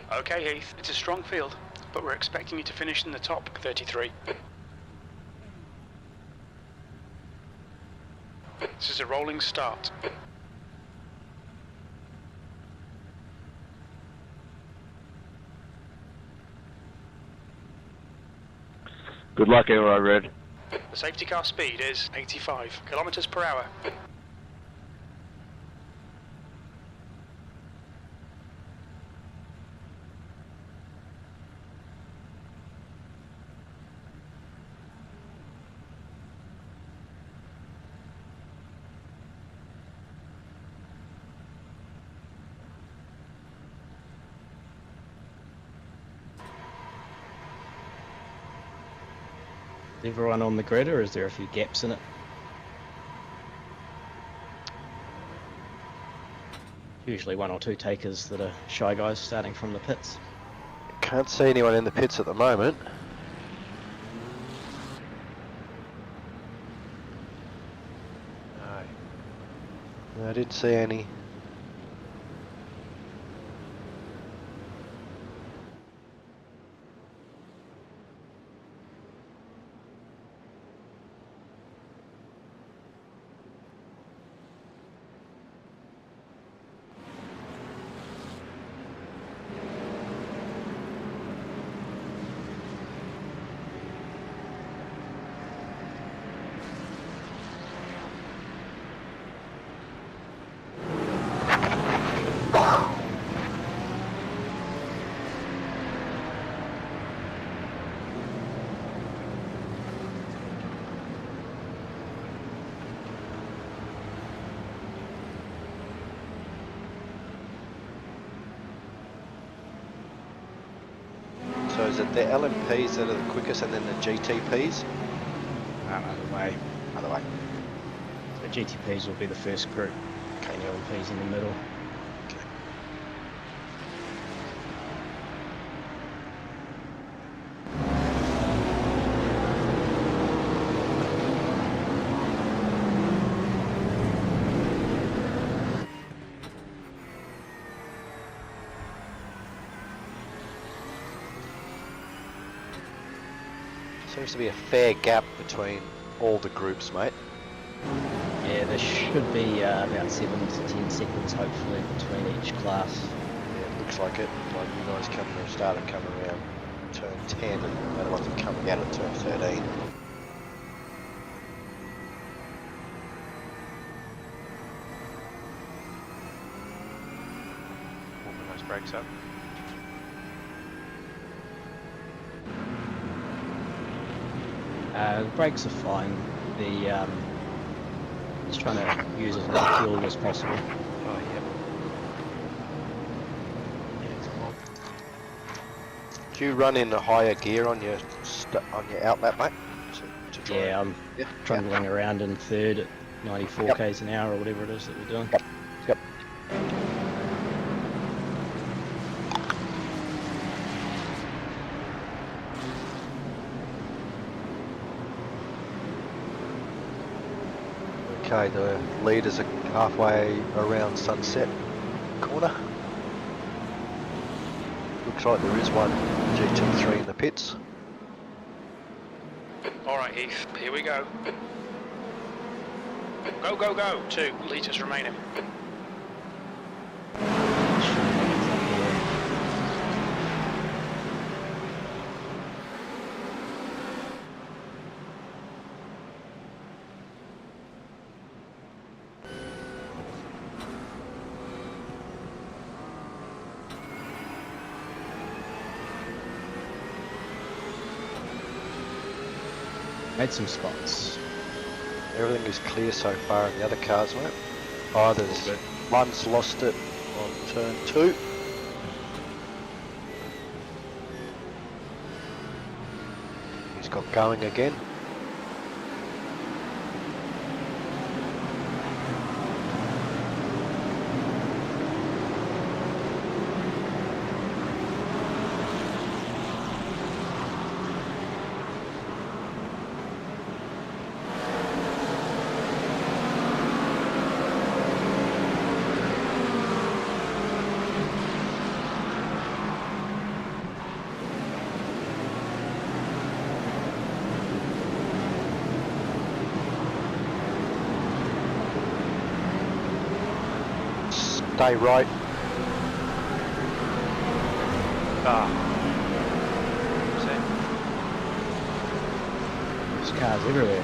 Okay, Heath, it's a strong field, but we're expecting you to finish in the top 33. This is a rolling start. Good luck, Aero Red. The safety car speed is 85 kilometers per hour. Is everyone on the grid, or is there a few gaps in it? Usually one or two takers that are shy guys starting from the pits. Can't see anyone in the pits at the moment. No, I didn't see any. So is it the LMPs that are the quickest and then the GTPs? Other way. Other way. So GTPs will be the first group, and LMPs in the middle. Seems to be a fair gap between all the groups, mate. Yeah, there should be about 7 to 10 seconds, hopefully, between each class. Yeah, it looks like it. Like you guys started coming around turn 10 and the other ones are coming out at turn 13. Warming those brakes up. The brakes are fine. Just trying to use as much fuel as possible. Oh, yep. Do you run in a higher gear on your outlap, mate? To try Yeah, I'm trundling around in third at 94 k's an hour or whatever it is that we're doing. Yep. Okay, the leaders are halfway around Sunset corner. Looks like there is one GT3 in the pits. Alright, Heath, here we go. Go, go, go! 2 litres remaining. Made some spots. Everything is clear so far in the other cars, mate. Oh, there's one's lost it on turn 2. He's got going again. Stay right. See? There's cars everywhere.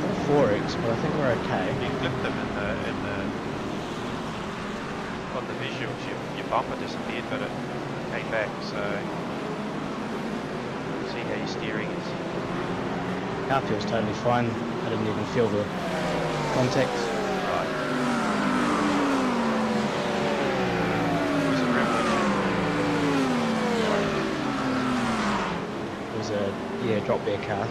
Got a 4X, but I think we're okay. You clipped them in the on the visuals. Your bumper disappeared, but it came back. So see how your steering is. Car feels totally fine. I didn't even feel the contact. Right. Was it revolution? It was a drop bear car.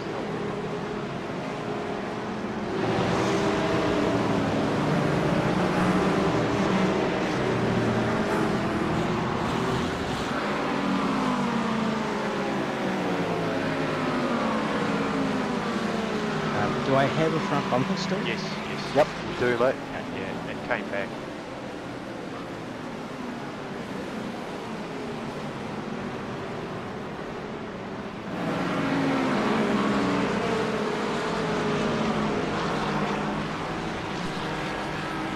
Do I have a front bumper still? Yes. Yep, you do, mate. And yeah, it came back.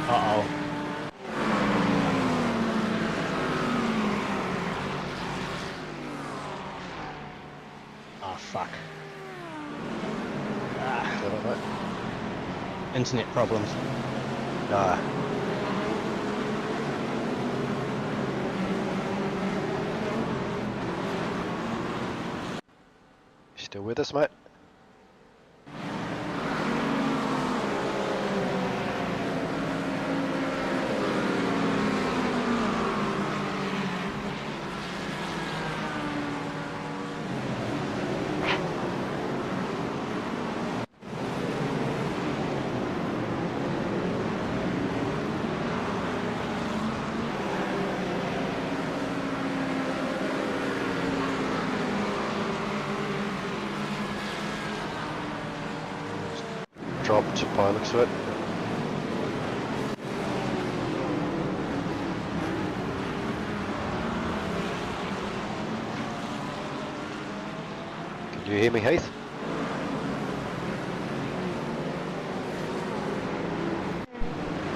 Uh-oh. Oh, fuck. Is that all right? Internet problems. Nah. You still with us, mate? Dropped by the looks of it. Can you hear me, Heath?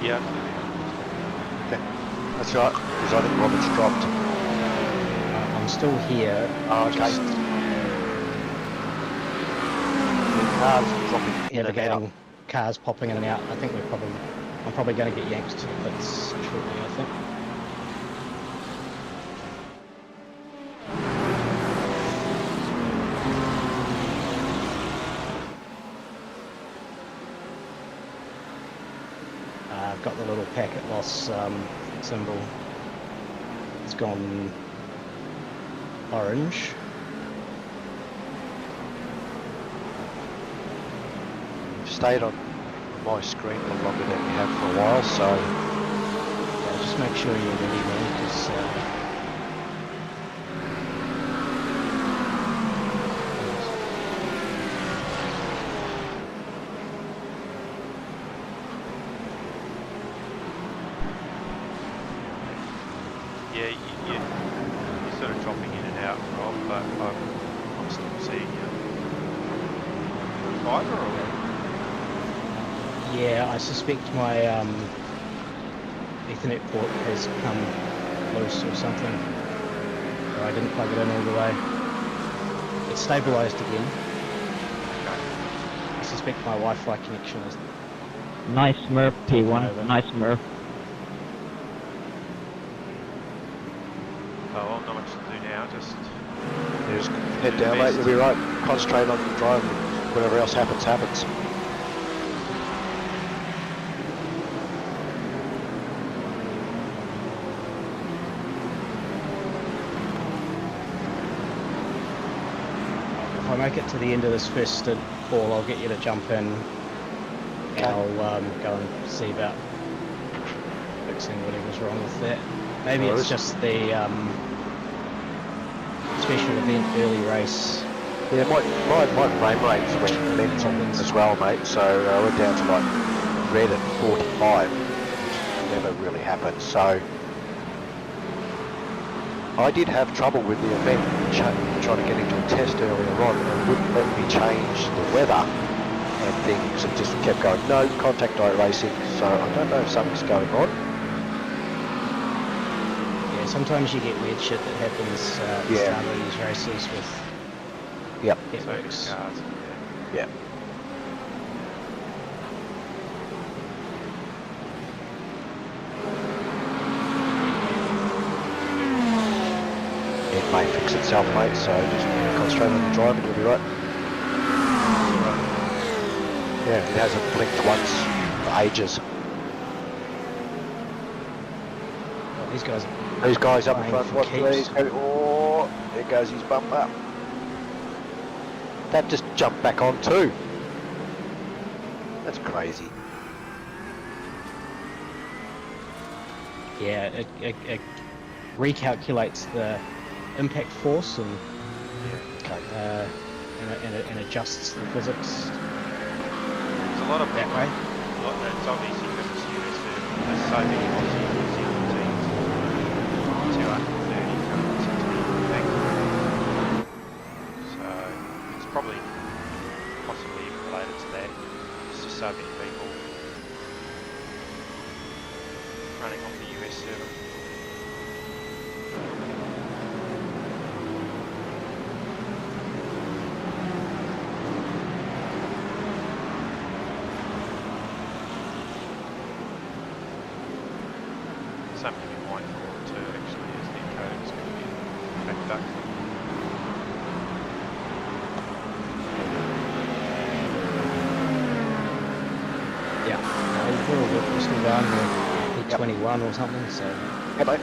Yeah. Okay. That's right, because I think Robert's dropped. I'm still here. Oh, okay. Just The cars dropping in and out. navigating cars popping in and out. I think I'm probably going to get yanked to the pits shortly, I think. I've got the little packet loss symbol. It's gone orange. Stayed on my screen a lot longer than we have for a while, so Yeah, just make sure you're ready, man, 'cause, Yeah, you're sort of dropping in and out, Rob, but I'm still seeing you. Fiber or? yeah, I suspect my Ethernet port has come loose or something. Or I didn't plug it in all the way. It's stabilised again. I suspect my Wi-Fi connection is... Nice Murph P1, Over. nice Murph. Oh, well, not much to do now, just... you just head down, mate, you'll be right. Concentrate on your drive, whatever else happens, happens. If I make it to the end of this first stint, Paul, I'll get you to jump in. Okay. And I'll go and see about fixing whatever's wrong with that. Maybe No it's worries. just the special event early race. Yeah, my frame rate went mental as well, mate, so I went down to like red at 45, which never really happened, so I did have trouble with the event trying to get into a test earlier on, and it wouldn't let me change the weather and things. It just kept going, no, contact iRacing. So I don't know if something's going on. Yeah, sometimes you get weird shit that happens at the Yeah. start of these races with Yep. networks. Cars, Yeah. It may fix itself, mate, so just concentrate on the driving, you'll be right. Yeah, it hasn't blinked once for ages. Well, these guys. These guys up in Playing front, for watch keeps. these. Oh, there goes his bumper. That just jumped back on too. That's crazy. Yeah, it recalculates the impact force and Okay. and adjusts the physics There's a lot of that way. It's obviously because it's US, there's so many Aussie and New Zealand teams. 230, 260 back. So it's probably possibly even related to that. It's just so many people running off the US server. Something to be mindful of too, actually, is the encoding is going to be a factor. Yeah, we're still down to P21 or something. So Yeah, mate.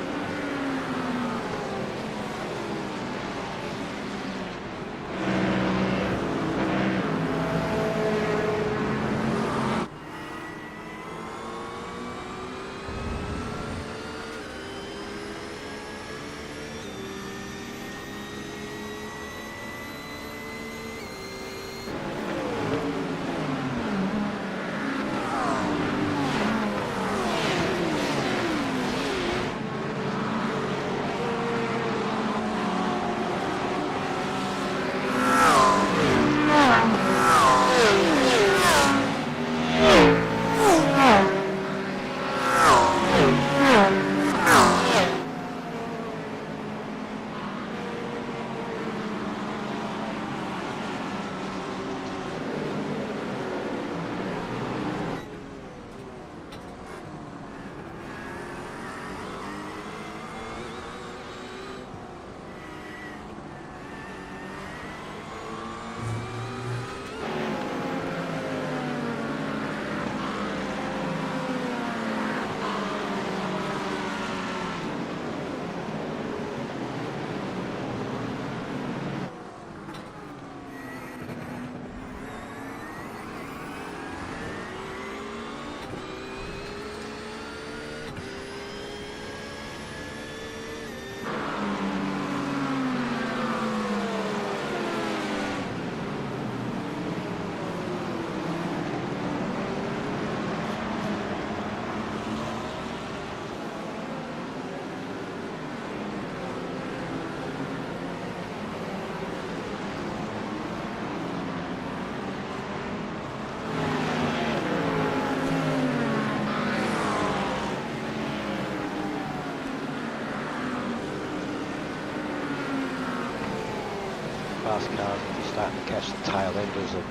Fast cars are starting to catch the tail enders of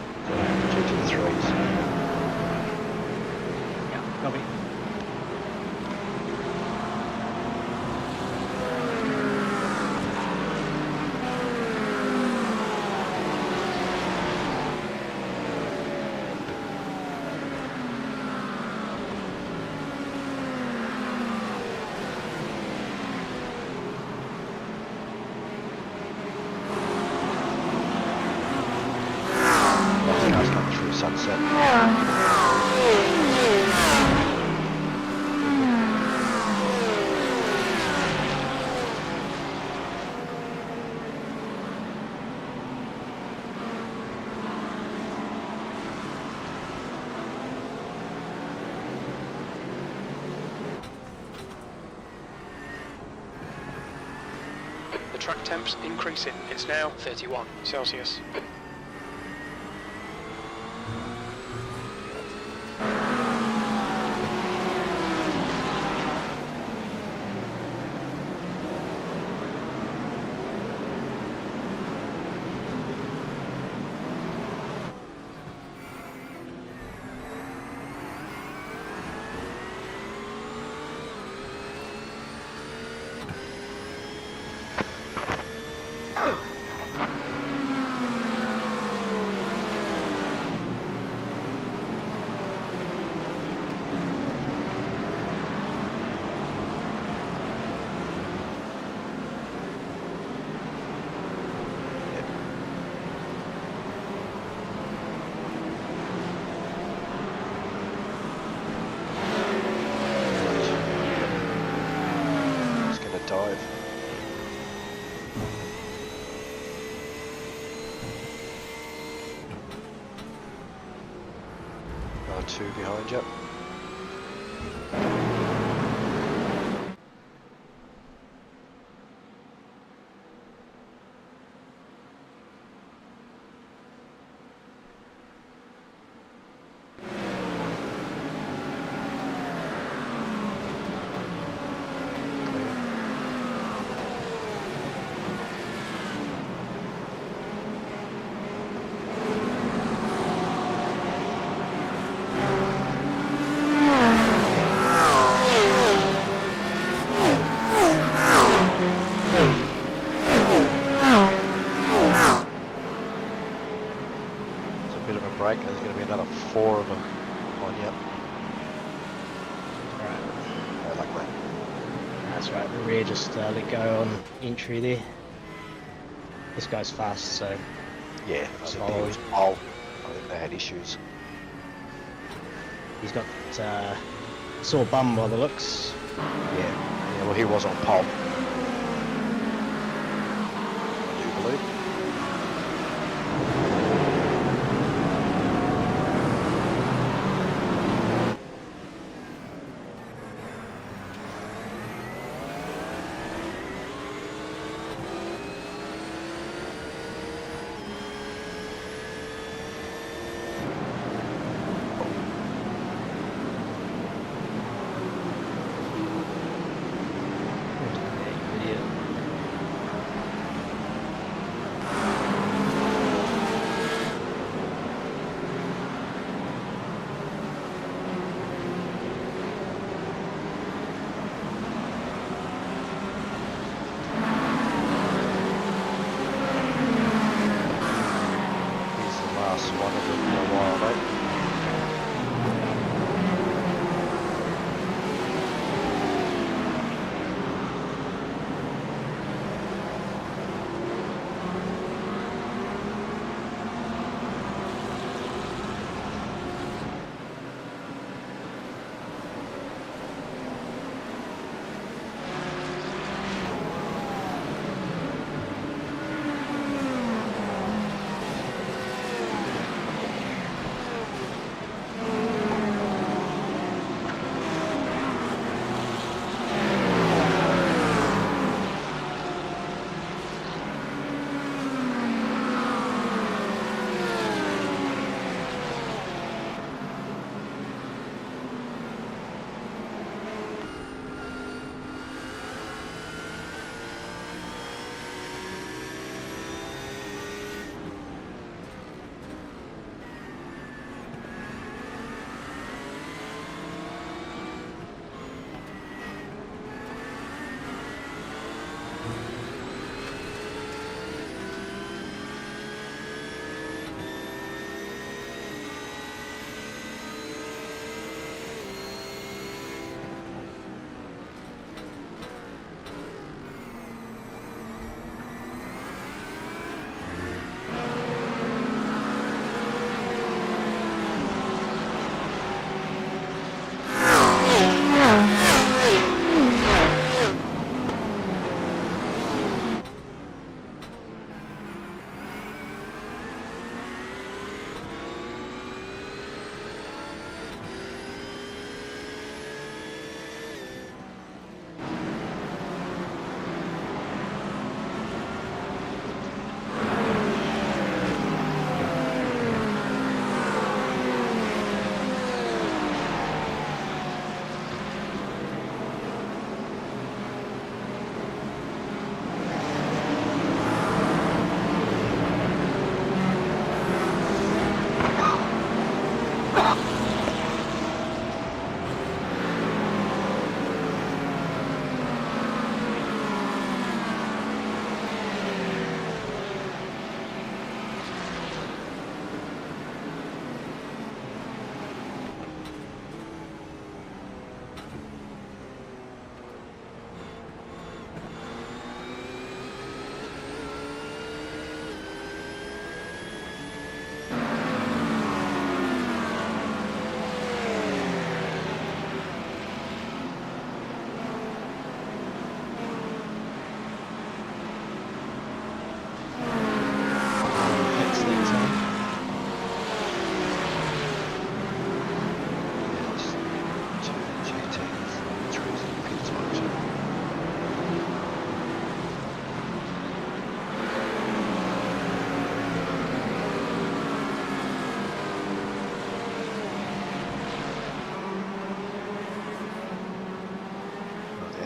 GT3s. yeah, copy. Fast cars coming through sunset. track temps increasing. It's now 31 Celsius. Dive. Another 2 behind you. Break, and there's going to be another 4 of them on you. Alright, Good luck, mate. that's right, the rear just let go on entry there. This guy's fast, so Yeah, I think he solid. was pole. I think they had issues. He's got sore bum by the looks. Yeah, well, he was on pole. I do believe.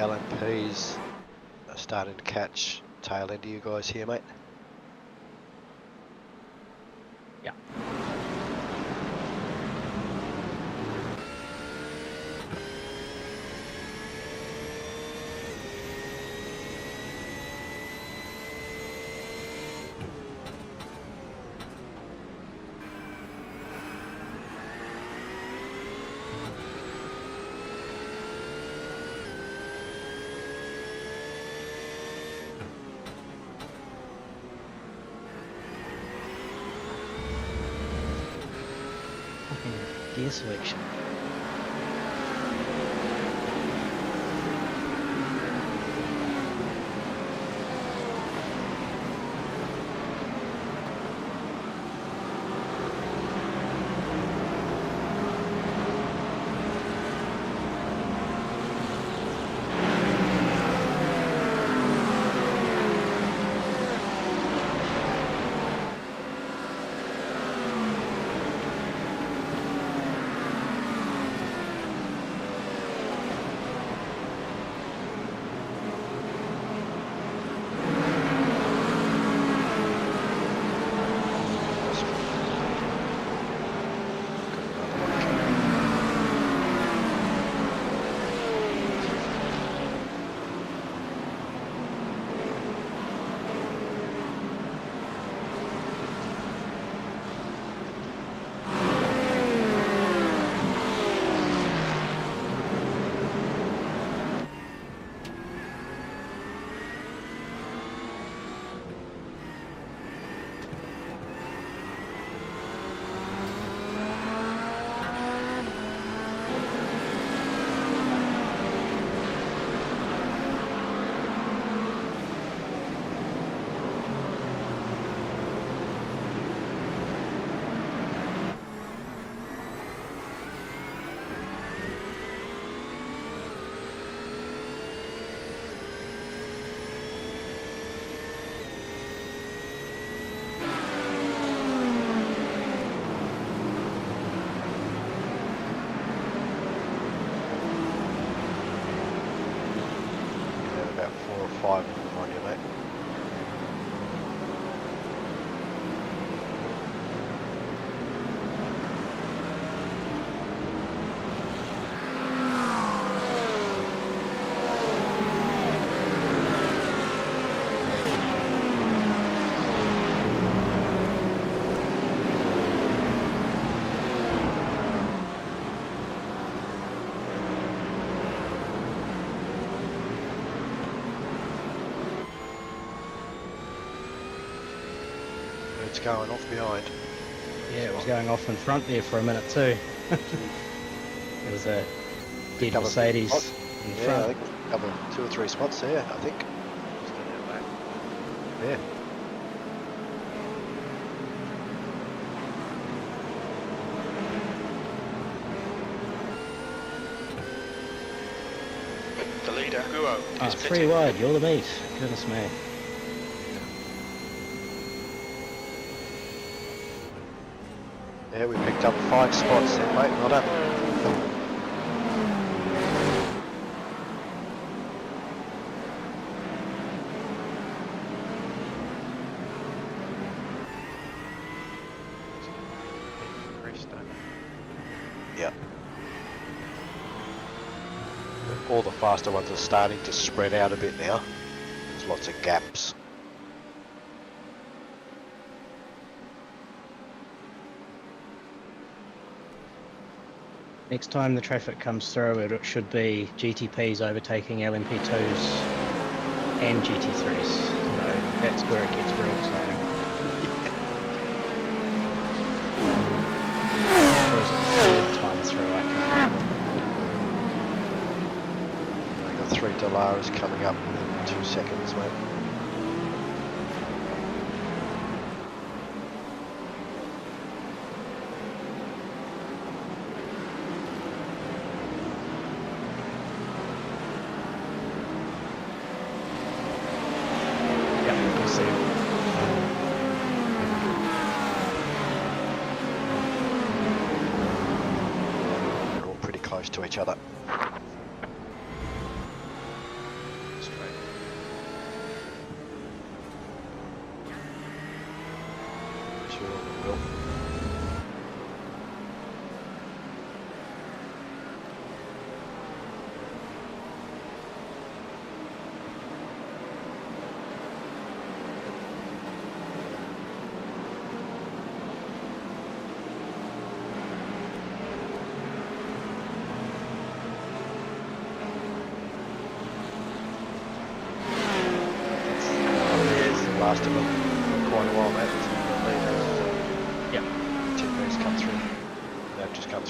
LMPs are starting to catch tail end of you guys here, mate. Yeah. Gear selection. About 4 or 5 of them on you, mate. It's going off behind. Yeah, it was going off in front there for a minute too. There was a dead Couple of Mercedes spots. in Yeah, I front. think a couple, 2 or 3 spots there, I think. Yeah. The leader, Guo, Ah, is 3 pitting. wide, you're the meat. Goodness me. Yeah, we picked up 5 spots there, mate. Well done. Yeah. All the faster ones are starting to spread out a bit now. There's lots of gaps. Next time the traffic comes through, it should be GTPs overtaking LMP2s and GT3s. So that's where it gets real exciting. Or is it the third time through? I can't remember. We've got 3 Delaras coming up within 2 seconds, mate. Yep, we'll see. They're all pretty close to each other.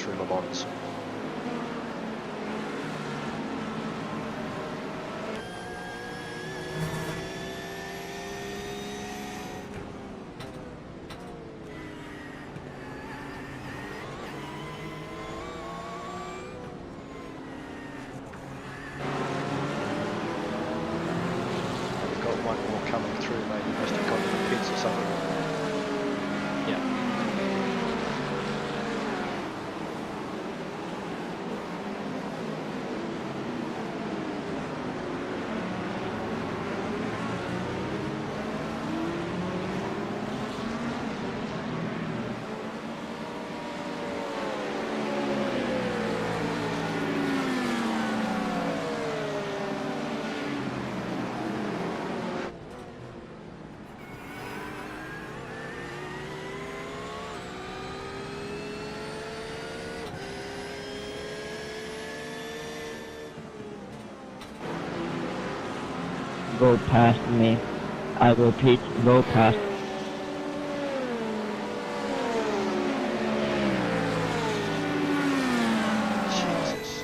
through Le Mans. We've got one more coming through, maybe must have gone to the pits or something. Yeah. Go past me. I will repeat, go past. Jesus.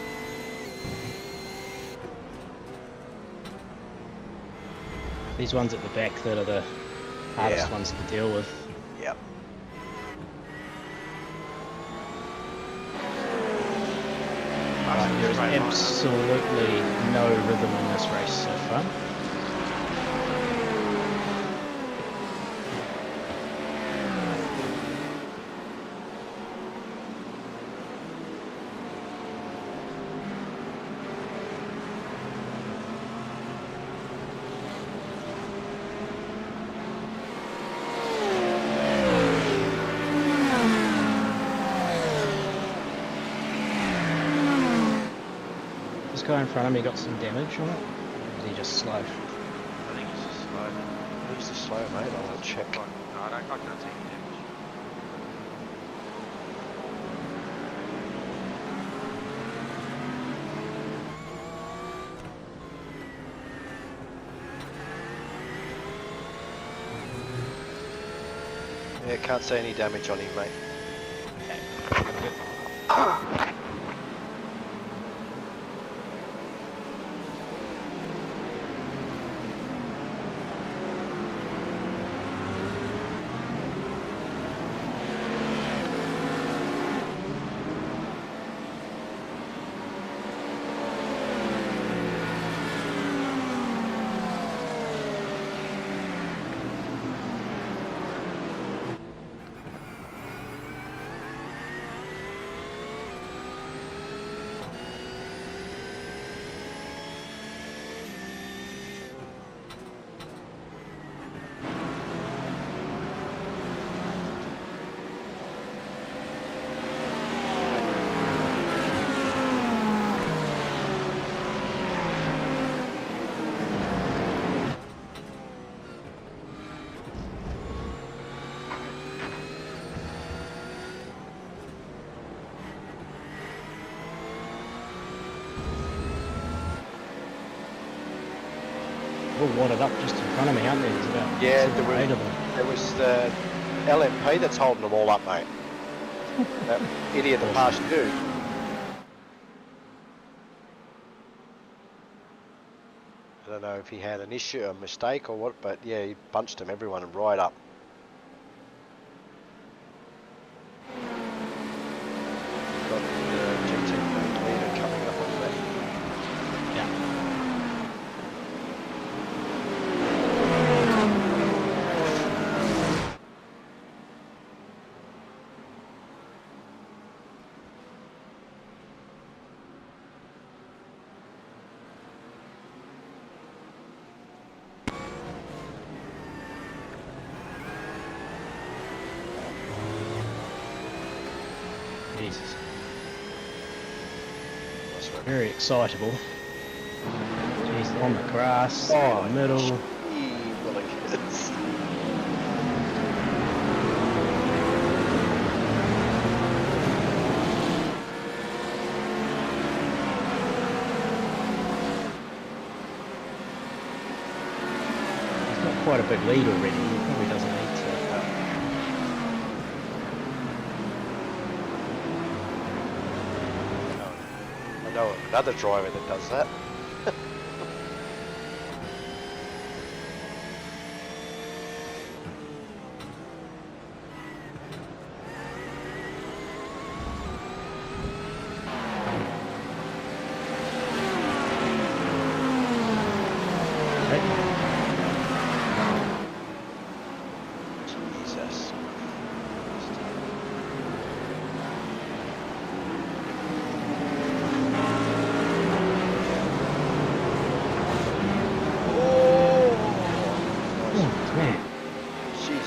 These ones at the back that are the hardest Yeah. ones to deal with. Yep. There is absolutely no rhythm in this race so far. This guy in front of me got some damage on it. Or is he just slow? I think it's just slow. Who's the slow, mate? I'll check. No, I can't see any damage. Yeah, can't see any damage on him, mate. All wadded up just in front of me, aren't there? There's about Yeah, 7 or 8 of them. there was the LMP that's holding them all up, mate. That idiot that passed you. I don't know if he had an issue, a mistake or what, but yeah, he bunched them, everyone, right up. Got the GT3R leader coming up on that. Yeah. Jesus. Nice work. Very excitable. Jeez, on the grass, Oh, in the middle. gee, willikers. He's got quite a big lead already. He probably doesn't need to. know of another driver that does that. Jesus. Oh, man. Jesus.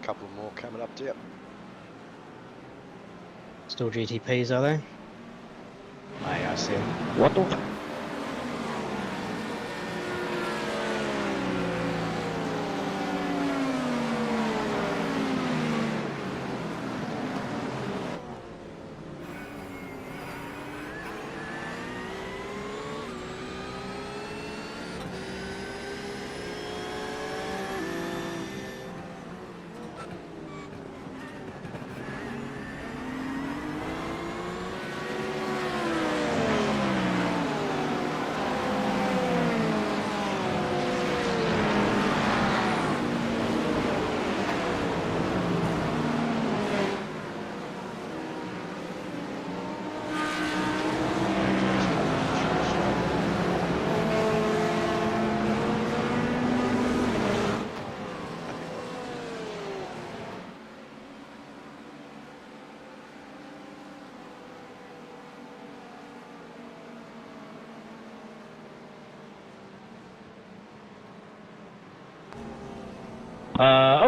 Couple more coming up, yep. Still GTPs, are they? Aye, I see 'em. What the?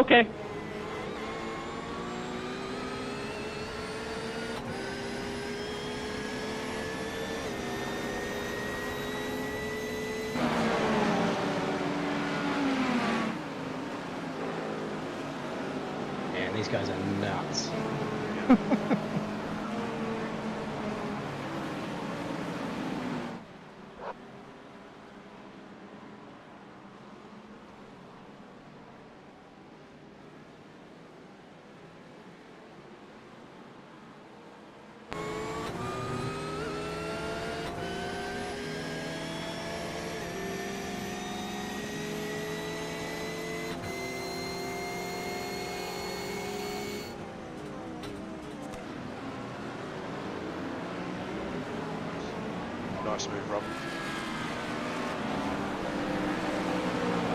Okay. Man, these guys are nuts. Nice move, Rob.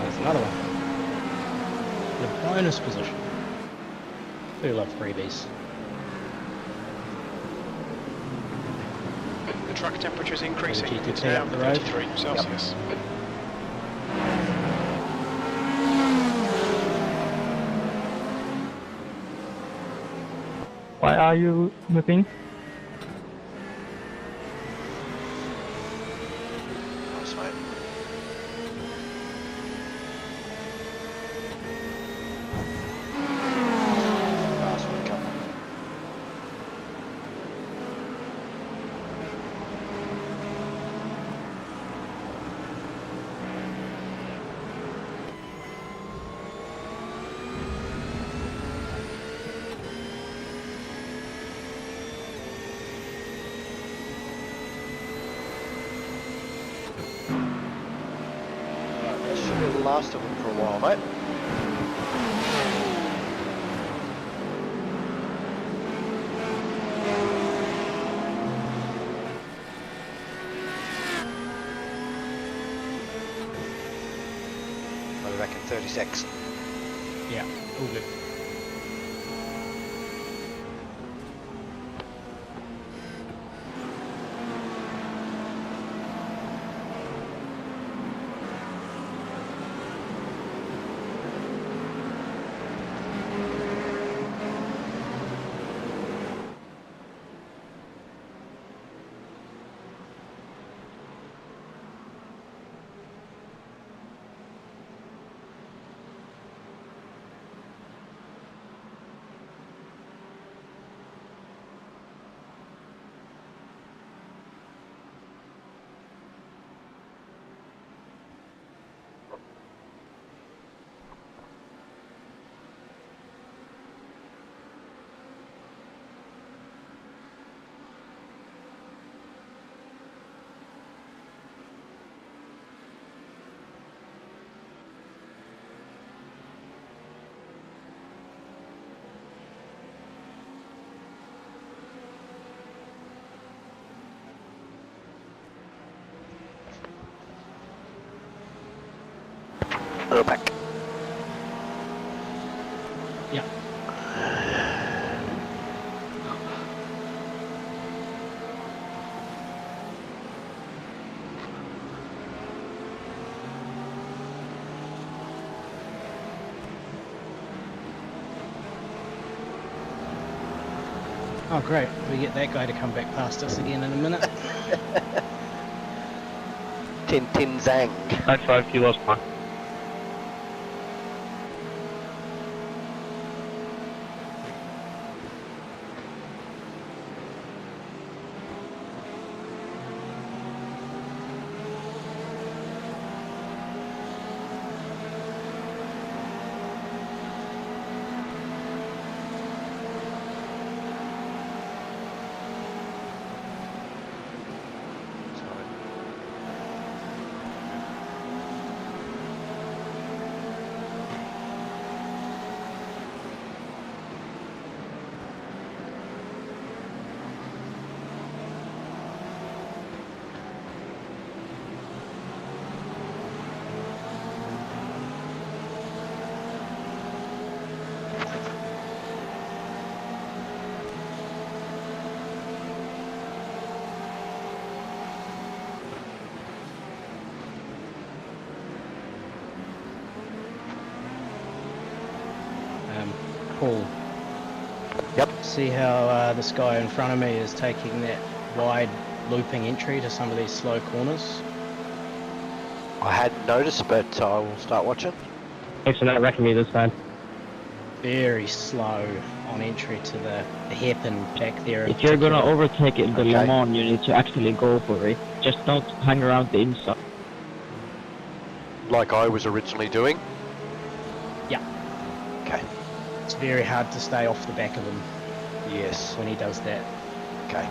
There's another one. The bonus position. Do love freebies. The track temperature is increasing. GT3 It's now up the road. 33 Celsius. Why are you moving? Nice, mate. Last one coming. That should be the last of them for a while, mate. be back in 30 secs. Yeah, all good. We're back. Yeah. Oh great, we get that guy to come back past us again in a minute. Tin Tin Zang. 95 kilos, man. Paul. Yep. See how this guy in front of me is taking that wide looping entry to some of these slow corners? I hadn't noticed, but I will start watching. Thanks for not wrecking me this time. Very slow on entry to the hairpin back there. in If you're gonna particular. overtake it in the Okay. Le Mans, you need to actually go for it. Just don't hang around the inside. Like I was originally doing. Yeah. Okay. It's very hard to stay off the back of him Yes. when he does that. Okay.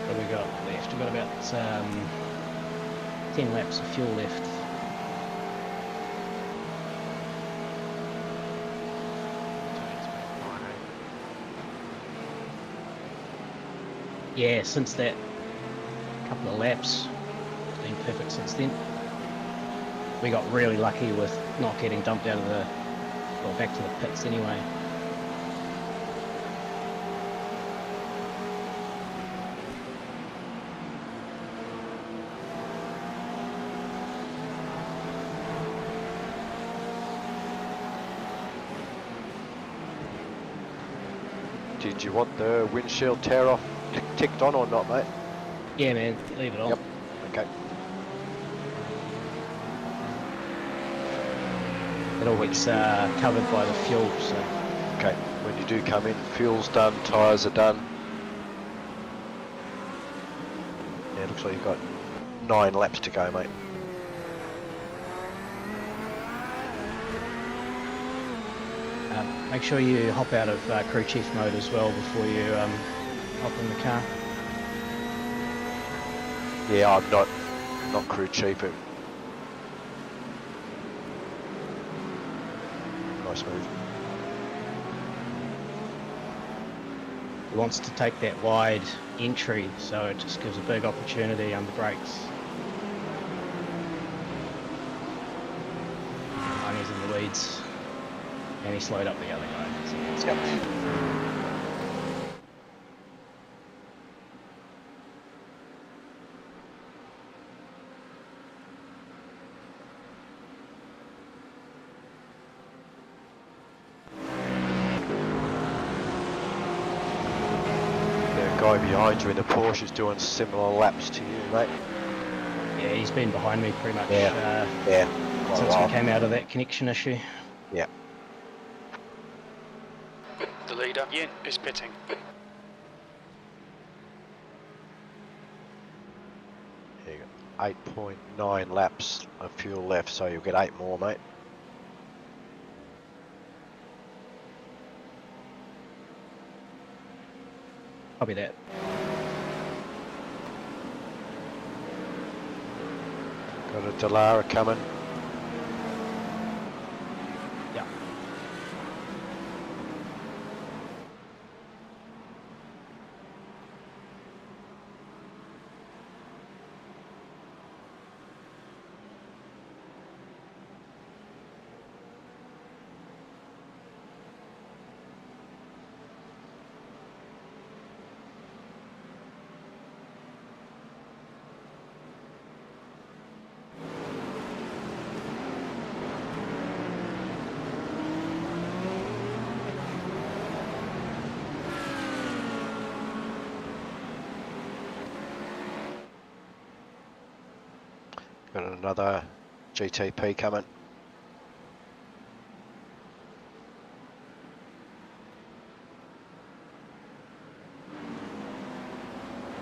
What have we got left? We've got about 10 laps of fuel left. Yeah, since that couple of laps, it's been perfect since then. We got really lucky with not getting dumped out of the, well, back to the pits anyway. Did you want the windshield tear off ticked on or not, mate? Yeah, man, leave it on. Yep. Okay. It all gets covered by the fuel, so Okay. When you do come in, fuel's done, tyres are done. Yeah, it looks like you've got 9 laps to go, mate. make sure you hop out of crew chief mode as well before you hop in the car. Yeah, I'm not not crew cheaper. Nice move. He wants to take that wide entry, so it just gives a big opportunity under brakes. And he's in the weeds, and he slowed up the other guy. So let's go. Guy behind you in the Porsche is doing similar laps to you, mate. Yeah, he's been behind me pretty much Yeah. since we came out of that connection issue. Yeah. The leader, Yin, is pitting. Here you go. 8.9 laps of fuel left, so you'll get 8 more, mate. Copy that. Got a Delara coming. Yeah. Got another GTP coming.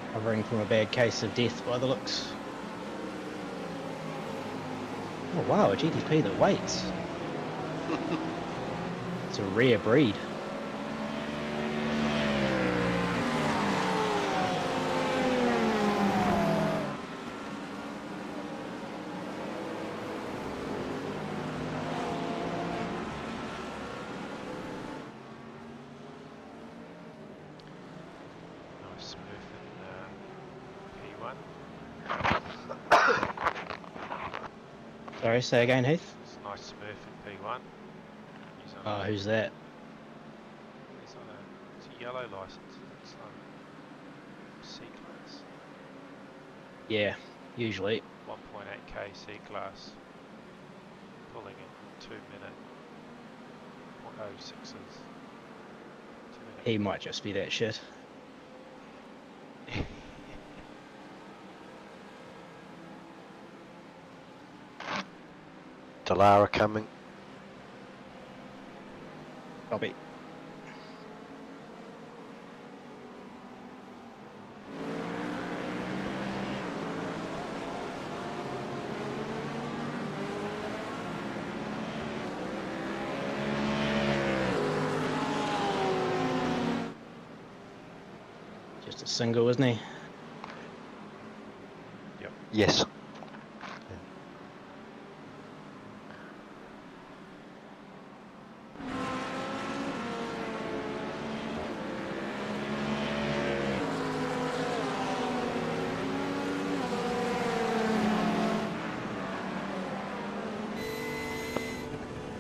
Recovering from a bad case of death by the looks. Oh wow, a GTP that waits. It's a rare breed. Nice smooth in P1. Sorry, say again, Heath. It's nice smooth in P1. He's on Oh, who's that? He's on it's a yellow license. It's on C-Class. Yeah, usually. 1.8k C-Class. Pulling in 2 minute 0.06s. 2 minute. He might just be that shit. Delara coming. Copy. Just a single, isn't he? Yep. Yes.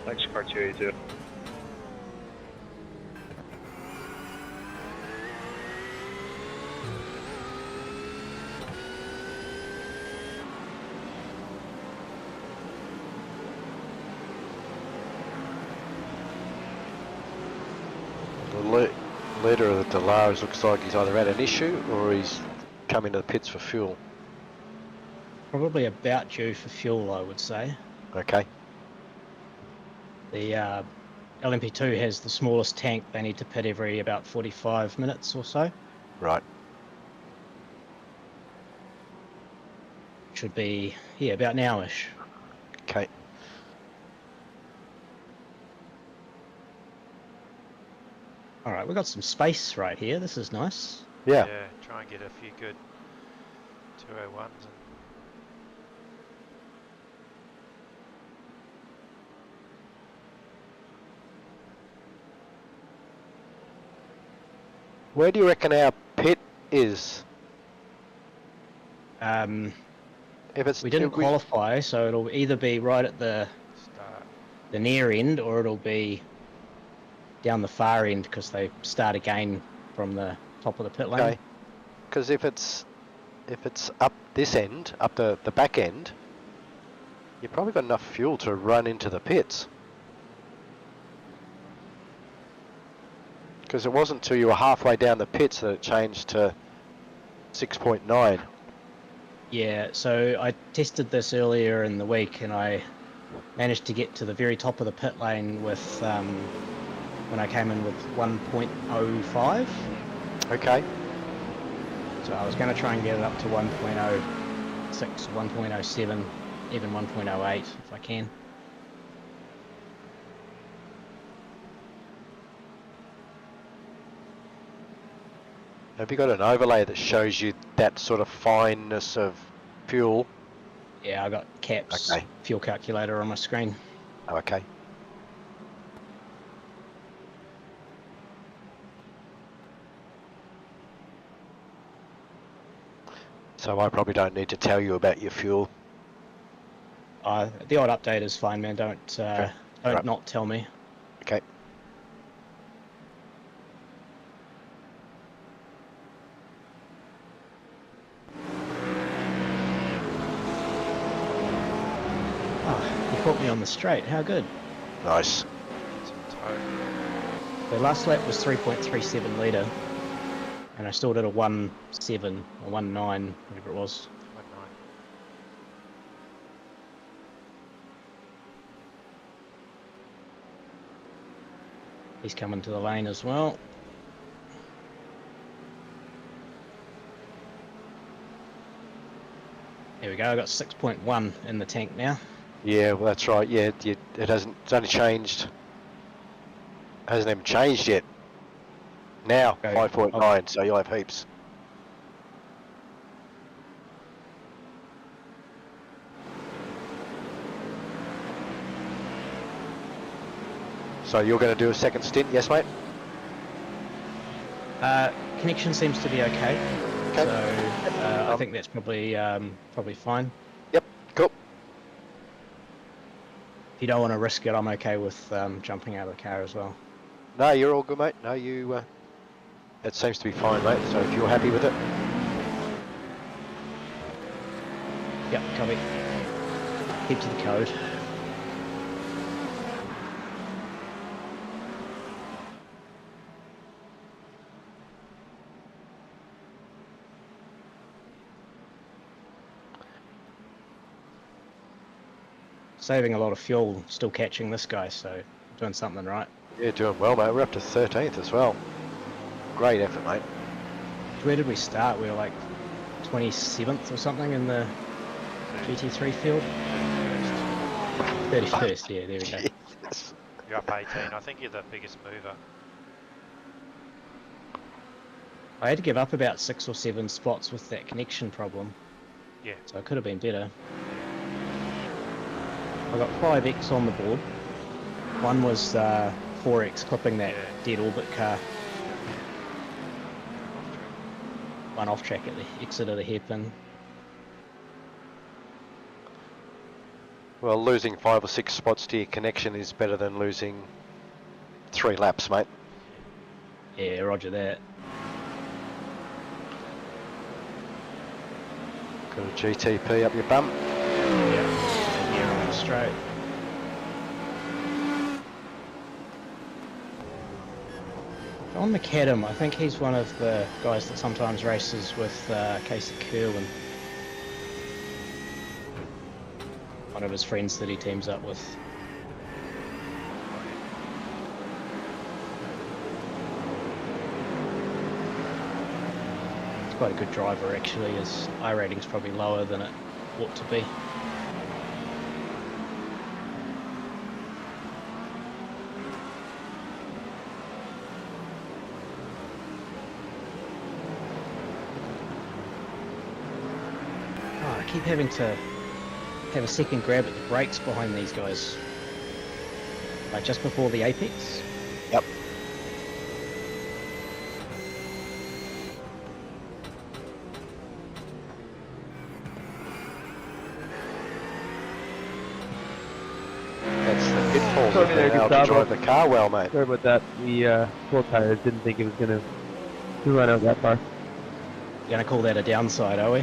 Thanks, criteria too. The leader of the Delaras looks like he's either had an issue or he's come into the pits for fuel. Probably about due for fuel, I would say. Okay. The LMP2 has the smallest tank. They need to pit every about 45 minutes or so. Right. Should be, yeah, about now-ish. Okay. Alright, we've got some space right here. This is nice. Yeah. Yeah, try and get a few good 201s and Where do you reckon our pit is? Um, If it's we didn't qualify, so it'll either be right at the near end, or it'll be down the far end because they start again from the top of the pit lane. Okay. Because if it's up this end, up the back end, you've probably got enough fuel to run into the pits. Because it wasn't till you were halfway down the pits that it changed to 6.9. Yeah, so I tested this earlier in the week and I managed to get to the very top of the pit lane with when I came in with 1.05. Okay. So I was going to try and get it up to 1.06, 1.07, even 1.08 if I can. Have you got an overlay that shows you that sort of fineness of fuel? Yeah, I got CAP's fuel calculator on my screen. Oh, okay. So I probably don't need to tell you about your fuel. The odd update is fine, man. Don't Right. not tell me. Okay. Oh, you caught me on the straight. How good. Nice. The last lap was 3.37 litre, and I still did a 1.7 or 1.9, whatever it was. 1.9. He's coming to the lane as well. There we go. I got 6.1 in the tank now. Yeah, well that's right. Yeah, it hasn't. It's only changed. Hasn't even changed yet. Now Okay. 5.9, so you'll have heaps. So you're going to do a second stint, yes, mate? Connection seems to be okay. Okay. So I think that's probably fine. Yep. Cool. If you don't want to risk it, I'm okay with jumping out of the car as well. No, you're all good, mate. No, you. That seems to be fine, mate. So if you're happy with it. Yep, copy. Keep to the code. Saving a lot of fuel, still catching this guy, so doing something right. Yeah, doing well, mate. We're up to 13th as well. Great effort, mate. Where did we start? We were like 27th or something in the GT3 field. 31st, yeah, there we go. Jesus. You're up 18. I think you're the biggest mover. I had to give up about 6 or 7 spots with that connection problem. Yeah. So it could have been better. I got 5x on the board. One was 4x clipping that dead orbit car. One off track at the exit of the hairpin. Well, losing 5 or 6 spots to your connection is better than losing 3 laps, mate. Yeah, roger that. Got a GTP up your bum. Yeah, on the straight. On McAdam, I think he's one of the guys that sometimes races with Casey Kerwin. One of his friends that he teams up with. He's quite a good driver actually. His iRating's probably lower than it ought to be. I keep having to have a second grab at the brakes behind these guys. Like just before the apex. Yep. You've there, been able to Gustavo. drive the car well, mate. Sorry about that. The full tires didn't think it was gonna run out that far. Gonna call that a downside, are we?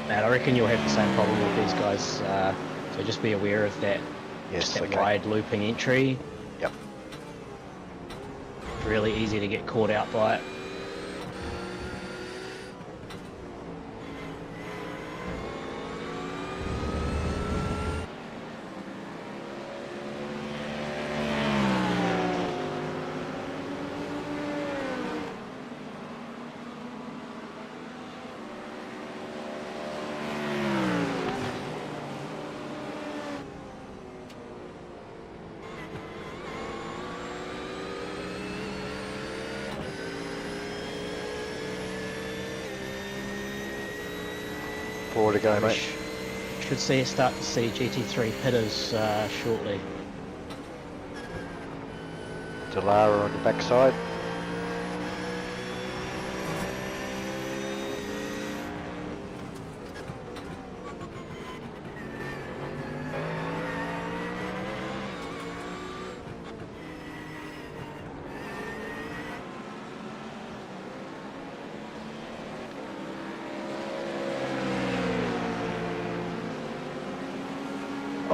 Man, I reckon you'll have the same problem with these guys, so just be aware of that. Yes, That okay. wide looping entry. Yep. Really easy to get caught out by it. Forward to go, mate. Should start to see GT3 pitters shortly. Delara on the backside.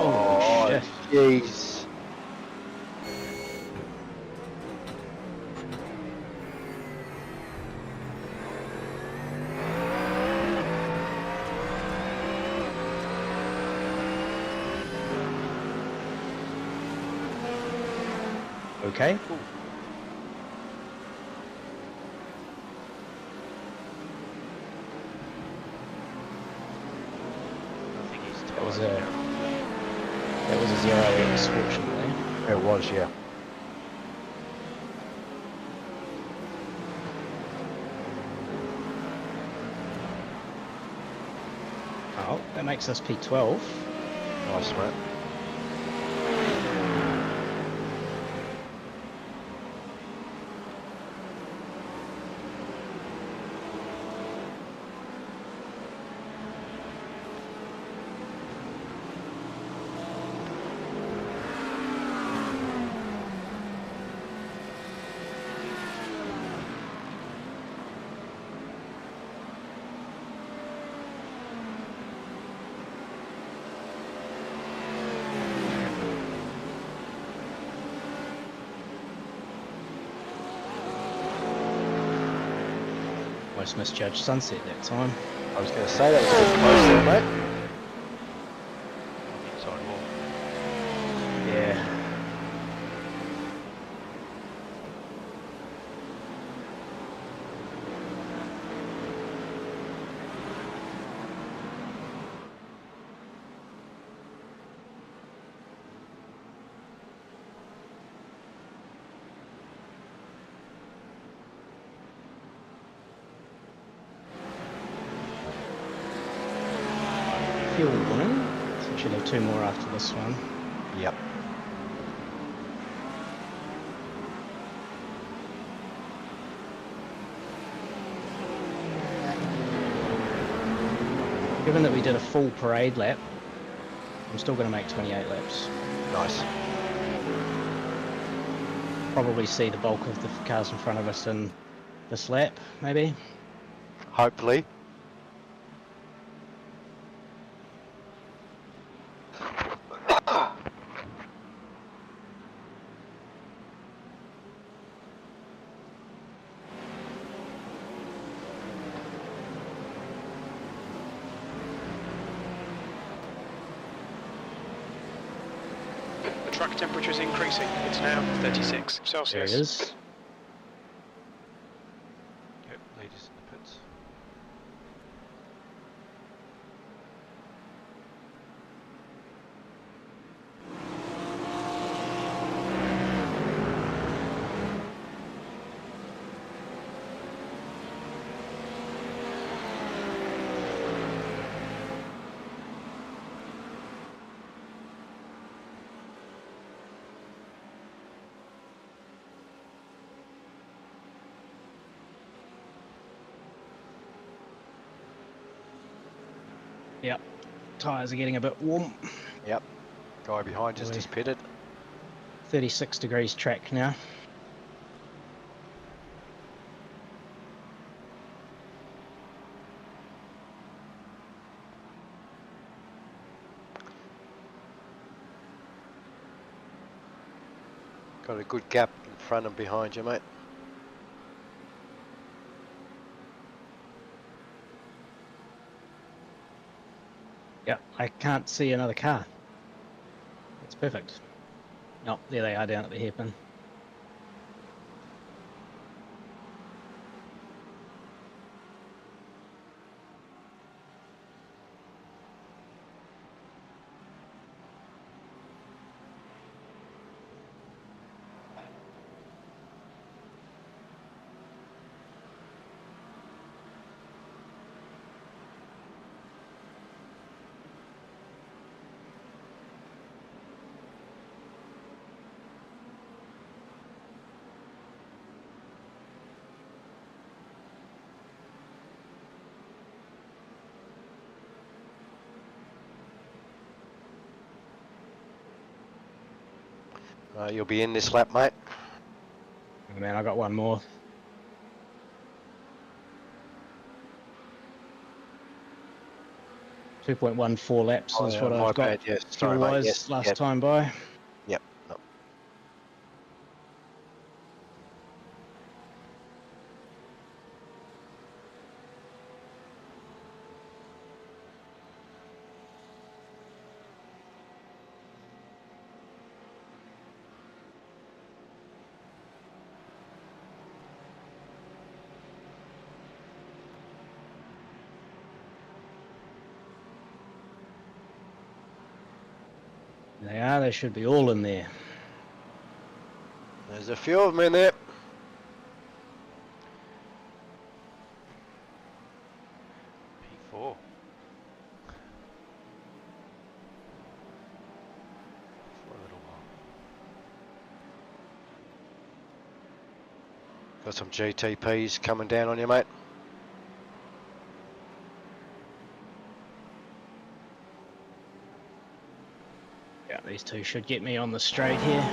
Oh, shit. Jeez. Okay. I think he's That was tired. a 0x, fortunately. It was, yeah. Oh, that makes us P12. Nice, mate. Almost misjudged sunset that time. I was going to say that was a bit close there, mate. On the inside wall. Yeah. Fuel warning. So we should have 2 more after this one. Yep. Given that we did a full parade lap, I'm still going to make 28 laps. Nice. Probably see the bulk of the cars in front of us in this lap, maybe. Hopefully. The track temperature is increasing. It's now 36 There Celsius. it is. Yep, leaders in the pits. Yep. Tyres are getting a bit warm. Yep. Guy behind us Boy. just pitted. 36 degrees track now. Got a good gap in front and behind you, mate. Yeah, I can't see another car. That's perfect. Oh, there they are down at the hairpin. You'll be in this lap, mate. Oh, man, I got one more. .14 laps is what my I've got. bad, yes. Sorry, mate. Fuel-wise Yes, last yep. time by. Yep. No. They are. They should be all in there. There's a few of them in there. P4. For a little while. Got some GTPs coming down on you, mate. Yeah, these two should get me on the straight here.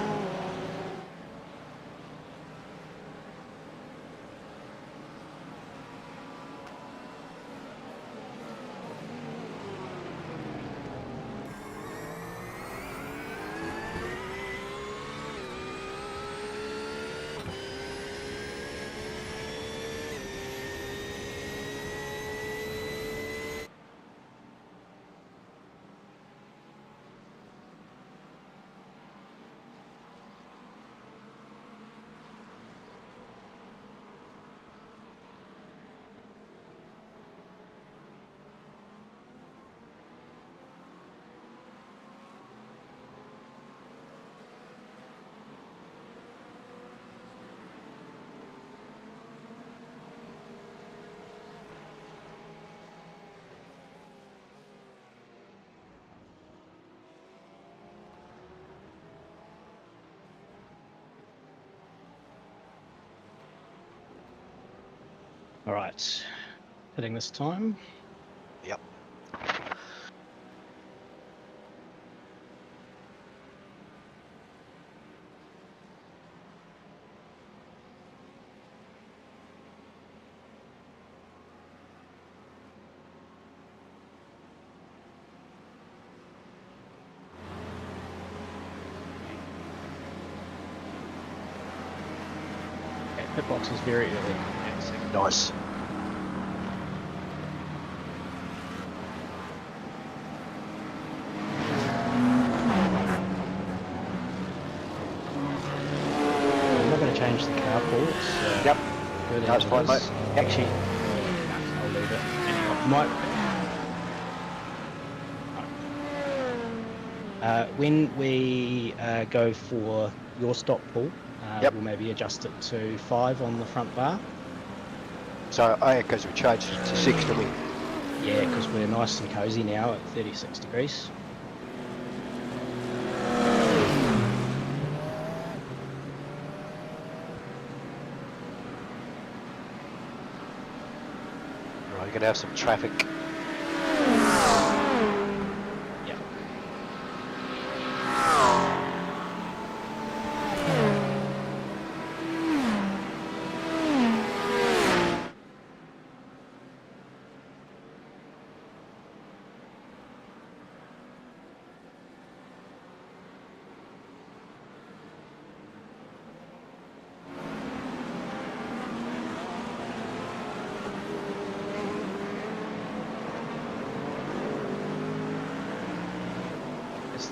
All right, hitting this time. Yep. Okay, pit box is very early. Yeah, second. Nice. I'm not going to change the car pool. It's Yep. good That's as it fine, is. mate. Actually, I'll leave it. Might. When we go for your stop pull, Yep. we'll maybe adjust it to 5 on the front bar. So, oh yeah, because we changed it to 6, didn't we? Yeah, because we're nice and cozy now at 36 degrees. Right, you're going to have some traffic.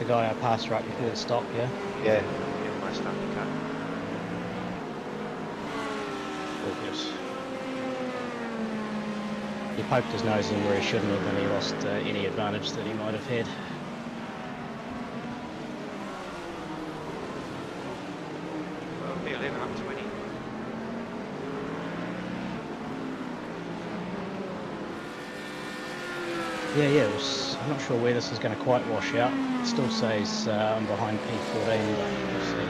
the guy I passed right before the stop, yeah? Yeah. Yeah, most undercut. Focus. He poked his nose in where he shouldn't have, and he lost any advantage that he might have had. Well, P11 up 20. Yeah, it was, I'm not sure where this is going to quite wash out. It still says I'm behind P14, but we'll see.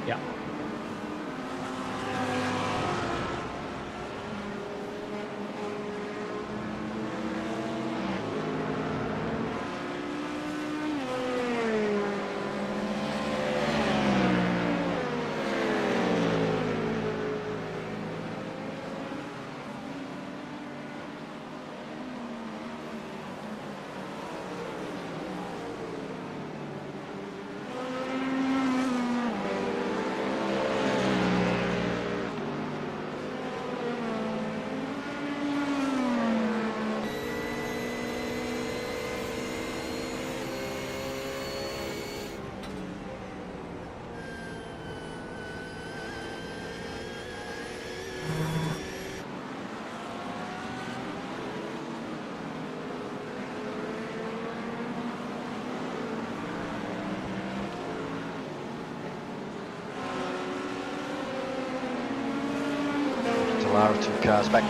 Yeah. Lara 2 cars back.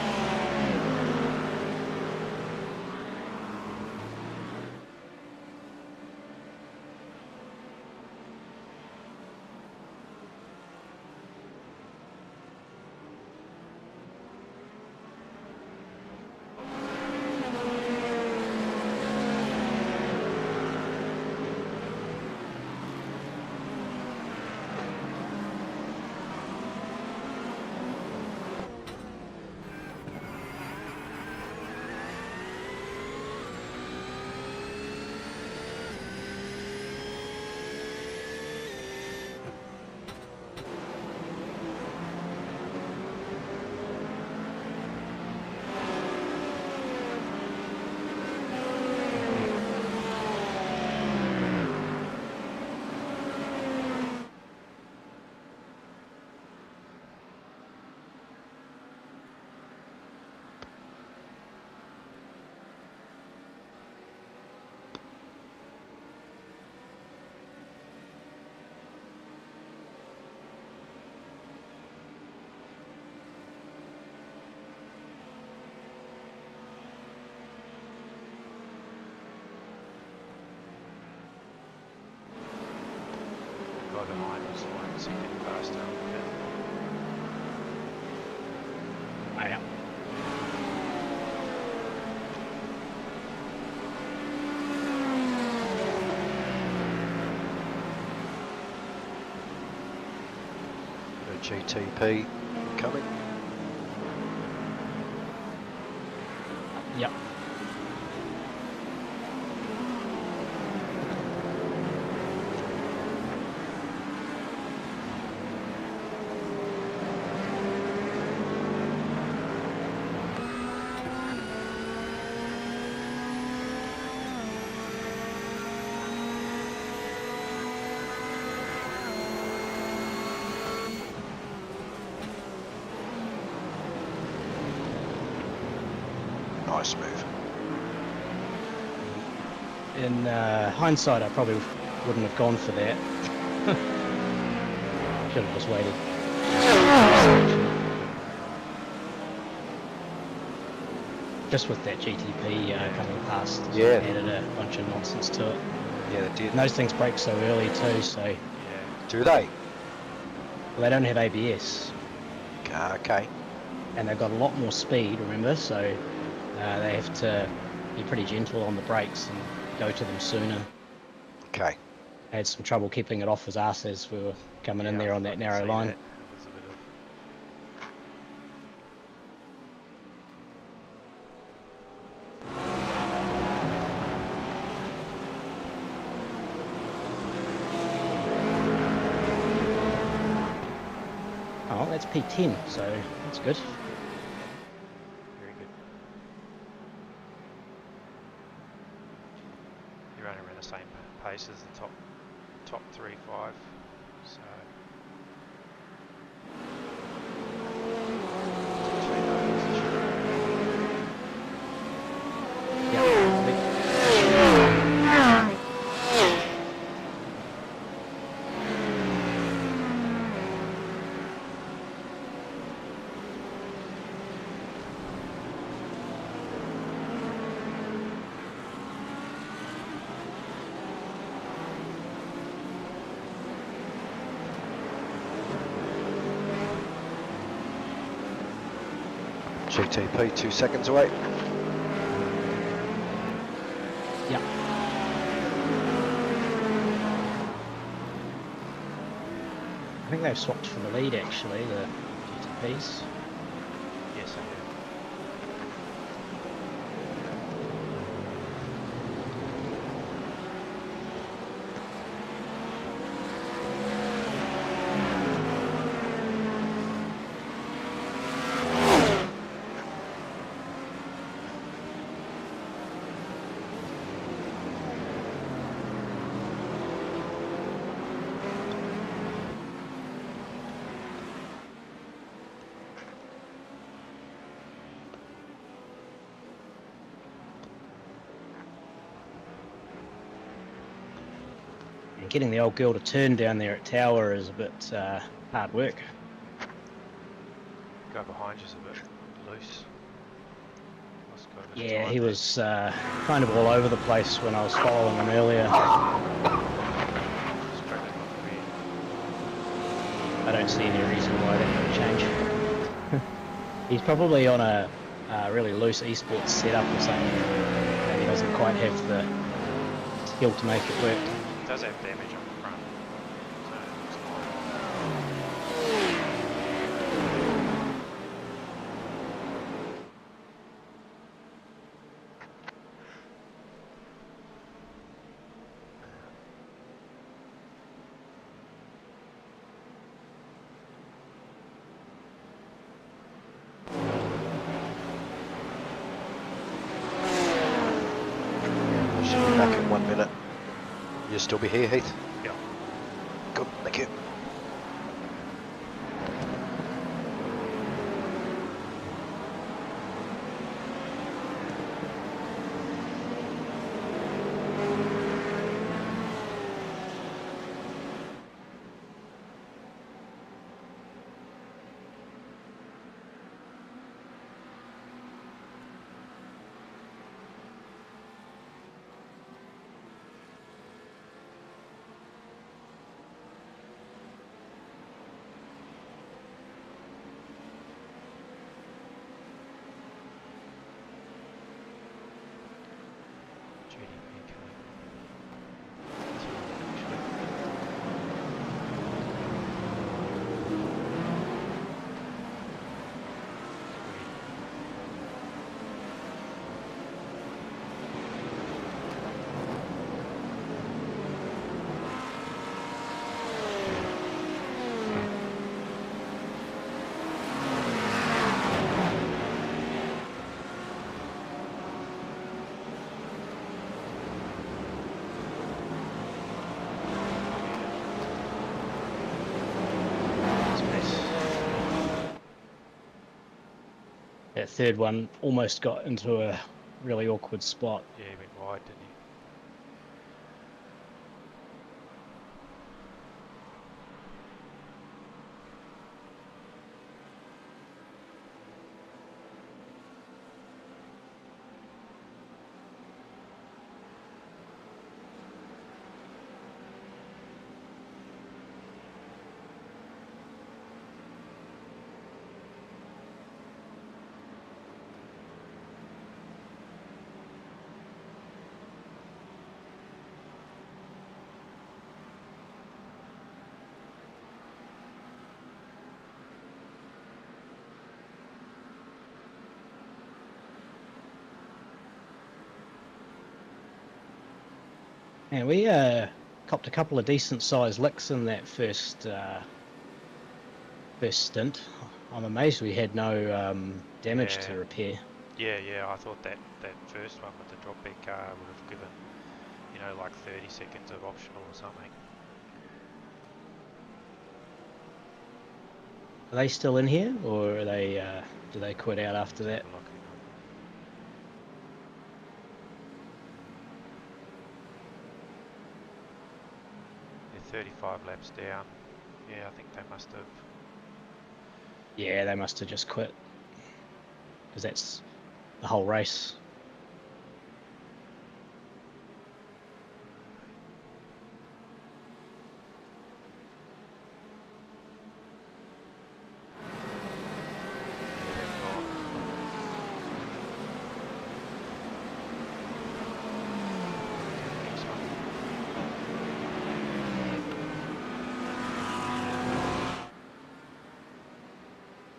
Guy behind was the one that's getting faster on the pit. Ah, yeah. GTP coming. Yep. Nice move. In hindsight, I probably wouldn't have gone for that. Should have just waited. Just with that GTP coming past, Yeah. added a bunch of nonsense to it. Yeah, they did. And those things break so early too, so Yeah. Do they? well, they don't have ABS, Okay. and they've got a lot more speed, remember, so they have to be pretty gentle on the brakes and go to them sooner. Okay. I had some trouble keeping it off his ass as we were coming in Yeah, there on I that can narrow see line. that. It was a bit of Oh, that's P10, so that's good. very good. You're running around the same pace as the top 3, 5. So GTP 2 seconds away. Yeah. I think they've swapped for the lead actually, the GTPs. yes, I do. And getting the old girl to turn down there at Tower is a bit hard work. Guy behind you's a bit loose. Lost quite a bit of Yeah, time he there. was kind of all over the place when I was following him earlier. Just broke that off the rear. I don't see any reason why that would change. He's probably on a really loose esports setup or something. Maybe doesn't quite have the skill to make it work. It does have damage on the front. So it's fine. Should be back in 1 minute. You'll still be here, Heath? Yeah. Good, thank you. GDP coming. That third one almost got into a really awkward spot. Yeah, he went wide, didn't he? And we copped a couple of decent sized licks in that first stint. I'm amazed we had no damage Yeah. to repair. Yeah, I thought that first one with the drop back car would have given, you know, like 30 seconds of optional or something. Are they still in here, or are they do they quit out after that? Have a look, hang on. They're 35 laps down. Yeah, I think they must have. Yeah, they must have just quit, because that's the whole race.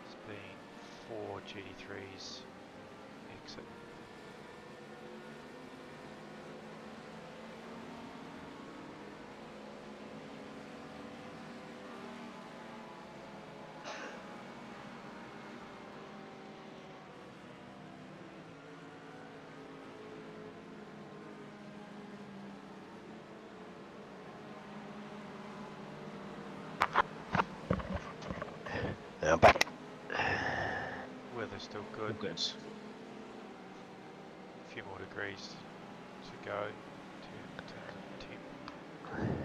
It's been 4 GT3s exit. Now back. Weather's still All good. good. A few more degrees to go in terms of temp.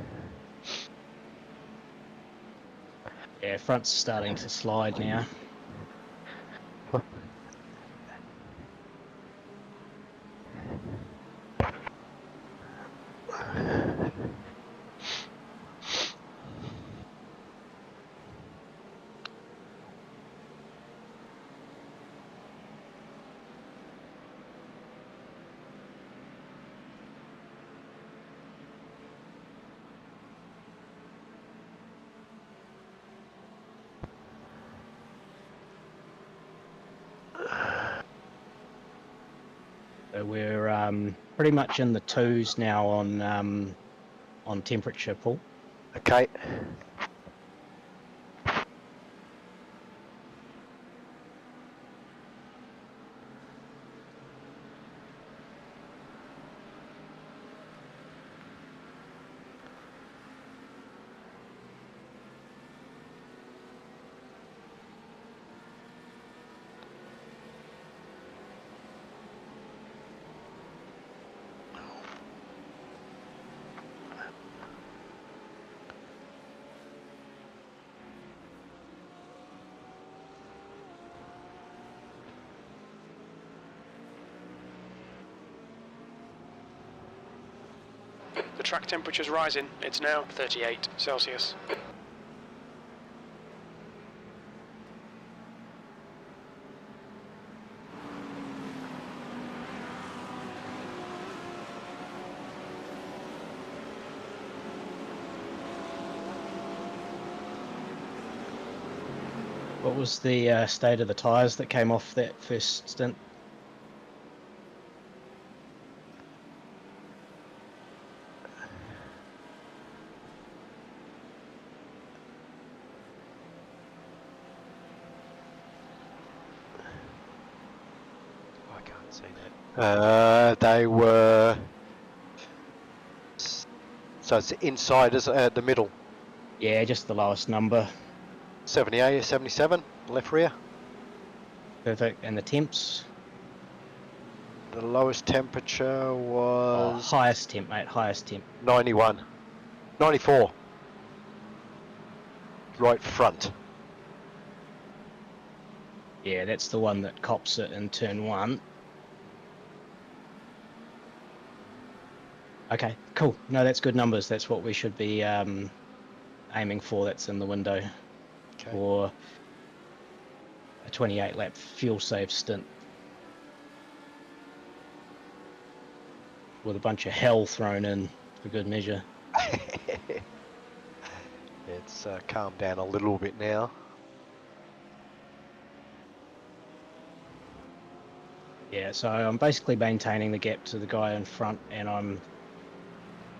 Yeah, front's starting to slide now. So we're pretty much in the twos now on temperature, Paul. Okay. The track temperature's rising. It's now 38 Celsius. What was the state of the tyres that came off that first stint? I can't see that. They were. So it's inside, is it, the middle? Yeah, just the lowest number. 78, 77, left rear. Perfect. And the temps? The lowest temperature Oh, was highest temp, mate. Highest temp. 91. 94. Right front. Yeah, that's the one that cops it in turn one. Okay, cool. No, that's good numbers. That's what we should be aiming for. That's in the window Okay. for a 28 lap fuel save stint with a bunch of hell thrown in for good measure. It's calmed down a little bit now. Yeah, so I'm basically maintaining the gap to the guy in front, and I'm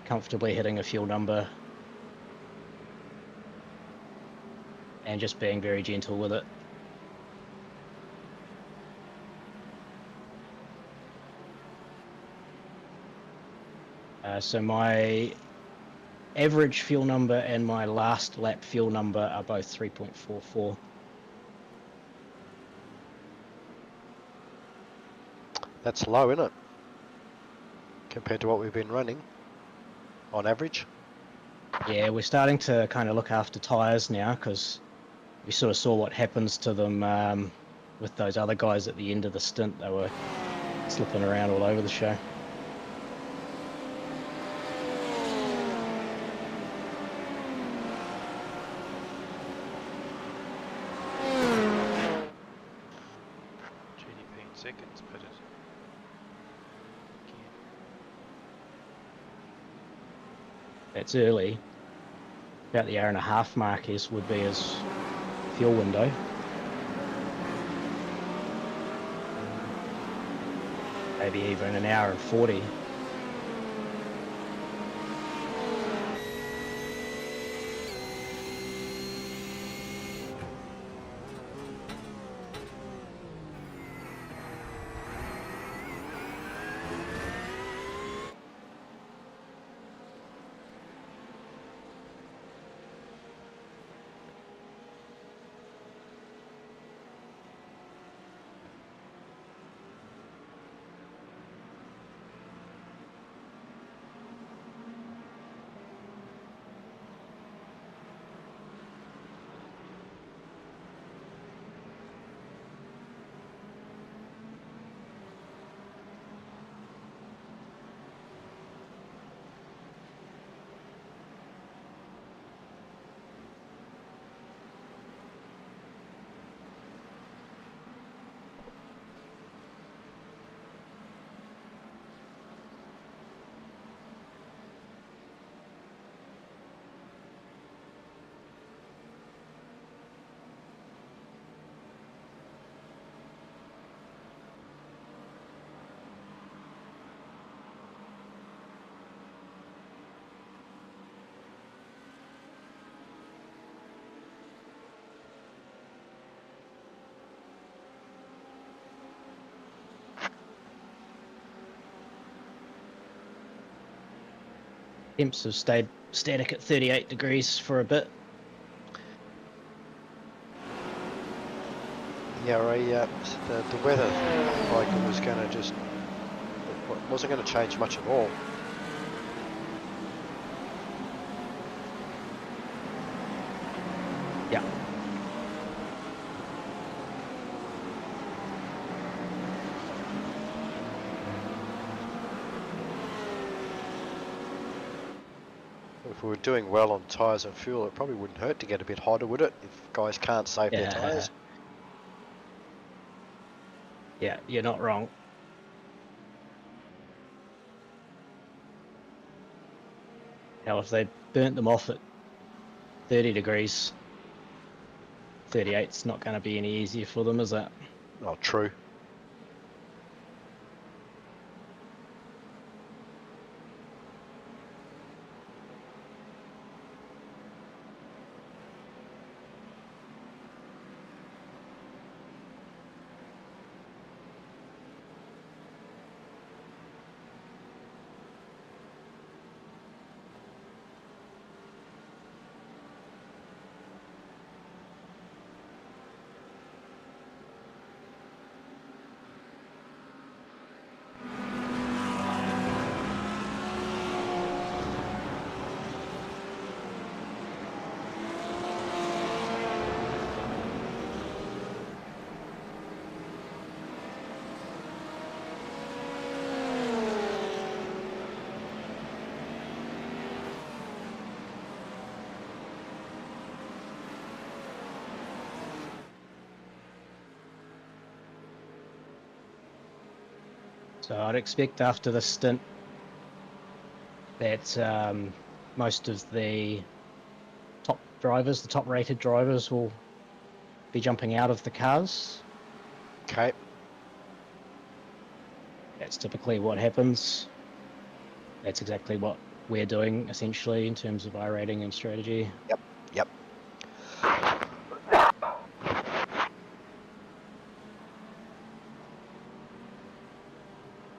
comfortably hitting a fuel number and just being very gentle with it. So my average fuel number and my last lap fuel number are both 3.44. That's low, isn't it? Compared to what we've been running on average. Yeah, we're starting to kind of look after tyres now because we sort of saw what happens to them with those other guys at the end of the stint. They were slipping around all over the show. GDP in seconds, put it. That's early. About the hour and a half mark would be his fuel window. Maybe even an hour and 40. Temps have stayed static at 38 degrees for a bit. Yeah, the weather, like it was going to just, it wasn't going to change much at all. Yeah. If we were doing well on tyres and fuel, it probably wouldn't hurt to get a bit hotter, would it? If guys can't save their tyres. Yeah, you're not wrong. Hell, if they burnt them off at 30 degrees, 38's not going to be any easier for them, is it? Oh, true. So I'd expect after this stint that most of the top drivers, the top rated drivers, will be jumping out of the cars. Okay. That's typically what happens. That's exactly what we're doing essentially in terms of iRating and strategy. Yep.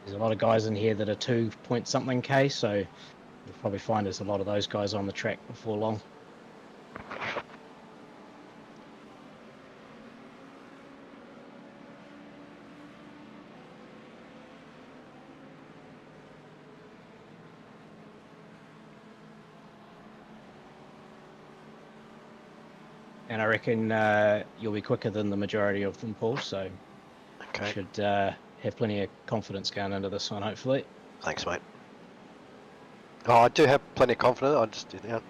There's a lot of guys in here that are 2 point something K, so you'll probably find there's a lot of those guys on the track before long. And I reckon you'll be quicker than the majority of them, Paul, so Okay. you should have plenty of confidence going into this one, hopefully. Thanks, mate. Oh, I do have plenty of confidence. I just,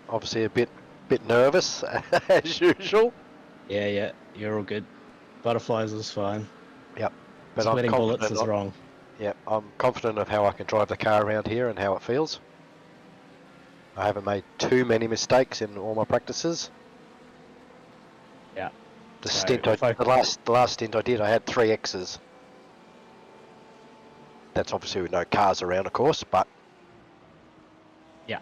obviously a bit nervous as usual. Yeah, you're all good. Butterflies is fine. Yep. But I'm Splitting bullets confident. is wrong. Yep. I'm confident of how I can drive the car around here and how it feels. I haven't made too many mistakes in all my practices. Yeah. The So stint if the last stint I did, I had 3 X's. That's obviously with no cars around, of course, but Yeah.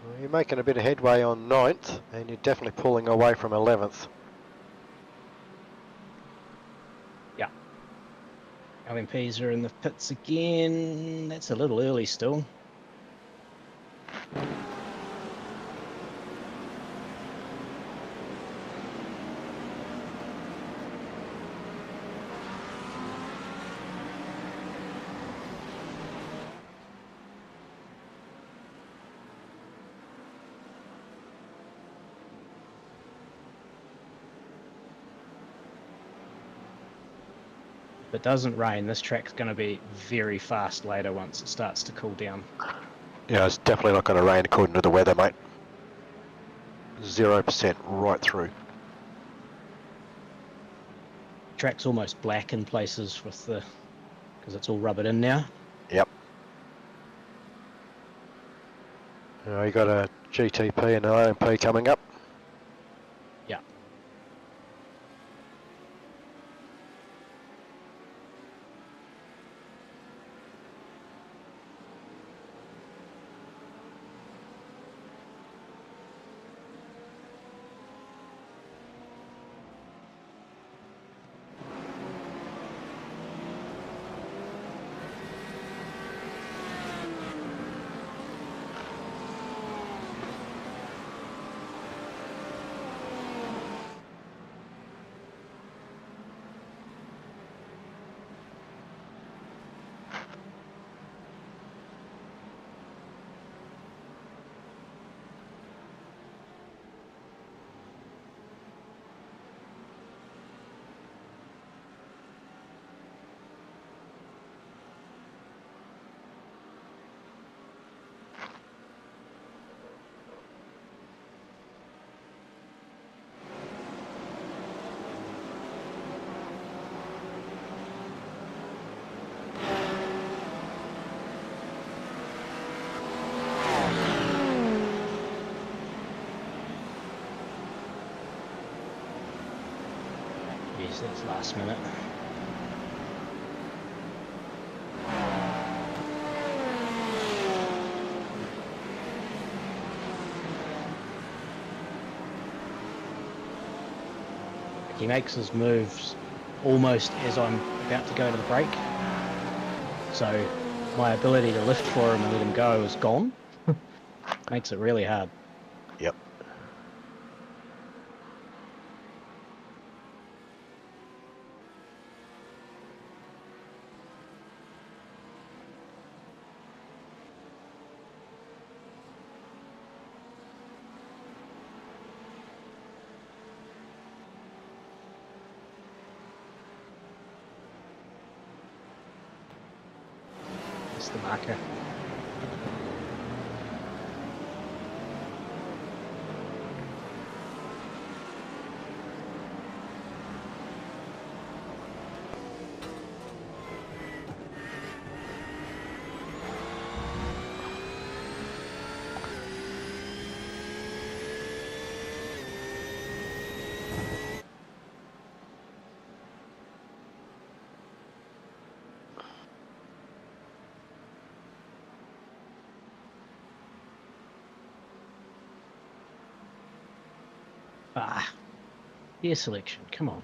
well, you're making a bit of headway on 9th, and you're definitely pulling away from 11th. LMPs are in the pits again. That's a little early still. If it doesn't rain, this track's going to be very fast later once it starts to cool down. Yeah, it's definitely not going to rain according to the weather, mate. 0% right through. Track's almost black in places with the, because it's all rubbered in now. Yep. You got a GTP and an IMP coming up. Yeah. Yes, that's last minute. He makes his moves almost as I'm about to go to the brake. So my ability to lift for him and let him go is gone. Makes it really hard. Yep. That's the marker. Ah, gear selection, come on.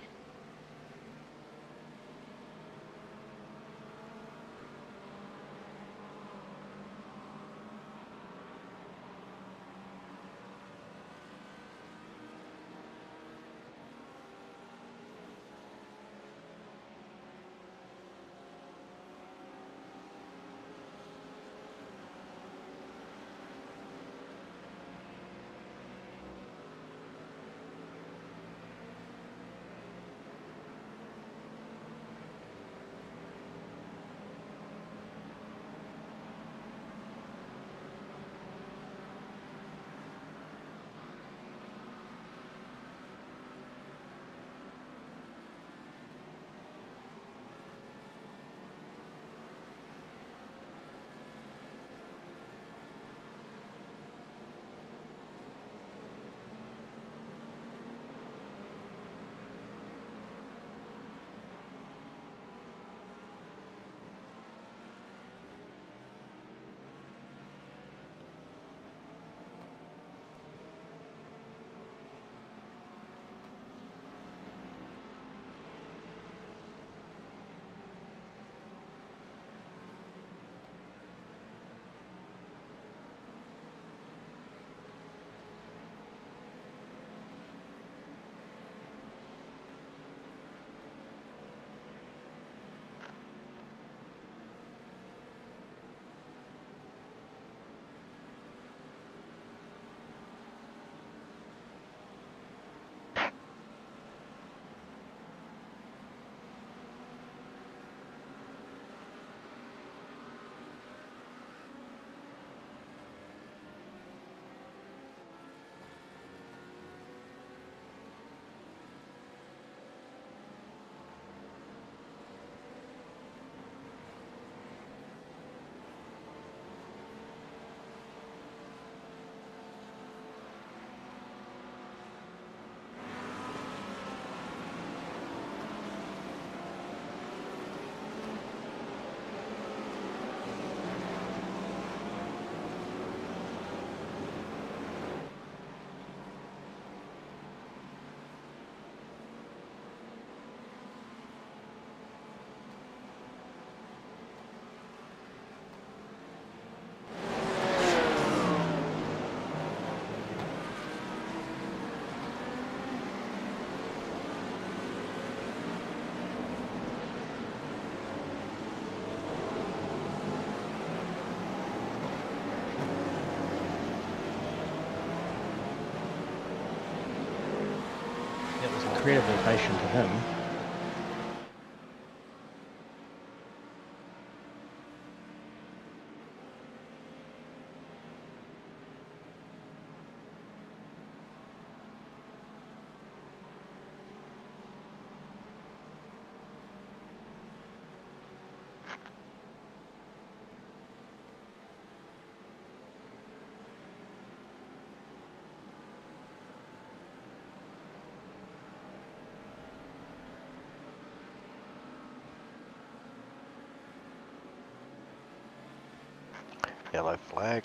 That was incredibly patient of him. Yellow flag.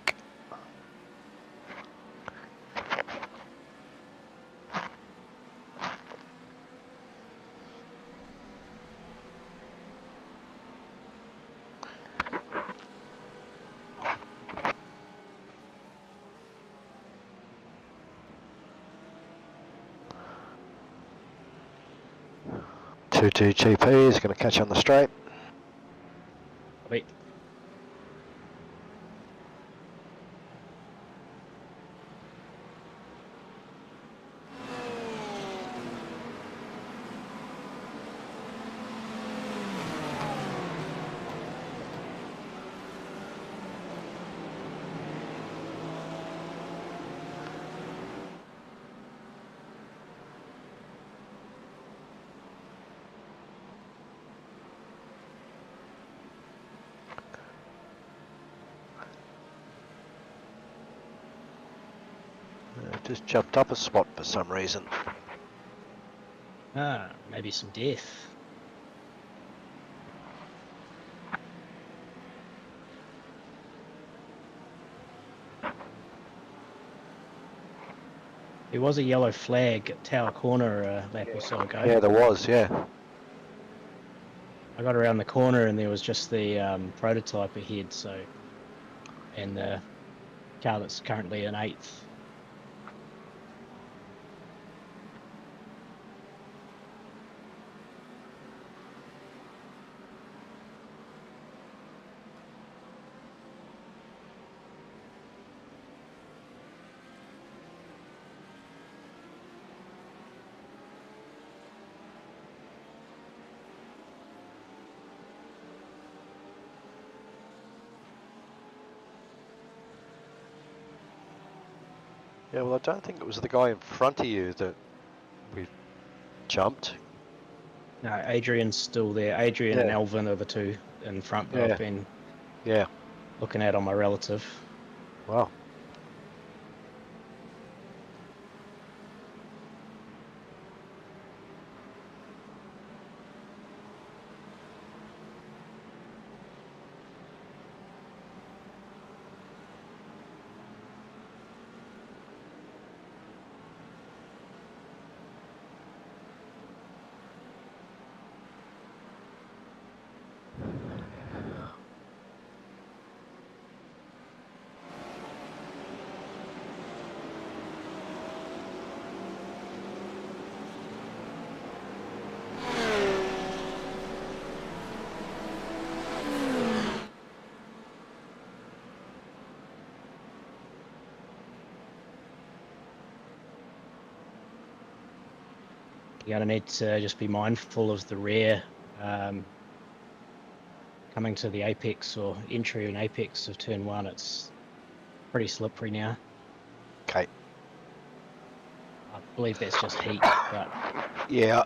Two GP is going to catch on the straight. Wait. Just jumped up a spot for some reason. Ah, maybe some death. There was a yellow flag at Tower Corner a lap or so ago. Yeah, there was, yeah. I got around the corner and there was just the prototype ahead, so, and the car that's currently in 8th. Yeah, well, I don't think it was the guy in front of you that we jumped. No, Adrian's still there. Adrian and Yeah. Alvin are the two in front that Yeah. I've been Yeah. looking at on my relative. Wow. You're going to need to just be mindful of the rear coming to the apex or entry and apex of turn 1. It's pretty slippery now. Okay. I believe that's just heat, but Yeah.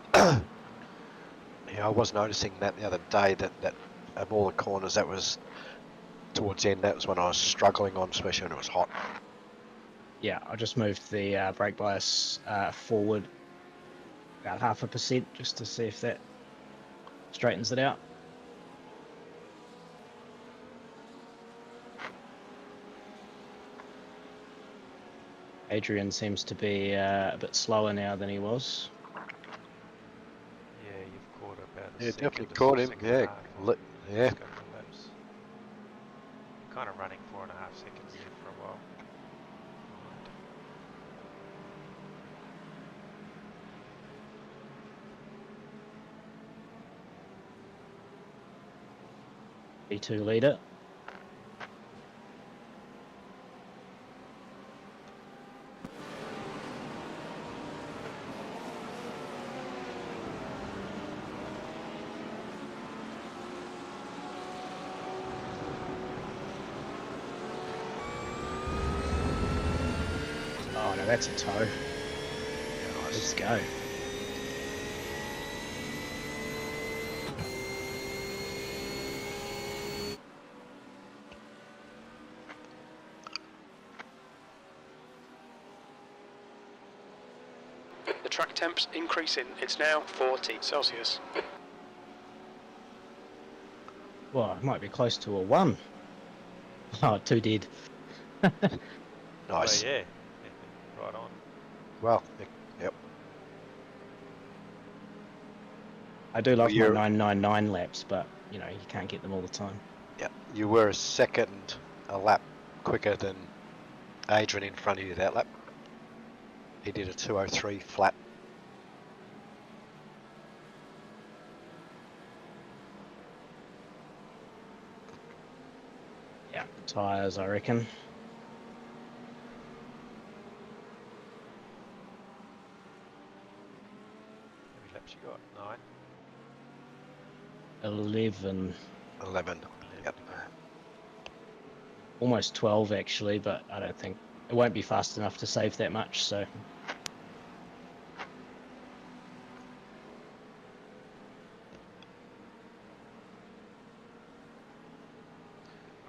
Yeah, I was noticing that the other day that of all the corners that was towards the end, that was when I was struggling on, especially when it was hot. yeah, I just moved the brake bias forward about 0.5% just to see if that straightens it out. Adrian seems to be a bit slower now than he was. Yeah, you've caught about a Yeah, second. definitely caught him. second and Yeah. a half on Yeah. first couple of laps. You're kind of running 4.5 seconds there for a while. B2 leader. Oh no, that's a tow. Let's go. The track temp's increasing. It's now 40 Celsius. Well, it might be close to a 1. Oh, 2 dead. Nice. Oh, yeah. Right on. Well, yep. I do love my you're- 999 laps, but you know, you can't get them all the time. Yeah, you were a lap quicker than Adrian in front of you that lap. He did a 2:03 flat. Yeah, tyres, I reckon. How many laps you got? 9? 11, 11. Yep. almost 12 actually, but I don't think it won't be fast enough to save that much, so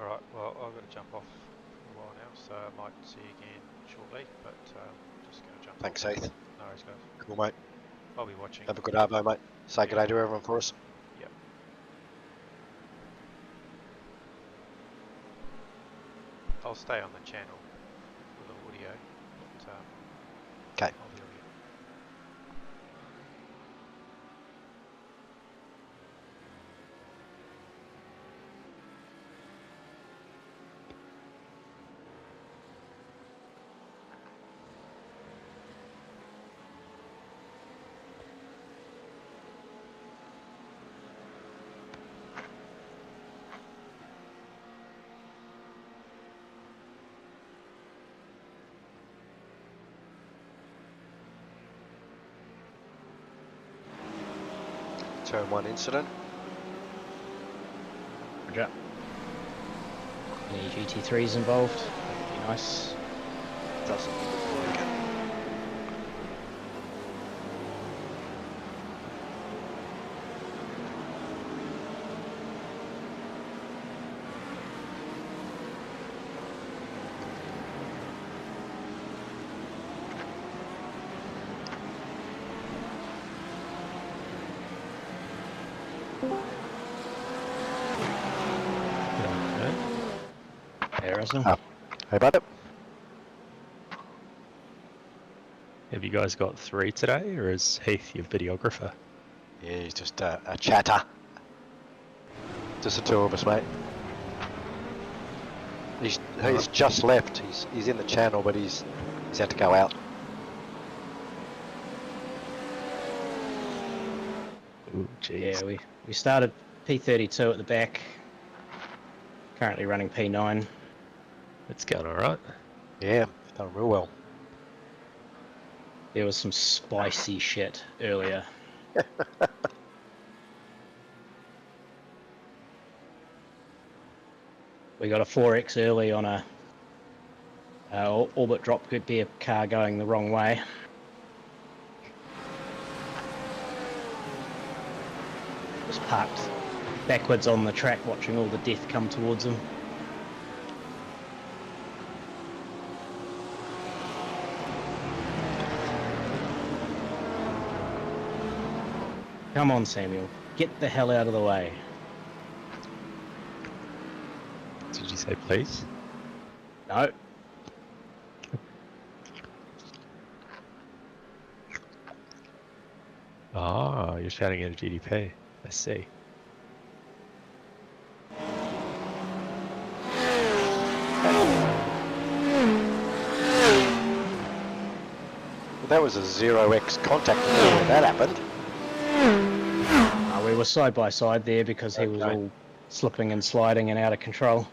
Alright, well, I've got to jump off for a while now, so I might see you again shortly, but just going to jump Thanks, off. Heath. No worries, guys. Cool, mate. I'll be watching. Have a good arvo, mate. Say good day to everyone for us. Yep. I'll stay on the channel with the audio, but Okay. Turn 1 incident. Roger. Any GT3s involved? That'd be nice. Doesn't look like it. Hey, Russell. How about it? Have you guys got 3 today, or is Heath your videographer? Yeah, he's just a chatter. Just the 2 of us, mate. He's just left. He's in the channel, but he's had to go out. Ooh, jeez. Yeah, we started P32 at the back. Currently running P9. It's going alright. Yeah, done real well. There was some spicy shit earlier. We got a 4X early on a orbit drop, could be a car going the wrong way. Was parked backwards on the track watching all the death come towards him. Come on, Samuel. Get the hell out of the way. Did you say please? No. Oh, you're shouting at a GDP. I see. Well, that was a 0x contact when that happened. We were side by side there because he was all slipping and sliding and out of control.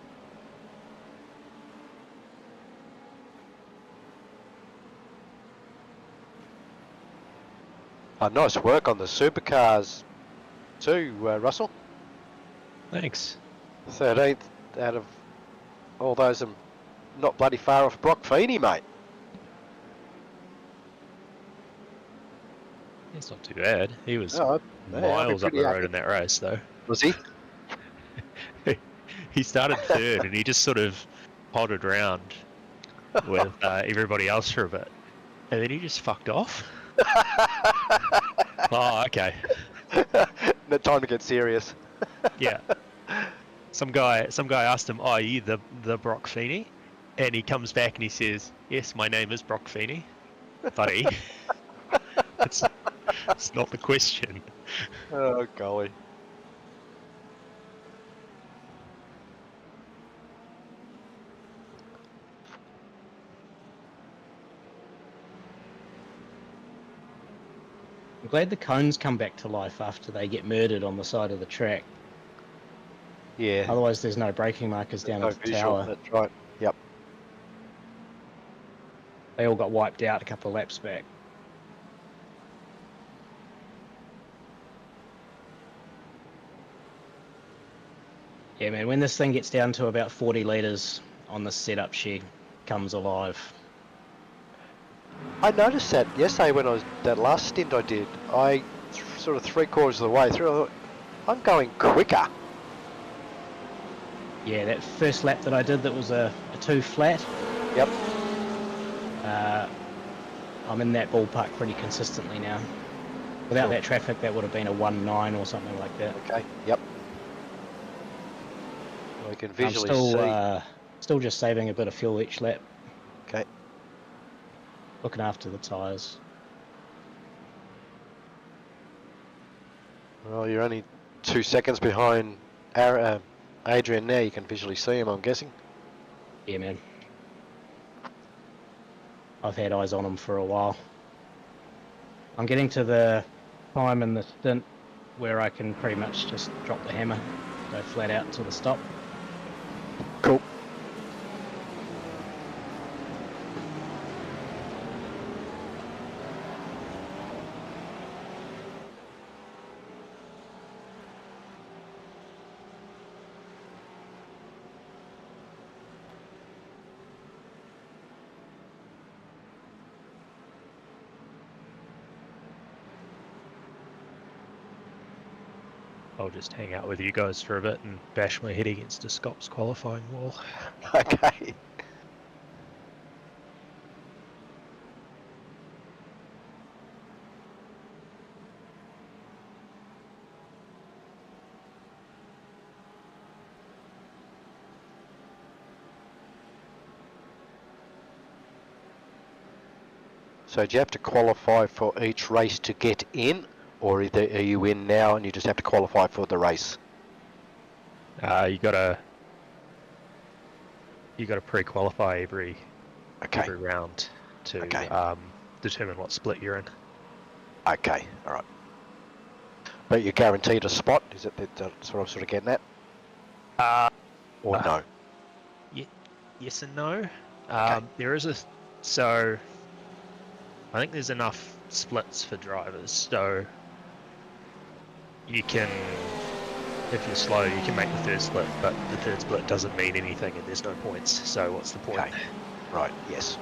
Nice work on the supercars too, Russell. Thanks. 13th out of all those, not bloody far off Brock Feeney, mate. It's not too bad. He was Oh, miles up the road in that race, though. Was he? He started 3rd and he just sort of potted around with everybody else for a bit. And then he just fucked off. Oh, okay. No time to get serious. Yeah. Some guy asked him, "Oh, are you the Brock Feeney?" And he comes back and he says, "Yes, my name is Brock Feeney, buddy." It's not the question. Oh, golly. I'm glad the cones come back to life after they get murdered on the side of the track. Yeah. Otherwise there's no braking markers down No at the visual, tower. that's right. Yep. They all got wiped out a couple of laps back. Yeah, man, when this thing gets down to about 40 litres on the setup, she comes alive. I noticed that yesterday when that last stint I did, sort of 3/4 of the way through, I thought, I'm going quicker. Yeah, that first lap that I did that was a 2 flat. Yep. I'm in that ballpark pretty consistently now. Without Cool. that traffic, that would have been a 1.9 or something like that. Okay, yep. I can visually I'm see. still just saving a bit of fuel each lap, Okay. looking after the tyres. Well, you're only 2 seconds behind Adrian now. You can visually see him, I'm guessing. Yeah, man. I've had eyes on him for a while. I'm getting to the time in the stint where I can pretty much just drop the hammer, go flat out to the stop. Cool. I'll just hang out with you guys for a bit and bash my head against a Scops qualifying wall. Okay. So do you have to qualify for each race to get in, or are you in now and you just have to qualify for the race? You gotta pre-qualify every Okay. round to Okay. determine what split you're in. Okay. All right. But you're guaranteed a spot. Is it that's what I'm sort of getting at? Or no? Yes and no. Okay. There is so I think there's enough splits for drivers, so you can, if you're slow, you can make the third split, but the third split doesn't mean anything and there's no points, so what's the point? Okay. Right. Yes.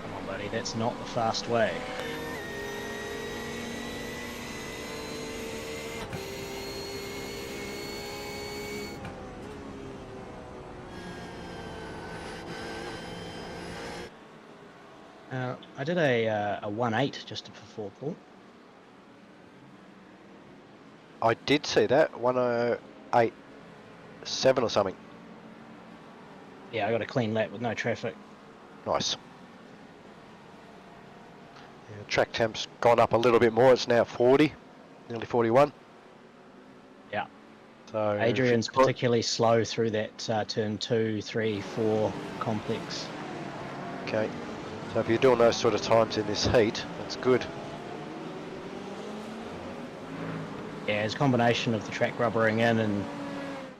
Come on, buddy, that's not the fast way. I did a 1.8 just before Paul. I did see that 108.7 or something. Yeah, I got a clean lap with no traffic. Nice. Yeah, track temp's gone up a little bit more. It's now 40, nearly 41. Yeah. So Adrian's particularly slow through that turn 2, 3, 4 complex. Okay. So if you're doing those sort of times in this heat, that's good. Yeah, it's a combination of the track rubbering in and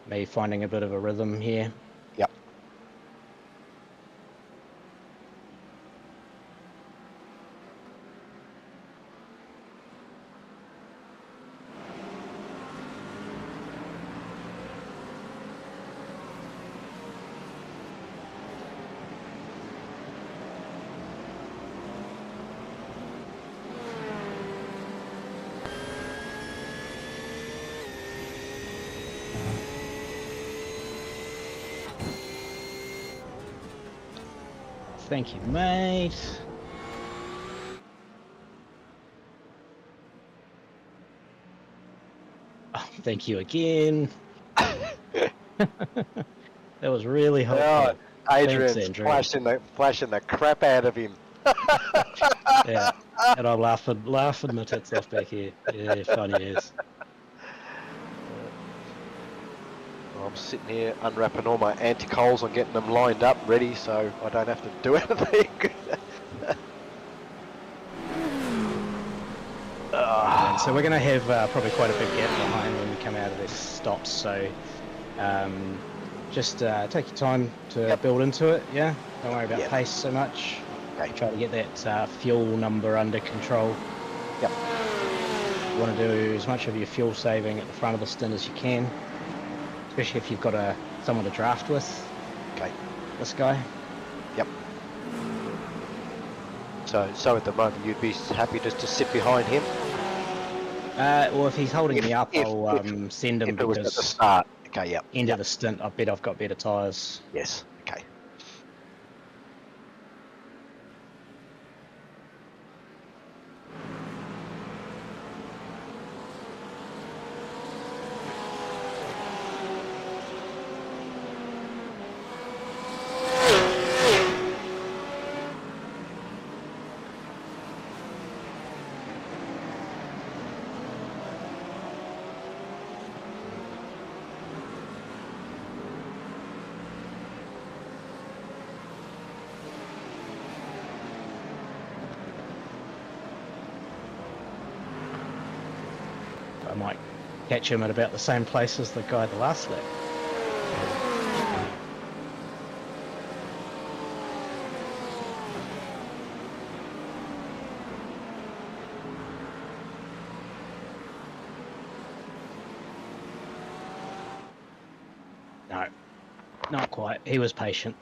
me finding a bit of a rhythm here. Yep. Thank you, mate. Oh, thank you again. That was really helpful. Oh, Adrian's Thanks, Andrew. flashing the crap out of him. Yeah, and I'm laughing my tits off back here. Yeah, funny as. I'm sitting here unwrapping all my anti-coals and getting them lined up ready so I don't have to do anything. So we're going to have probably quite a big gap behind when we come out of these stops. So just take your time to build into it. Yeah, don't worry about pace so much. Okay. Try to get that fuel number under control. Yep. You want to do as much of your fuel saving at the front of the stint as you can, especially if you've got someone to draft with. Okay. This guy. Yep. So at the moment you'd be happy just to sit behind him? Well, if he's holding me up, I'll send him if it was at the because start. Okay, yep. end of the stint, I bet I've got better tyres. Yes, okay. I might catch him at about the same place as the guy the last lap. No, not quite. He was patient.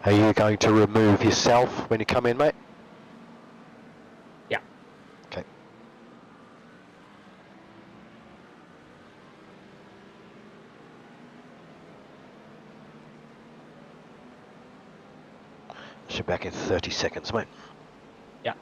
Are you going to remove yourself when you come in, mate? Yeah. Okay. Should be back in 30 seconds, mate. Yeah.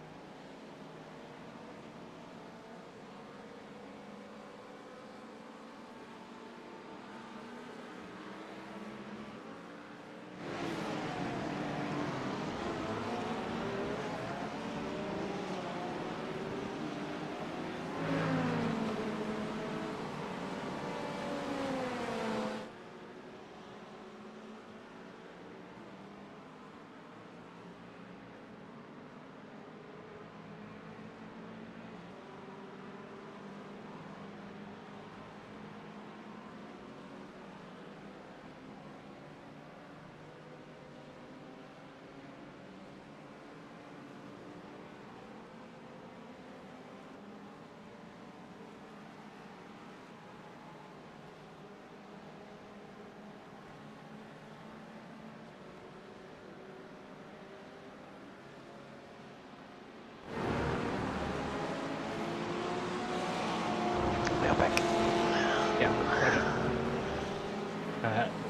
Now back.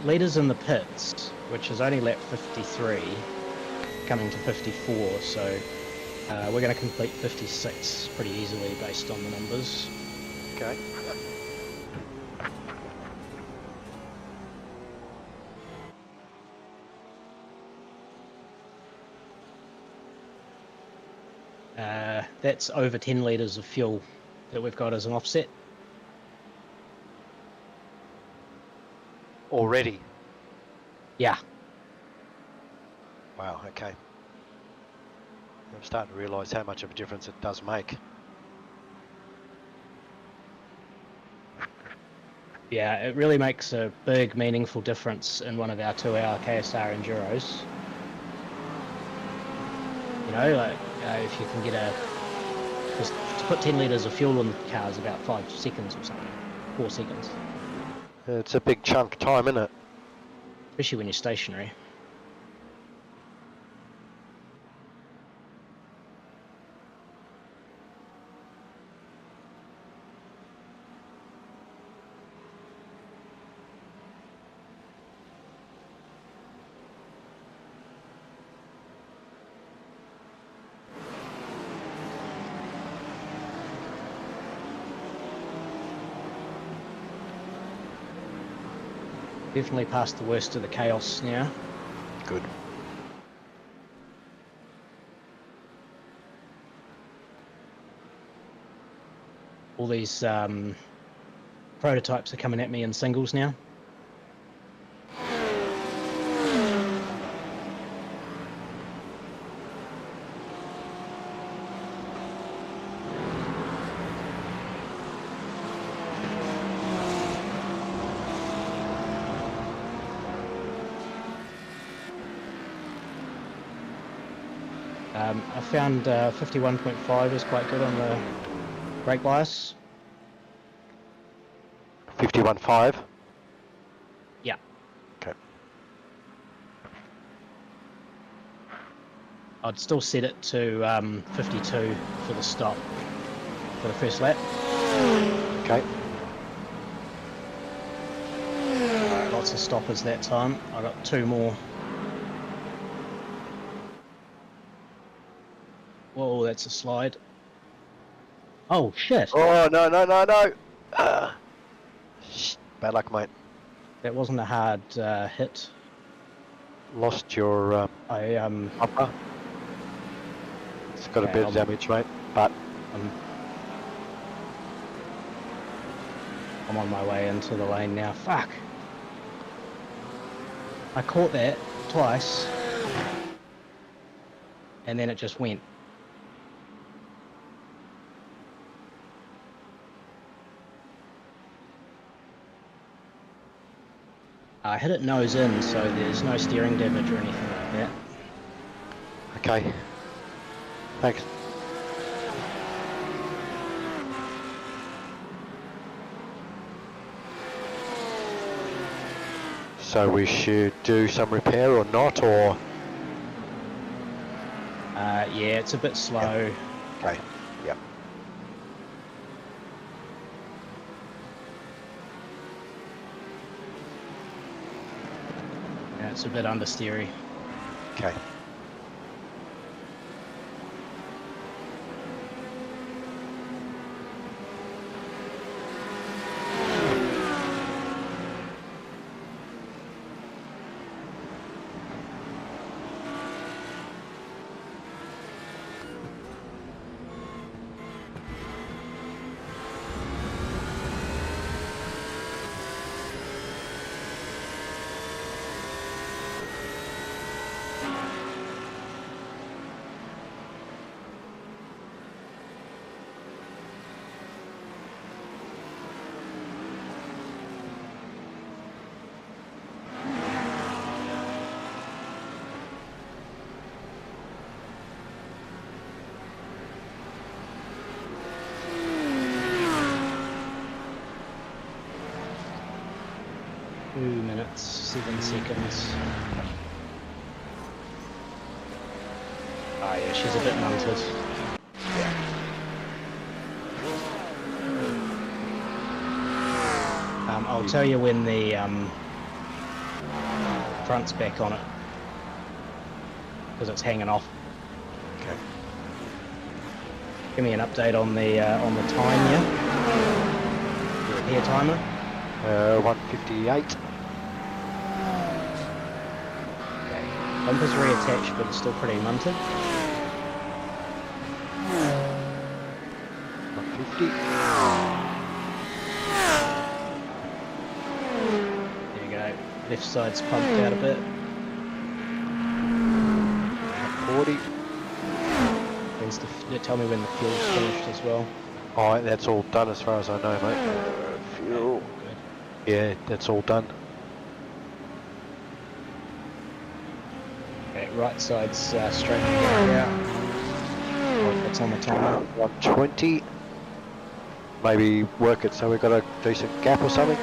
Leaders in the pits, which is only lap 53, coming to 54, so we're going to complete 56 pretty easily based on the numbers. Okay. That's over 10 litres of fuel that we've got as an offset. Already? Yeah. Wow, okay. I'm starting to realise how much of a difference it does make. Yeah, it really makes a big, meaningful difference in one of our 2-hour KSR Enduros. You know, like, if you can get just to put 10 litres of fuel in the car is about 5 seconds or something, 4 seconds. It's a big chunk of time, isn't it? Especially when you're stationary. Definitely past the worst of the chaos now. Good. All these prototypes are coming at me in singles now. I found 51.5 is quite good on the brake bias. 51.5. Yeah. Okay. I'd still set it to 52 for the stop for the first lap. Okay. Lots of stoppers that time. I got 2 more. Whoa, that's a slide. Oh shit! Oh no no no no! Bad luck, mate. That wasn't a hard hit. Lost your I bumper. It's got a Okay, bit of damage, mate. But I'm on my way into the lane now. Fuck! I caught that twice, and then it just went. I hit it nose in, so there's no steering damage or anything like that. okay. Thanks. So we should do some repair or not, or Yeah, it's a bit slow. okay. Yep. Yeah, it's a bit understeery. Okay. Minutes, 7 seconds. Oh yeah, she's a bit munted. I'll tell you when the front's back on it, because it's hanging off. Okay. Give me an update on the time, yeah? The repair timer. 158. Okay. Bumper's reattached, but it's still pretty munted. 150. There you go. Left side's pumped out a bit. 40. When's tell me when the fuel's finished as well. Oh, that's all done as far as I know, mate. Fuel. Good. Yeah, that's all done. Okay, right side's straight out. It's on the timer. 120. Maybe work it so we've got a decent gap or something.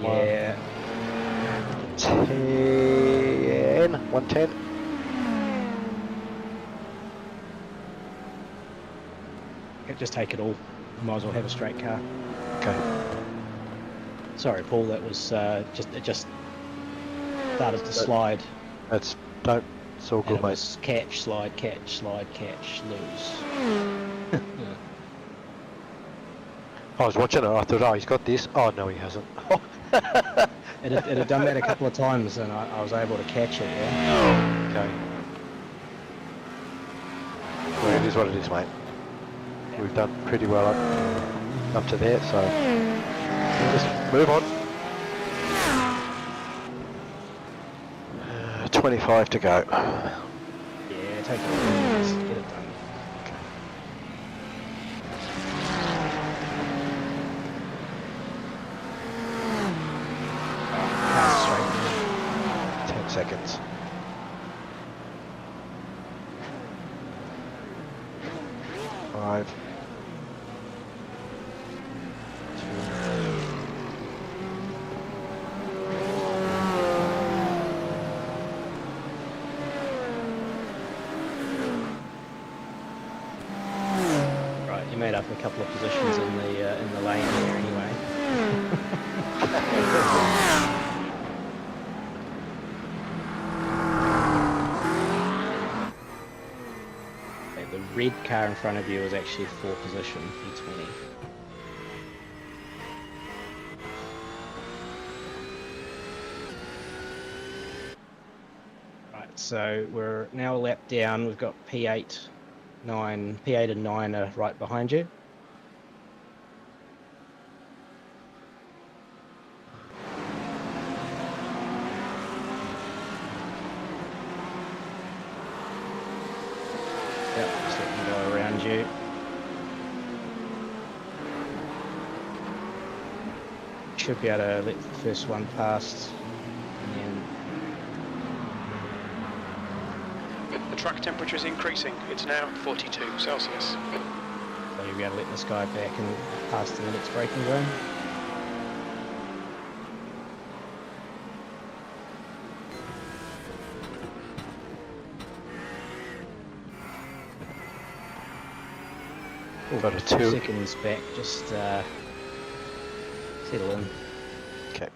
Yeah. 110. Just take it all. Might as well have a straight car. Okay. Sorry, Paul. That was it just started to slide. It's all And good, it mate. was catch, slide, lose. I was watching it. I thought, oh, he's got this. Oh no, he hasn't. It had done that a couple of times, and I was able to catch it. Yeah. Okay. Well, it is what it is, mate. We've done pretty well up to there, so we'll just move on. 25 to go. Yeah, take it. Just get it done. Straight. 10 seconds. Five. Right, you made up a couple of positions in the lane here anyway. Okay, the red car in front of you was actually 4th position, P20. Right, so we're now a lap down. We've got P8, 9, P8 and 9 are right behind you. Yep, just let them go around you. Should be able to let the first one past, and then The track temperature is increasing. It's now 42 Celsius. so you'll be able to let this guy back and pass to the next braking zone. Got a 2 2. seconds back, just settle in. Okay.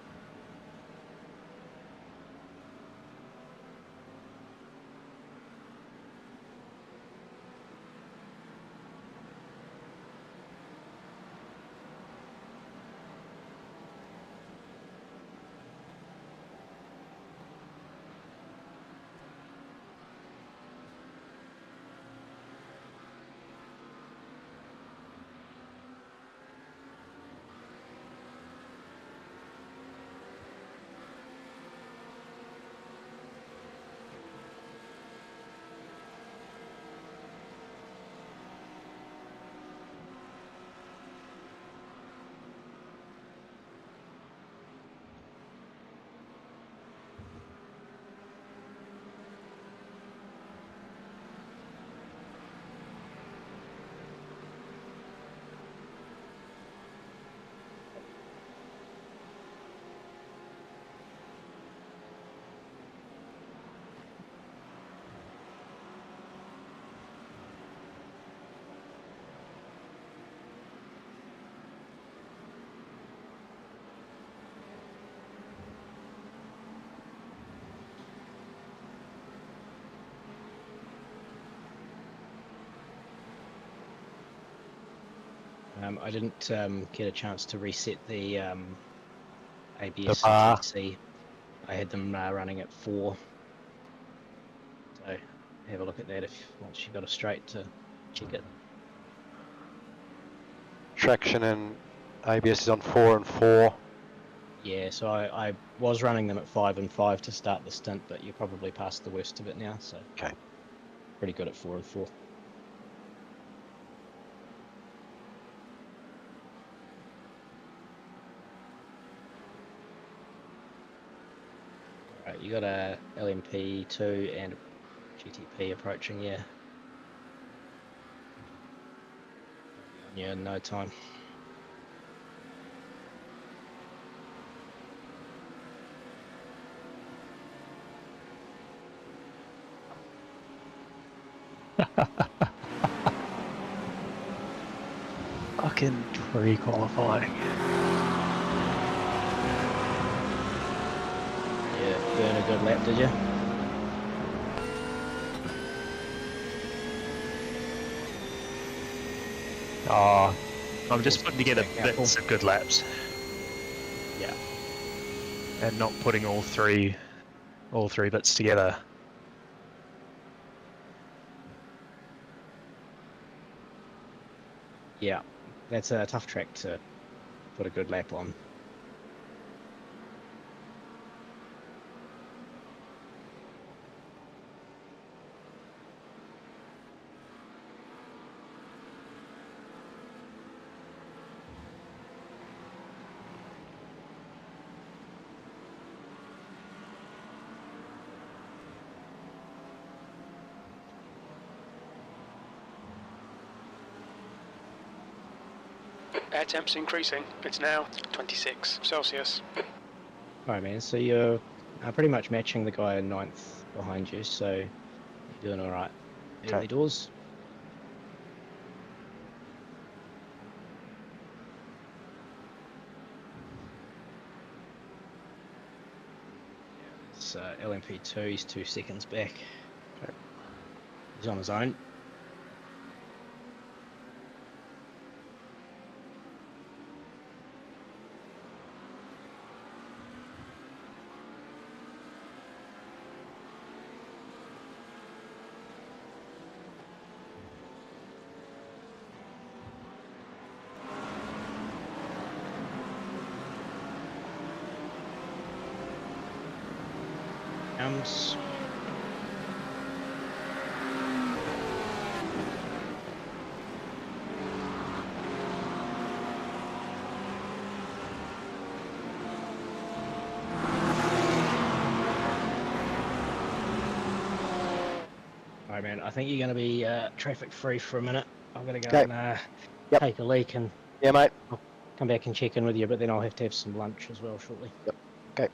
I didn't get a chance to reset the ABS bar. and TC. I had them running at 4. So have a look at that if once you've got a straight to check it. Traction and ABS is on 4 and 4. Yeah, so I was running them at 5 and 5 to start the stint, but you're probably past the worst of it now, so Okay. pretty good at 4 and 4. Right, you got a LMP2 and a GTP approaching, yeah. Yeah, in no time. Fucking pre-qualifying. Yeah, burn a good lap, did you? Oh, I'm just putting together bits of good laps. Yeah. and not putting all three bits together. Yeah, that's a tough track to put a good lap on. Air temp's increasing. It's now 26 Celsius. Alright man, so you're pretty much matching the guy in 9th behind you, so you're doing alright. Okay. Early doors. It's LMP2, he's 2 seconds back. Okay. He's on his own. Comes. Alright man, I think you're going to be traffic free for a minute. I'm going to go Okay. and Yep. take a leak and Yeah, mate. come back and check in with you, but then I'll have to have some lunch as well shortly. Yep. Okay.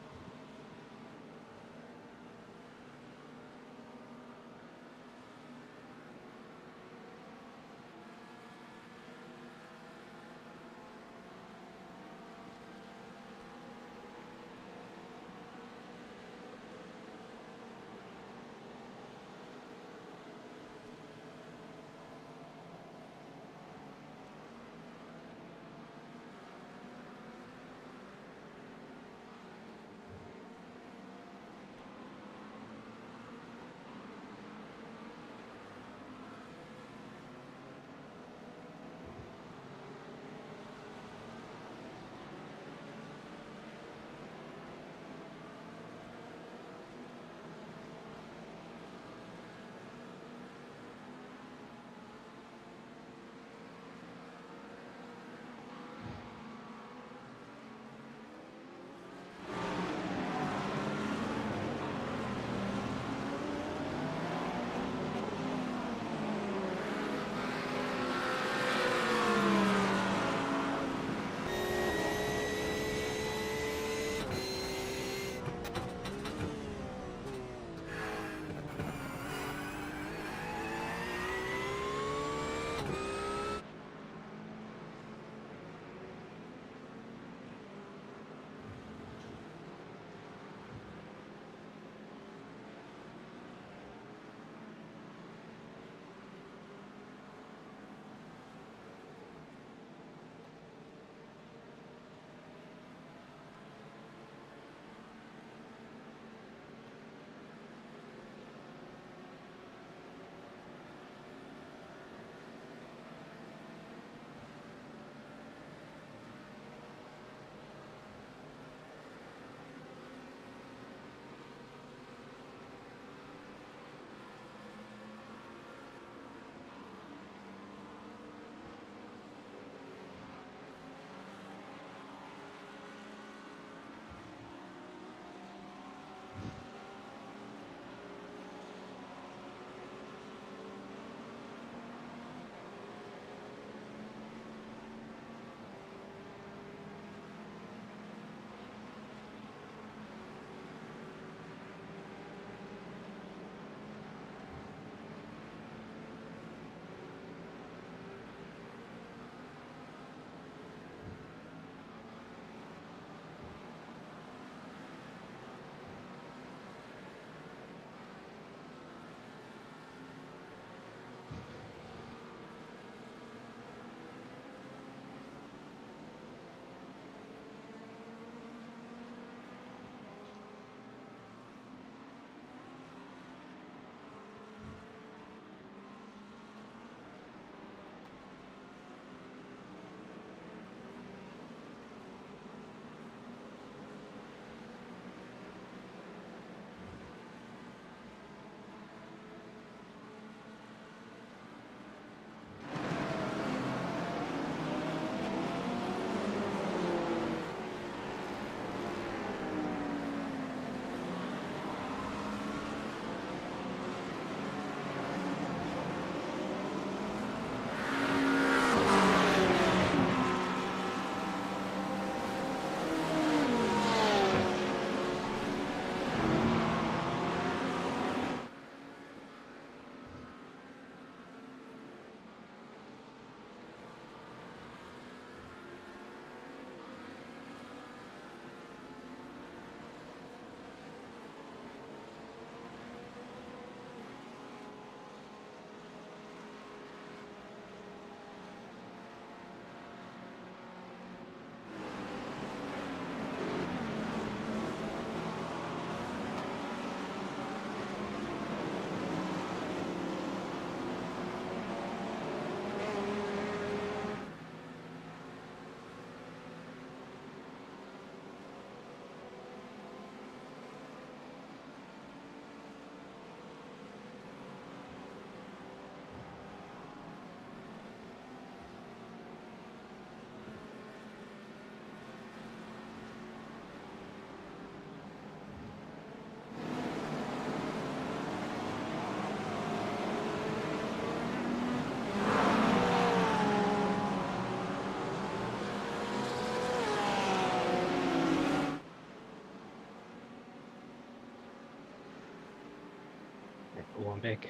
Oh, I'm back.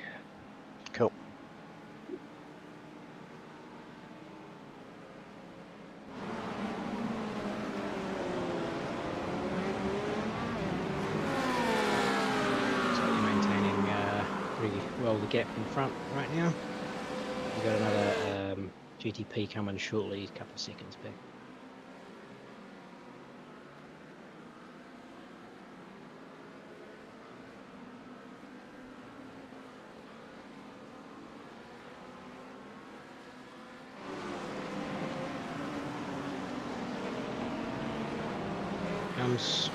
Cool. So you're maintaining pretty well the gap in front right now. We've got another GTP coming shortly, a couple of seconds back. Comes.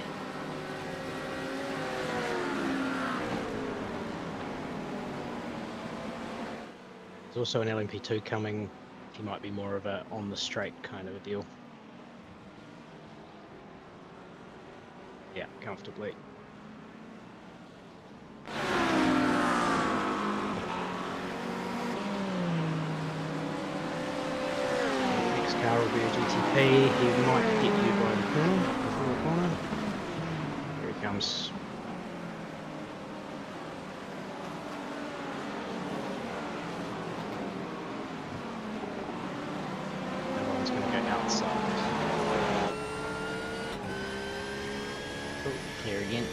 There's also an LMP2 coming. He might be more of a on the straight kind of a deal. Yeah, comfortably. Next car will be a GTP. He might get you by the corner, before the corner. Here he comes. Everyone's going to go outside. Oh, here again.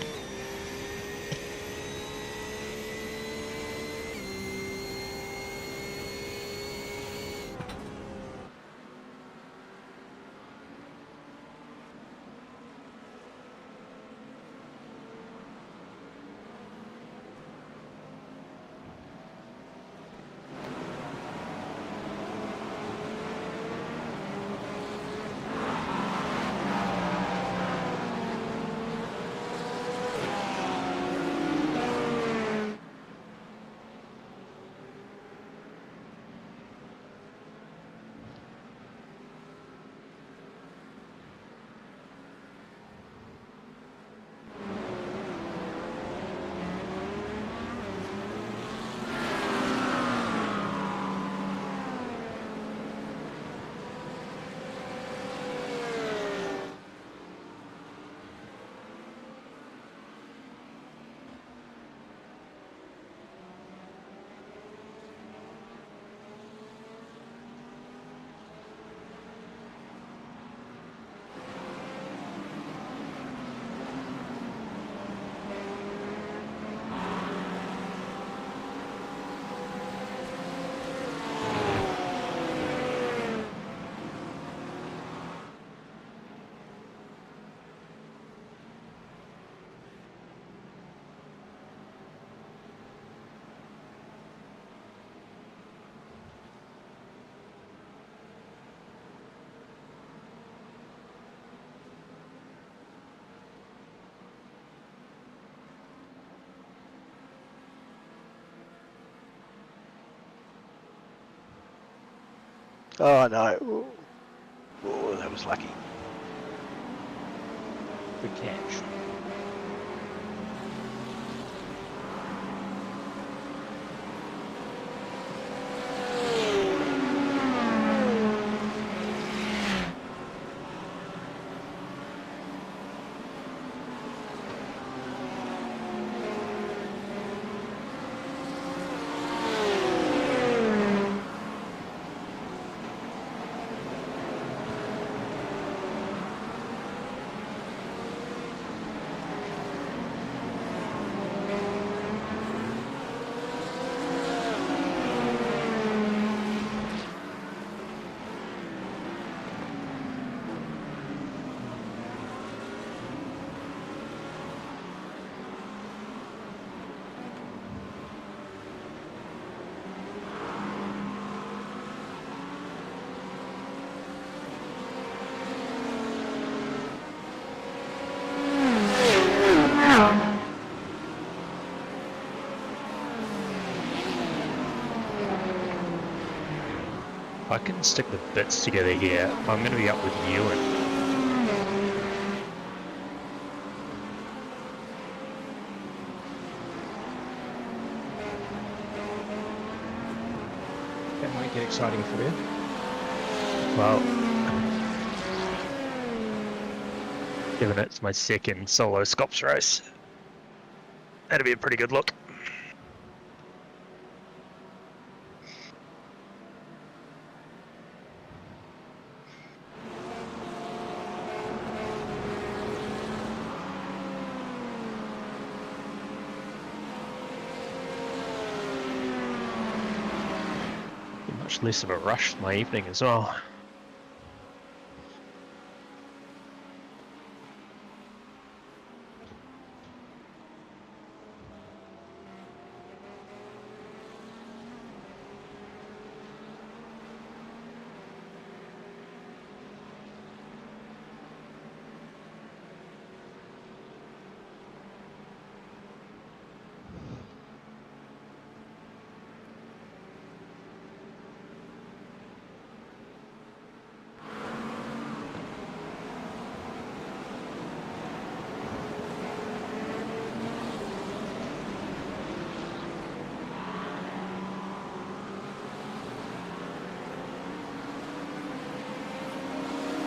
Oh no. Ooh. Oh, that was lucky. Good catch. I can stick the bits together here. I'm going to be up with Ewan. That might get exciting for you. Well, given it's my second solo Scops race, that'd be a pretty good look. Much less of a rush my evening as well.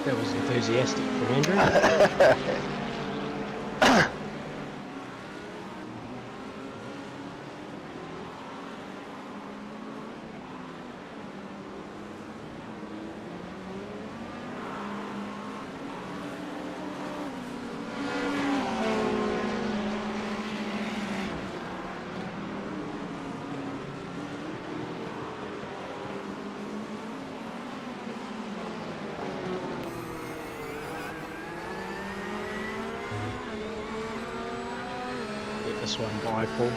That was enthusiastic from Andrew. Get this one by Paul.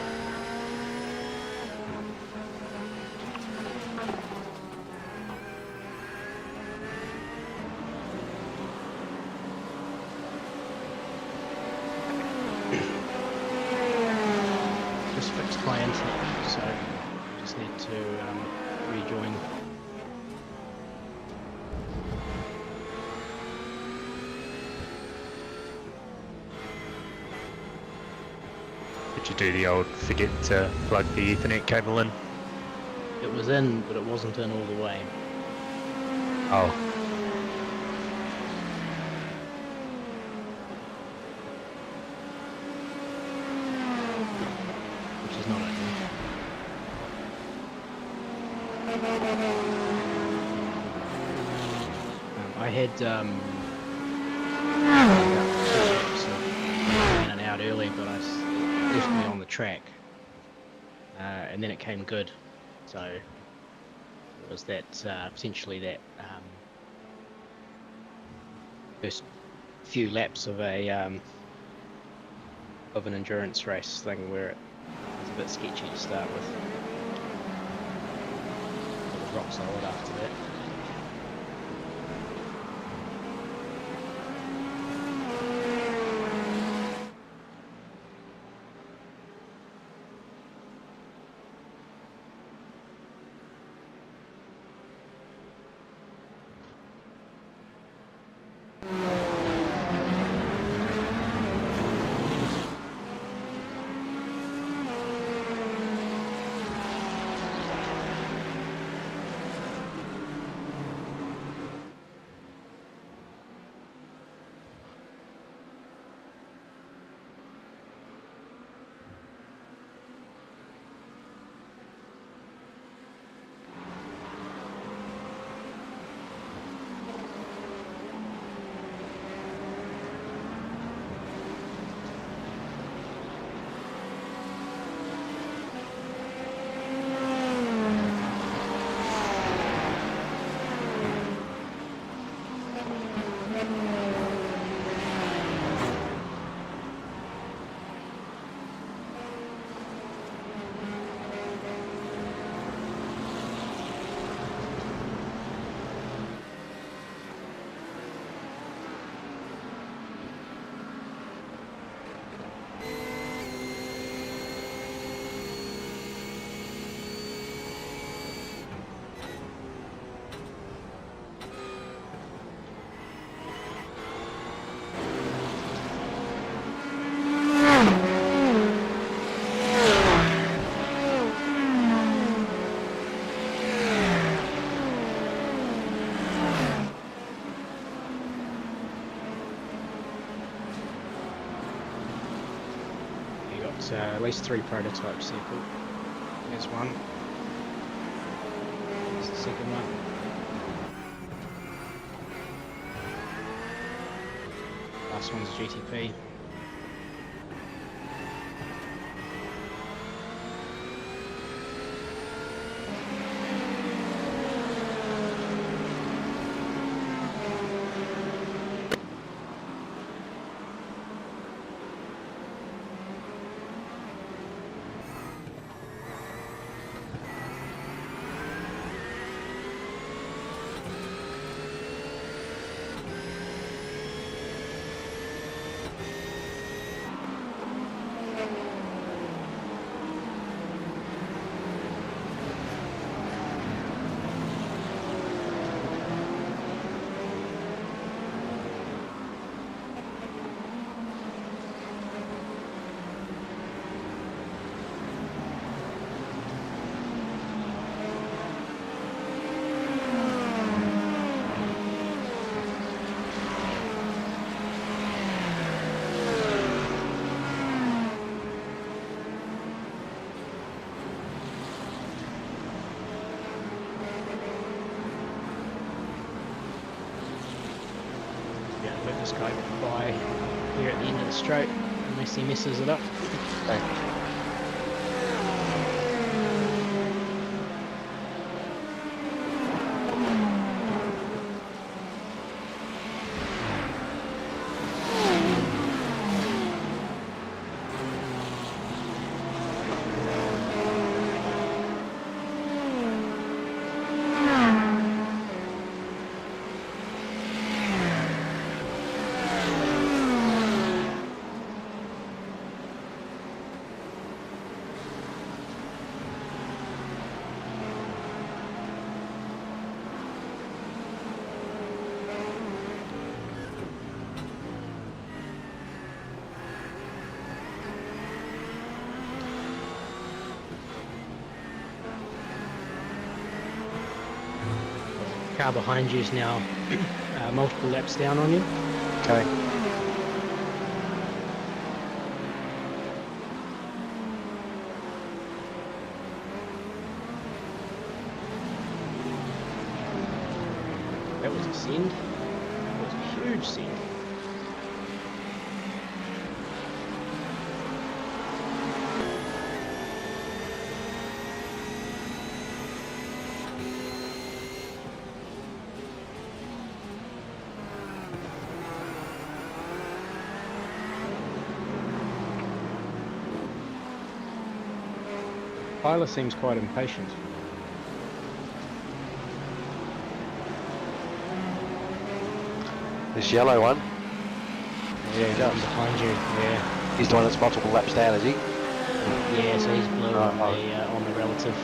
Just fixed my internet, so just need to rejoin. Did you do the old forget to plug the Ethernet cable in? It was in, but it wasn't in all the way. Oh, Which is not ideal. I had in and out early, but it left me on the track, and then it came good. So it was that potentially that first few laps of an endurance race thing where it was a bit sketchy to start with. It was rock solid after that. At least 3 prototypes here, Paul. There's one. There's the second one. Last one's GTP. guy by here at the end of the straight unless he messes it up. Okay. Car behind you is now multiple laps down on you. Okay. That was a send. That was a huge send. Tyler seems quite impatient. This yellow one, Yeah, he's does. behind you. Yeah, he's the one that's multiple laps down, is he? yeah. So he's blue on the relative.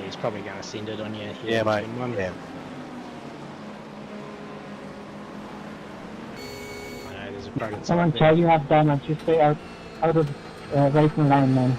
He's probably going to send it on you. Here Yeah, in mate. turn one. Yeah. I know there's a prototype Someone there. tell you have damage, you stay out of racing line, man.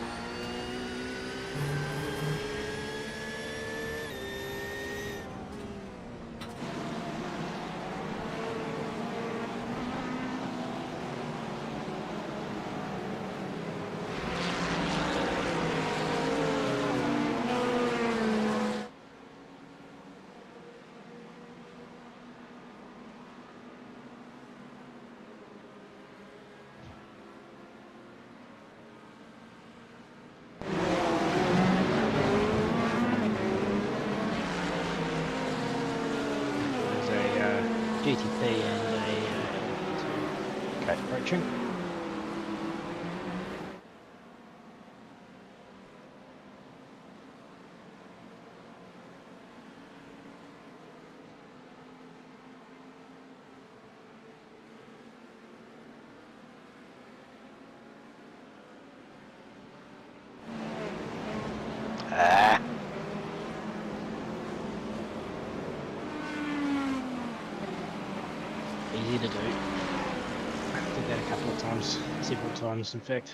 There's a GT3 and a Okay. approaching. Ah. Easy to do. I did that a couple of times, several times in fact.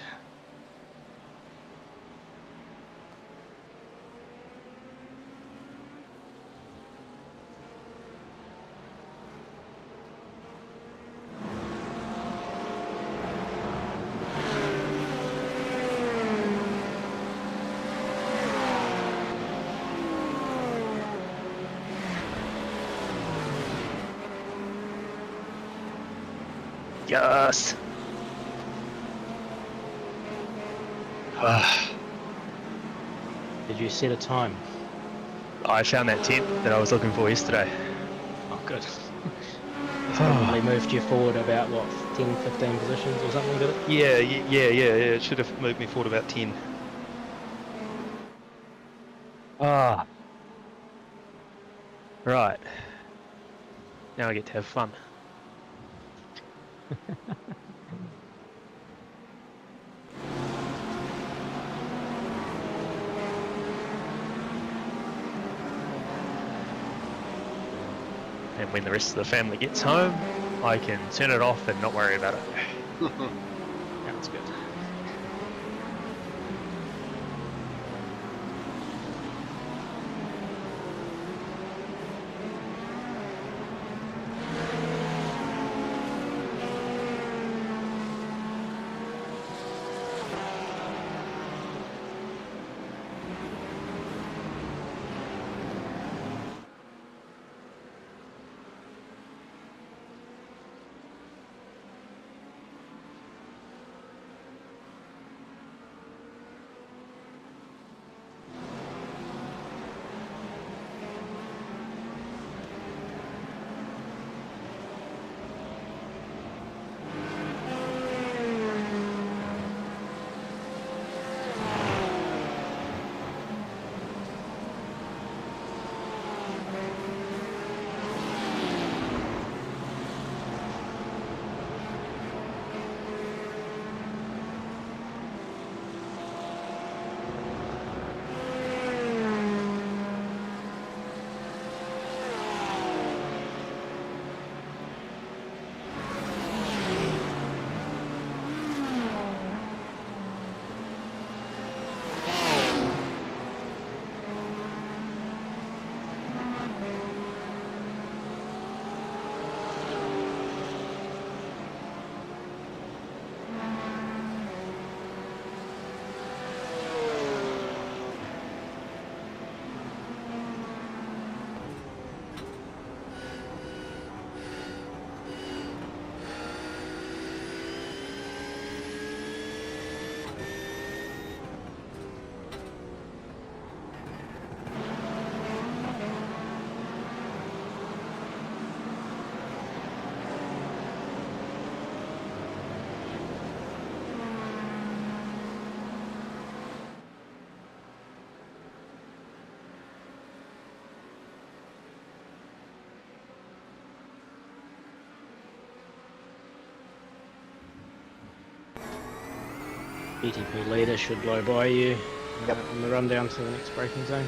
Yes. Did you set a time? I found that tent that I was looking for yesterday. Oh, good. It's probably moved you forward about, what, 10, 15 positions or something, did it? Yeah. It should have moved me forward about 10. Ah. Right. Now I get to have fun. and when the rest of the family gets home, I can turn it off and not worry about it. Sounds good. BTP leader should blow by you on the run down to the next braking zone.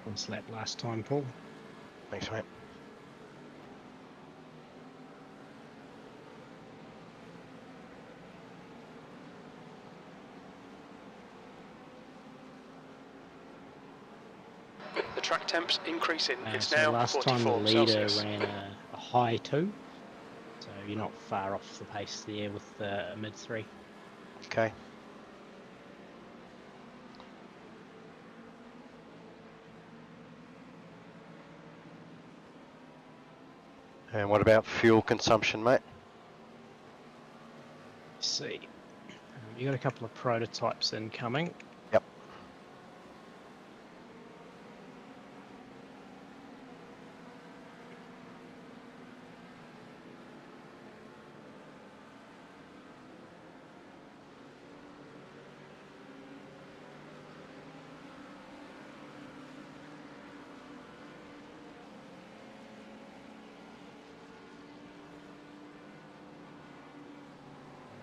Nice lap last time, Paul. Thanks, mate. The track temp's increasing. It's So now last time the 44 leader Celsius. ran a high 2, so you're not far off the pace there with a mid 3. Okay. And what about fuel consumption, mate? Let's see. You got a couple of prototypes incoming. Yep.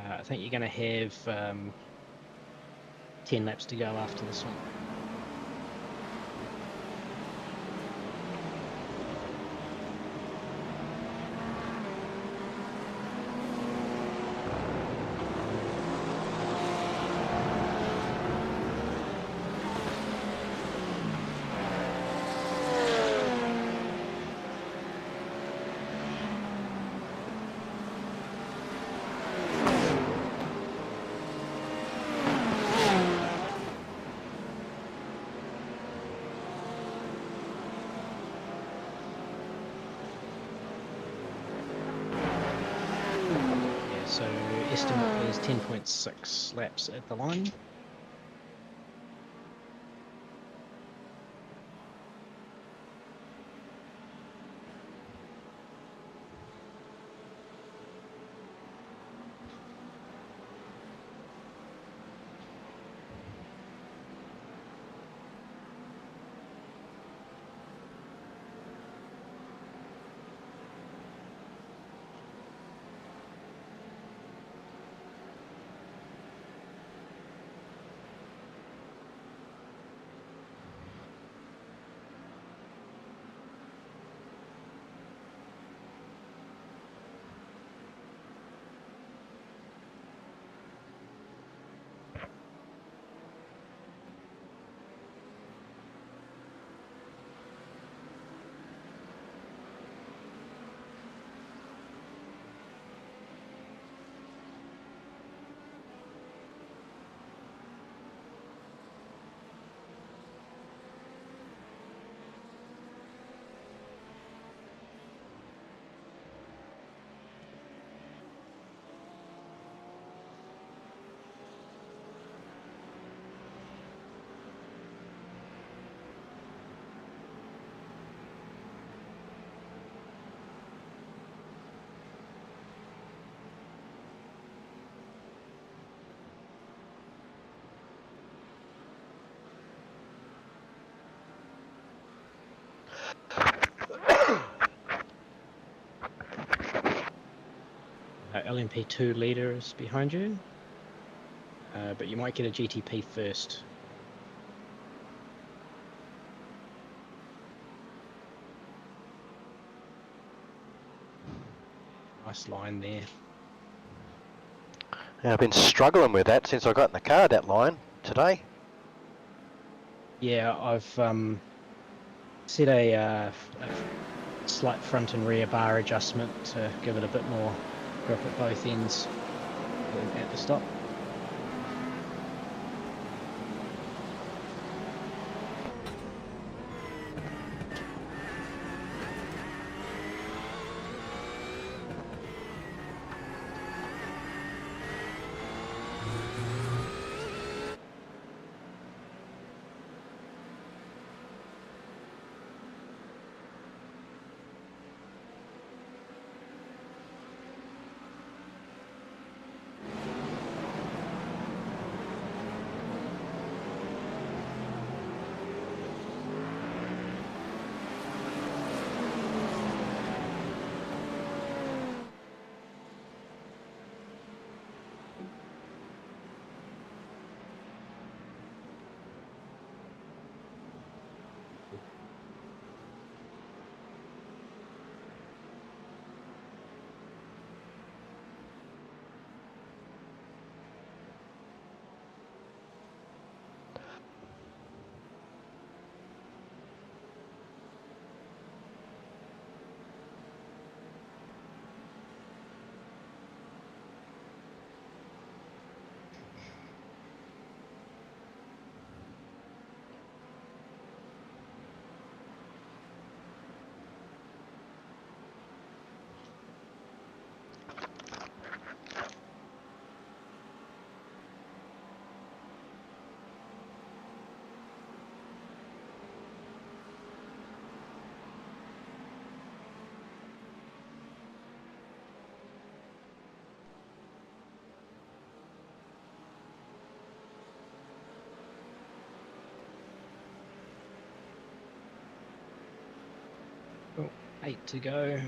I think you're going to have 10 laps to go after this one. So estimate is 10.6 laps at the line. LMP2 leader is behind you, but you might get a GTP first. Nice line there. Yeah, I've been struggling with that since I got in the car, that line, today. Yeah, I've set a slight front and rear bar adjustment to give it a bit more grip at both ends at the stop. 8 to go.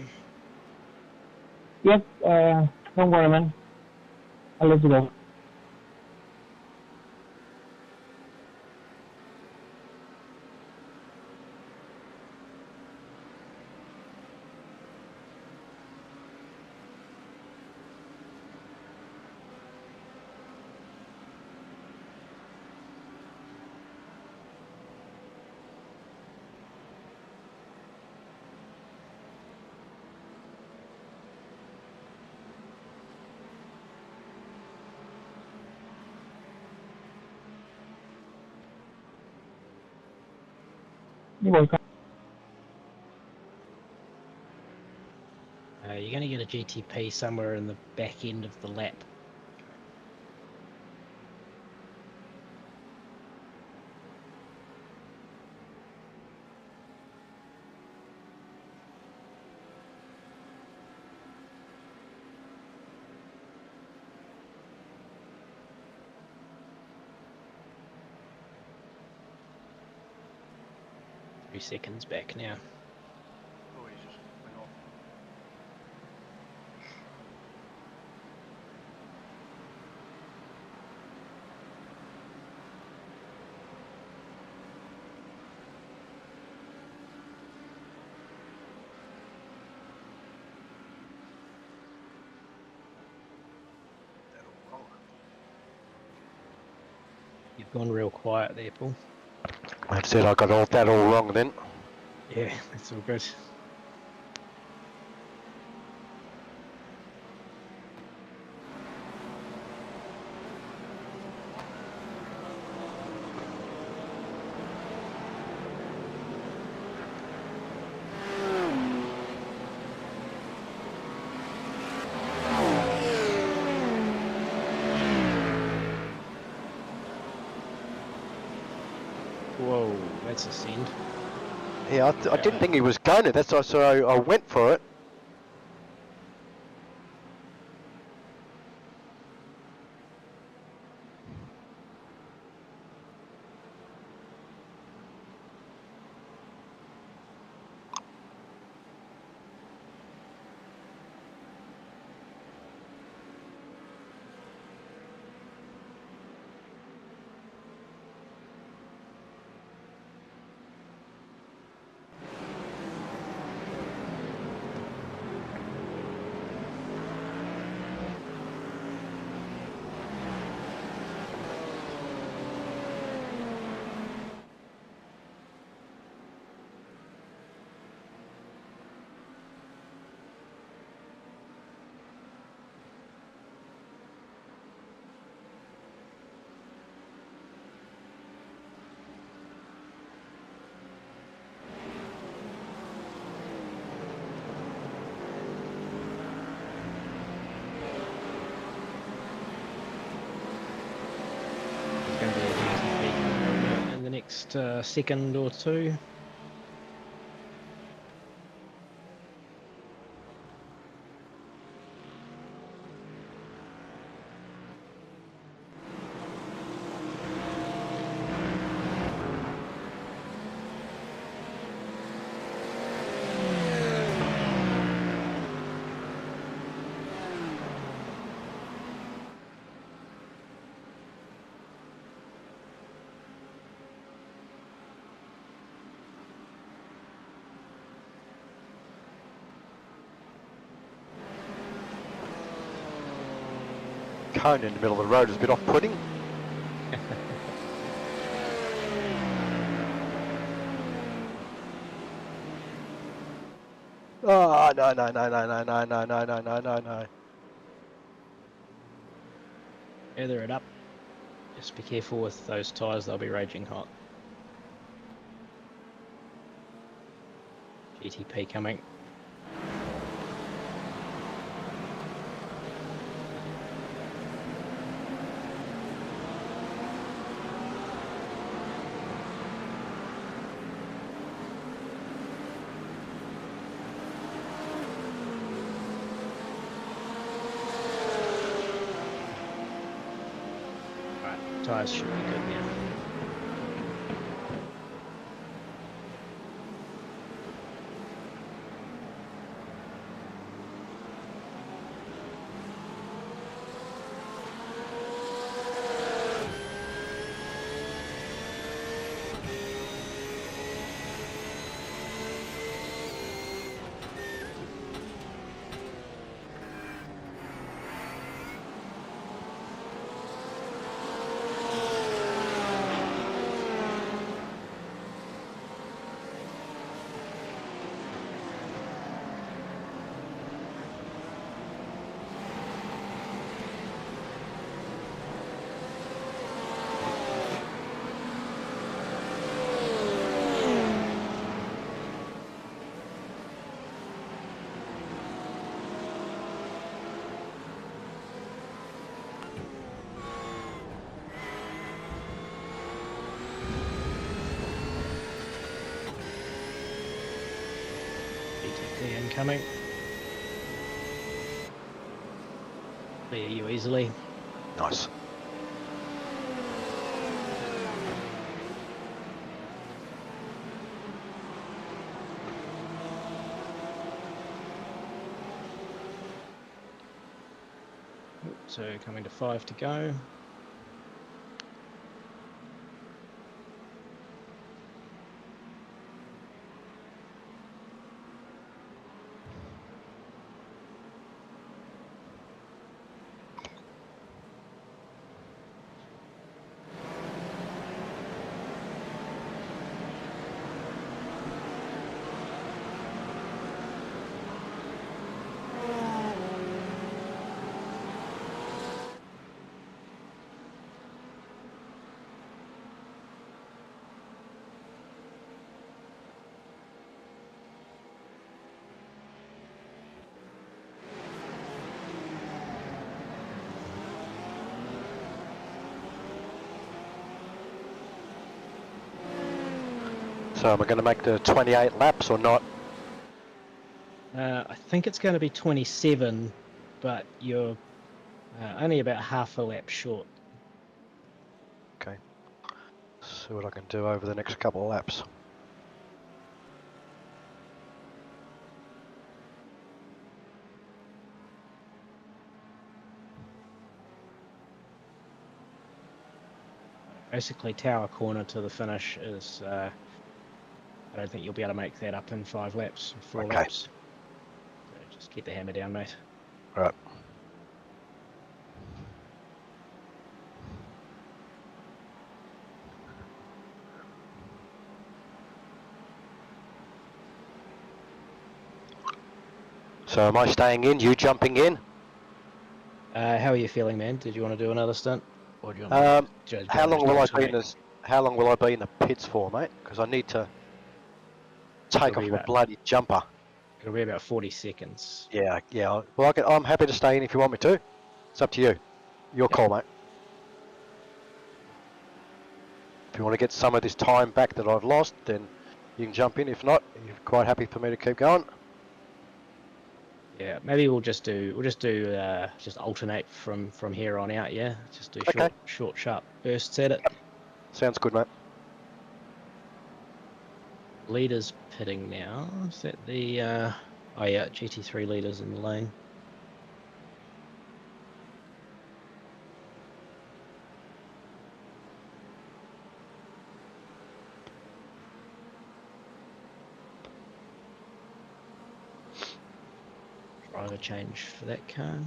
Yep, don't worry, man. I'll let you go. You're welcome. You're going to get a GTP somewhere in the back end of the lap. 3 seconds back now. Oh, he just went off. You've gone real quiet there, Paul. That's it, I got that all wrong then. Yeah, that's all good. Whoa, that's a send. Yeah, I didn't think he was going to, that's why so I went for it. Going to be a GTP in the next second or two. Cone in the middle of the road is a bit off-putting. Oh, no. Feather it up. Just be careful with those tyres, they'll be raging hot. GTP coming. Tyres should be good now. incoming. Clear you easily. Nice. So coming to 5 to go. So am I going to make the 28 laps or not? I think it's going to be 27, but you're only about half a lap short. Okay. See what I can do over the next couple of laps. Basically, tower corner to the finish is. I don't think you'll be able to make that up in 5 laps, 4 Okay. laps. So just keep the hammer down, mate. Right. So am I staying in? You jumping in? How are you feeling, man? Did you want to do another stint, or do you want to How long just will I be in alternate? this? How long will I be in the pits for, mate? Because I need to take It'll off be my about bloody jumper. it'll be about 40 seconds. Yeah, yeah. Well, I'm happy to stay in if you want me to. It's up to you. Your call, mate. If you want to get some of this time back that I've lost, then you can jump in. If not, you're quite happy for me to keep going. Yeah, maybe we'll just alternate from here on out. Yeah, just do Okay. short, sharp bursts at it. Sounds good, mate. Leaders pitting now. Is that the? Oh yeah, GT3 leaders in the lane. Driver change for that car.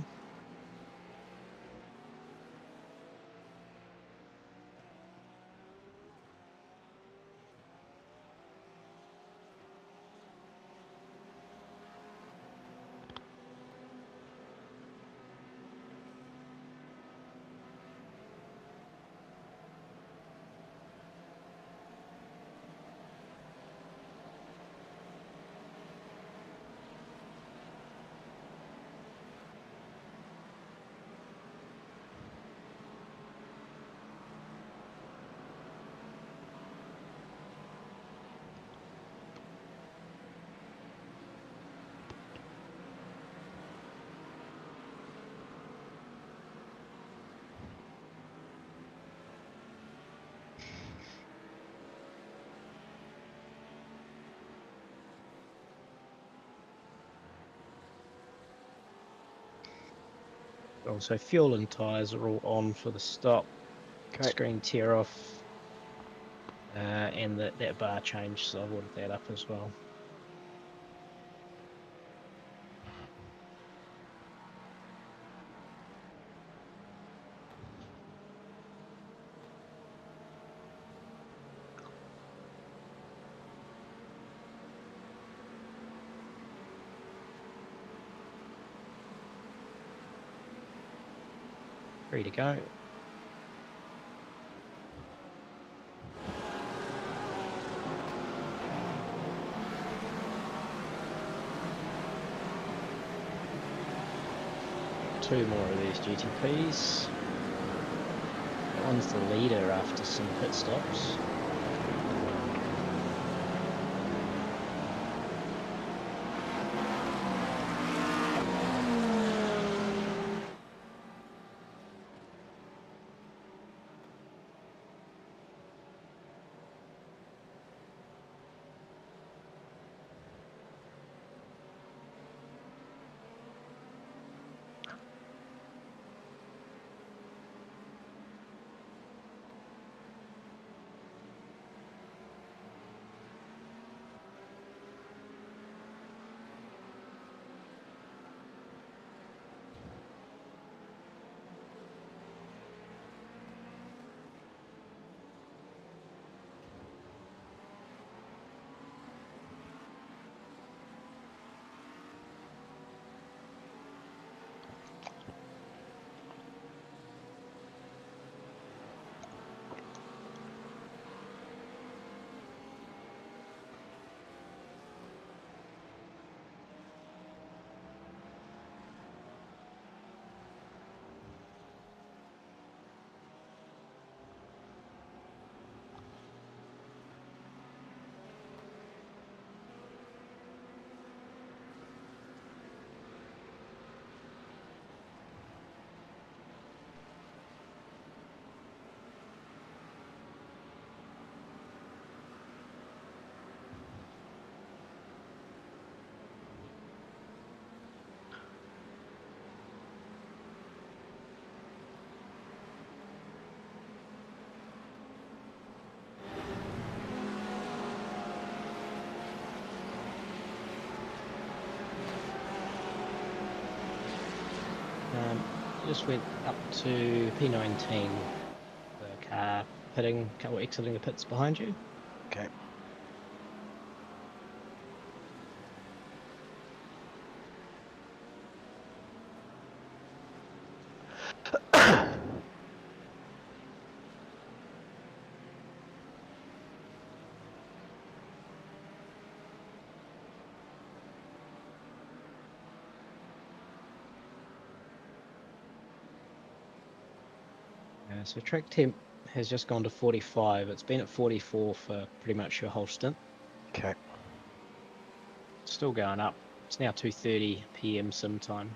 Also, fuel and tyres are all on for the stop. Okay. Screen tear off, and that bar change, so I've ordered that up as well. Free to go. Two more of these GTPs. That one's the leader after some pit stops. Just went up to P19. The car exiting the pits behind you. Okay. So track temp has just gone to 45. It's been at 44 for pretty much your whole stint. Okay. Still going up. It's now 2:30 p.m. sim time.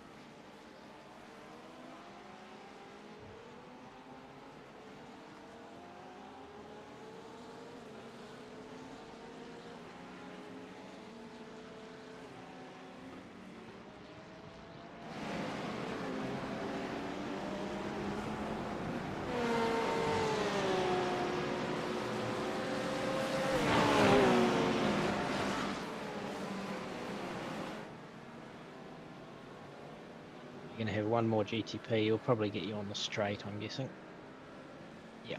You're going to have one more GTP. You'll probably get you on the straight, I'm guessing. Yeah.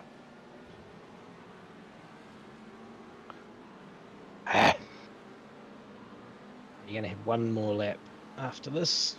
You're going to have one more lap after this.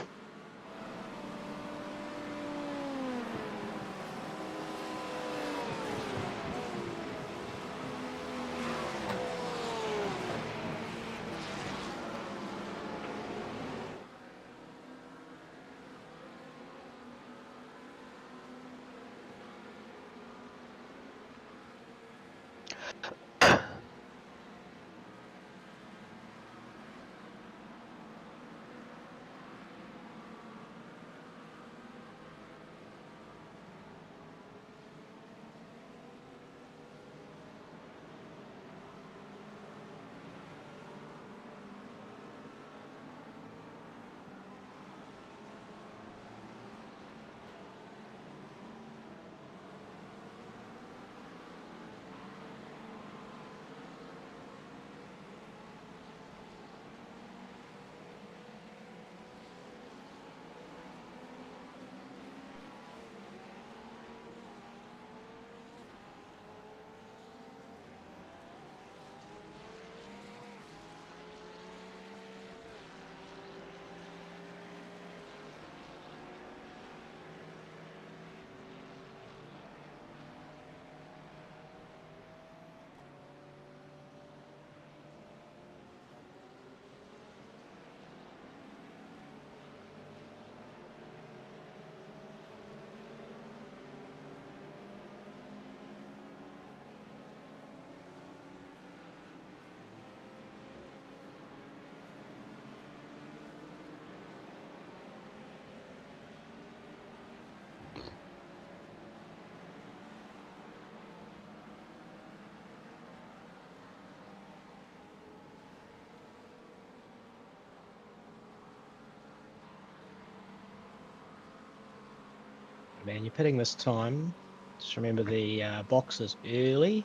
Man, you're pitting this time. Just remember the box is early.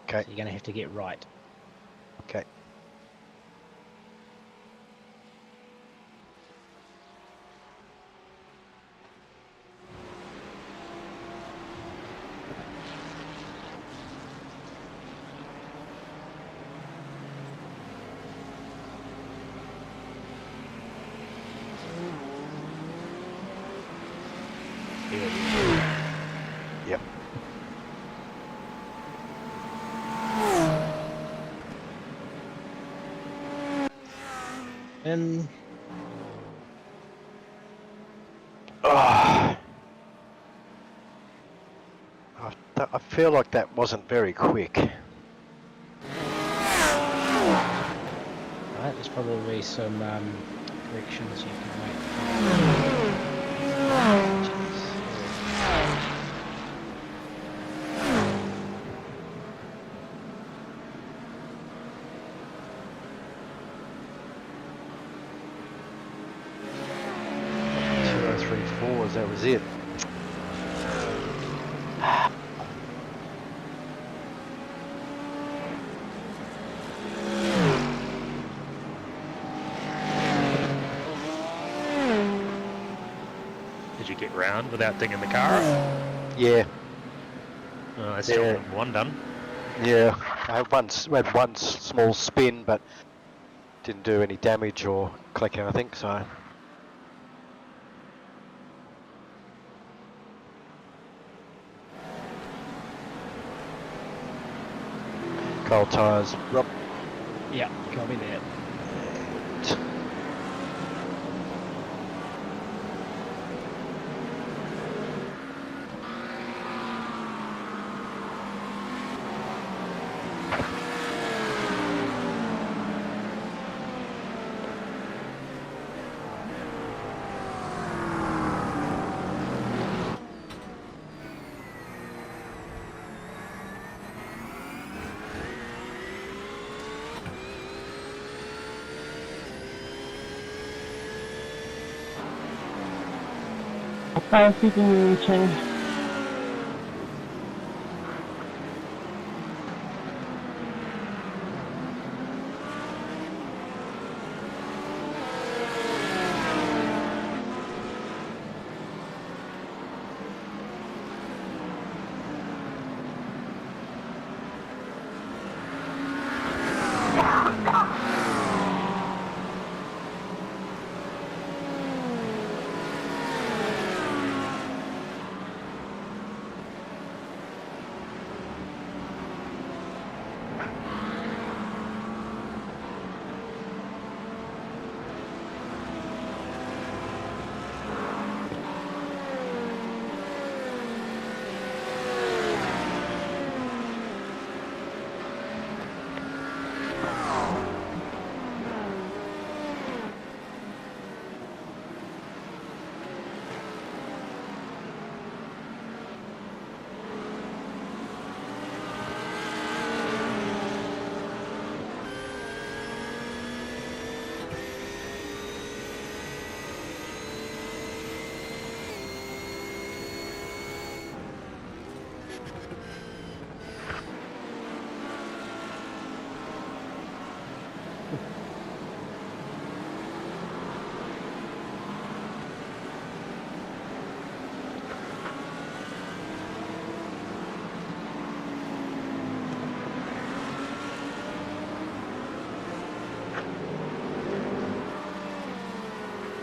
Okay. So you're going to have to get right. Okay. Yep. And I feel like that wasn't very quick. right, there's probably some corrections you can make. That was it. Did you get round without dinging the car up? Yeah, Oh, that's Yeah. job number one done. yeah. I had one small spin, but didn't do any damage or click anything. So cold tyres. Rob. Yeah, copy that. Hi, Speednation.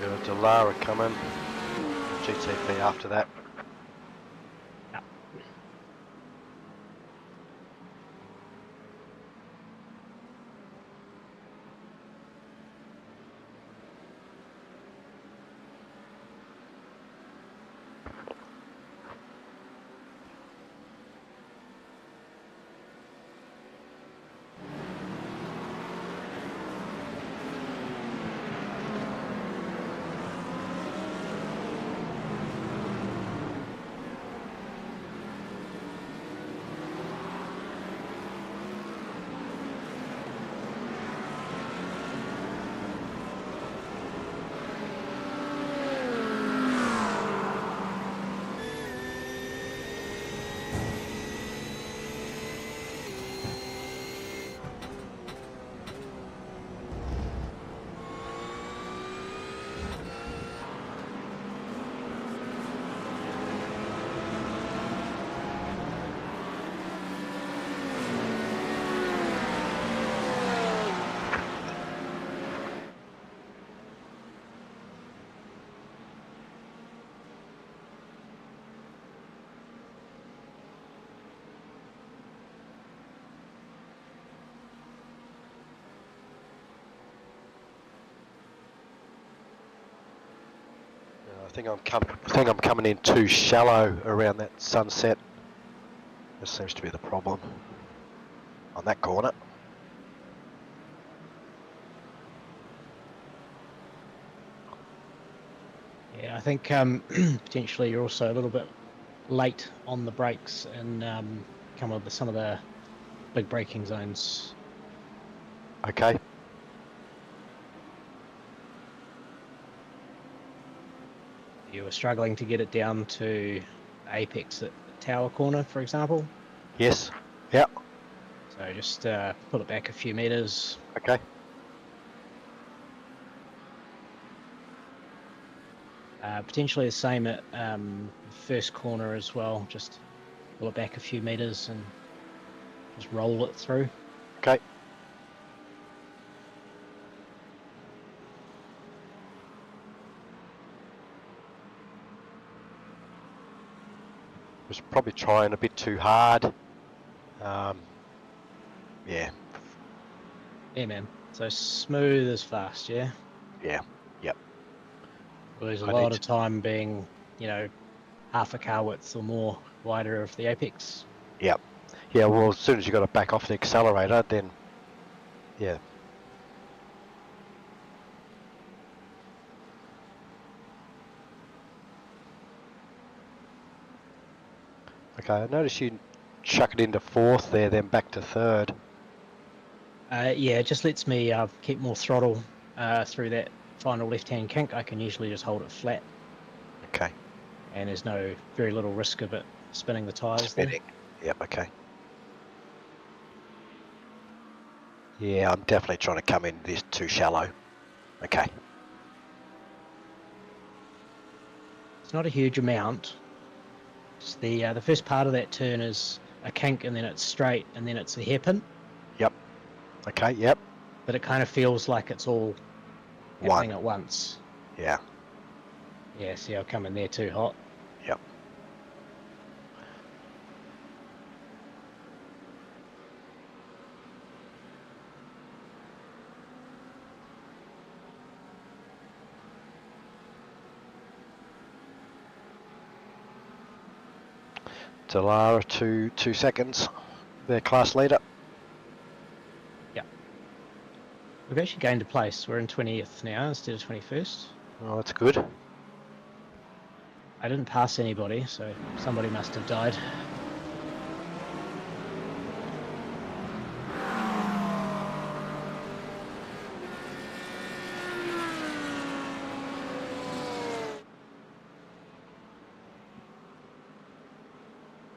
Got a Delara coming. GTP after that. I think I'm coming in too shallow around that sunset. This seems to be the problem on that corner. Yeah, I think potentially you're also a little bit late on the brakes and come up with some of the big braking zones. Okay. You were struggling to get it down to apex at the tower corner, for example. Yes. Yep. So just pull it back a few meters. Okay. Potentially the same at first corner as well. Just pull it back a few meters and just roll it through. Okay. Was probably trying a bit too hard. Yeah. Yeah, man. So smooth as fast, yeah? Yeah. Yep. Well, there's a I lot need of time being, half a car width or more wider of the apex. Yep. Yeah, well, as soon as you got to back off the accelerator, then, yeah. Okay, I noticed you chuck it into fourth there, then back to third. Yeah, it just lets me keep more throttle through that final left-hand kink. I can usually just hold it flat, Okay. and there's very little risk of it spinning the tyres there. Spinning. Yep, okay. Yeah, I'm definitely trying to come in this too shallow. Okay. It's not a huge amount. Just the first part of that turn is a kink, and then it's straight, and then it's a hairpin. Yep. Okay, yep. But it kind of feels like it's all happening at once. Yeah. Yeah, see, I'll come in there too hot. Yep. Delara 2 seconds. Their class leader. Yeah. We've actually gained a place. We're in 20th now instead of 21st. Oh, that's good. I didn't pass anybody, so somebody must have died.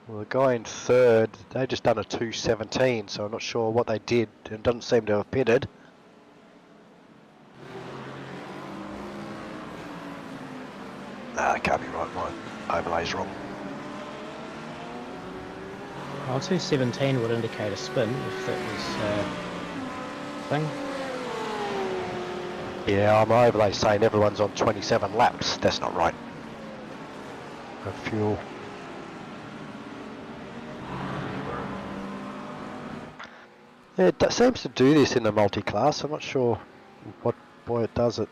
Well, the guy in third, they just done a 2:17, so I'm not sure what they did, and doesn't seem to have pitted. Nah, that can't be right. My overlay's wrong. Well, 217 would indicate a spin if that was thing. Yeah, my overlay's saying everyone's on 27 laps. That's not right. No fuel. Yeah, it seems to do this in the multi-class. I'm not sure why it does it.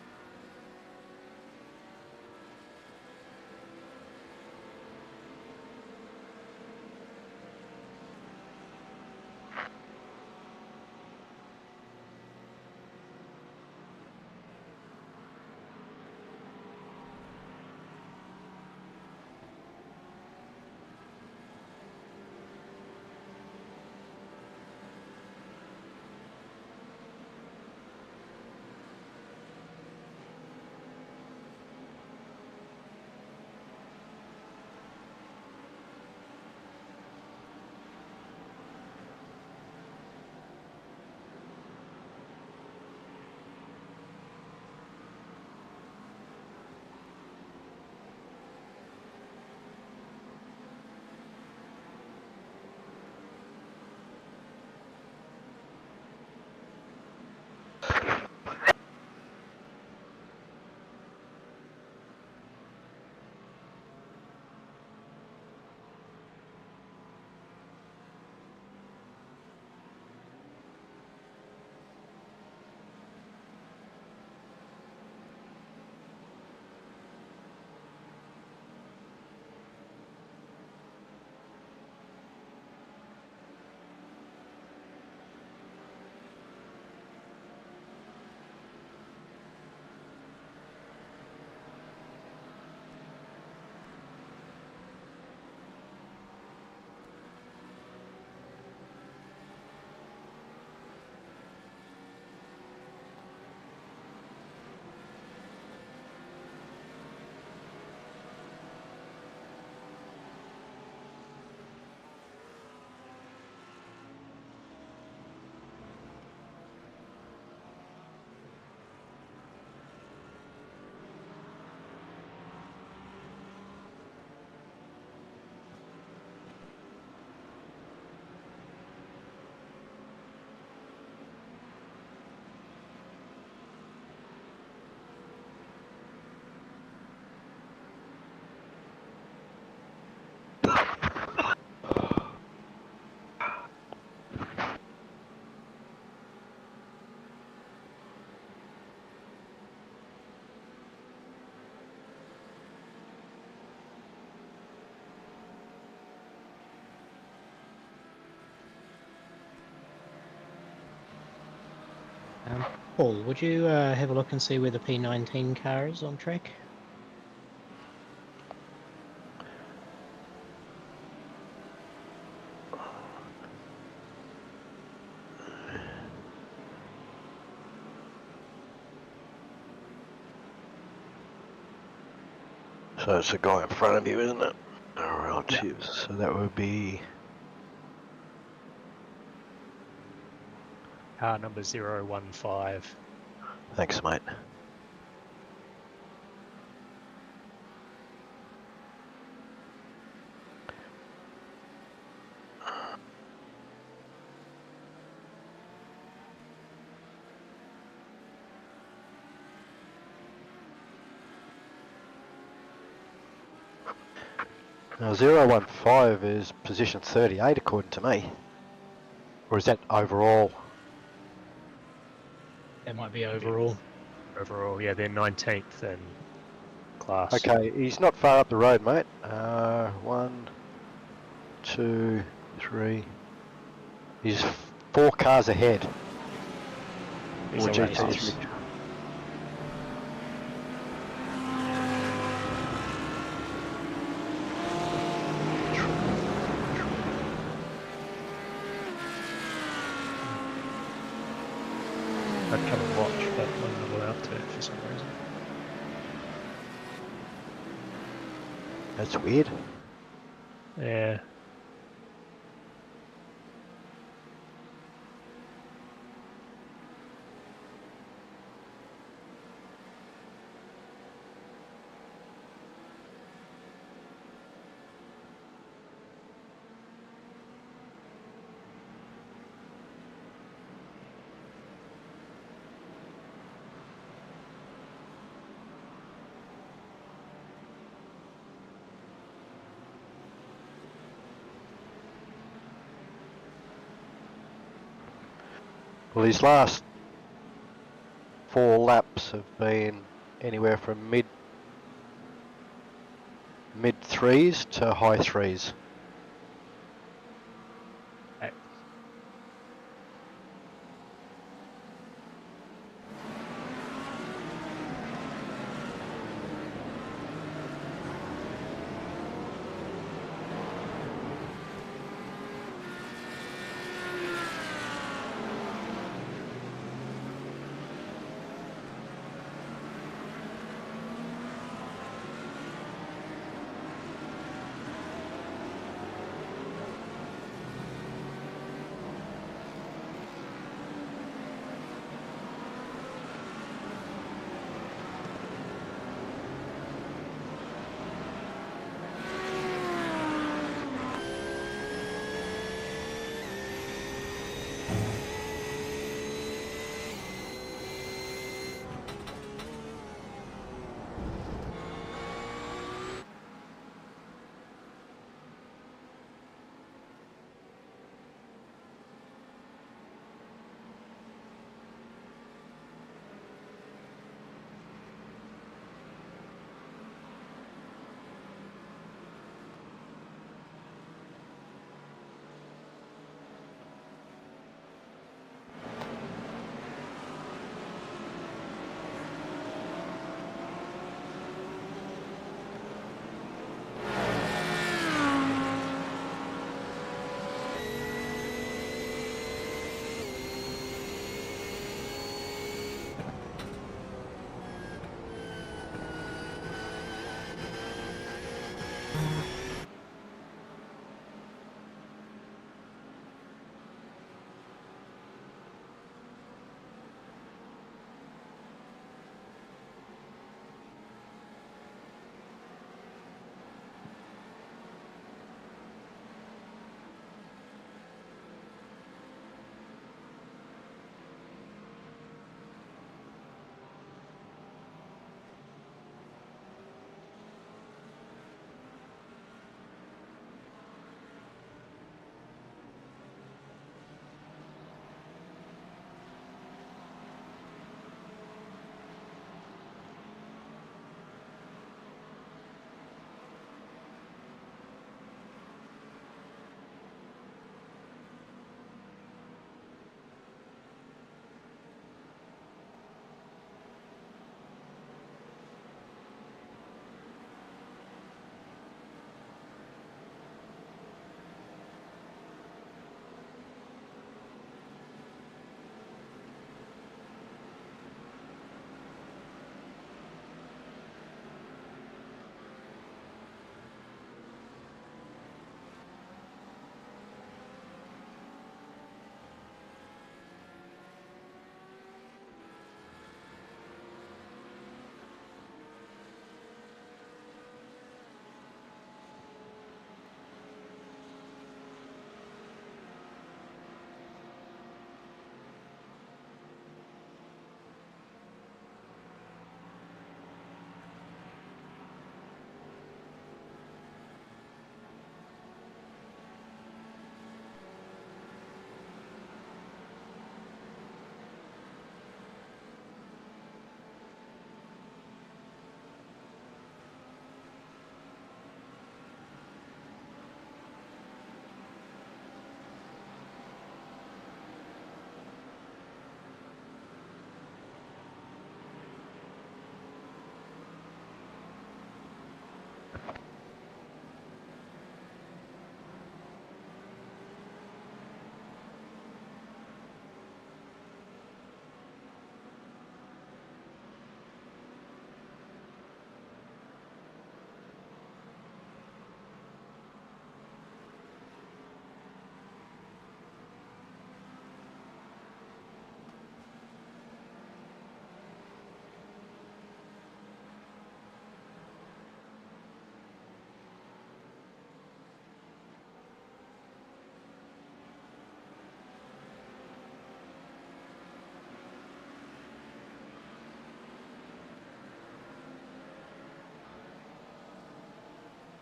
Paul, would you have a look and see where the P19 car is on track? So it's the guy in front of you, isn't it? Relatives. So that would be Car number 015. thanks, mate. Now 015 is position 38 according to me. Or is that overall? That might be overall. Overall, yeah, they're 19th in class. Okay, he's not far up the road, mate. 1, 2, 3. He's 4 cars ahead. He's Or a GT3. race. I'd come and watch, but I'm not allowed to for some reason. That's weird. Yeah. Well, his last 4 laps have been anywhere from mid 3s to high 3s.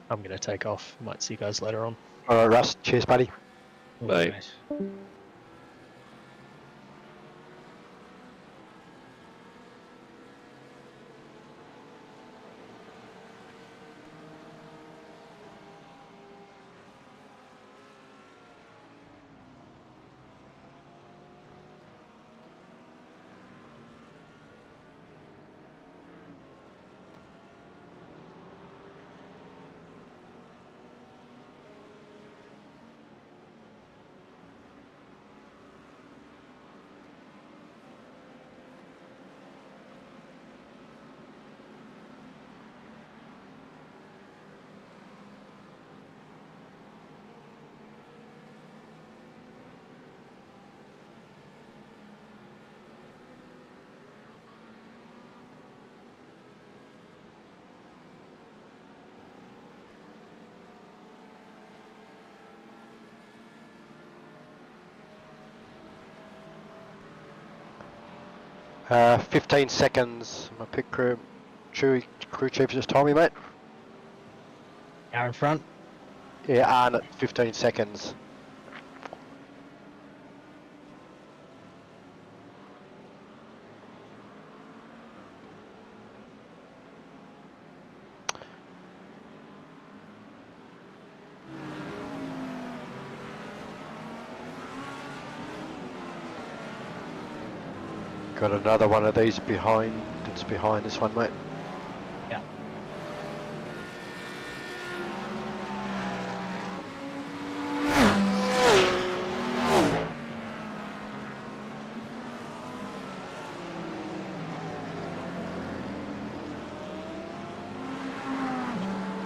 I'm going to take off. Might see you guys later on. All right, Russ. Cheers, buddy. All Bye. right. Uh, 15 seconds. My pit crew chief just told me, mate. Out in front. Yeah, Arn at 15 seconds. Got another one of these behind. It's behind this one, mate. Yeah.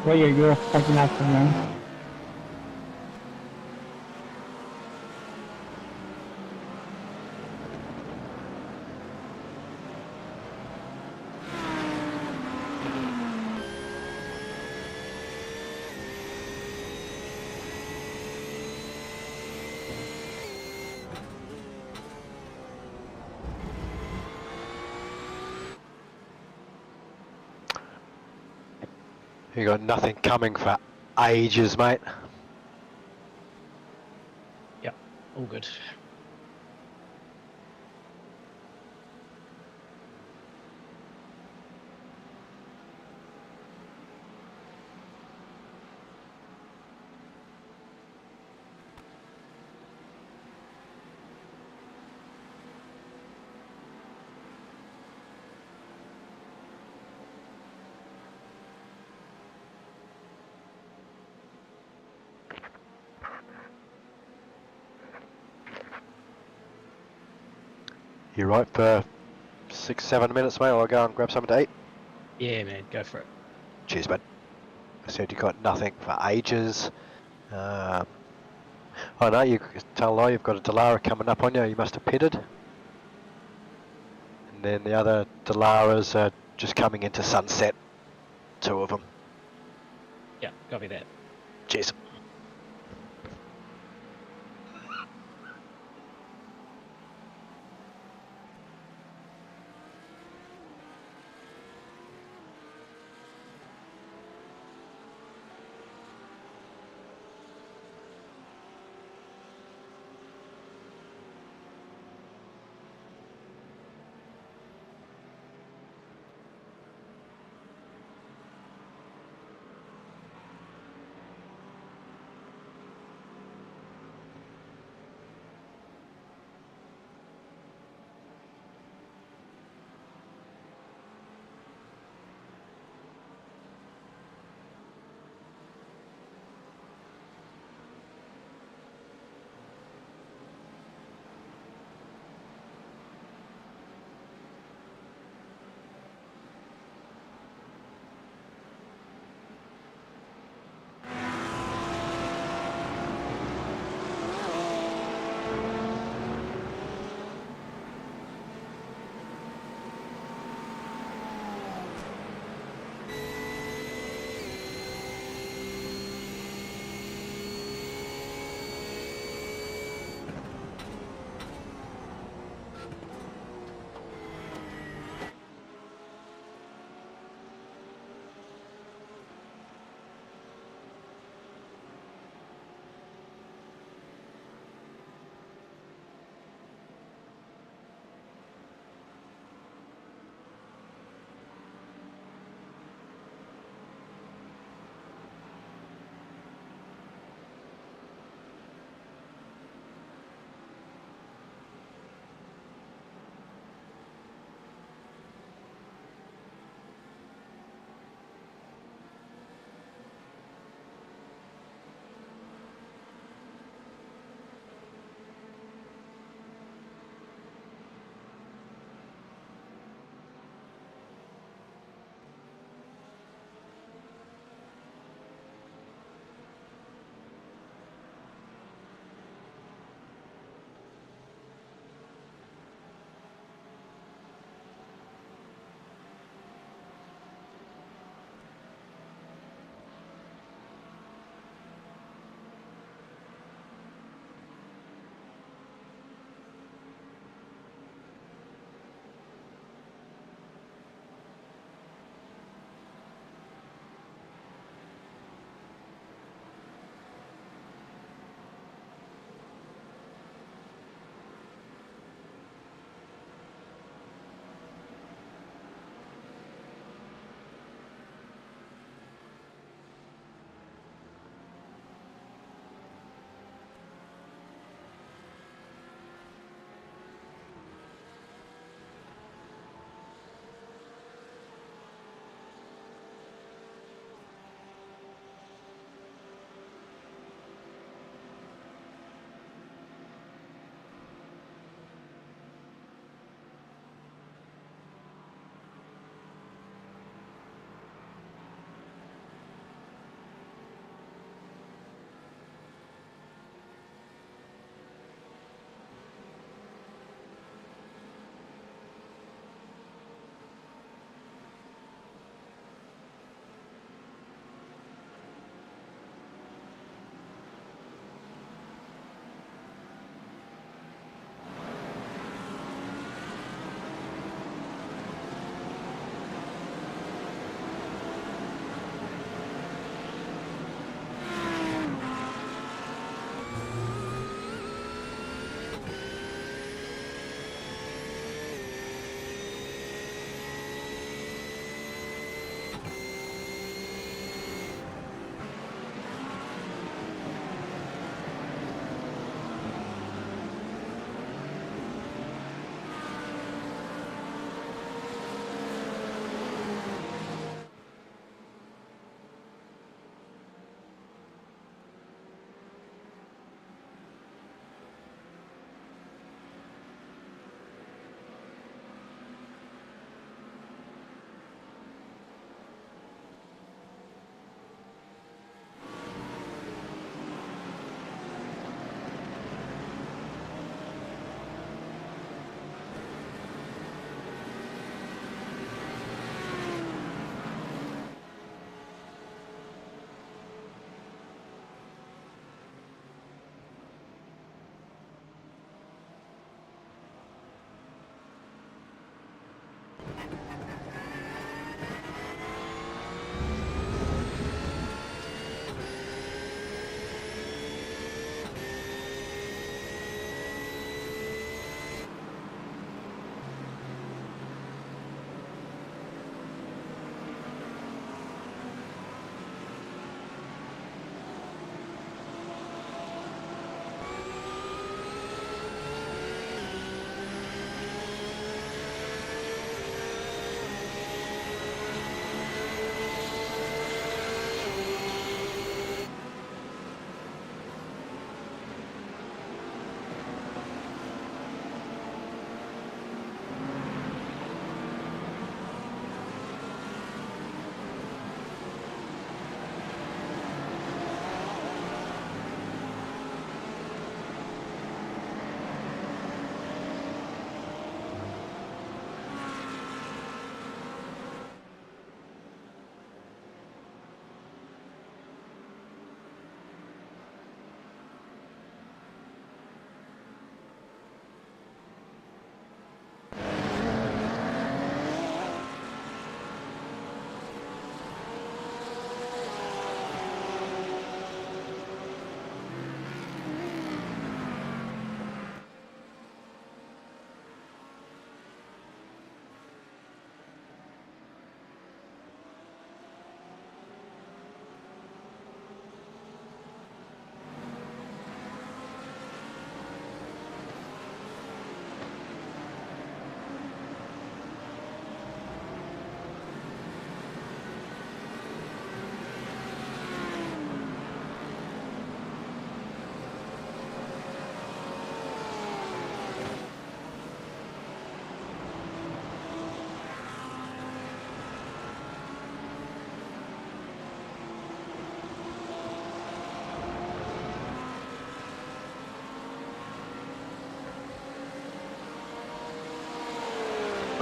Well, you're fucking out from them. You got nothing coming for ages, mate. Yeah. All good. You right for 6-7 minutes, mate? I'll go and grab something to eat. Yeah, man. Go for it. Cheers, mate. I said you got nothing for ages. Oh no, you tell a lie, you've got a Delara coming up on you. You must have pitted. And then the other Delaras are just coming into sunset. 2 of them. Yeah. Copy that. Cheers.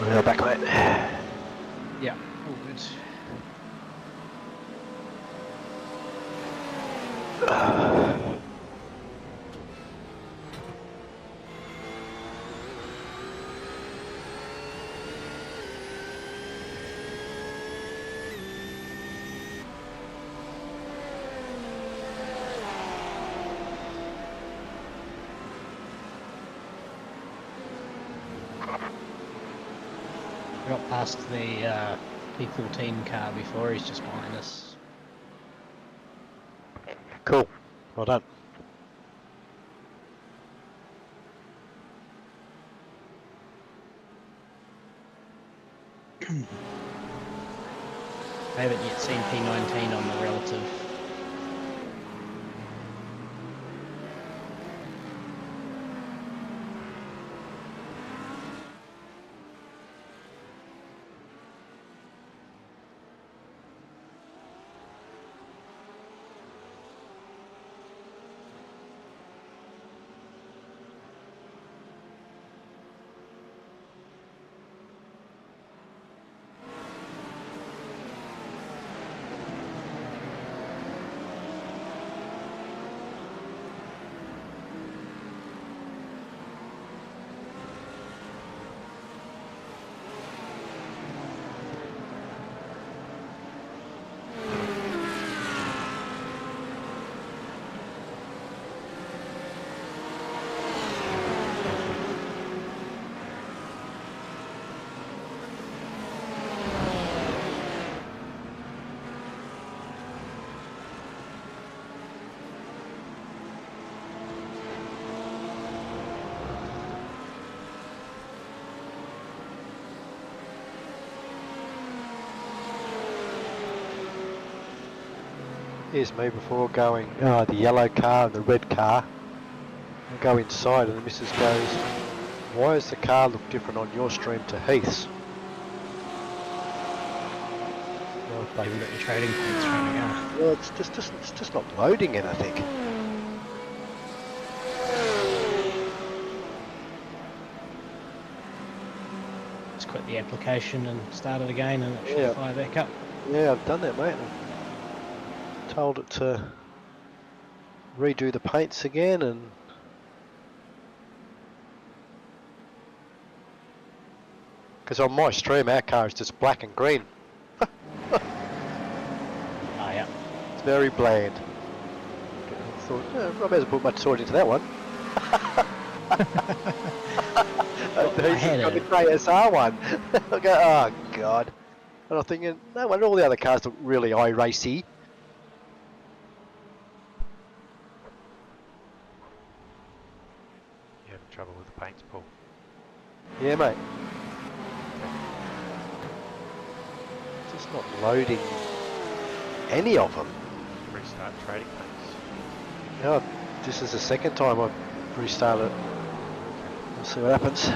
Now back, mate. Yeah, all good. We got past the P14 car before, he's just behind us. Cool. Well done. I haven't yet seen P19 on the relative. Here's me before going, the yellow car and the red car. I go inside and the missus goes, why does the car look different on your stream to Heath's? Well, you've got your trading points right now. Well, it's just not loading it, I think. Just quit the application and start it again and it should Yeah. fire back up. Yeah, I've done that, mate. I've told it to redo the paints again and because on my stream our car is just black and green. Oh yeah. It's very bland. I thought, Rob hasn't put much thought into that one. I had got the a- grey SR one. I go, oh god. And I'm thinking, no wonder all the other cars look really iRacing. You having trouble with the paints, Paul? Yeah, mate. Just not loading any of them. Restart trading paints. No, this is the second time I've restarted it. We'll see what happens.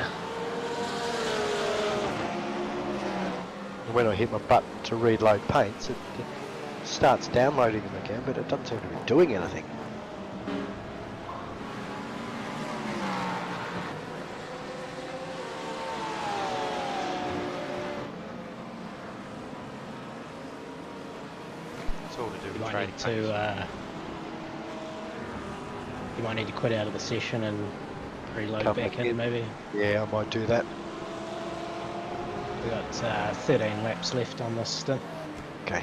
When I hit my button to reload paints, it starts downloading them again, but it doesn't seem to be doing anything. It's all to do You with might trading need paints. to you might need to quit out of the session and reload Come back back in in. maybe. Yeah, I might do that. We got 13 laps left on this stint. Okay.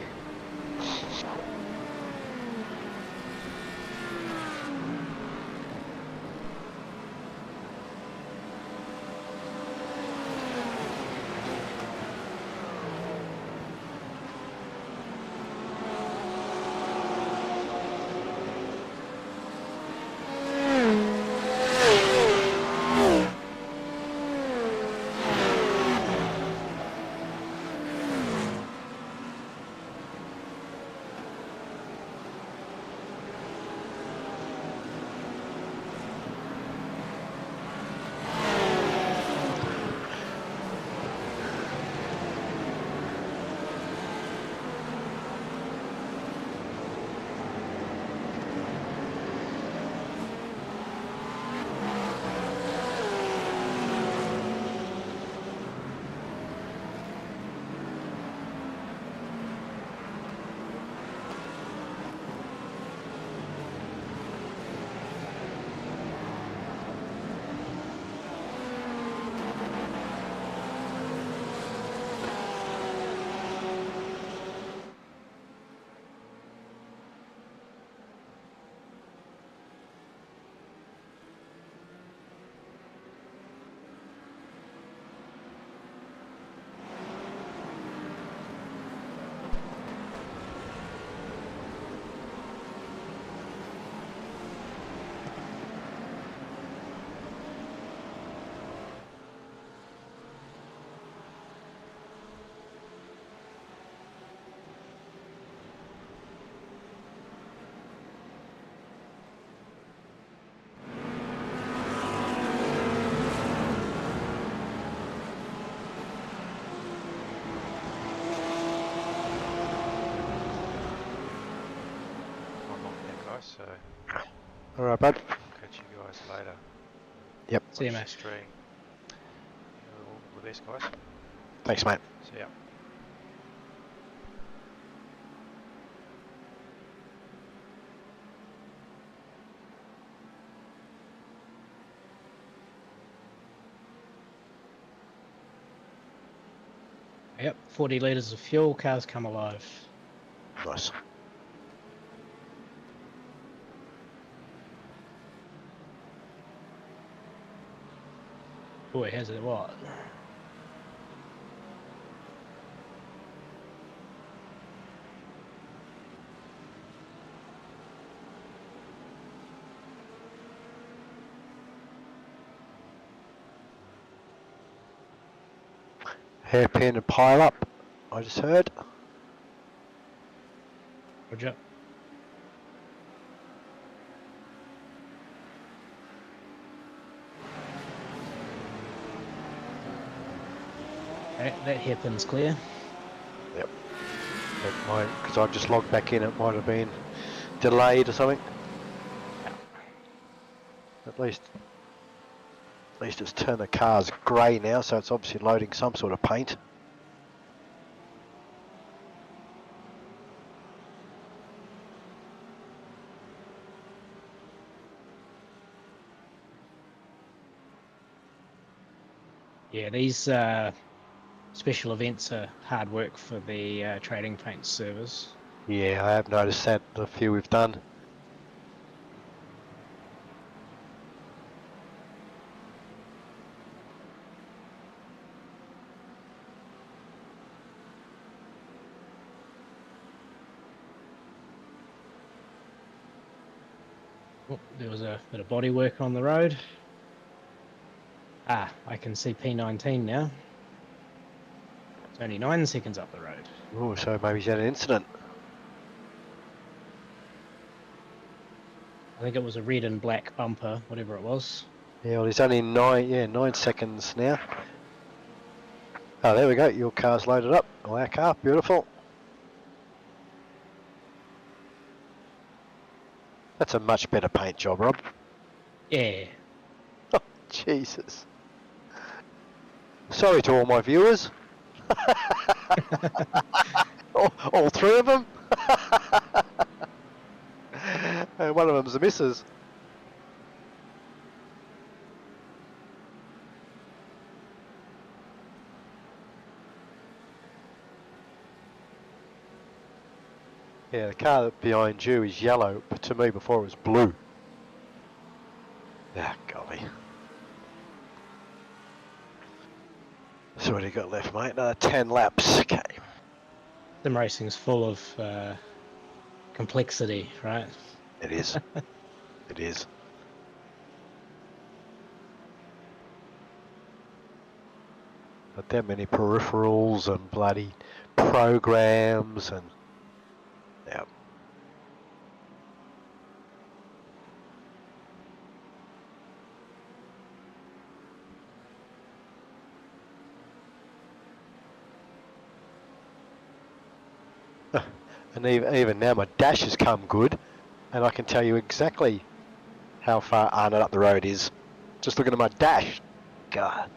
guys, so Alright, bud. catch you guys later. Yep. See you, Watch mate. the stream. All the best, guys. Thanks, mate. See ya. Yep, 40 litres of fuel, cars come alive. Nice. Boy, has it what? Hairpin and pile up, I just heard. Roger. That hairpin's clear. Yep. It might, because I just logged back in, it might have been delayed or something. At least it's turned the cars grey now, so it's obviously loading some sort of paint. Yeah, these special events are hard work for the trading paint servers. Yeah, I have noticed that, the few we've done. Oh, there was a bit of body work on the road. Ah, I can see P19 now. It's only 9 seconds up the road. Oh, so maybe he's had an incident. I think it was a red and black bumper, whatever it was. Yeah, well, he's only 9 seconds now. Oh, there we go, your car's loaded up. Oh, our car, beautiful. That's a much better paint job, Rob. Yeah. Oh, Jesus. Sorry to all my viewers. all three of them. And one of them's the missus. Yeah, the car behind you is yellow, but to me before it was blue. Ah, golly. So what do you got left, mate? Another 10 laps. Okay. Sim racing's full of complexity, right? It is. It is. But there are many peripherals and bloody programs and yeah. And even now my dash has come good, and I can tell you exactly how far Arnott up the road is. Just looking at my dash. God.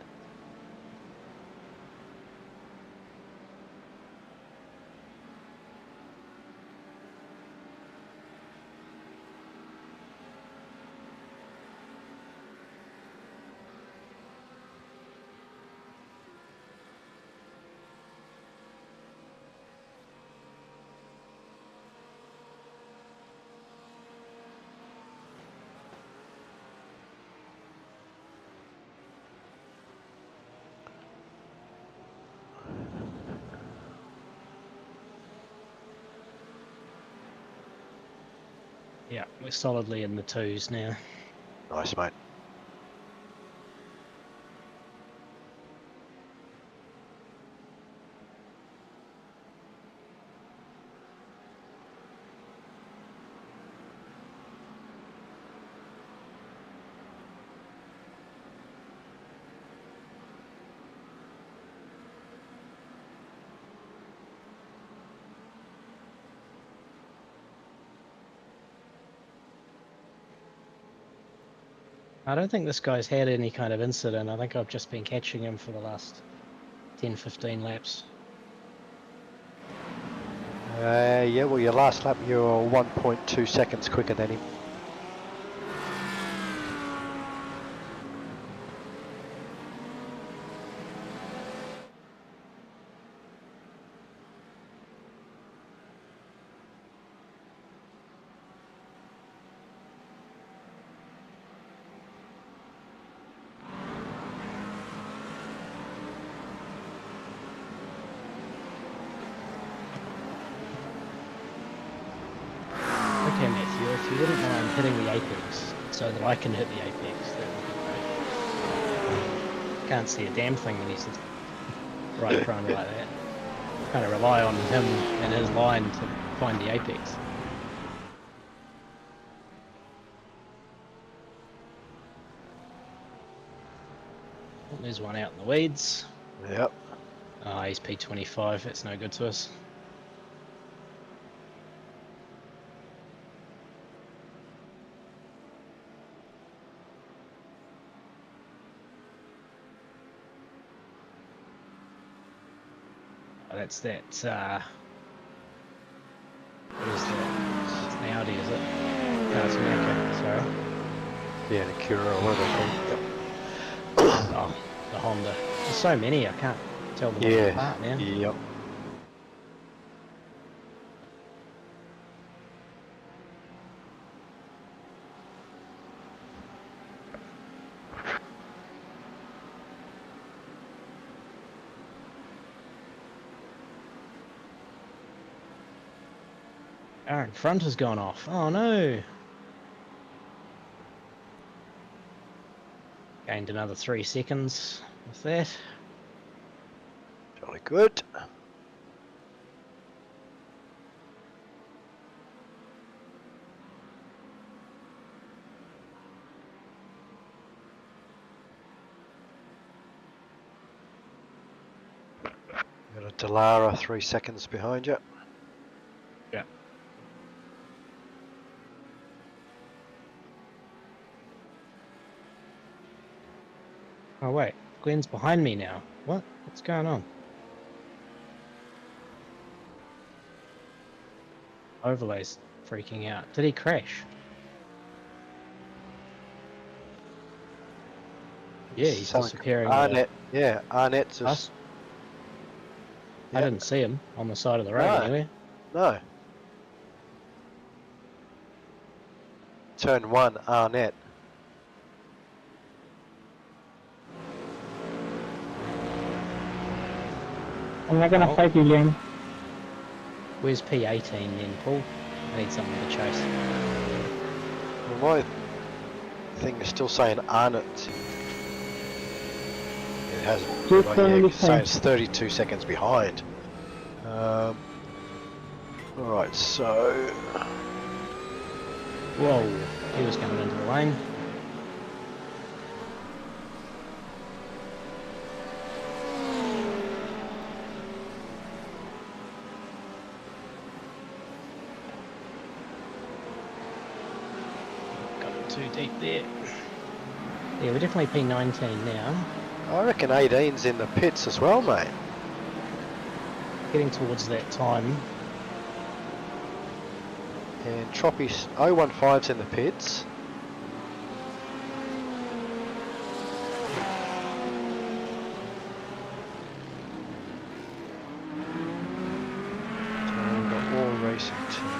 Yeah, we're solidly in the twos now. Nice, mate. I don't think this guy's had any kind of incident. I think I've just been catching him for the last 10-15 laps. Yeah, well, your last lap you were 1.2 seconds quicker than him. Okay, Matthew, if you wouldn't mind hitting the apex so that I can hit the apex, that would be great. Can't see a damn thing when he's right in front of me like that. Kind of rely on him and his line to find the apex. Oh, there's one out in the weeds. Yep. Ah, he's P25, that's no good to us. Oh, that's that, what is that? It's an Audi, is it? No, it's an Acura, sorry. Yeah, the Cura or whatever they're called. Yep. Oh, the Honda. There's so many, I can't tell them all Yeah. apart now. Yep. Our in front has gone off. Oh no! Gained another 3 seconds with that. Jolly good. Got a Delara 3 seconds behind you. Yeah. Oh wait, Glenn's behind me now. What? What's going on? Overlay's freaking out. Did he crash? Yeah, he's disappearing. Arnett, yeah, Arnett's just... Us? I Yeah. didn't see him on the side of the road No. anywhere. No. Turn 1, Arnett. I'm not gonna Oh. fight you, Liam. Where's P18 then, Paul? I need someone to chase. Well, my thing is still saying Arnett. It hasn't. Just Like, turn yeah, the it's saying same. it's 32 seconds behind. Alright, so... Whoa, he was coming into the lane. Got it too deep there. Yeah, we're definitely P19 now. I reckon 18's in the pits as well, mate. Getting towards that time. And Troppy's 015's in the pits. So we've got all racing team.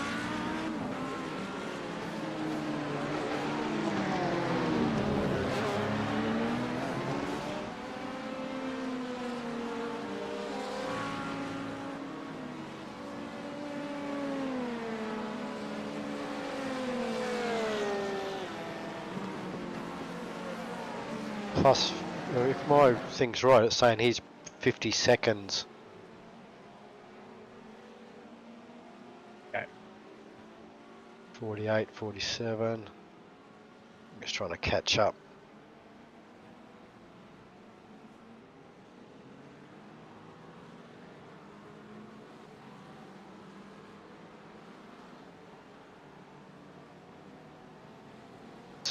Plus, if my thing's right, it's saying he's 50 seconds. Okay. 48, 47. I'm just trying to catch up.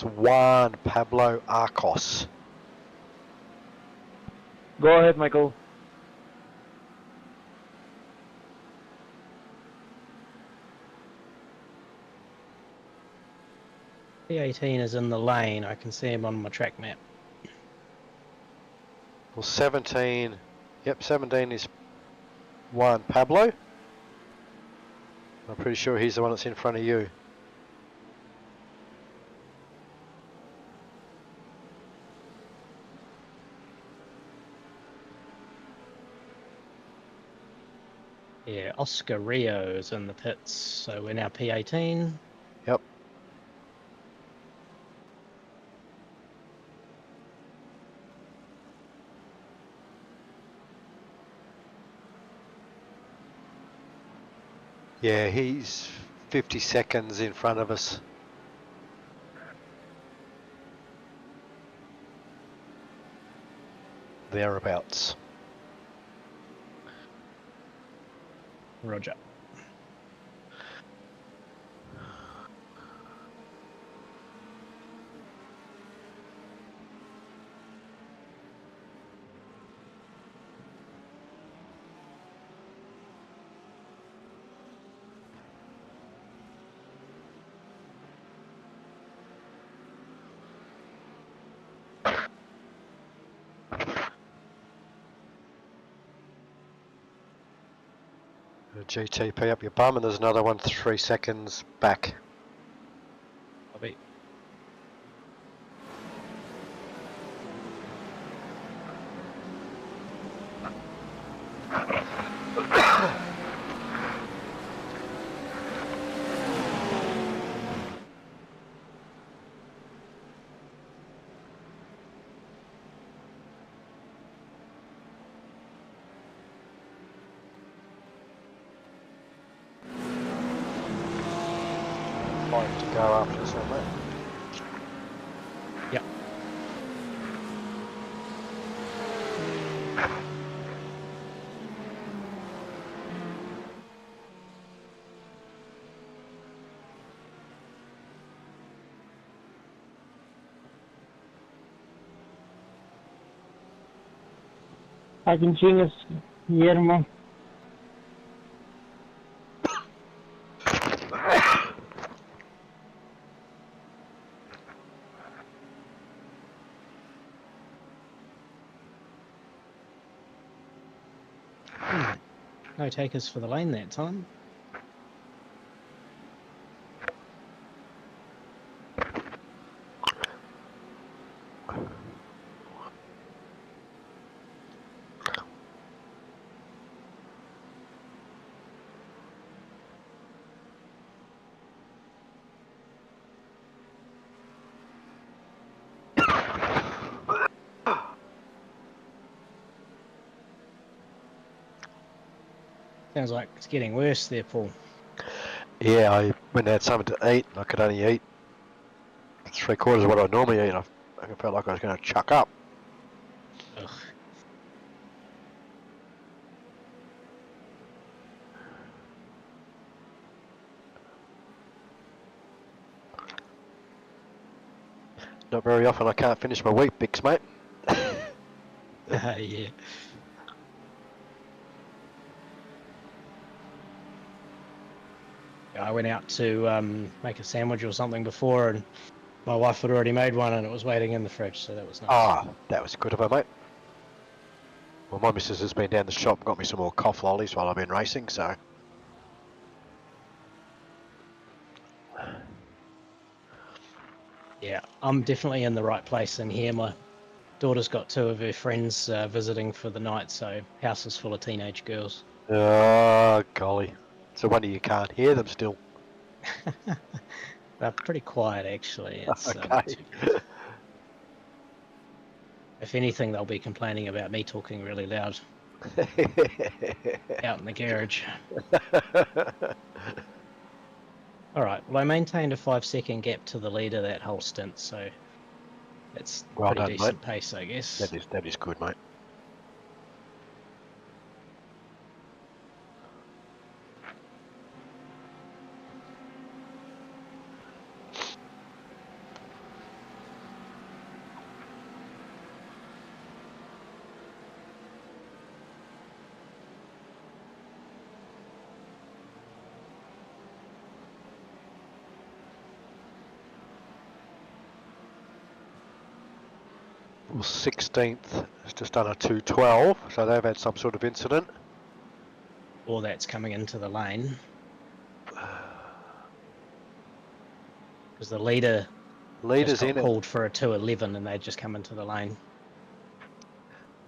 That's Juan Pablo Arcos. Go ahead, Michael. P18 is in the lane. I can see him on my track map. Well, 17. Yep, 17 is Juan Pablo. I'm pretty sure he's the one that's in front of you. Yeah, Oscar Rio is in the pits, so we're now P18. Yep. Yeah, he's 50 seconds in front of us. Thereabouts. Roger. GTP up your bum, and there's another one 3 seconds back. I'll be. Like to go after this one, mate. Yep. Argentinos, Guillermo. No takers for the lane that time. Sounds like it's getting worse there, Paul. Yeah, I went and had something to eat, and I could only eat 3/4 of what I normally eat. I felt like I was going to chuck up. Ugh. Not very often I can't finish my wheat bix, mate. Yeah. I went out to make a sandwich or something before, and my wife had already made one, and it was waiting in the fridge, so that was nice. Ah, that was good of her, mate. Well, my missus has been down the shop and got me some more cough lollies while I've been racing, so... Yeah, I'm definitely in the right place in here. My daughter's got 2 of her friends visiting for the night, so house is full of teenage girls. Oh, golly. It's a wonder you can't hear them still. They're pretty quiet, actually. It's not Okay. too bad. If anything, they'll be complaining about me talking really loud out in the garage. All right, well, I maintained a 5-second gap to the leader that whole stint, so that's Well pretty done, decent mate. pace, I guess. That is good, mate. Well, 16th is just done a 2:12, so they've had some sort of incident. Or that's coming into the lane. Because the leader Leaders just got in it. called for a 2:11 and they just come into the lane.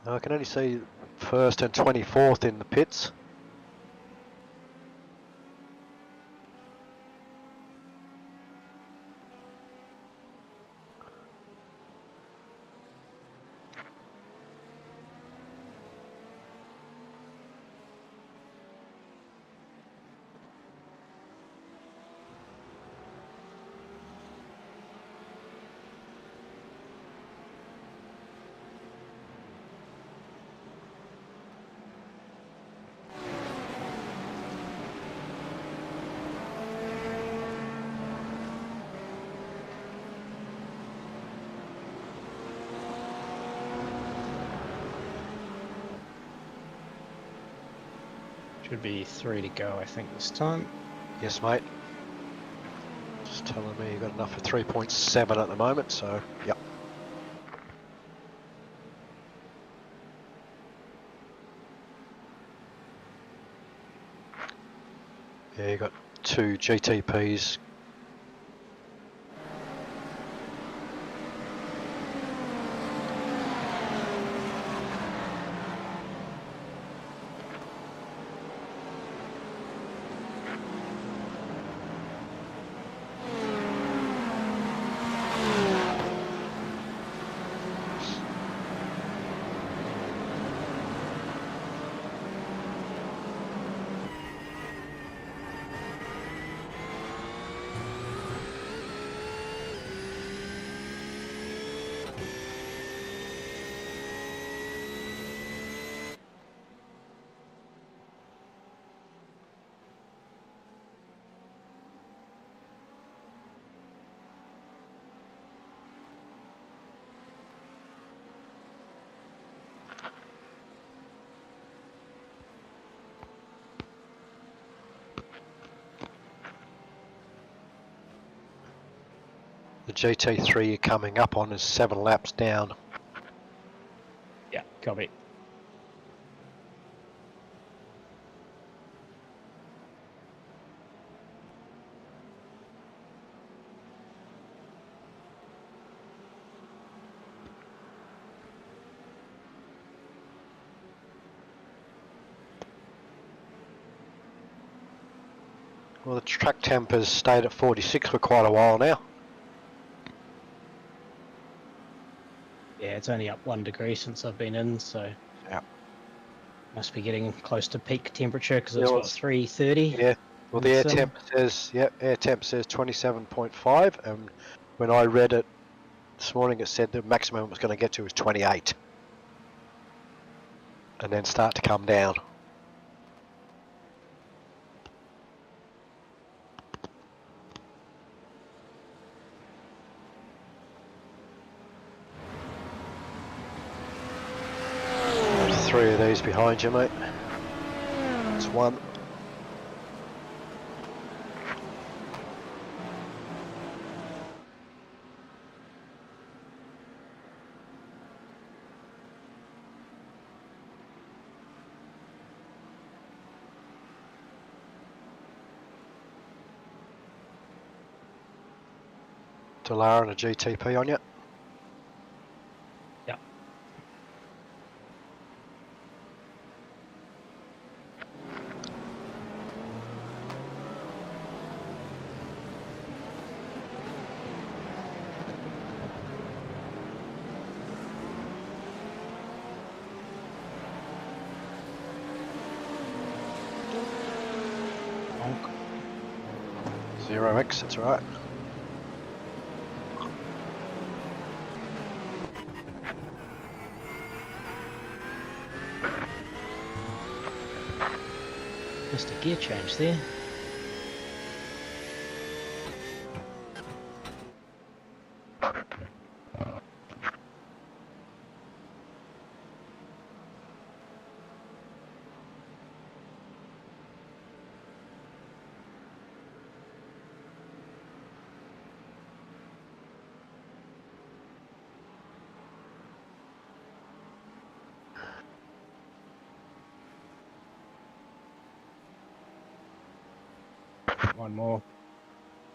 I can only see first and 24th in the pits. Should be 3 to go, I think, this time. Yes, mate. Just telling me you've got enough for 3.7 at the moment, so yep. Yeah, you got 2 GTPs. The GT3 you're coming up on is 7 laps down. Yeah, copy. Well, the track temp has stayed at 46 for quite a while now. Yeah, it's only up 1 degree since I've been in, so Yeah. must be getting close to peak temperature because Yeah, it's well, what, 3:30. Yeah. Well, the air temp says, air temp says 27.5, and when I read it this morning, it said the maximum it was going to get to was 28, and then start to come down. There's 3 of these behind you, mate. It's 1. Delara and a GTP on you. Yeah. Honk. 0x, that's right. Missed a gear change there. one more.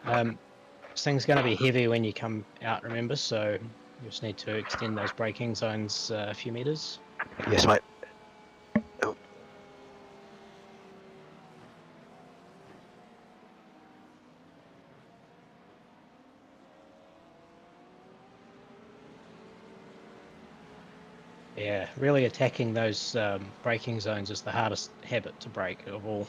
This thing's going to be heavy when you come out, remember, so you just need to extend those braking zones a few meters. Yes, mate. Oh. Yeah, really attacking those braking zones is the hardest habit to break of all.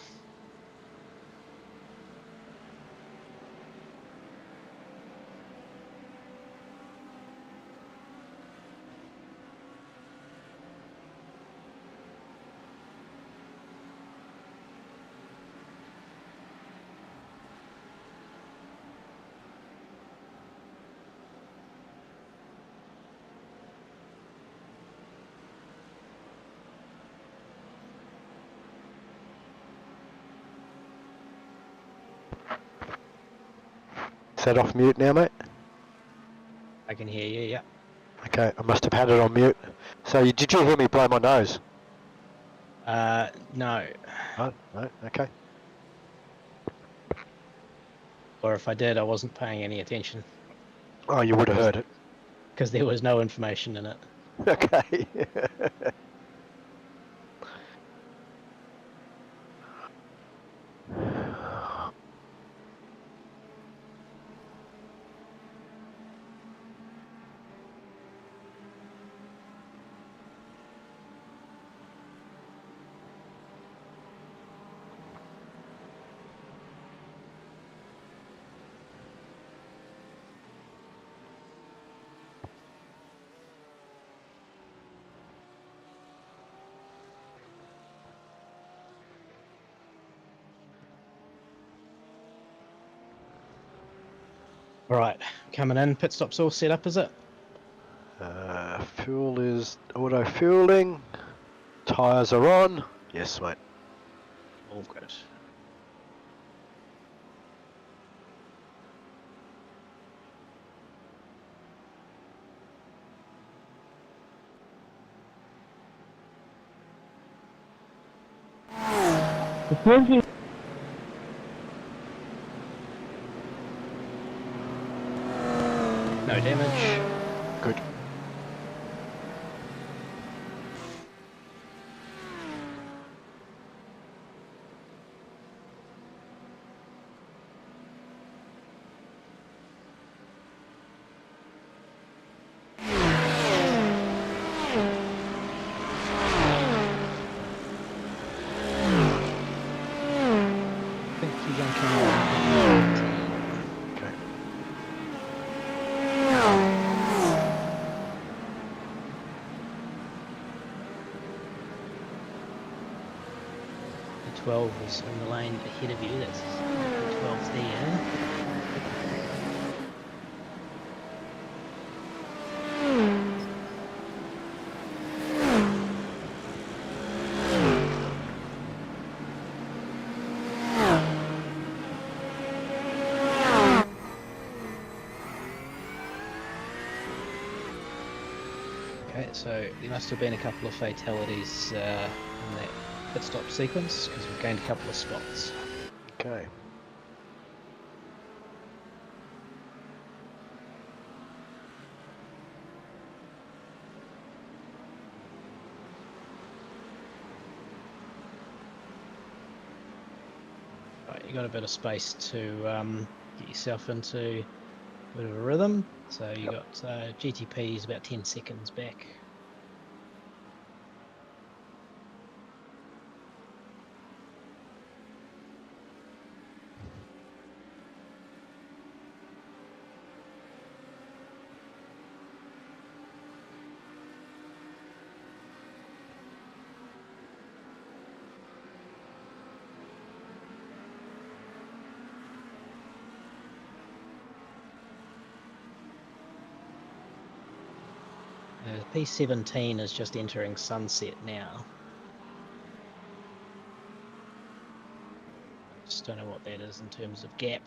Is that off mute now, mate? I can hear you, yeah. Okay, I must have had it on mute. So did you hear me blow my nose? No. No, no, okay. Or if I did, I wasn't paying any attention Oh, you would have heard it. because there was no information in it. Okay. All right, coming in. Pit stop's all set up, is it? Fuel is auto fueling. Tyres are on. Yes, mate. All good. No damage. Good. I think you're going to come out. Okay. The 12 is in the lane ahead of you. That's the 12 there. Okay, so there must have been a couple of fatalities in that pit stop sequence because we've gained a couple of spots. Okay. Right, you got a bit of space to get yourself into a bit of a rhythm. So you got GTP is about 10 seconds back. P17 is just entering sunset now. Just don't know what that is in terms of gap.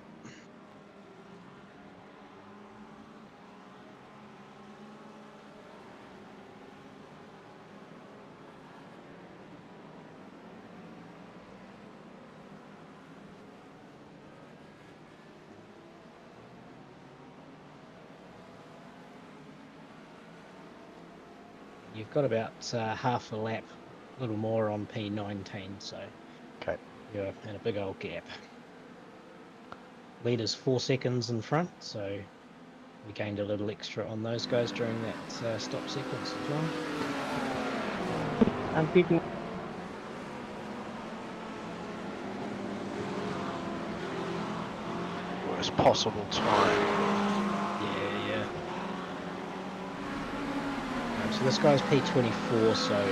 You've got about half a lap, a little more on P19, so Okay. you're in a big old gap. Leader's 4 seconds in front, so we gained a little extra on those guys during that stop sequence as well. I'm pitting. Worst possible time. Yeah. So this guy's P24, so if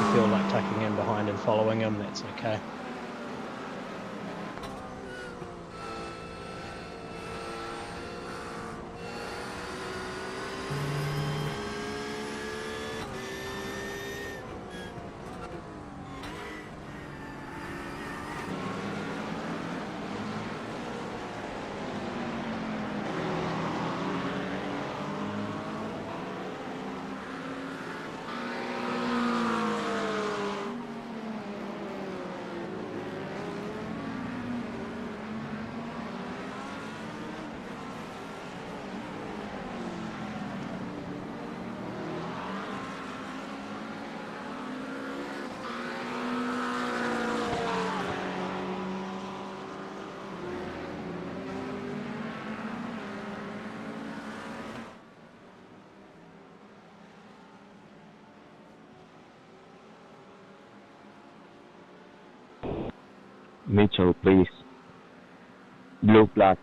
you feel like tucking in behind and following him, that's okay. Mitchell, please. Blue flag.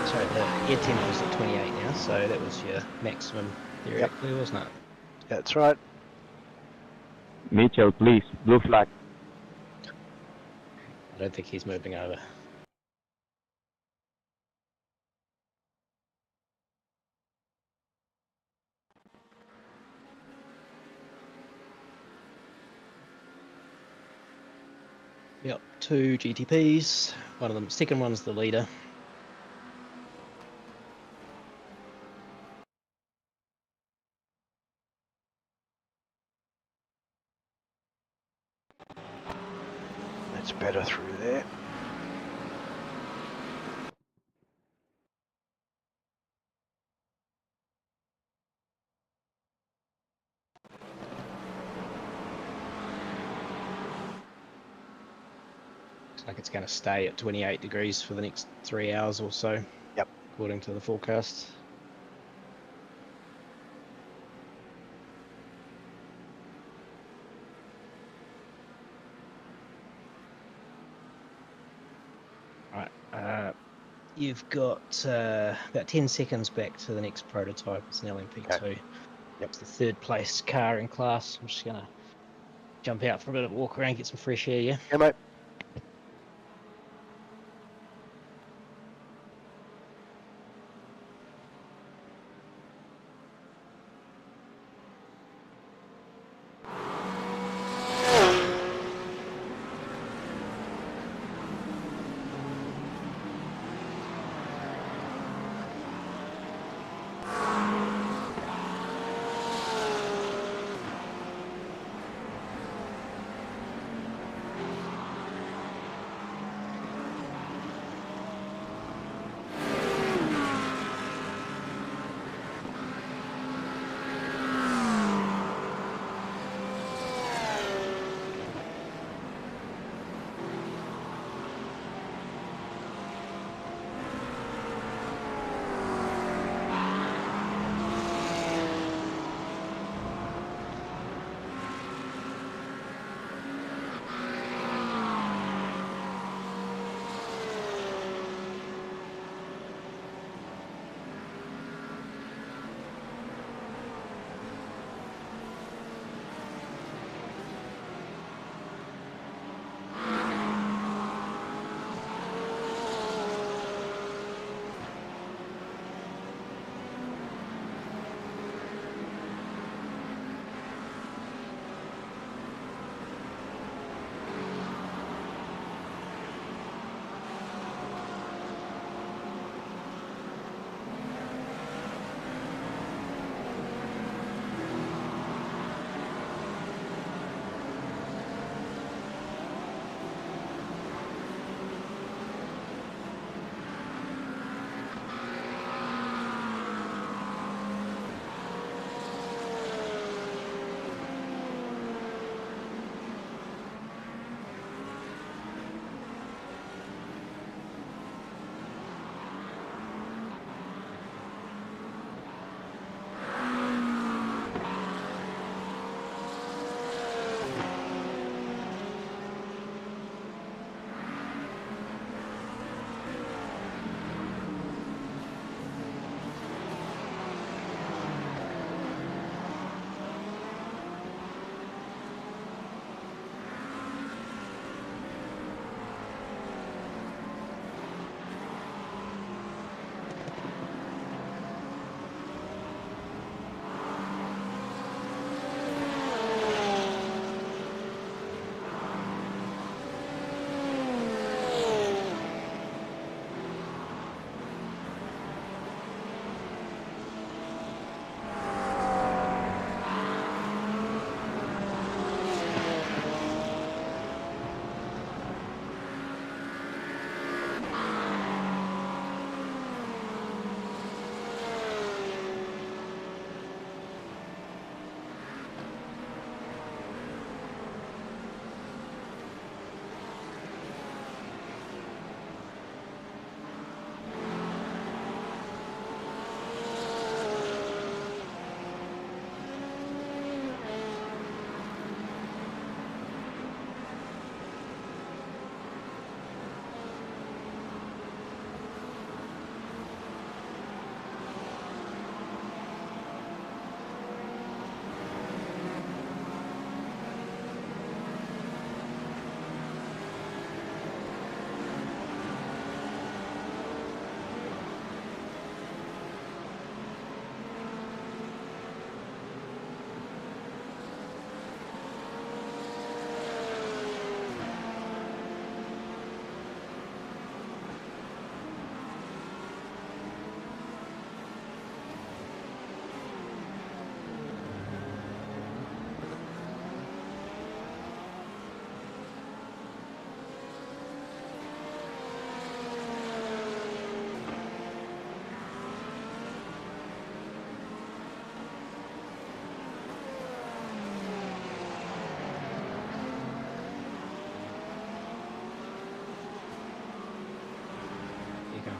So the air temperature's at 28 now, so that was your maximum theoretically, wasn't it? That's right. Mitchell, please. Blue flag. I don't think he's moving over. Yep, 2 GTPs. One of them, second one's the leader. That's better through there. Looks like it's going to stay at 28 degrees for the next 3 hours or so. Yep. According to the forecast. Right. You've got about 10 seconds back to the next prototype. It's an LMP2. Okay. Yep. It's the third place car in class. I'm just going to jump out for a bit of a walk around, get some fresh air, yeah? Yeah, mate.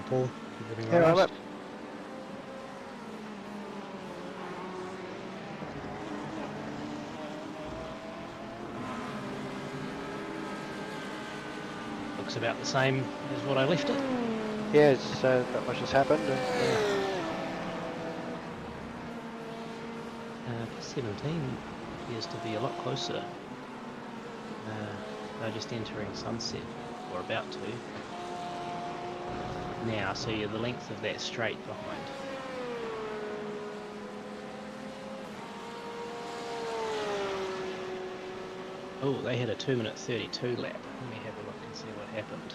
Paul. Everything Yeah, all right. Looks about the same as what I left it. Yeah, it's, not much has happened. P17 appears to be a lot closer. They're just entering sunset, or about to. Now, so you're the length of that straight behind. Oh, they had a 2-minute 32 lap. Let me have a look and see what happened.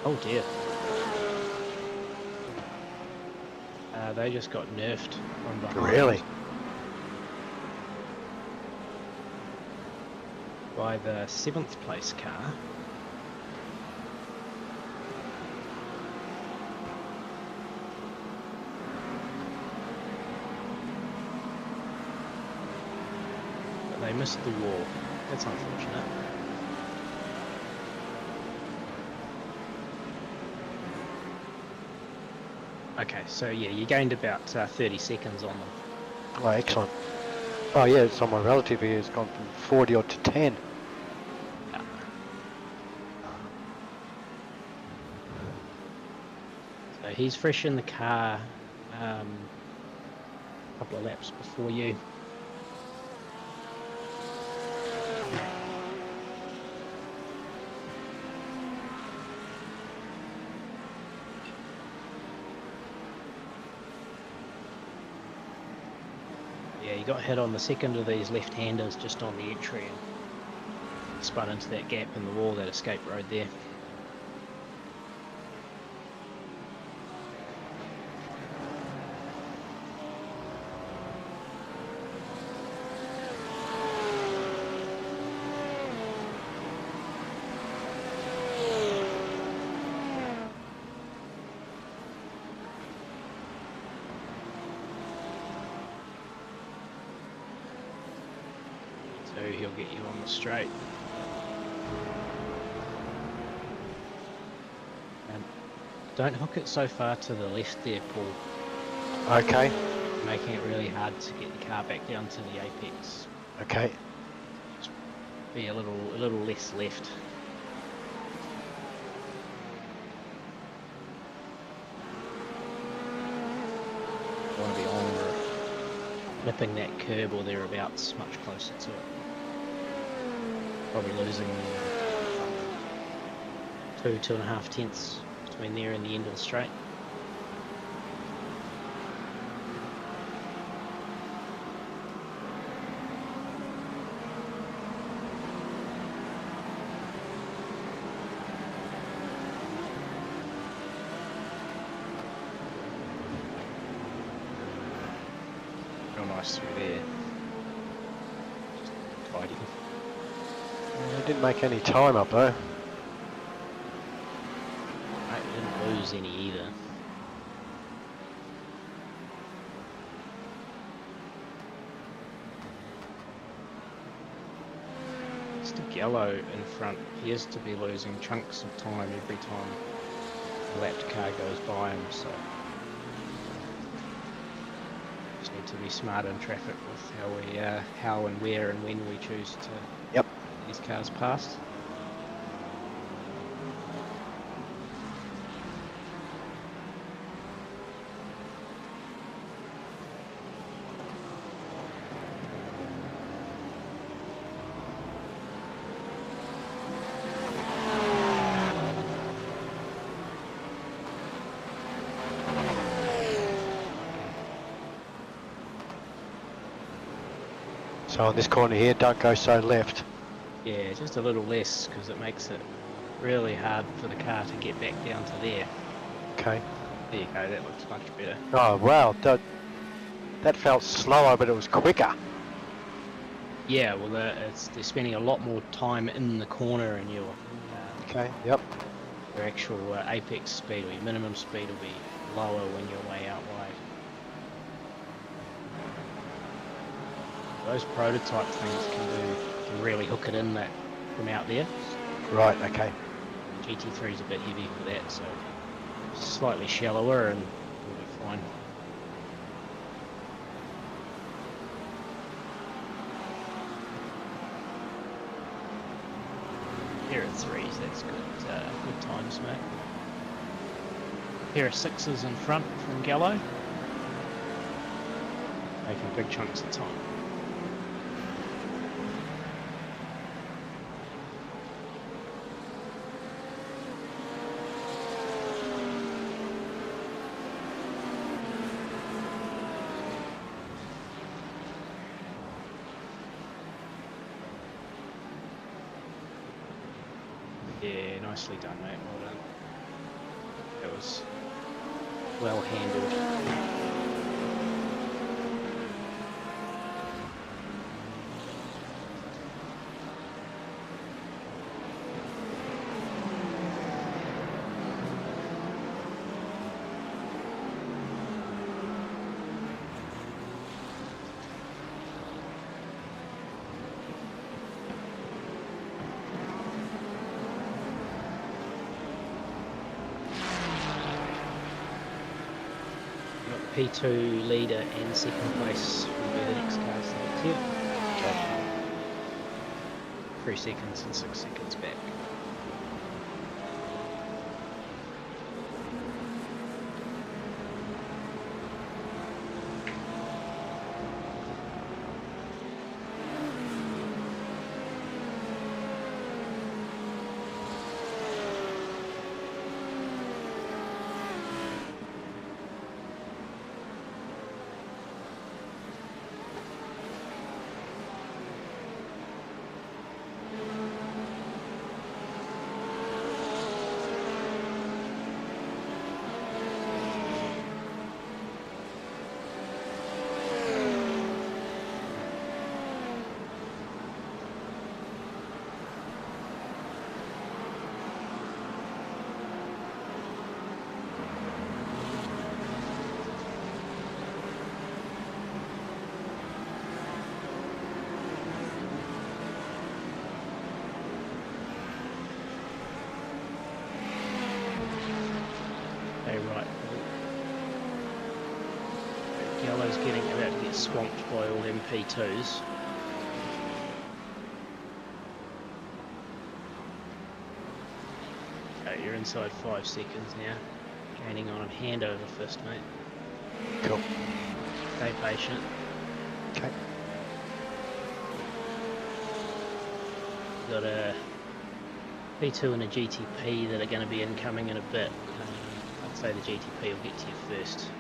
Oh dear. They just got nerfed from behind. Really? By the 7th place car. But they missed the wall. That's unfortunate. Okay, so yeah, you gained about 30 seconds on them. Oh, excellent. Oh yeah, so my relative here has gone from 40 odd to 10. So he's fresh in the car, a couple of laps before you. Yeah, you got hit on the second of these left-handers just on the entry and spun into that gap in the wall, that escape road there. So he'll get you on the straight. And don't hook it so far to the left there, Paul. Okay. Making it really hard to get the car back down to the apex. Okay. Just be a little less left. You want to be on or nipping that curb or thereabouts, much closer to it. Probably losing 2.5 tenths between there and the end of the straight. Real nice through there. Just tidy. I didn't make any time up though. Right, we didn't lose any either. Mr. Gallo in front appears to be losing chunks of time every time a lapped car goes by him, so just need to be smart in traffic with how and where and when we choose to Yep. get these cars past. So on this corner here, don't go so left. Yeah, just a little less because it makes it really hard for the car to get back down to there. Okay. There you go, that looks much better. Oh wow, that felt slower, but it was quicker. Yeah, well, they're spending a lot more time in the corner, and your Okay. Yep. actual apex speed or your minimum speed will be lower when you're way out wide. Those prototype things can really hook it in that from out there. Right, okay. GT3 is a bit heavy for that, so slightly shallower and we'll be fine. Pair of threes, that's good times, mate. Pair of sixes in front from Gallo. Making big chunks of time. Yeah, nicely done, mate. Well done. That was well handled. P2 leader and second place will be the next car select here. Okay. 3 seconds and 6 seconds back. Okay, right. Gallo's about to get swamped by all them P2s. Okay, you're inside 5 seconds now. Gaining on him. Hand over first, mate. Cool. Stay patient. Okay. Got a P2 and a GTP that are going to be incoming in a bit. I'd say the GTP will get to you first.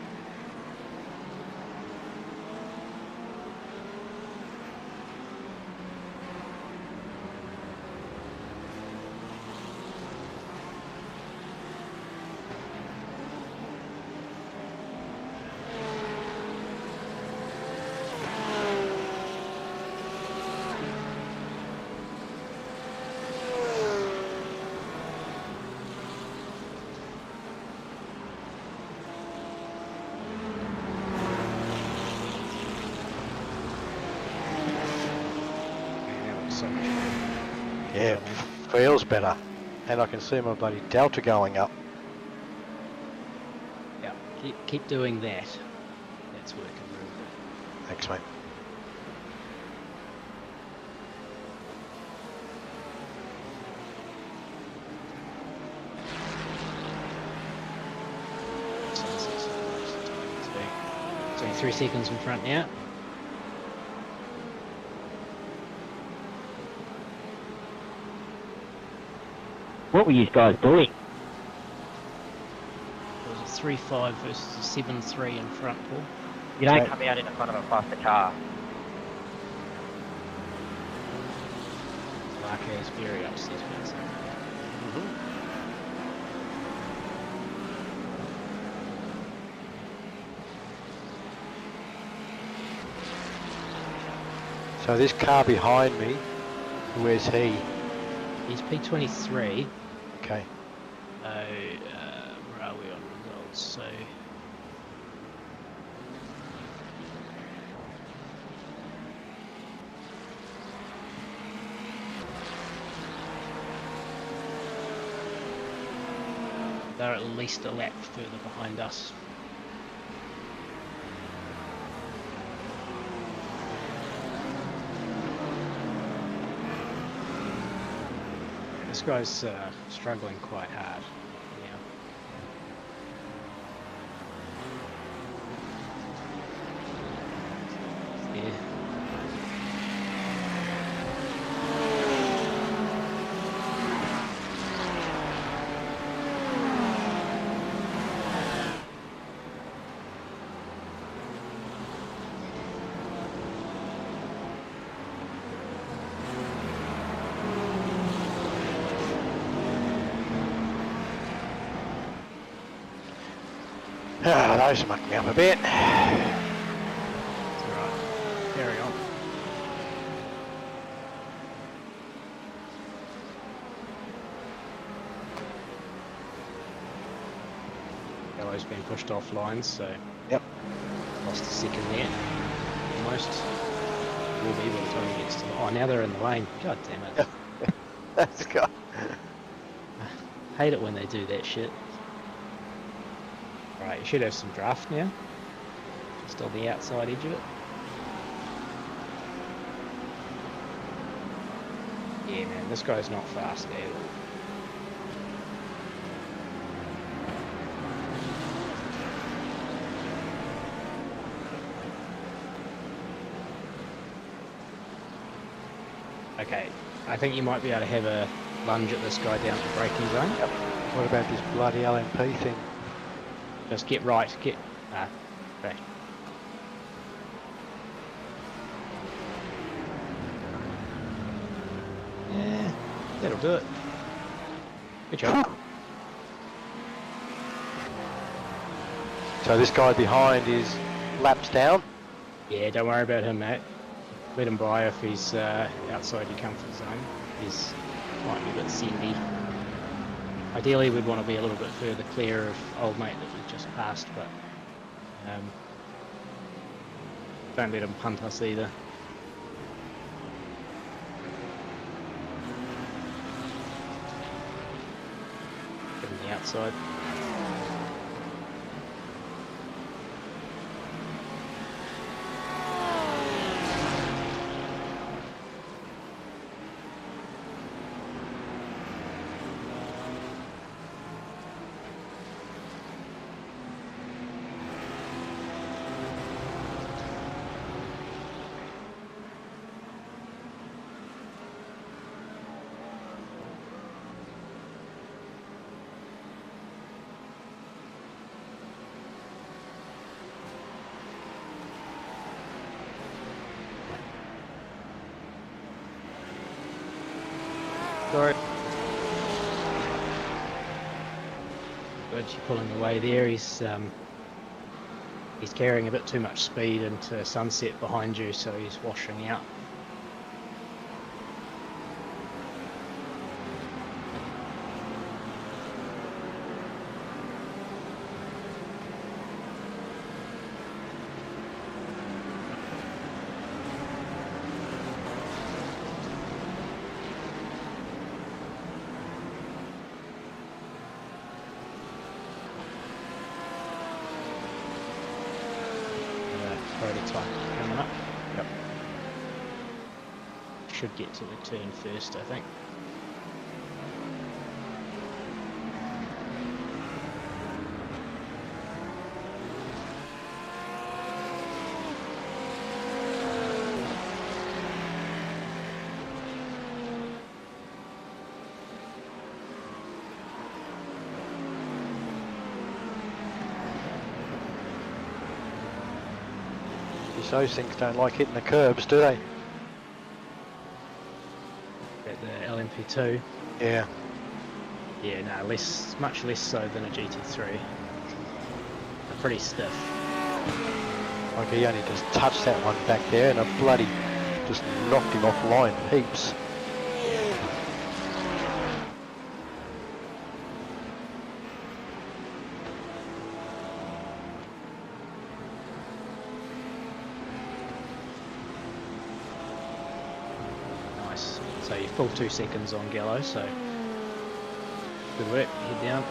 Yeah, feels better. And I can see my bloody delta going up. Yeah, keep doing that. That's working really good. Thanks, mate. So 3 seconds in front now. What were you guys doing? It was a 3.5 versus a 7.3 in front, Paul. You don't come out in front of a faster car. Marquez very upset about something. So this car behind me, where's he? He's P23. Okay. Where are we on results? So They're at least a lap further behind us. This guy's struggling quite hard. Yeah. Yeah. Ah, those are mucking me up a bit. It's alright. Carry on. Yellow's been pushed offline, so Yep. lost a second there. Almost. Will be by the time he gets to the... Oh, now they're in the lane. God damn it. That's good. Hate it when they do that shit. Right, you should have some draft now. Just on the outside edge of it. Yeah, man, this guy's not fast at all. Okay, I think you might be able to have a lunge at this guy down at the braking zone. Yep. What about this bloody LMP thing? Just get right, okay. Yeah, that'll do it. Good job. So this guy behind is laps down? Yeah, don't worry about him, mate. Let him by if he's outside your comfort zone. He's might be a bit sandy. Ideally, we'd want to be a little bit further clear of old mate that we've just passed, but don't let him punt us either. Give him the outside. Sorry. Good, you're pulling away there. He's carrying a bit too much speed into sunset behind you, so he's washing out. Already time coming up. Yep. Should get to the turn first, I think. Those things don't like hitting the curbs, do they? At the LMP2. Yeah. Yeah, no, much less so than a GT3. They're pretty stiff. Like he only just touched that one back there and a bloody just knocked him off line heaps. So you pulled 2 seconds on Gallo, so good work, head down.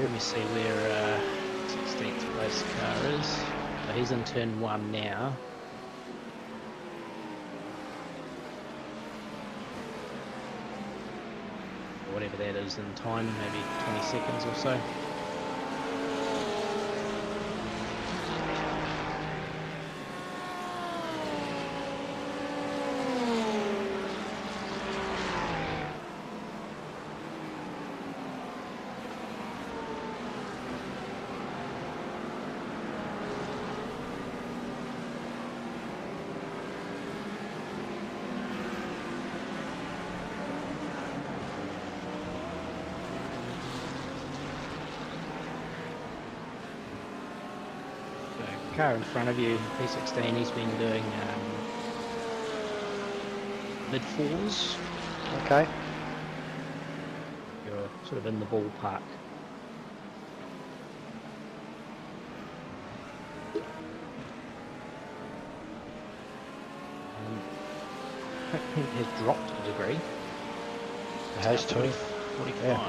Let me see where 16th place car is. So he's in turn 1 now. Whatever that is in time, maybe 20 seconds or so. Car in front of you, P16, he's been doing mid-4s. Okay. You're sort of in the ballpark. I think it has dropped a degree. It has It's too. 45. Yeah.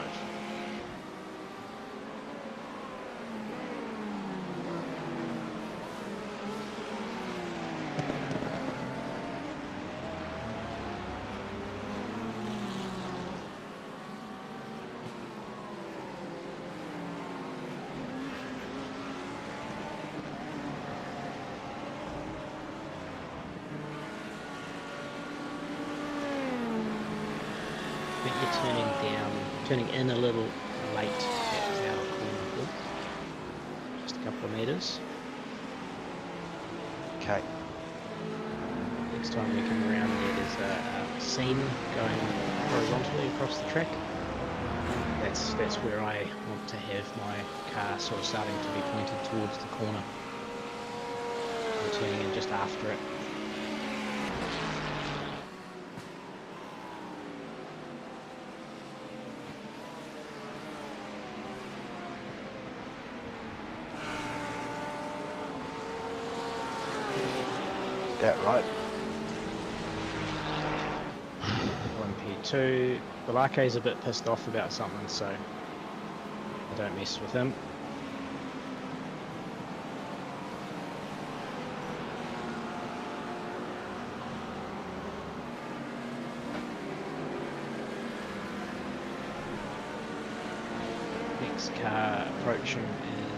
I think you're turning in a little late at our corner here. Just a couple of metres. Okay. Next time we come around there's a seam going horizontally across the track. That's where I want to have my car sort of starting to be pointed towards the corner. I'm turning in just after it. That right. 1P2. Balake's a bit pissed off about something, so I don't mess with him. Next car approaching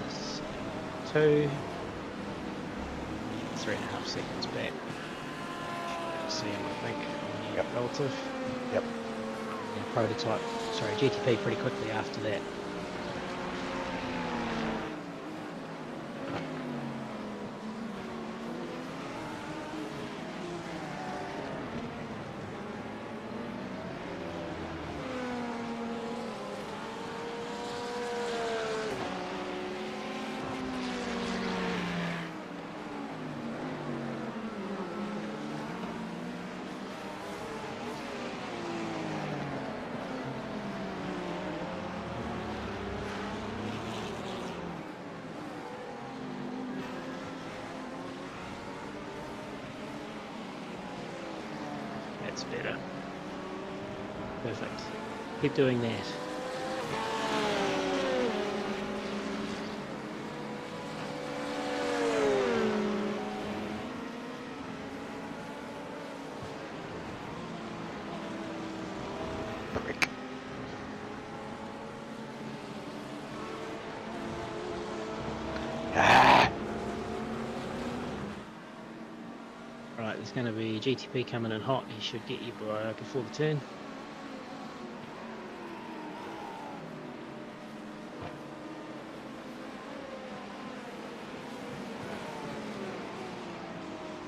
is 2. 3.5 seconds back. See him, I think. Yep. Relative. Yep. Yeah, prototype. Sorry, GTP pretty quickly after that. That's better. Perfect. Keep doing that. Prick. Ah. Right, there's going to be GTP coming in hot. He should get you by before the turn.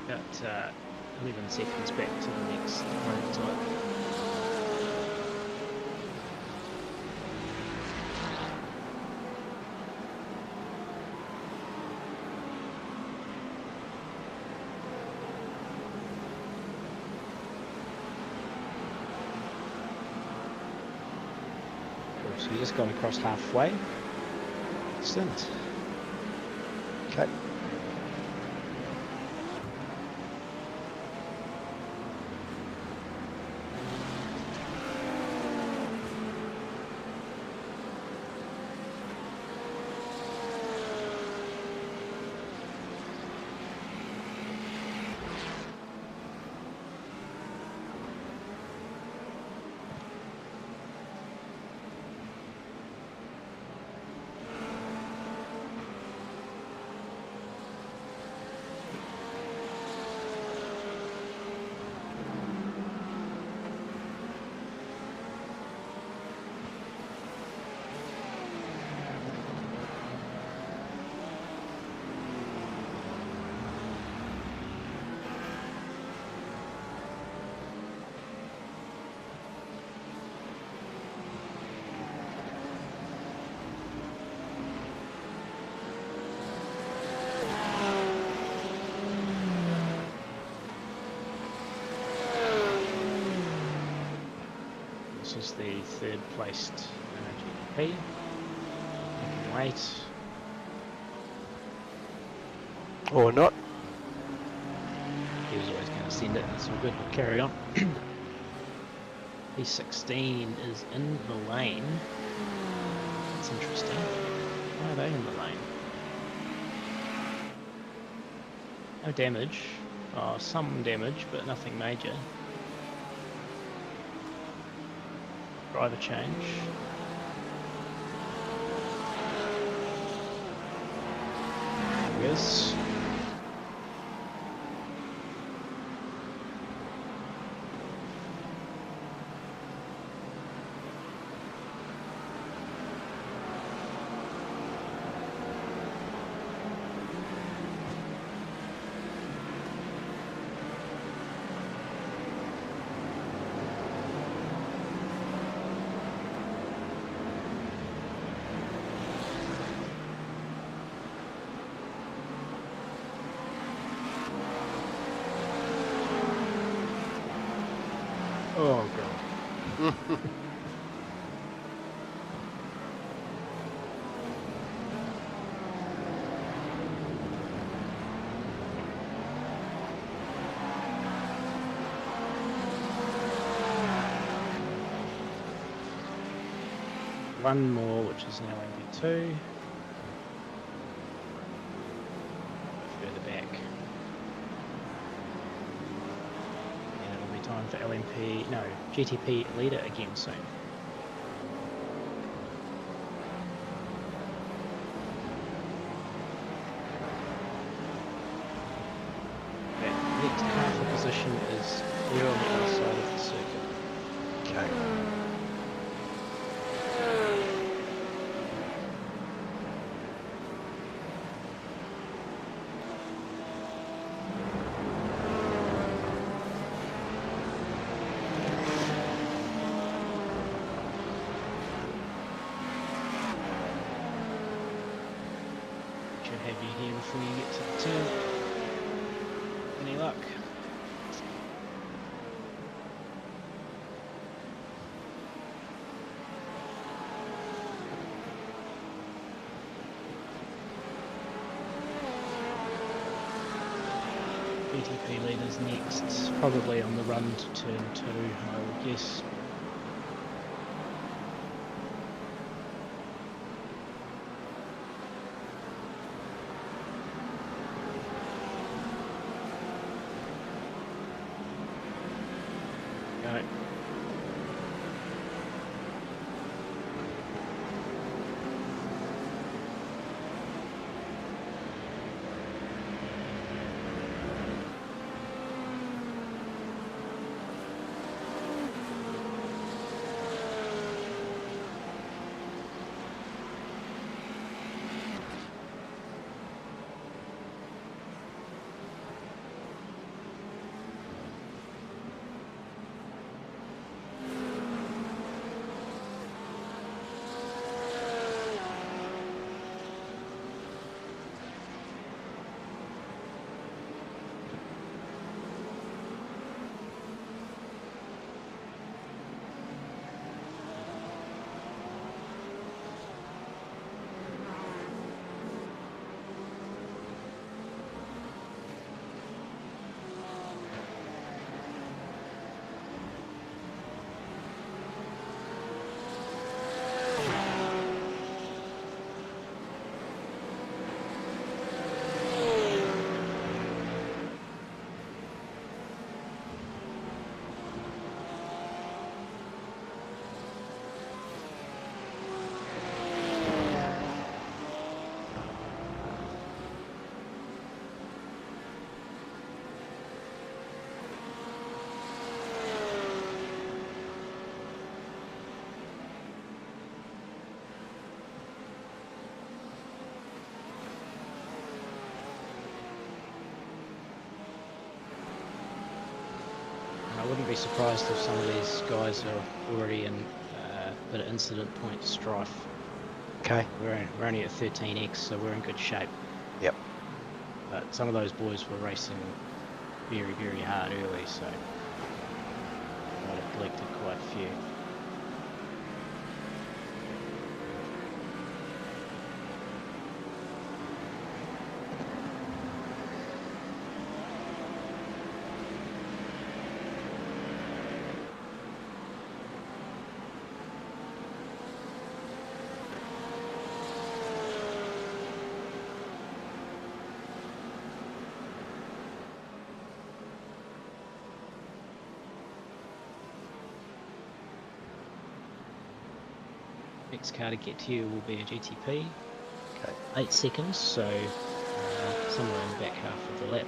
About 11 seconds back to the next prototype. So you just gone across halfway. Excellent. Okay. versus the third placed GP. Making weight. Or not. He was always going to send it. It's all good. We'll carry on. P16 is in the lane. That's interesting. Why are they in the lane? No damage. Oh, some damage, but nothing major. Driver change. There he is. Oh god. One more, which is now MP2. Further back. And it'll be time for LMP, no, GTP leader again soon. That next half of position is here on the other side of the circuit. Okay. Should have you here before you get to the turn. Any luck? GTP leaders next, probably on the run to turn 2, I would guess. Go. I wouldn't be surprised if some of these guys are already in a bit of incident point strife. Okay. We're only at 13x, so we're in good shape. Yep. But some of those boys were racing very, very hard early, so might have collected quite a few. Next car to get to you will be a GTP. Okay. 8 seconds, so somewhere in the back half of the lap.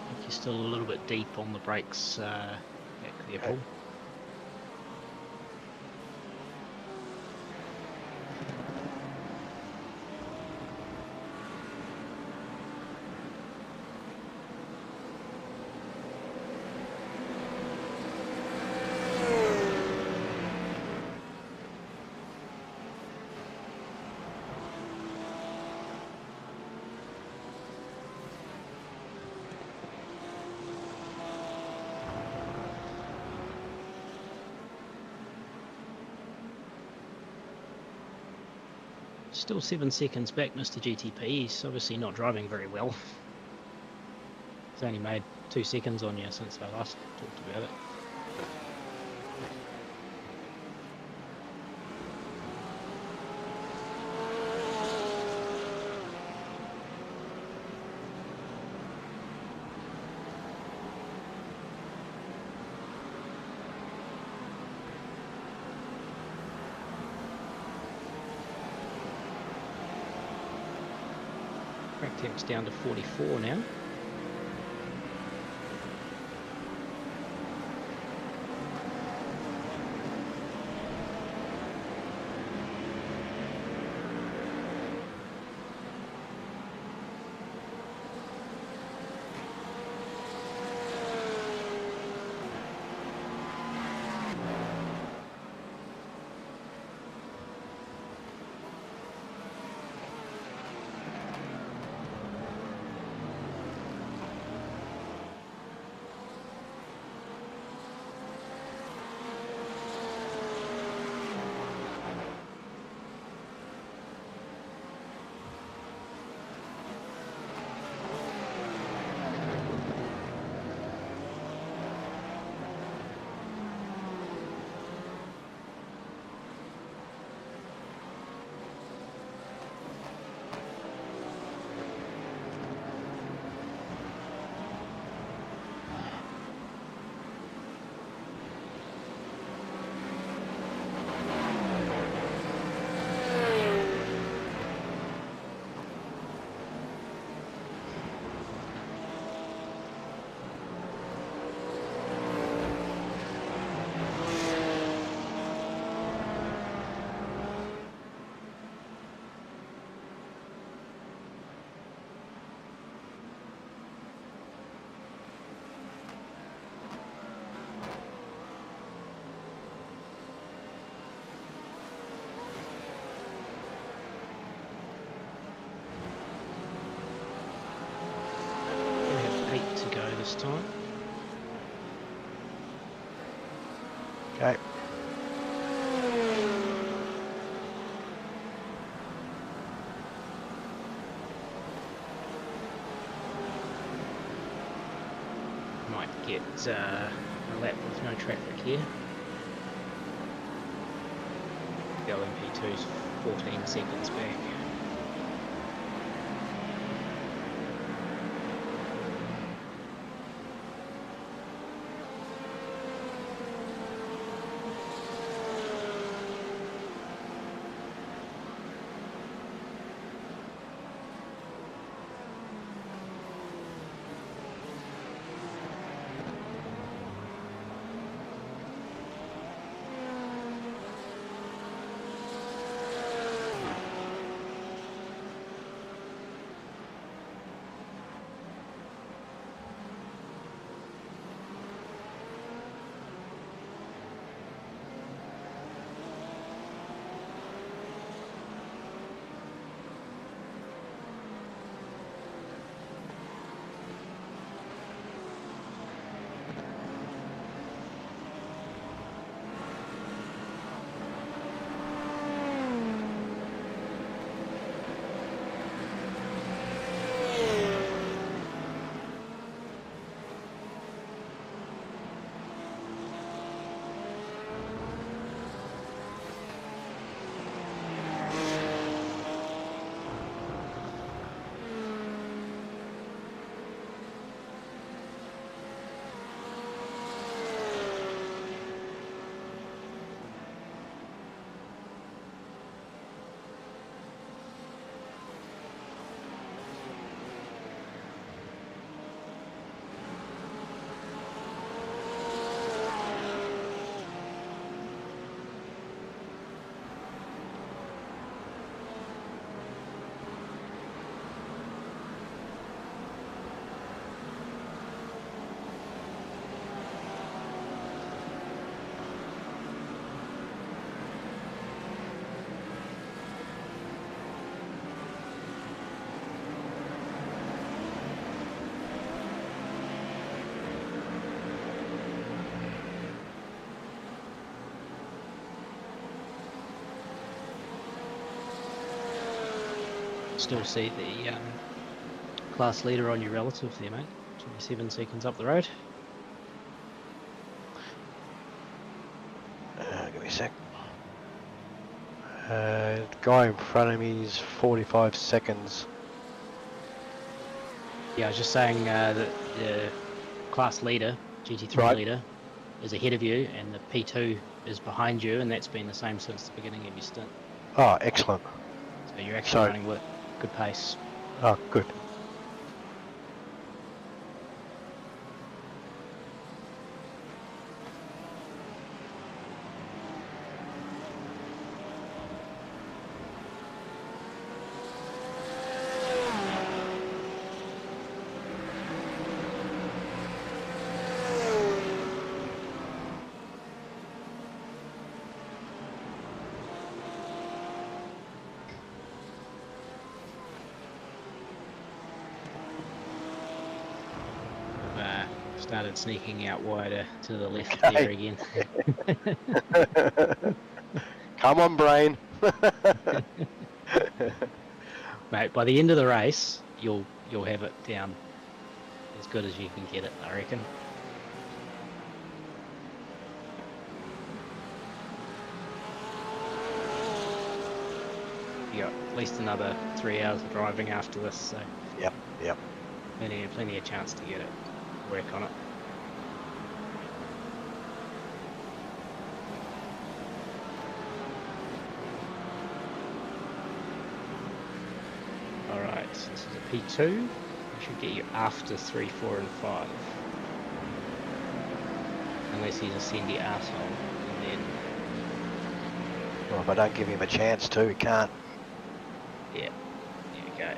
I think you're still a little bit deep on the brakes back there, Paul. Still 7 seconds back, Mr. GTP. He's obviously not driving very well. He's only made 2 seconds on you since I last talked about it. Track temp's down to 44 now. This time. Okay. Might get a lap with no traffic here. The LMP2's 14 seconds back. still see the class leader on your relative there, mate. 27 seconds up the road. Give me a sec. The guy in front of me is 45 seconds. Yeah, I was just saying that the class leader, GT3 Right. leader, is ahead of you, and the P2 is behind you, and that's been the same since the beginning of your stint. Oh, excellent. So you're actually So- running with good pace. Oh, good. Started sneaking out wider to the left Okay. there again. Come on, brain. Mate, by the end of the race, you'll have it down as good as you can get it, I reckon. You got at least another 3 hours of driving after this, so Yep. plenty of chance to get it, work on it. Alright, so this is a P2. I should get you after 3, 4 and 5. Unless he's a sandy arsehole. And then, Well, if I don't give him a chance to, he can't. yeah, there we go.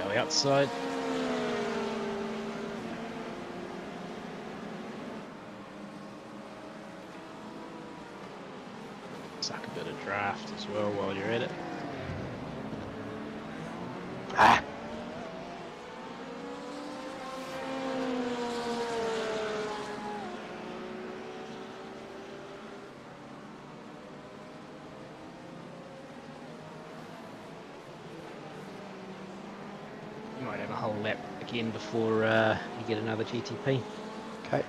Go outside. Suck a bit of draft as well while you're at it. Ah. You might have a whole lap again before you get another GTP. Okay.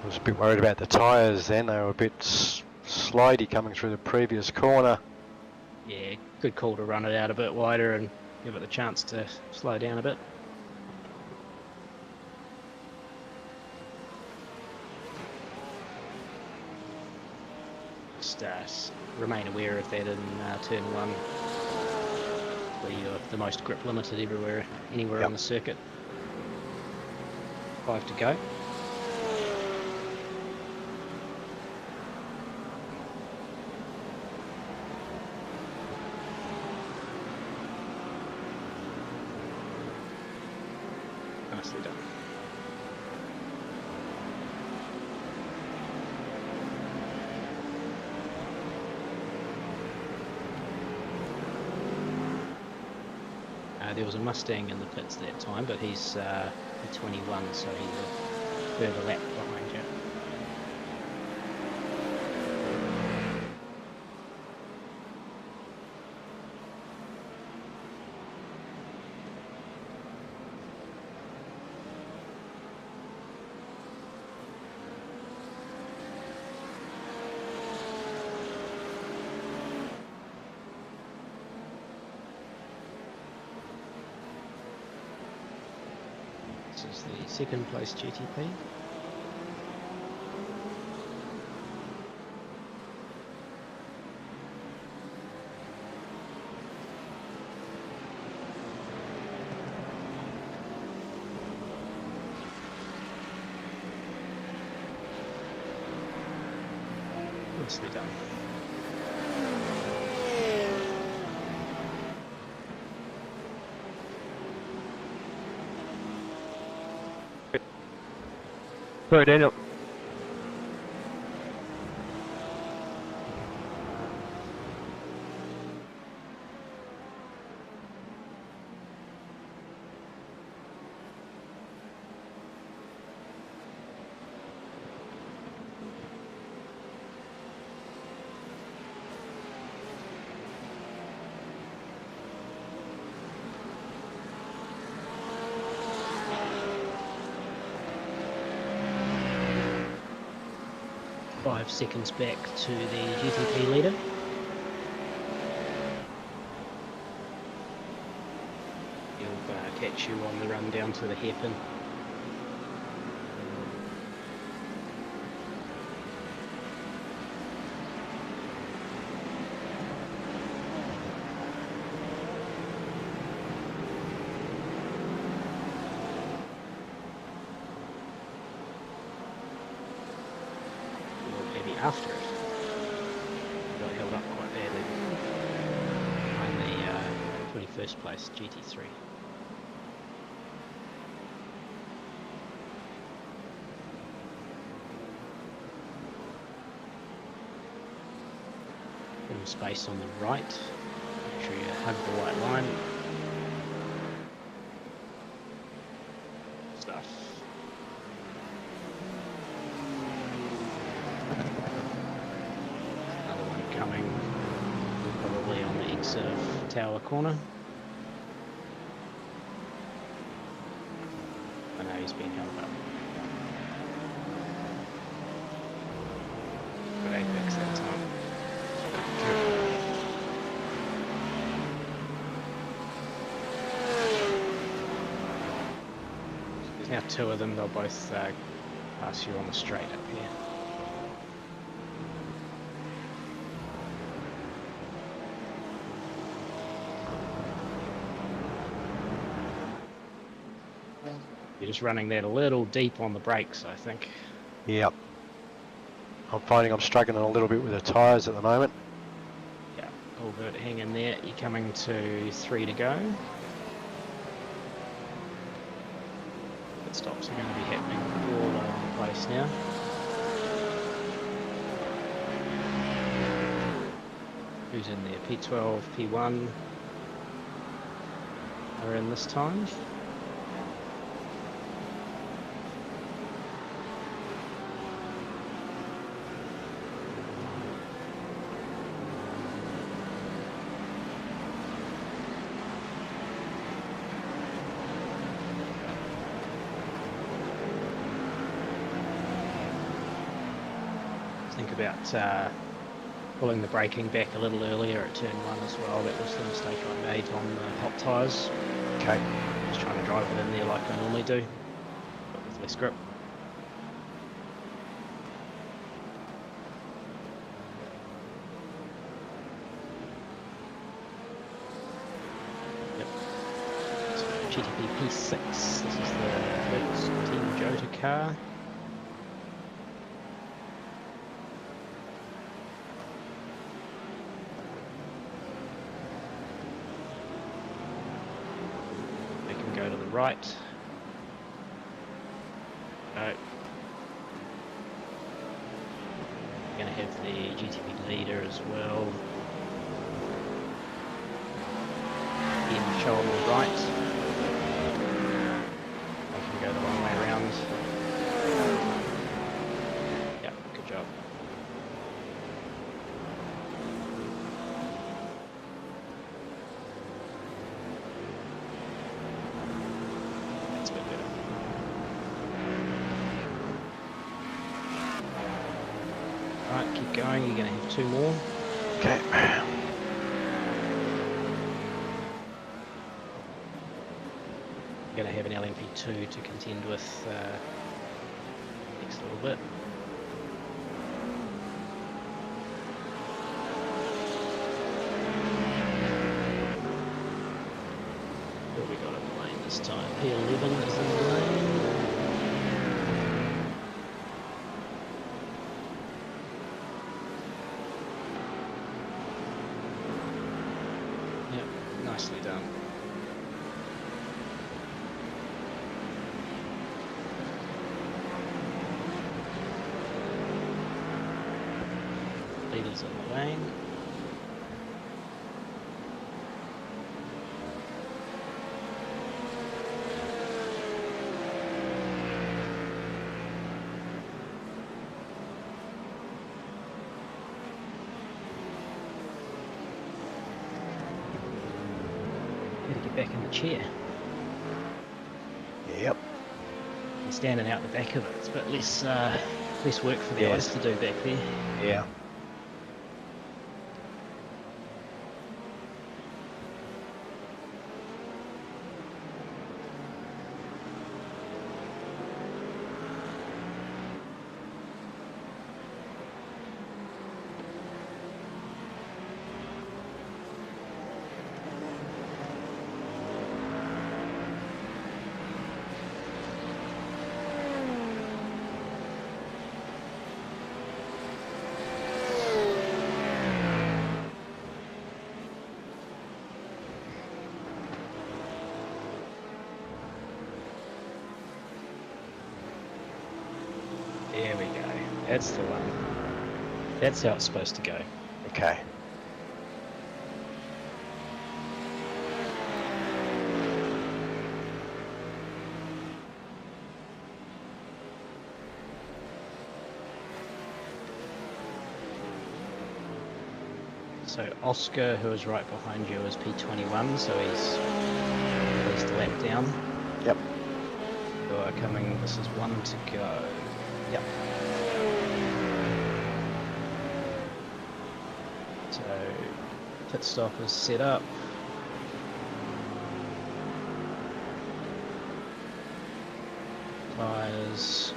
I was a bit worried about the tyres then. They were a bit slidey coming through the previous corner. Yeah, good call to run it out a bit wider and give it the chance to slow down a bit. Just remain aware of that in turn 1, where you're the most grip limited anywhere Yep. on the circuit. 5 to go. Nicely done. There was a Mustang in the pits that time, but he's 21, so he's a further lap behind you. This is the second place GTP. Nicely done. Sorry, Daniel. Five seconds back to the GTP leader. He'll catch you on the run down to the hairpin. After it. Got held up quite badly in the 21st place GT3. Some space on the right. Make sure you hug the white line. Stuff. Coming probably on the exit of Tower Corner. I know he's been held up. But Apex that time. There's now two of them, they'll both pass you on the straight up here. You're just running that a little deep on the brakes, I think. Yep. I'm finding I'm struggling a little bit with the tyres at the moment. Yeah, all good. Hang in there. You're coming to 3 to go. Pit stops are going to be happening all over the place now. Who's in there? P12, P1 are in this time. Think about pulling the braking back a little earlier at turn 1 as well. That was the mistake I made on the hot tyres. Okay. Just trying to drive it in there like I normally do, but with less grip. Yep. So GTP P6. This is the first Team Jota car. Go to the right. No. We're going to have the GTP leader as well. In show on the right. I can go the long way around. Yeah, good job. Right, keep going, you're going to have 2 more. Okay. You're going to have an LMP2 to contend with next little bit. Who have we got in the lane this time? P11 is in the lane. Nicely done. He's in the lane. Gotta get back in the chair. Yep. And standing out the back of it, it's a bit less work for the eyes to do back there. Yeah. There we go. That's the one. That's how it's supposed to go. Okay. So Oscar, who is right behind you, is P21, so he's at least a lap down. Yep. You are coming, this is one to go. Yep. So pit stop is set up. Tyres.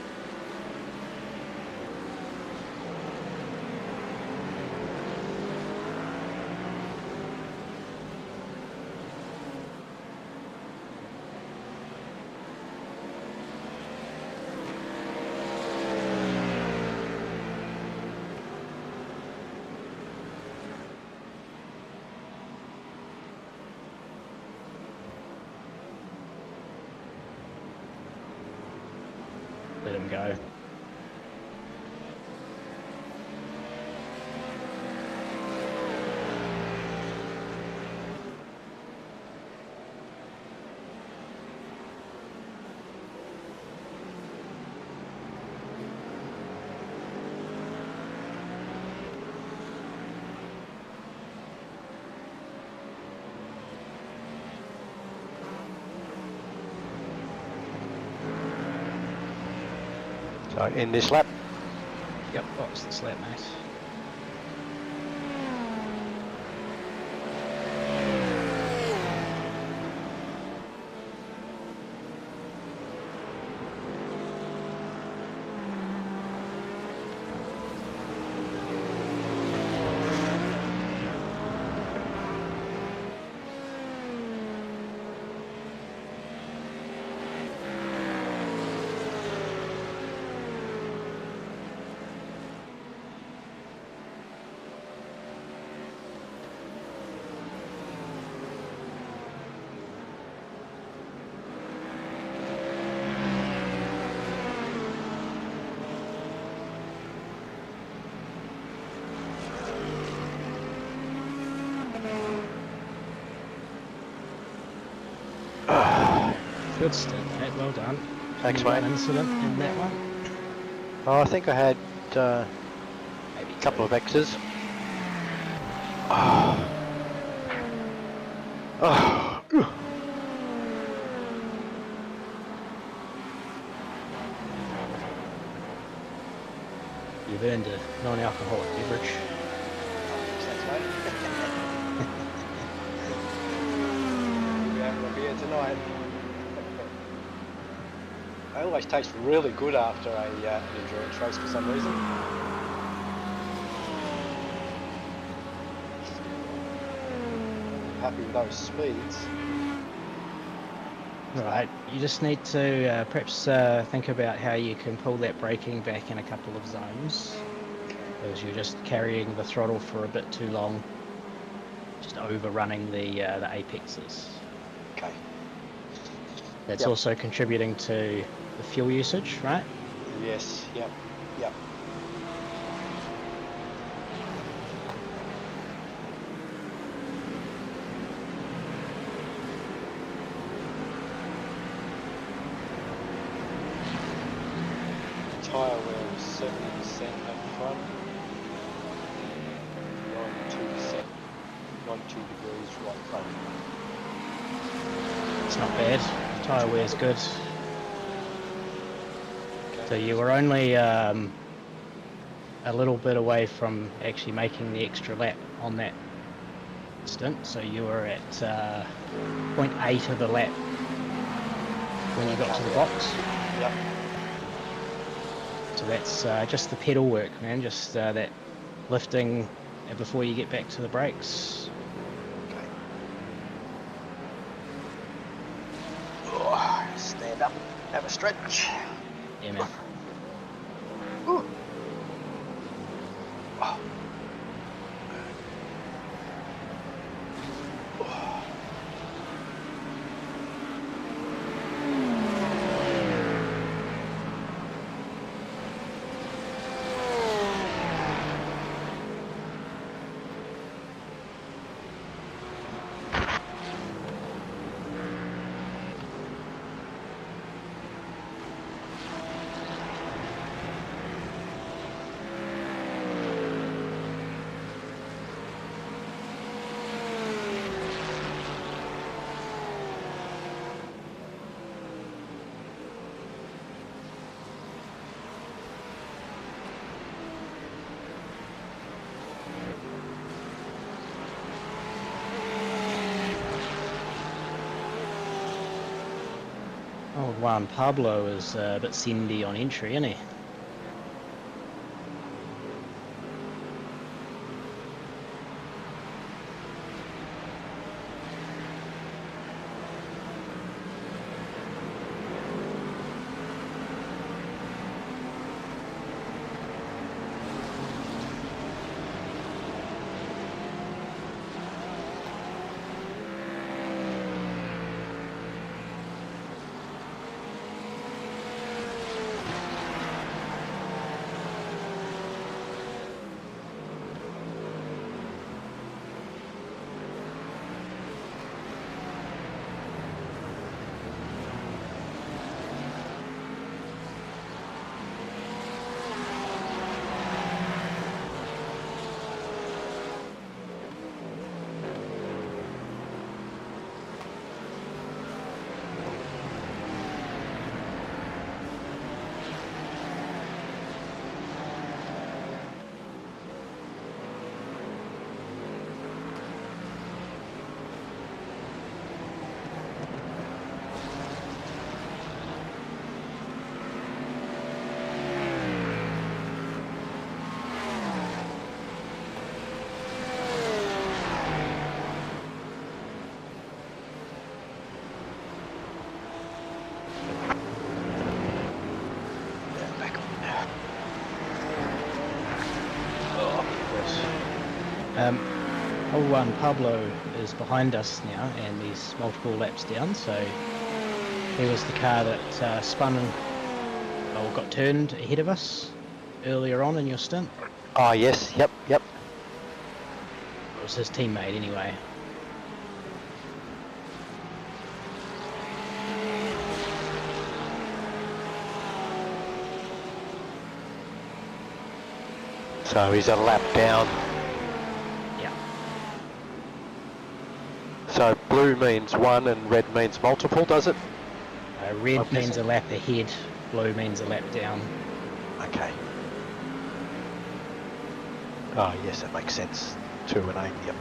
Let him go. So in this lap. Yep, box this lap, mate. Good stint, mate. Well done. Thanks, Any mate. incident in that one? Oh, I think I had Maybe a couple of X's. You've earned a non-alcoholic beverage. Thanks, mate. We'll be having a beer tonight. They always taste really good after an endurance race for some reason. Happy with those speeds. Right, you just need to perhaps think about how you can pull that braking back in a couple of zones, because you're just carrying the throttle for a bit too long, just overrunning the apexes. Okay. That's Yep. also contributing to the fuel usage, right? Yes. Yep. Yep. tyre wear was 70% up front, 92%, 92 degrees right front. It's not bad. Tyre wear's good. Okay. So you were only a little bit away from actually making the extra lap on that stint. So you were at 0.8 of a lap when you got to the box. Yep. So that's just the pedal work, man. Just that lifting before you get back to the brakes. Okay. Oh, stand up, have a stretch. Yeah, man. Ooh. Oh. Old Juan Pablo is a bit cindy on entry, isn't he? Old Juan Pablo is behind us now, and he's multiple laps down. So he was the car that spun or got turned ahead of us earlier on in your stint. Oh yes, yep. It was his teammate anyway. So he's a lap down. Yeah. So blue means one and red means multiple, does it? Red I'm means guessing. a lap ahead, blue means a lap down. Okay. Oh yes, that makes sense. 2 and 8, yep.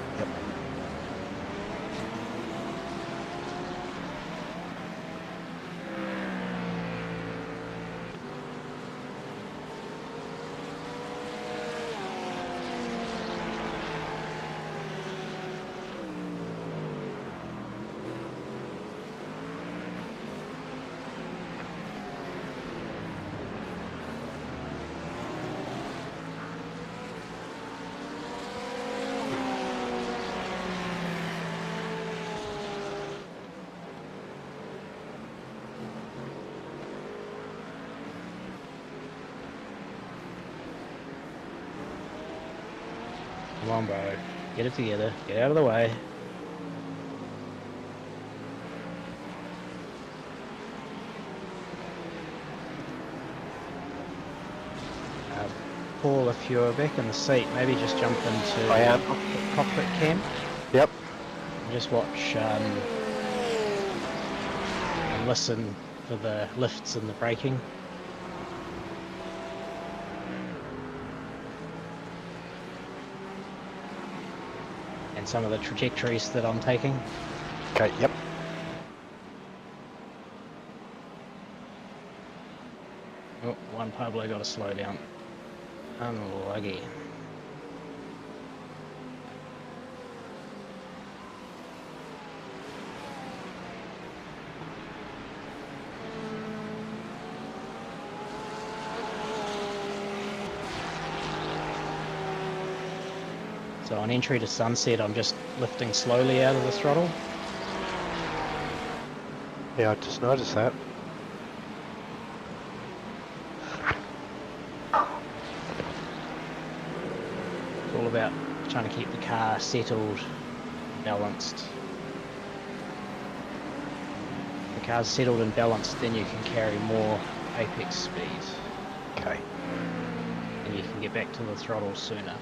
Come on, bro. Get it together. Get out of the way. Paul, if you're back in the seat, maybe just jump into I am. cockpit cam Yep. and just watch and listen for the lifts and the braking. And some of the trajectories that I'm taking. Okay, yep. Oh, one Pablo got to slow down. Unlucky. So on entry to sunset, I'm just lifting slowly out of the throttle. Yeah, I just noticed that. It's all about trying to keep the car settled, balanced. If the car's settled and balanced, then you can carry more apex speed Okay. and you can get back to the throttle sooner.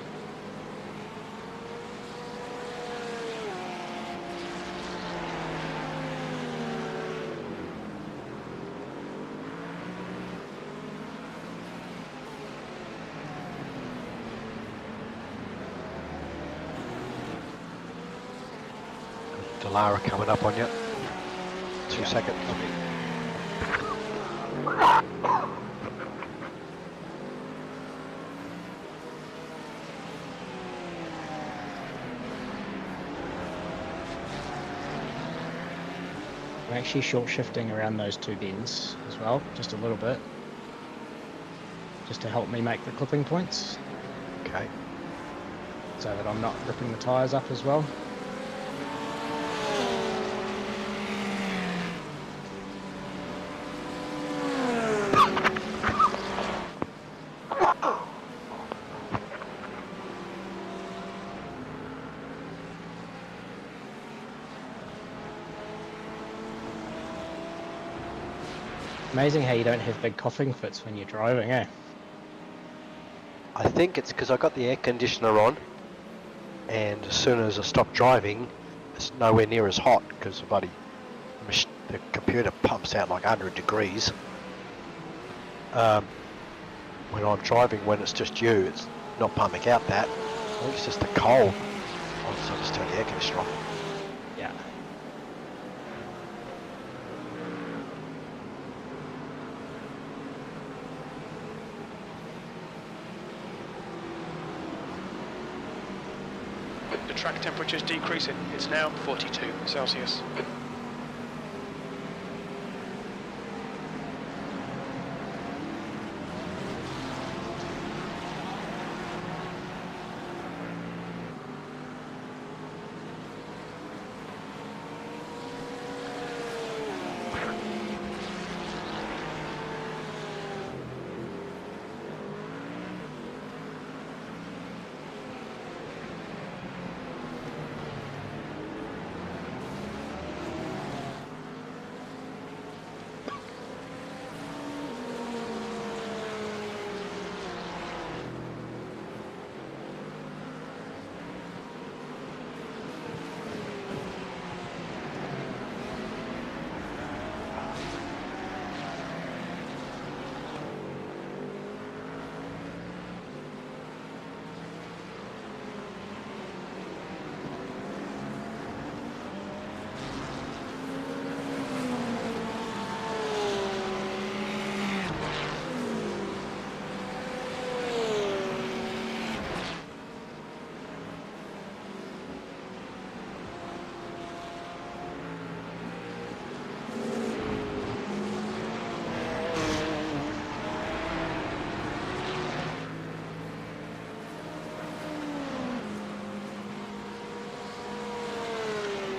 Delara coming up on you. 2 seconds. I'm actually short shifting around those two bends as well, just a little bit, just to help me make the clipping points, Okay. so that I'm not ripping the tyres up as well. Amazing how you don't have big coughing fits when you're driving, eh? I think it's because I got the air conditioner on, and as soon as I stop driving, it's nowhere near as hot because the computer pumps out like 100 degrees. When I'm driving, when it's just you, it's not pumping out that. I think it's just the cold. I'll just turn the air conditioner off. Yeah. The track temperature's decreasing. It's now 42 Celsius.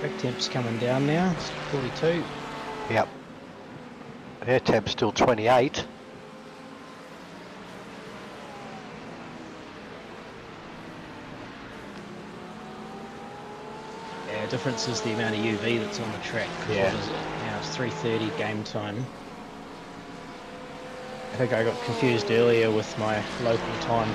Brake temp's coming down now, it's 42. Yep. Air temp's still 28. Yeah, difference is the amount of UV that's on the track. 'Cause Yeah. what is it? Now it's 3:30 game time. I think I got confused earlier with my local time.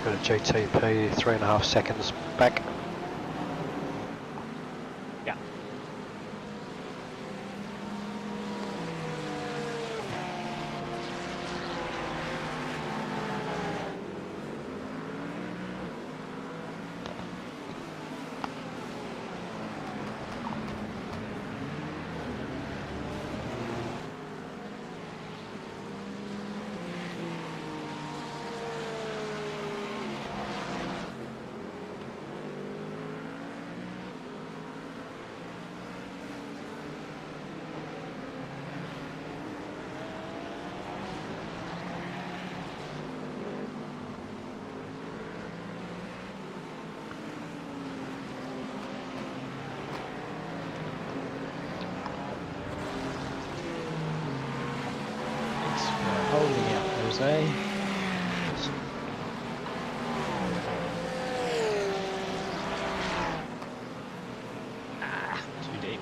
Got a GTP 3.5 seconds back. Yeah. Thanks for holding out, Jose. Too deep.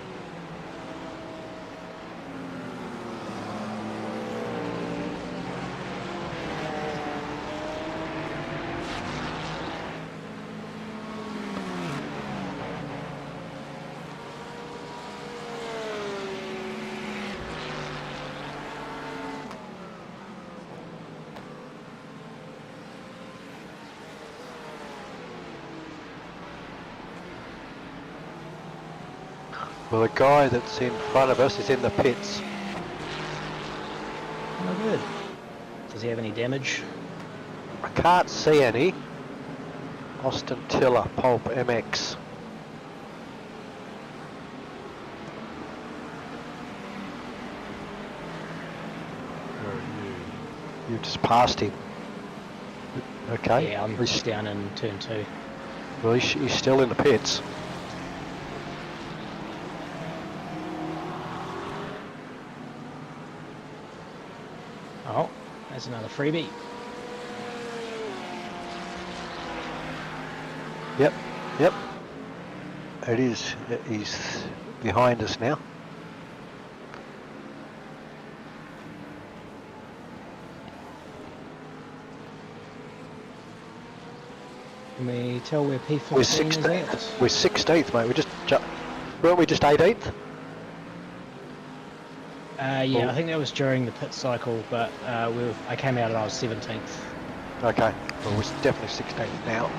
Well, the guy that's in front of us is in the pits. Oh, good. Does he have any damage? I can't see any. Austin Tiller, Pulp MX. You just passed him. Okay. Yeah, I'm He's, down in turn 2. well, he's still in the pits. Oh, that's another freebie. Yep, yep. It is. He's behind us now. Can we tell where P15 We're is 16th. at? We're 16th, mate. Weren't we just 18th? Yeah, Oh. I think that was during the pit cycle, but I came out and I was 17th. Okay. Well, we're definitely 16th now.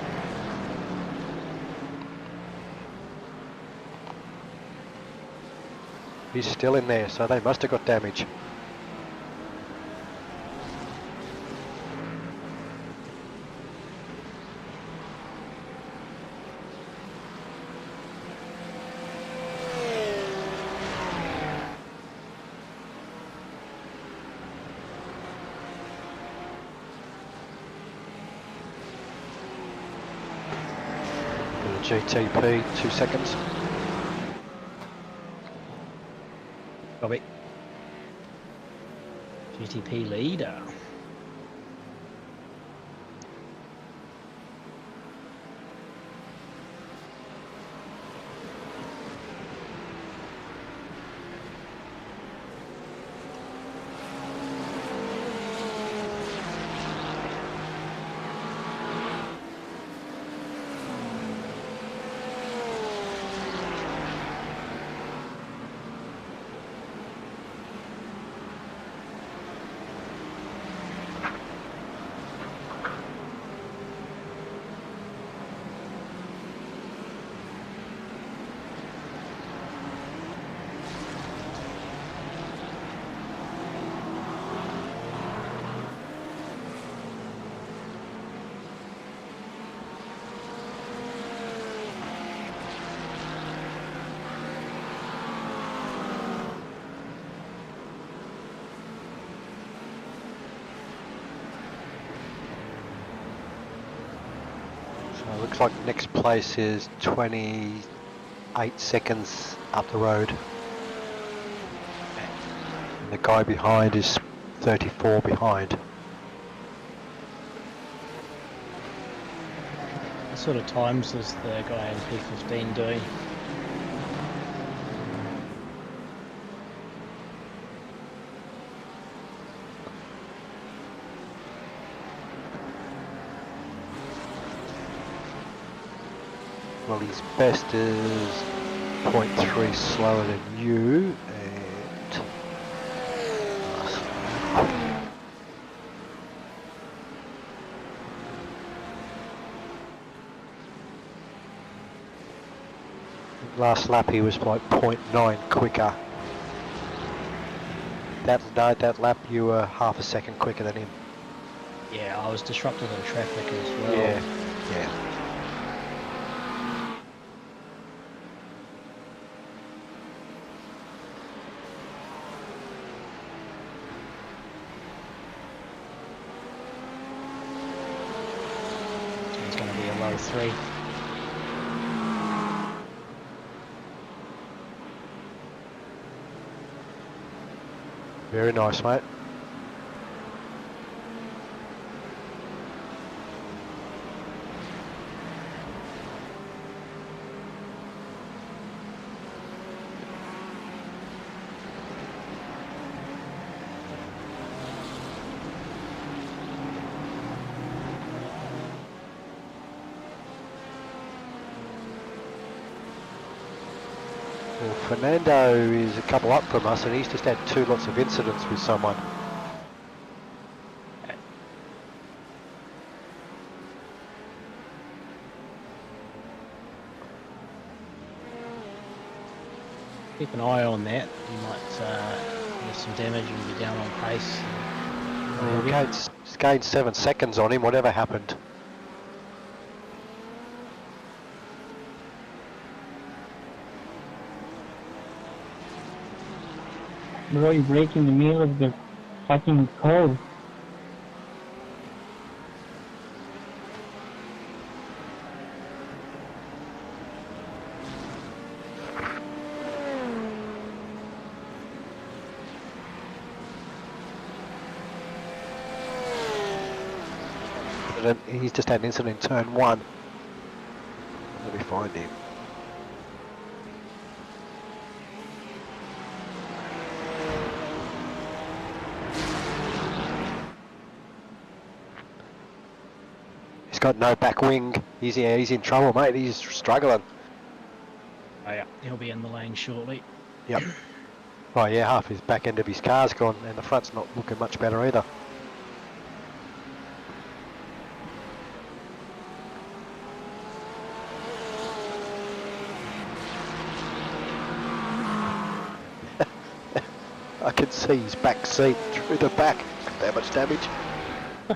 He's still in there, so they must have got damage. GTP, 2 seconds. Bobby. GTP leader. So it looks like next place is 28 seconds up the road. The guy behind is 34 behind. What sort of times is the guy in P15 doing? Well, his best is 0.3 slower than you, and last lap he was like 0.9 quicker. That lap you were half a second quicker than him. Yeah, I was disrupted in traffic as well. Yeah. It's going to be a low 3. Very nice, mate. Well, Fernando is a couple up from us, and he's just had 2 lots of incidents with someone. Keep an eye on that. You might get some damage and be down on pace. Well, he's gained 7 seconds on him, whatever happened. Bro, you break in the middle of the fucking cove. He's just had an incident in turn 1. Let me find him. He's got no back wing. He's in trouble, mate. He's struggling. Oh yeah, he'll be in the lane shortly. Yep. Oh yeah, half his back end of his car's gone, and the front's not looking much better either. I can see his back seat through the back. That much damage. Yeah,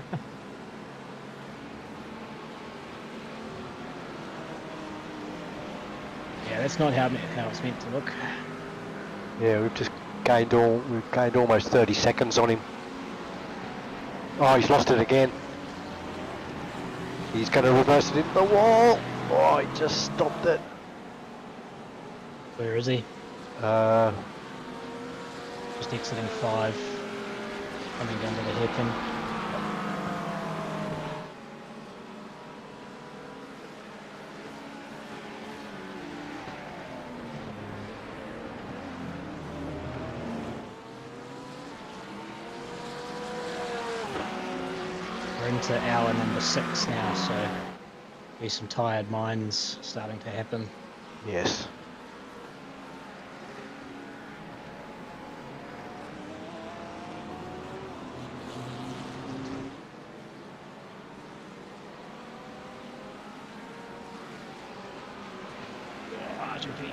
that's not how it's meant to look. Yeah, we've gained almost 30 seconds on him. Oh, he's lost it again. He's going to reverse it into the wall. Oh, he just stopped it. Where is he? Just exiting 5, coming down to the hairpin. We're into hour number 6 now, so there's some tired minds starting to happen. Yes. RGB.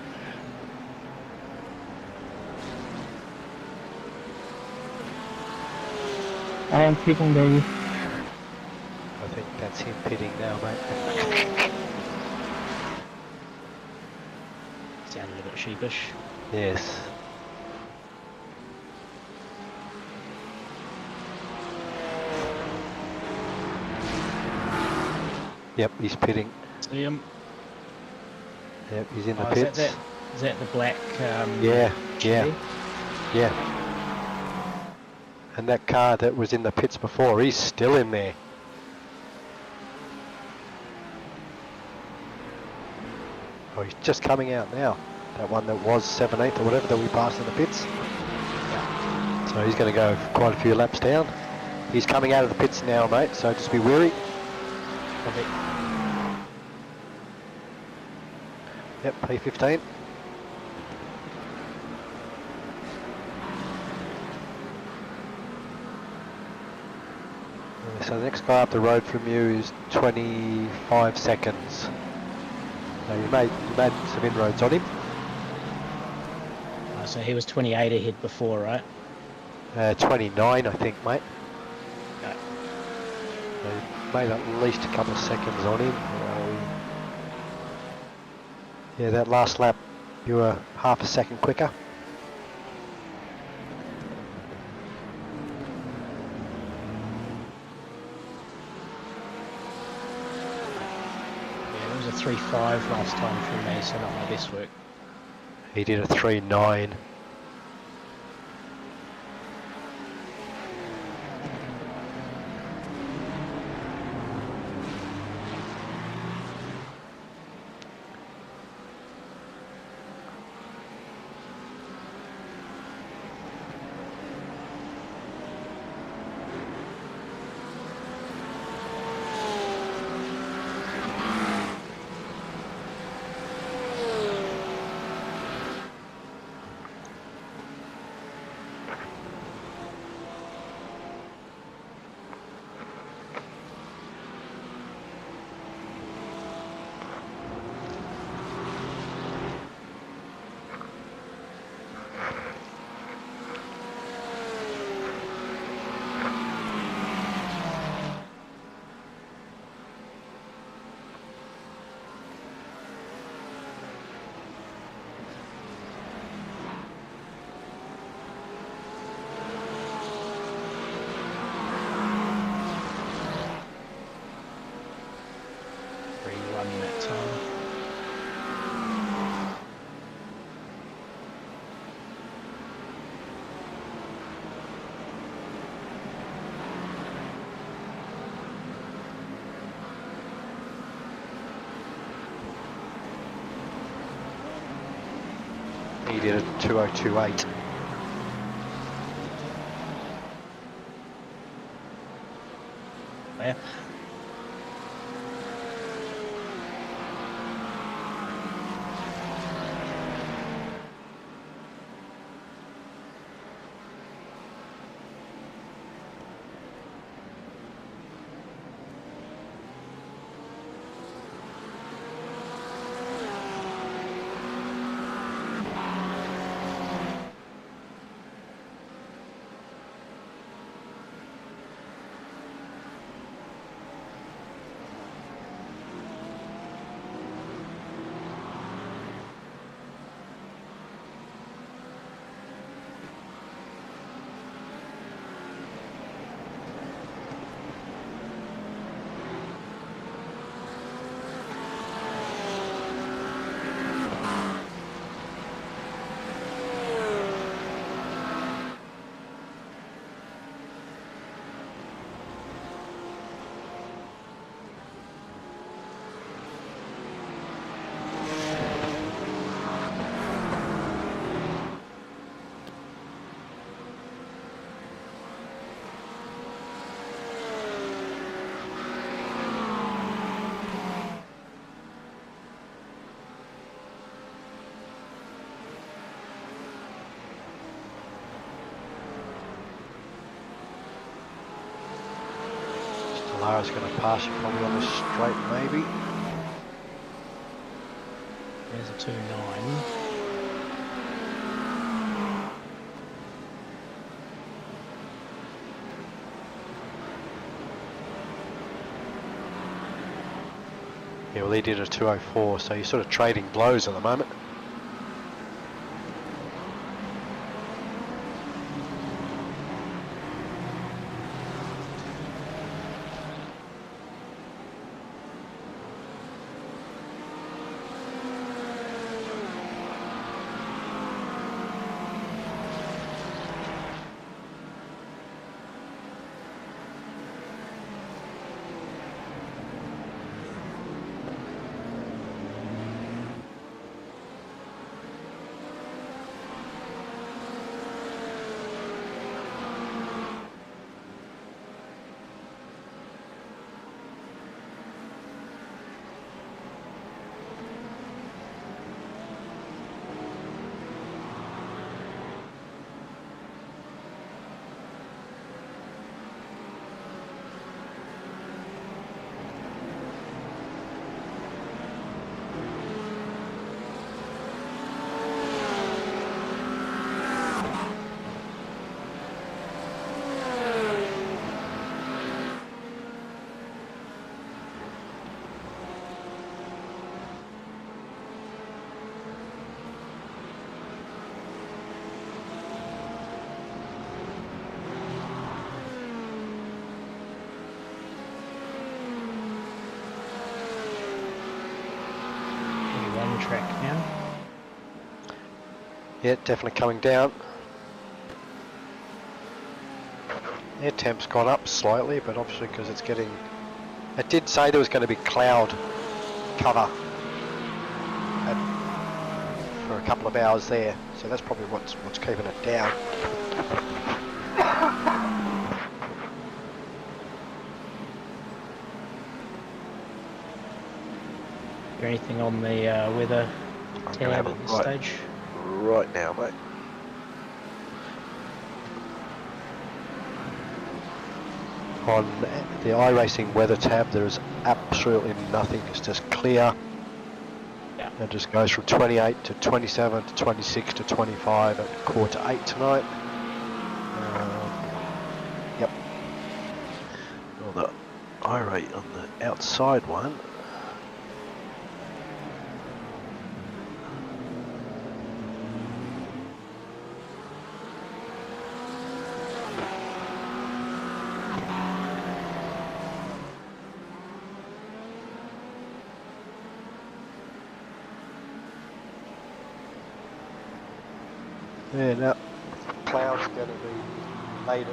I am pitting, baby. I think that's him pitting now, mate. Sounded a bit sheepish. Yes. Yep, he's pitting. See him? Yep, he's in the Is pits. that the black? Yeah, Chevy? yeah. And that car that was in the pits before, he's still in there. Oh, he's just coming out now. That one that was 17th or whatever that we passed in the pits. So he's going to go quite a few laps down. He's coming out of the pits now, mate, so just be wary. Copy. Yep, P15. So the next guy up the road from you is 25 seconds. So you made some inroads on him. So he was 28 ahead before, right? 29, I think, mate. Okay. So you made at least a couple of seconds on him. Yeah, that last lap you were half a second quicker. Yeah, it was a 3.5 last time from me, so not my best work. He did a 3.9. That time. He did a 2.028. Yeah. Lara's going to pass you probably on the straight, maybe. There's a 2.9. Yeah, well, he did a 2.04, so you're sort of trading blows at the moment. Yeah, definitely coming down. Air temp's gone up slightly, but obviously because it's getting... It did say there was going to be cloud cover for a couple of hours there, so that's probably what's keeping it down. Is there anything on the weather I'm gonna tab have at a this right, stage? right now, mate. On the iRacing weather tab, there is absolutely nothing. It's just clear. Yeah. It just goes from 28 to 27 to 26 to 25 at 7:45 tonight. Yep. Well, the iRate on the outside one. Yeah, now clouds are going to be later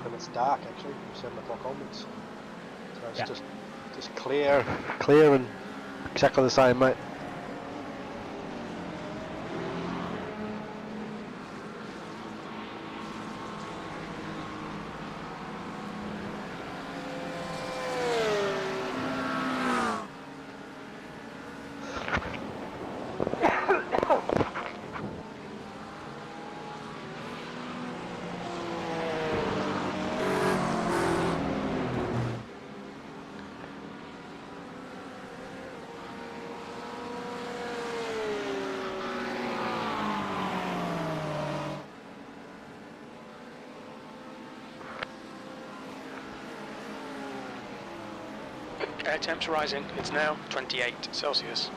when it's dark actually, from 7 o'clock onwards. So it's Yeah. just clear and exactly the same, mate. Air temps rising. It's now 28 Celsius.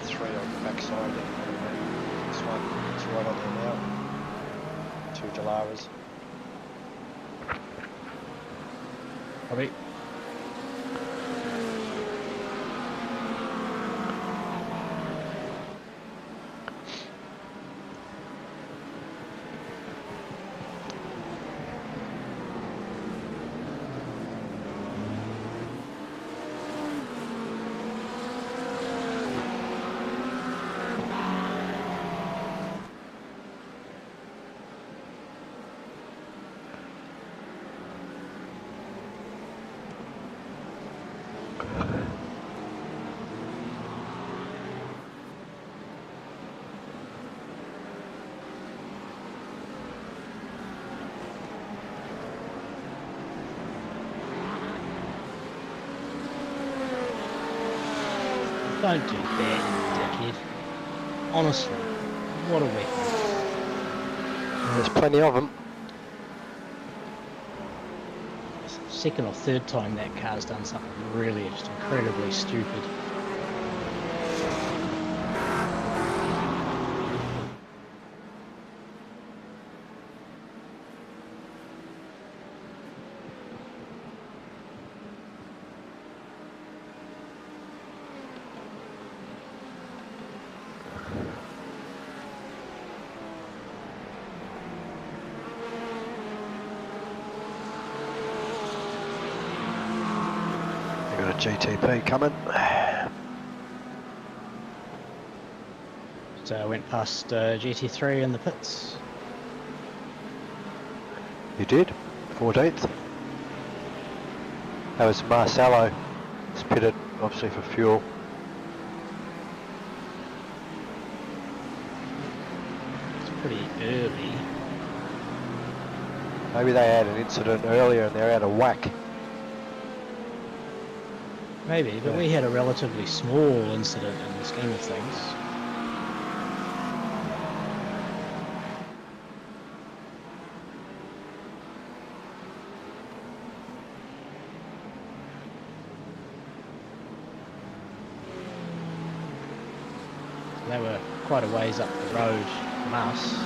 Three on the backside. This one, it's right on there now. 2 Delaras. Probably. Don't do that, you dickhead. Honestly, what a weapon. There's plenty of them. Second or third time that car's done something really just incredibly stupid. You've got a GTP coming. So I went past GT3 in the pits. You did? 14th. That was Marcelo. It's pitted, obviously, for fuel. It's pretty early. Maybe they had an incident earlier and they're out of whack. Maybe, but Yeah. we had a relatively small incident in the scheme of things. they were quite a ways up the road from us.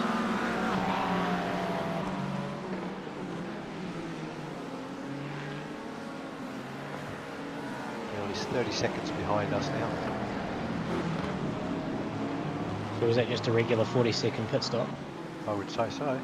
Nearly 30 seconds behind us now. So was that just a regular 40-second pit stop? I would say so.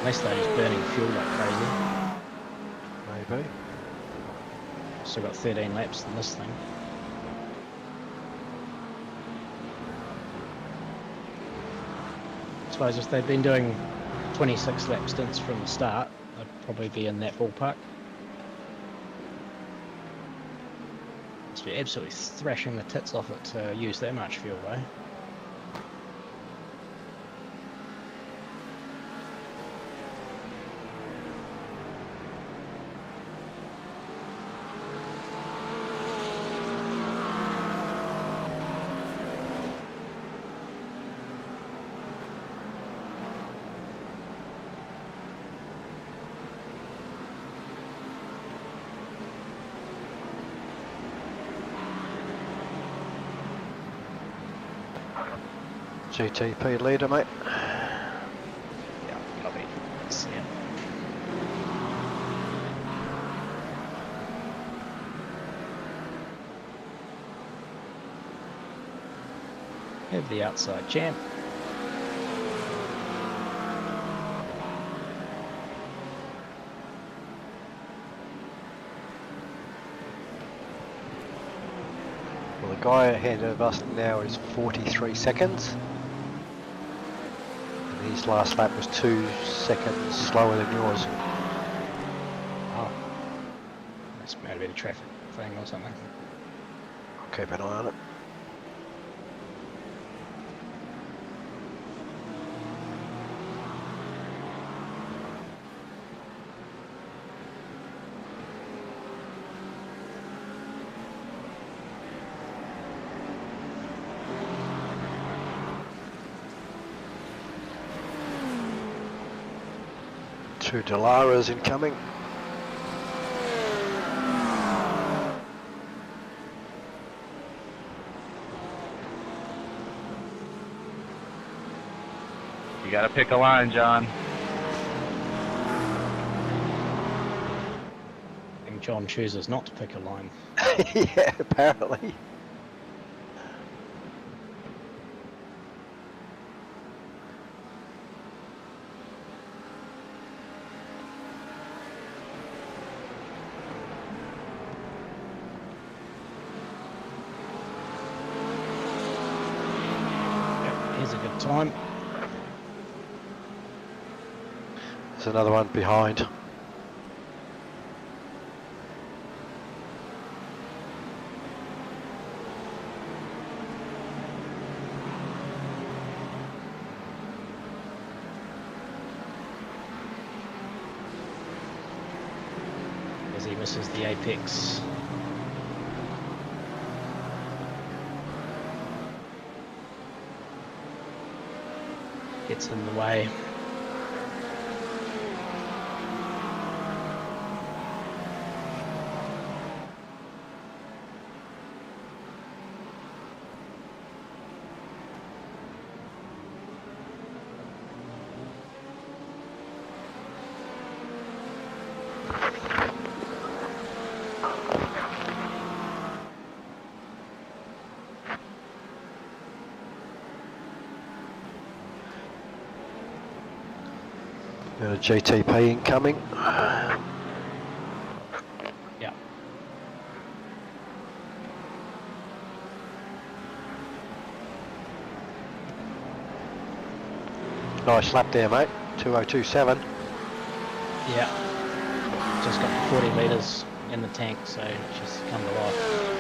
Unless they're just burning fuel like crazy. Maybe. Still got 13 laps in this thing. I suppose if they'd been doing 26 lap stints from the start, they'd probably be in that ballpark. Must be absolutely thrashing the tits off it to use that much fuel though. GTP leader, mate. Yeah, copy. See ya. Have the outside champ. Well, the guy ahead of us now is 43 seconds. And his last lap was 2 seconds slower than yours. Oh. That's maybe a traffic thing or something. I'll keep an eye on it. Two Delaras incoming. You gotta pick a line, John. I think John chooses not to pick a line. Yeah, apparently. Here's a good time. There's another one behind. As he misses the apex. Gets in the way. Got a GTP incoming. Yeah. Nice lap there, mate. 2027. Yeah. Just got 40 litres in the tank, so just come to life.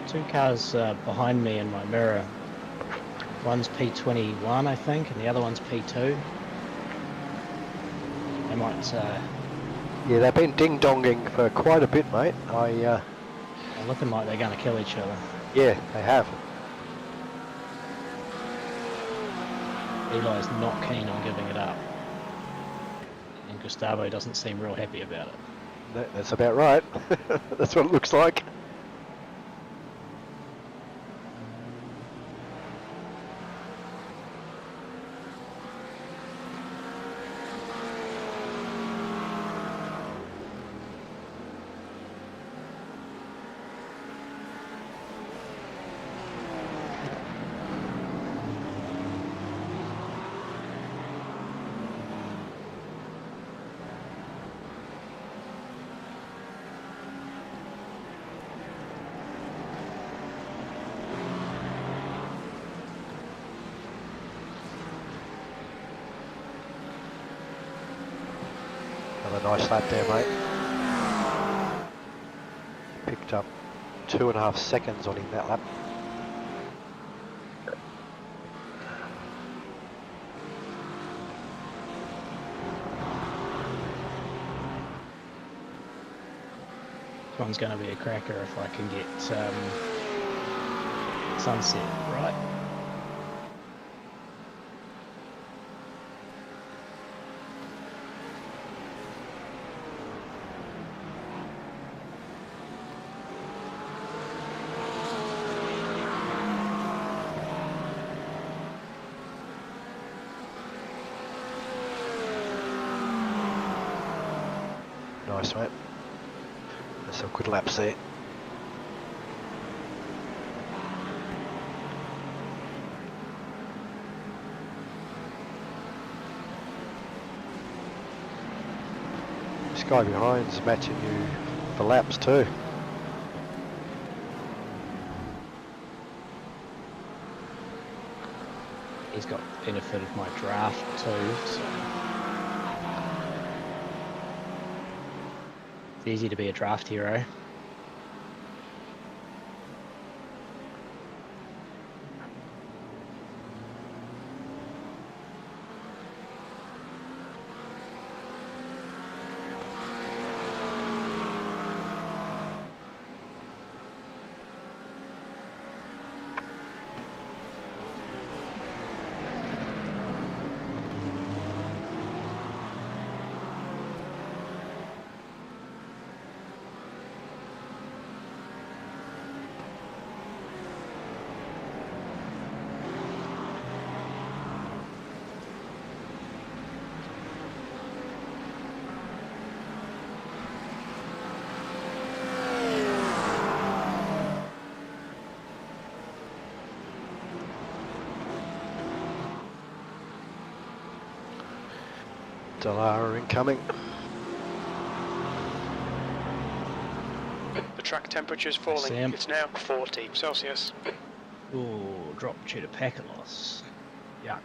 two cars behind me in my mirror. One's P21, I think, and the other one's P2. They might. Yeah, they've been ding-donging for quite a bit, mate. They're looking like they're going to kill each other. Yeah, they have. Eli's not keen on giving it up, and Gustavo doesn't seem real happy about it. That's about right. That's what it looks like. Another nice lap there, mate. Picked up 2.5 seconds on him that lap. This one's going to be a cracker if I can get sunset right. Nice, mate. There's some good laps there. This guy behind's matching you for laps too. He's got the benefit of my draft too, so it's easy to be a draft hero. Delara incoming. The track temperature's falling. Sam. It's now 40 Celsius. Ooh, drop due to packet loss. Yuck.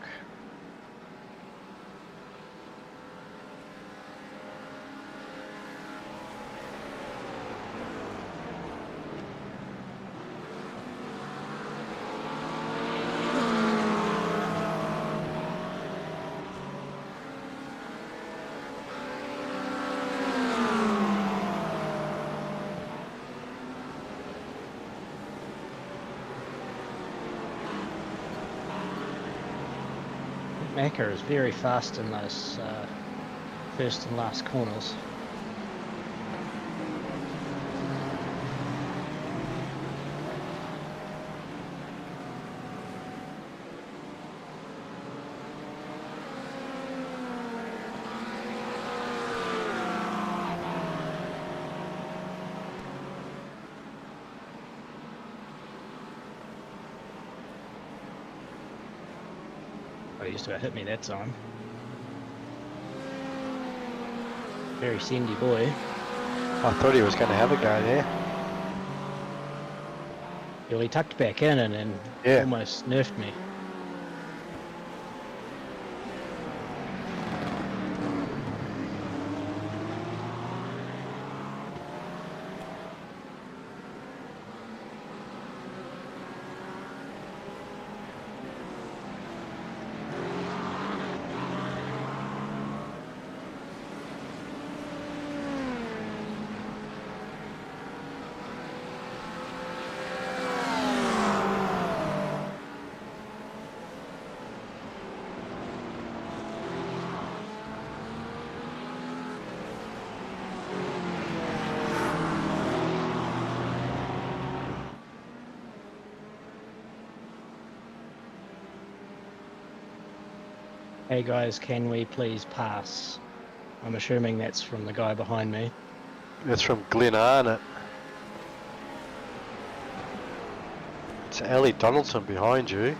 Macca is very fast in those first and last corners. Oh, he just about hit me that time. Very sandy boy. I thought he was going to have a go there. Well, he tucked back in and then Yeah. almost nerfed me. Hey guys, can we please pass? I'm assuming that's from the guy behind me. That's from Glen Arnott. It's Ali Donaldson behind you.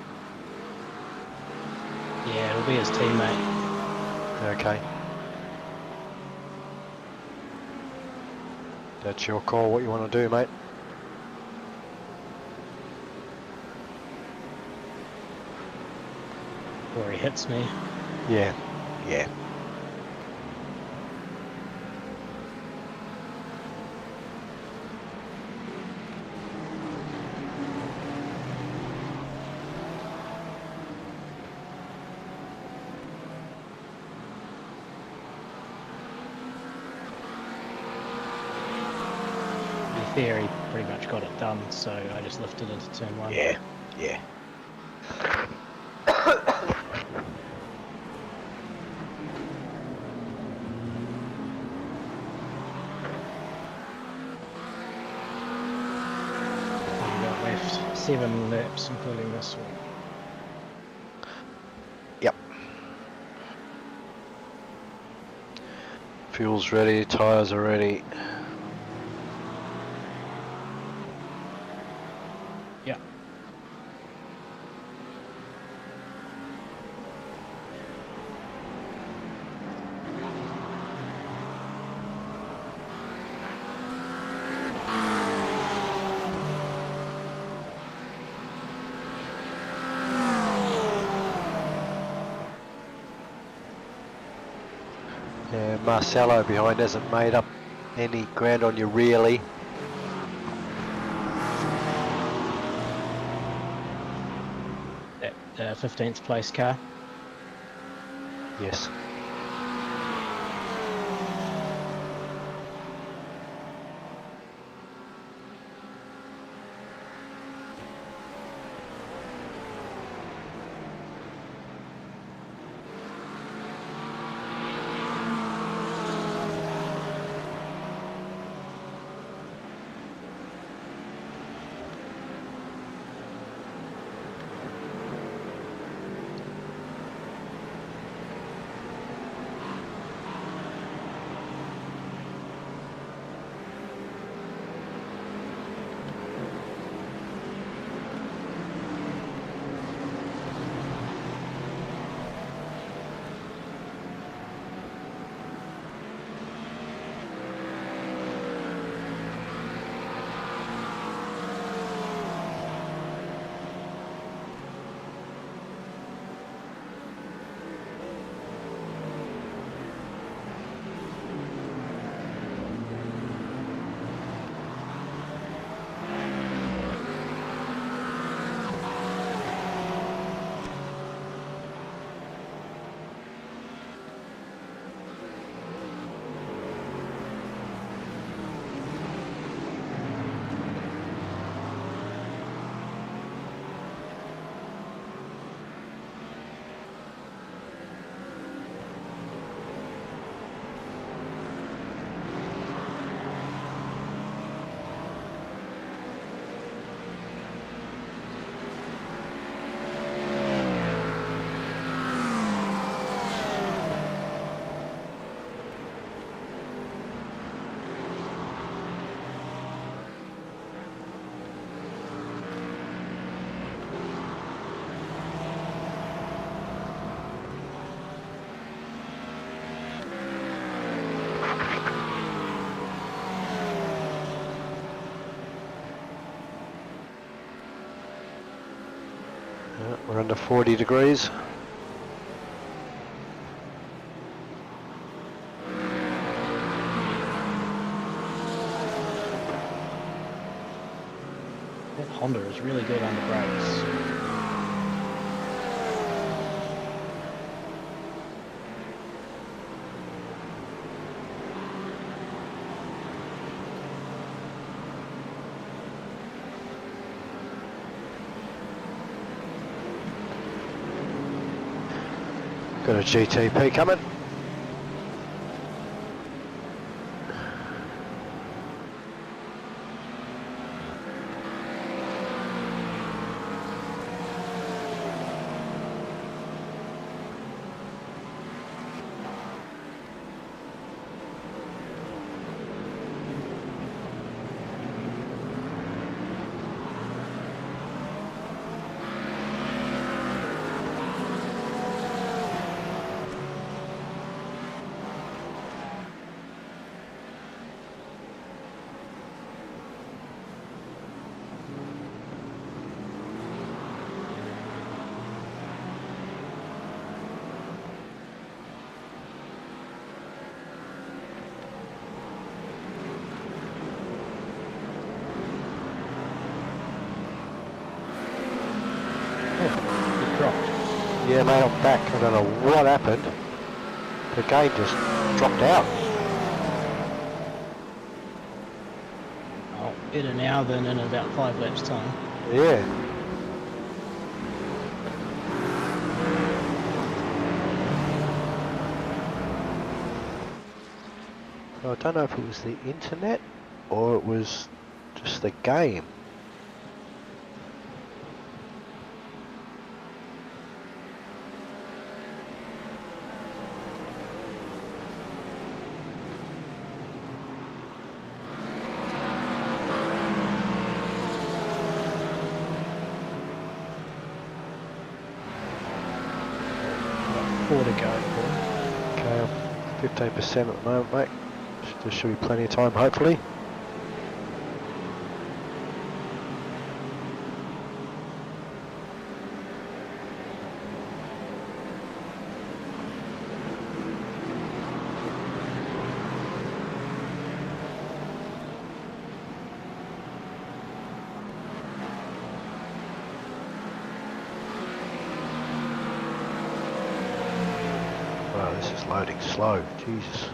Yeah, it'll be his teammate. Okay. That's your call, what you want to do, mate. Or he hits me. Yeah, yeah. To be fair, he pretty much got it done, so I just lifted into turn 1. Yeah, yeah. We got left 7 laps, including this one. Yep. Fuel's ready, tyres are ready. Yeah. Yeah, Marcelo behind hasn't made up any ground on you really. That 15th place car. Yes. We're under 40 degrees. That Honda is really good under brakes. Got a GTP coming. It dropped. Yeah, mate, I'm back. I don't know what happened. The game just dropped out. Oh, better now than in about 5 laps time. Yeah. I don't know if it was the internet or it was just the game. Got 4 to go, boy. Okay, I'm 15% at the moment, mate. There should be plenty of time, hopefully. Wow, this is loading slow. Jesus.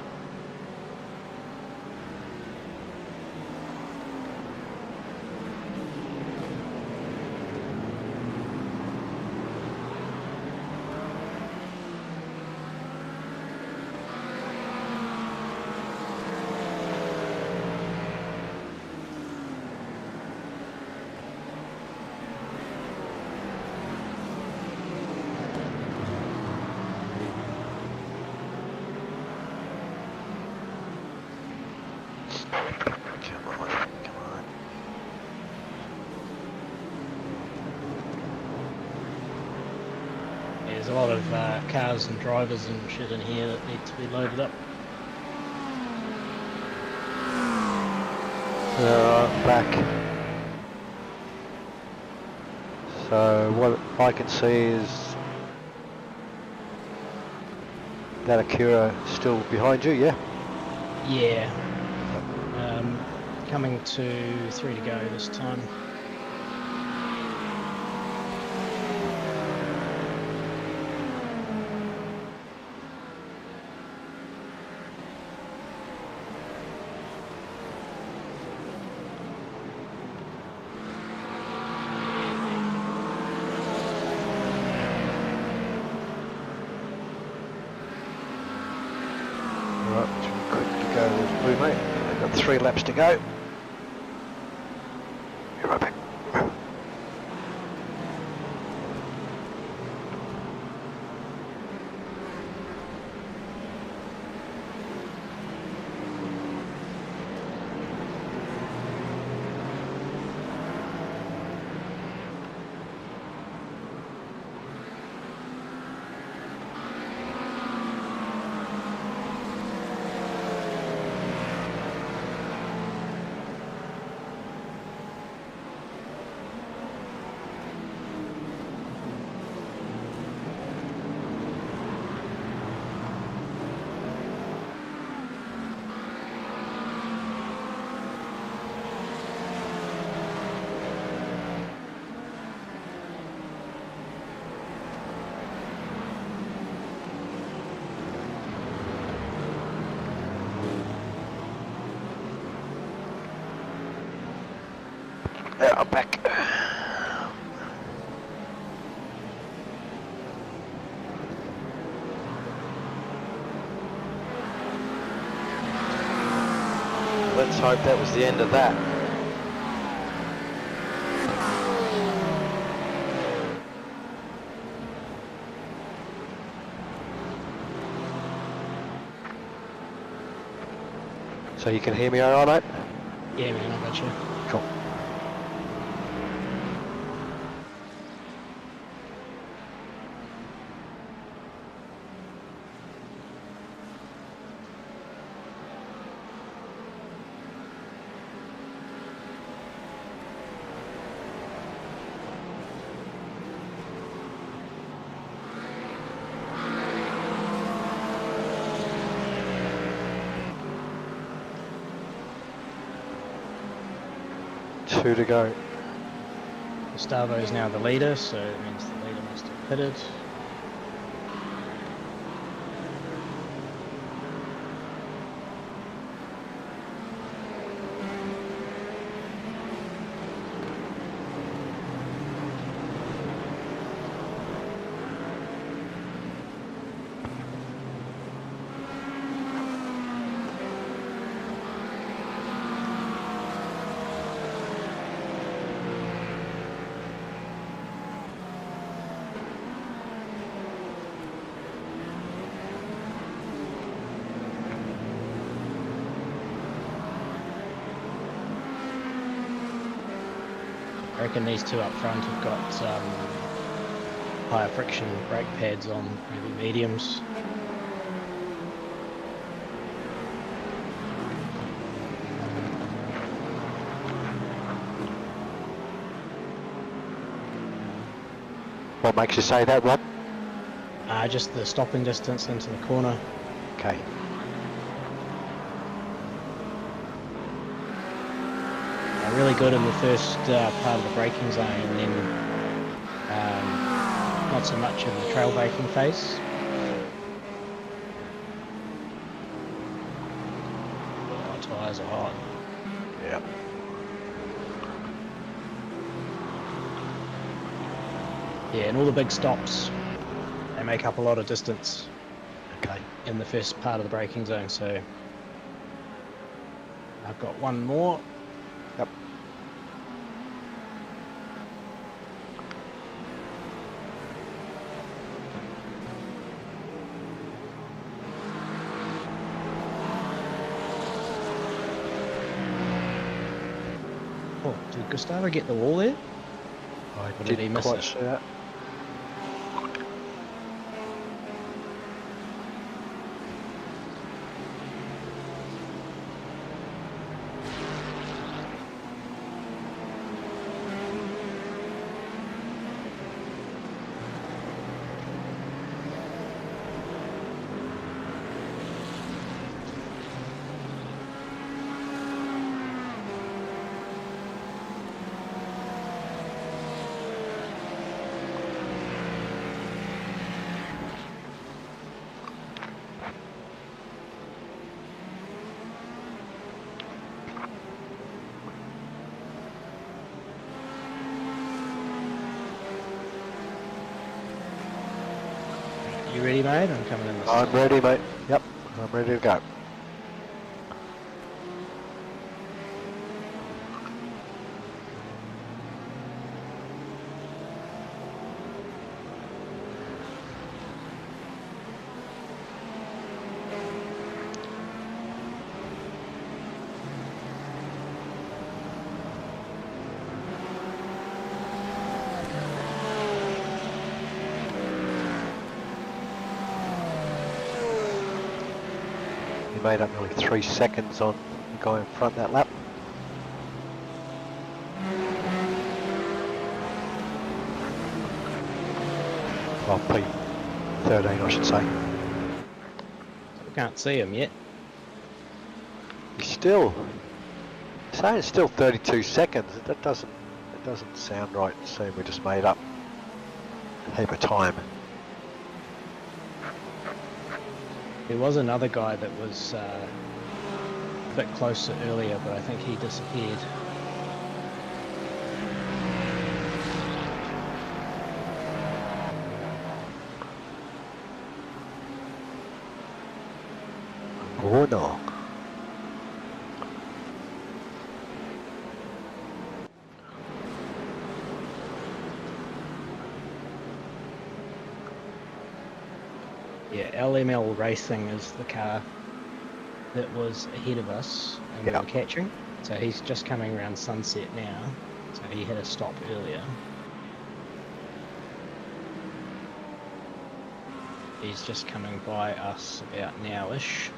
There's a lot of cars and drivers and shit in here that need to be loaded up. Back. So what I can see is that Acura still behind you, yeah? Yeah. Coming to 3 to go this time. Right, it's quick to go with Blue, mate. They've got 3 laps to go. You're right back. Yeah, I'm back. Let's hope that was the end of that. So you can hear me all right, mate? Yeah, man, I got you. Cool. Two to go. Gustavo is now the leader, so it means the leader must have pitted. I reckon these two up front have got higher friction brake pads on, maybe mediums. What makes you say that, Rob? Just the stopping distance into the corner. Okay. Really good in the first part of the braking zone, and then not so much in the trail braking phase. Oh, tyres are hot. Yeah. Yeah, and all the big stops, they make up a lot of distance. Okay. In the first part of the braking zone, so I've got one more. Yep. Oh, did Gustavo get the wall there? I Or did he didn't miss quite it? see that. You ready, mate? I'm coming in this I'm side. ready, mate. Yep, I'm ready to go. You made up nearly 3 seconds on the guy in front that lap. Well, P13 I should say. I can't see him yet. He's still saying it's still 32 seconds. That doesn't sound right. Saying we just made up a heap of time. There was another guy that was a bit closer earlier, but I think he disappeared. Oh no. Yeah, LML Racing is the car that was ahead of us and we Yeah. were catching. So he's just coming around Sunset now. So he had a stop earlier. He's just coming by us about now-ish.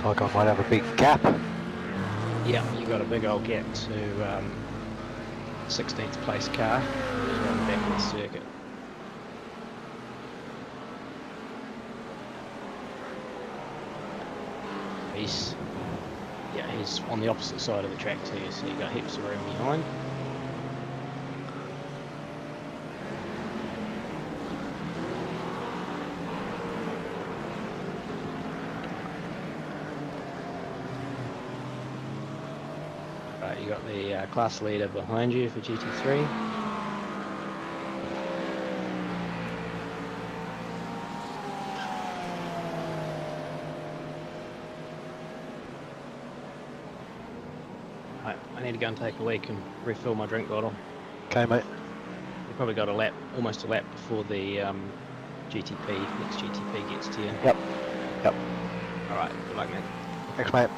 Looks like I might have a big gap. Yeah, you got a big old gap to 16th place car who's on the back of the circuit. He's on the opposite side of the track to you, so you got heaps of room behind. Right, you got the class leader behind you for GT3. Right, I need to go and take a leak and refill my drink bottle. Okay, mate. You probably got a lap, almost a lap before the GTP, next GTP gets to you. Yep. Alright, good luck, man. Thanks, mate.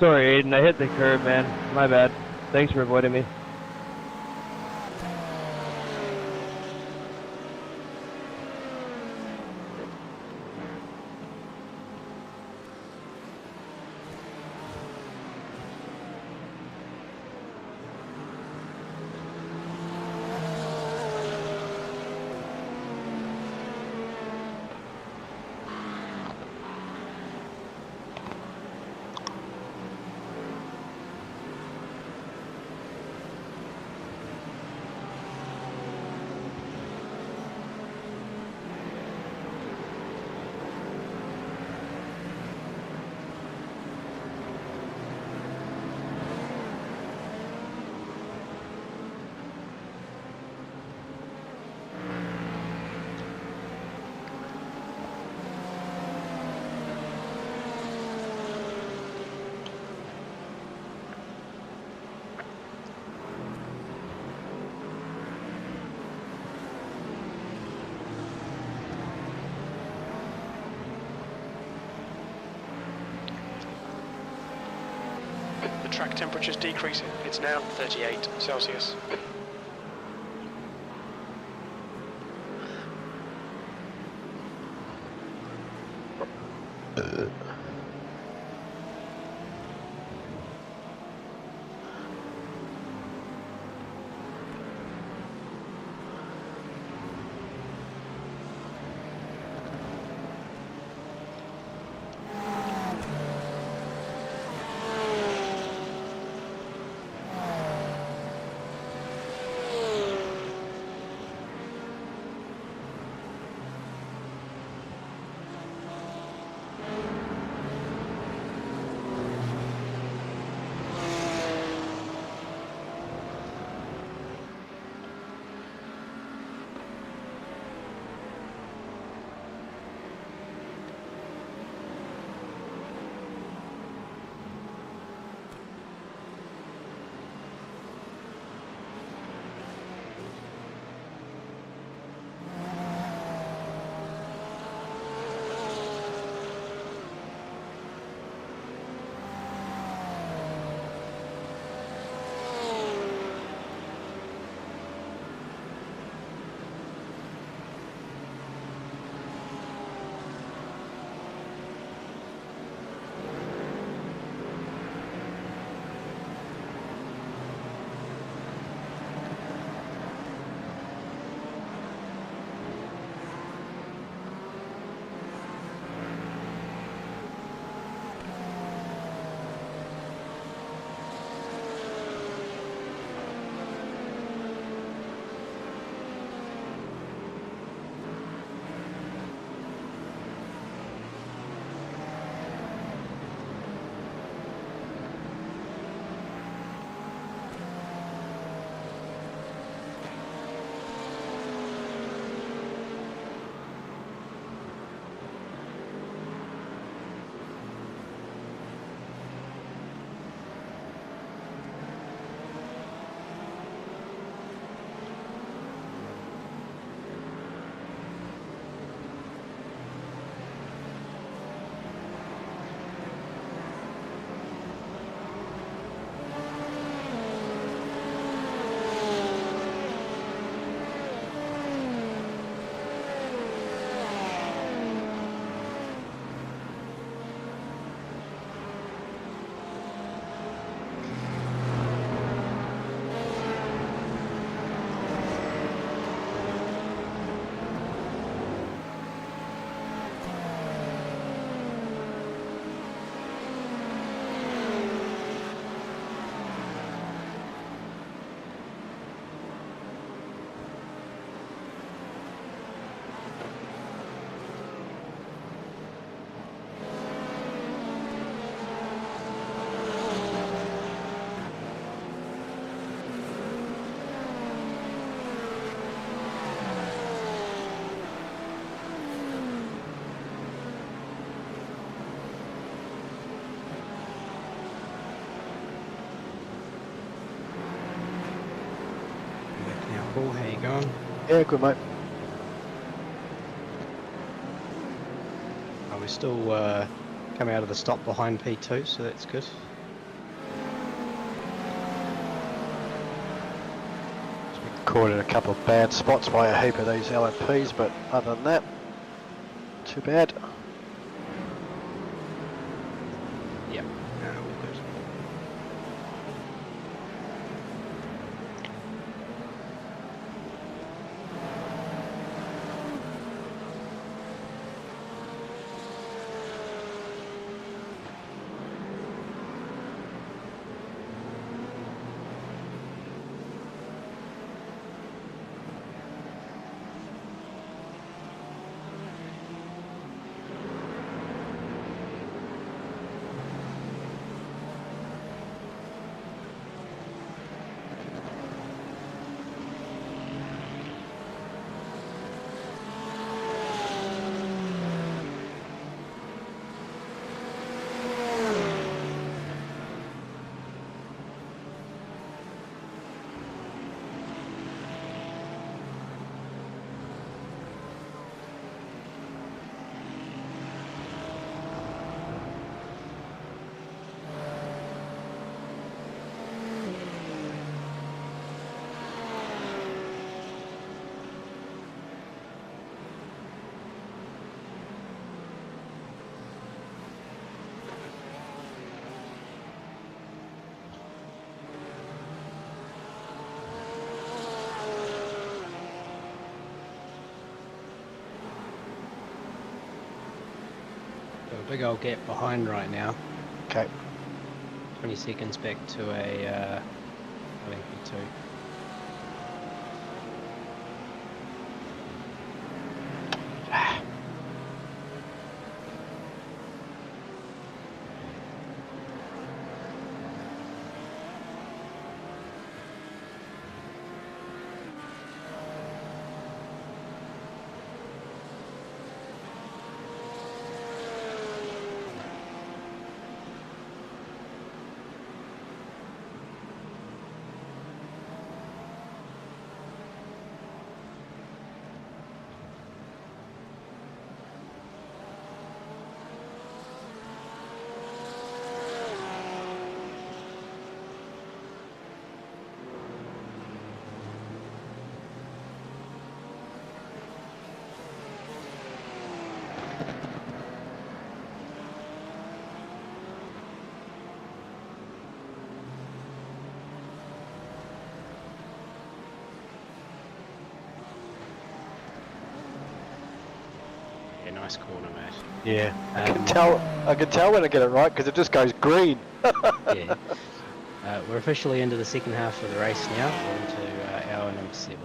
Sorry, Aiden, I hit the curb, man. My bad. Thanks for avoiding me. The track temperature's decreasing. It's now 38 Celsius. Paul, how you going? Yeah, good mate. Oh, we're still coming out of the stop behind P2, so that's good. Caught in a couple of bad spots by a heap of these LMPs, but other than that, too bad. Yep, no, all good. big old gap behind right now. Okay. 20 seconds back to a, I think P2. Yeah, nice corner, mate. Yeah. I can tell when I get it right because it just goes green. Yeah. We're officially into the second half of the race now. We're into hour number 7.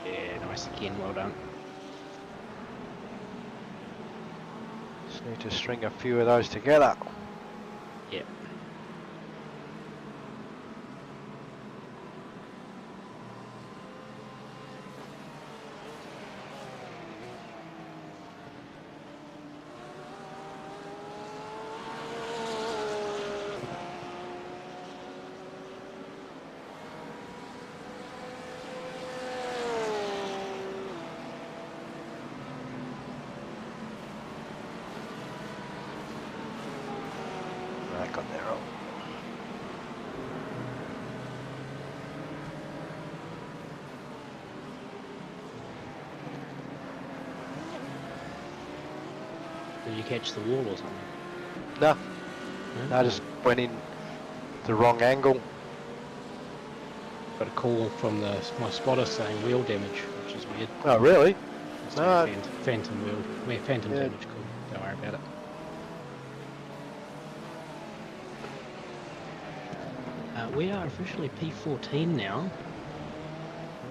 Yeah, nice again, well done. Just need to string a few of those together. Yep. I got there wrong. Did you catch the wall or something? No, No? I just went in the wrong angle. Got a call from my spotter saying wheel damage, which is weird. Oh, really? It's No. a phantom wheel, phantom Yeah. damage call. Don't worry about it. We are officially P14 now.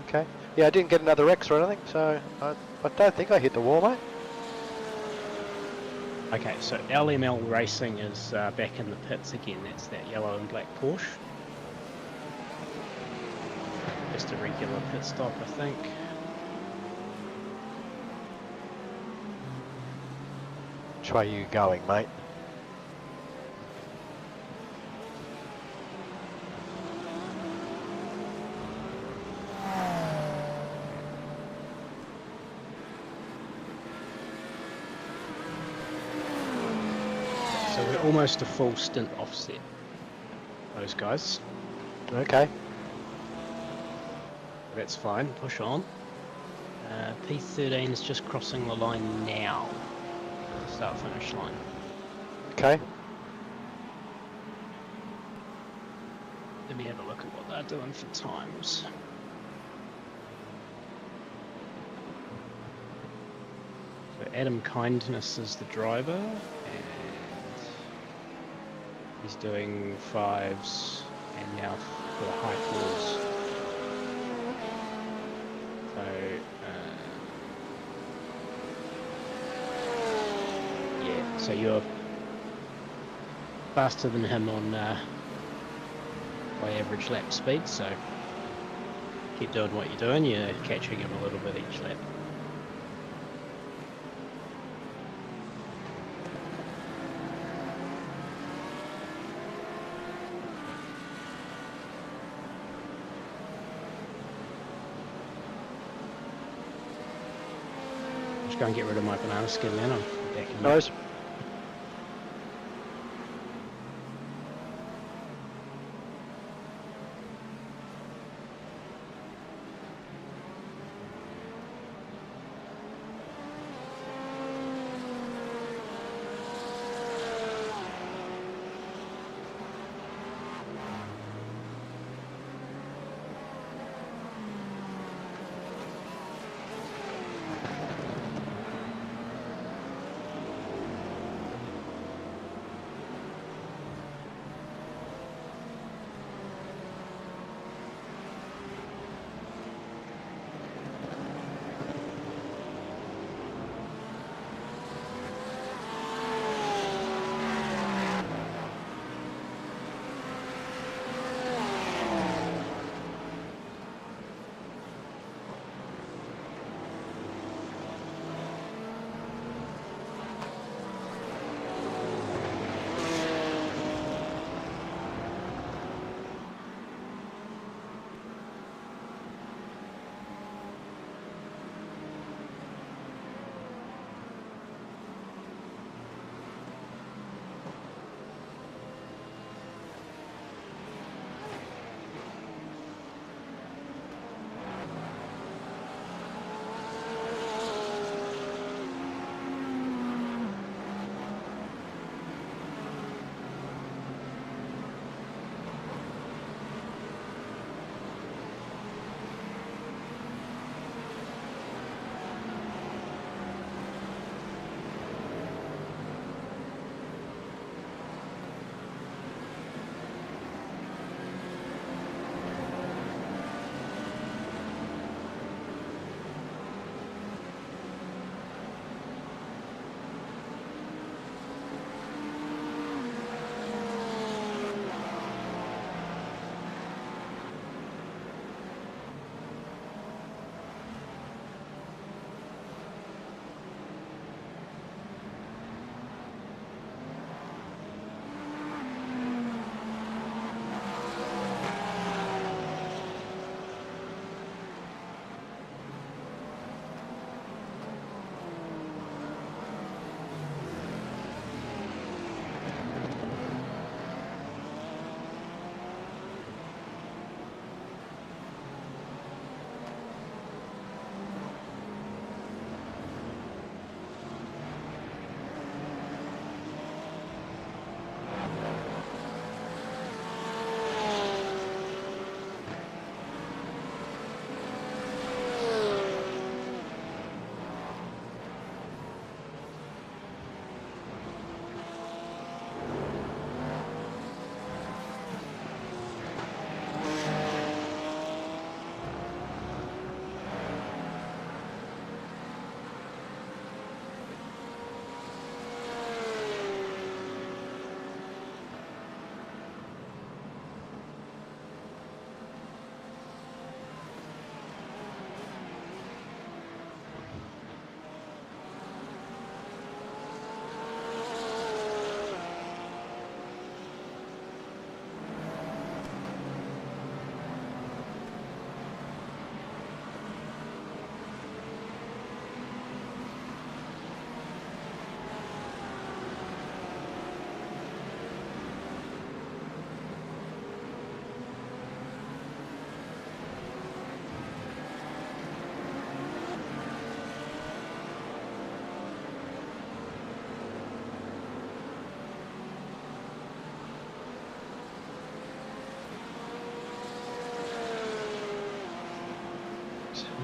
Okay. Yeah, I didn't get another X or anything, so I don't think I hit the wall, mate. Okay, so LML Racing is back in the pits again. That's that yellow and black Porsche. Just a regular pit stop, I think. Which way are you going, mate? So we're almost a full stint offset, those guys. Okay. That's fine, push on. P13 is just crossing the line now. Start finish line. Okay. Let me have a look at what they're doing for times. So Adam Kindness is the driver, and he's doing 5s and now for the high 4s. So yeah, so you're faster than him on by average lap speed, so keep doing what you're doing, you're catching him a little bit each lap. Just go and get rid of my banana skin then, I'm back in. Nice.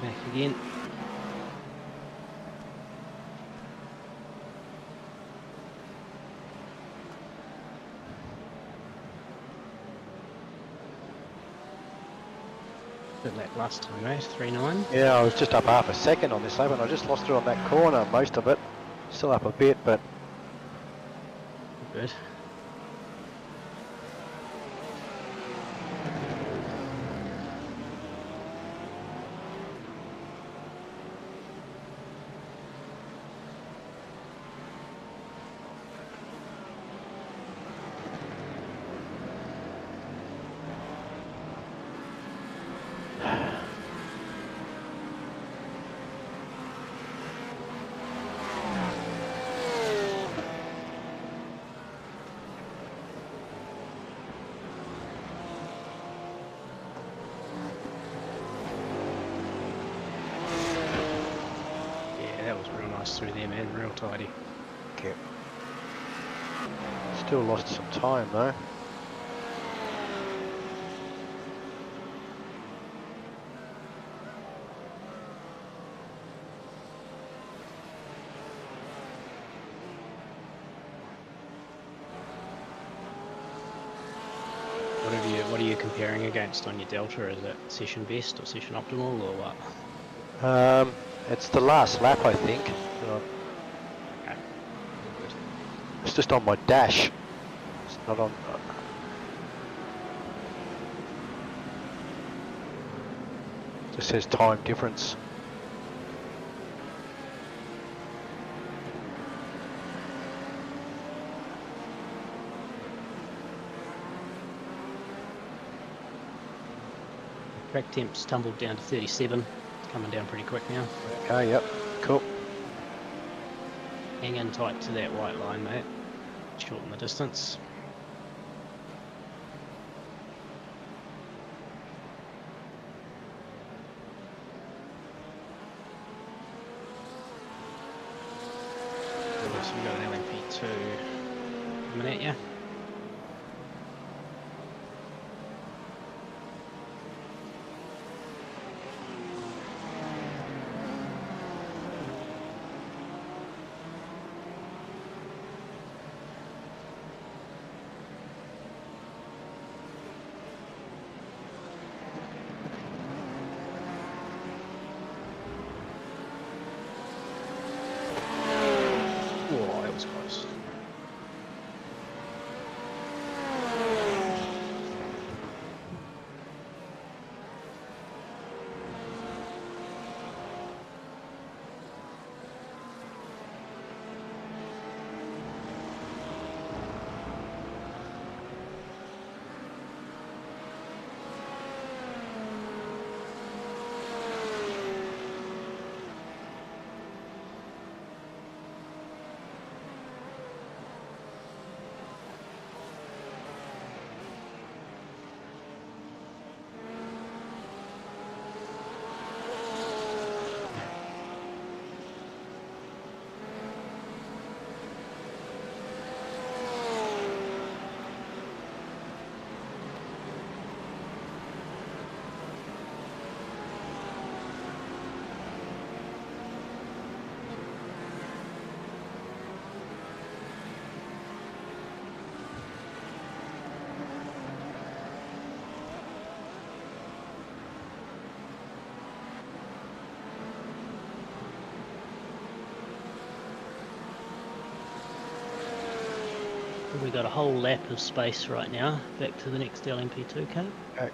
Back again. Good lap last time, mate. 3.9. Yeah, I was just up half a second on this lap and I just lost it on that corner, most of it. Still up a bit, but Good. That was real nice through there, man. Real tidy. okay. Still lost some time though. What are you comparing against on your Delta? Is it session best or session optimal or what? It's the last lap, I think. Okay. Good. It's just on my dash. It's not on. Just says time difference. Track temps tumbled down to 37. Coming down pretty quick now. Okay, yep, cool. Hang in tight to that white line, mate. Shorten the distance. So we've got an LMP2 coming at you. Whoa, that was close. We've got a whole lap of space right now, back to the next LMP2 car. Okay.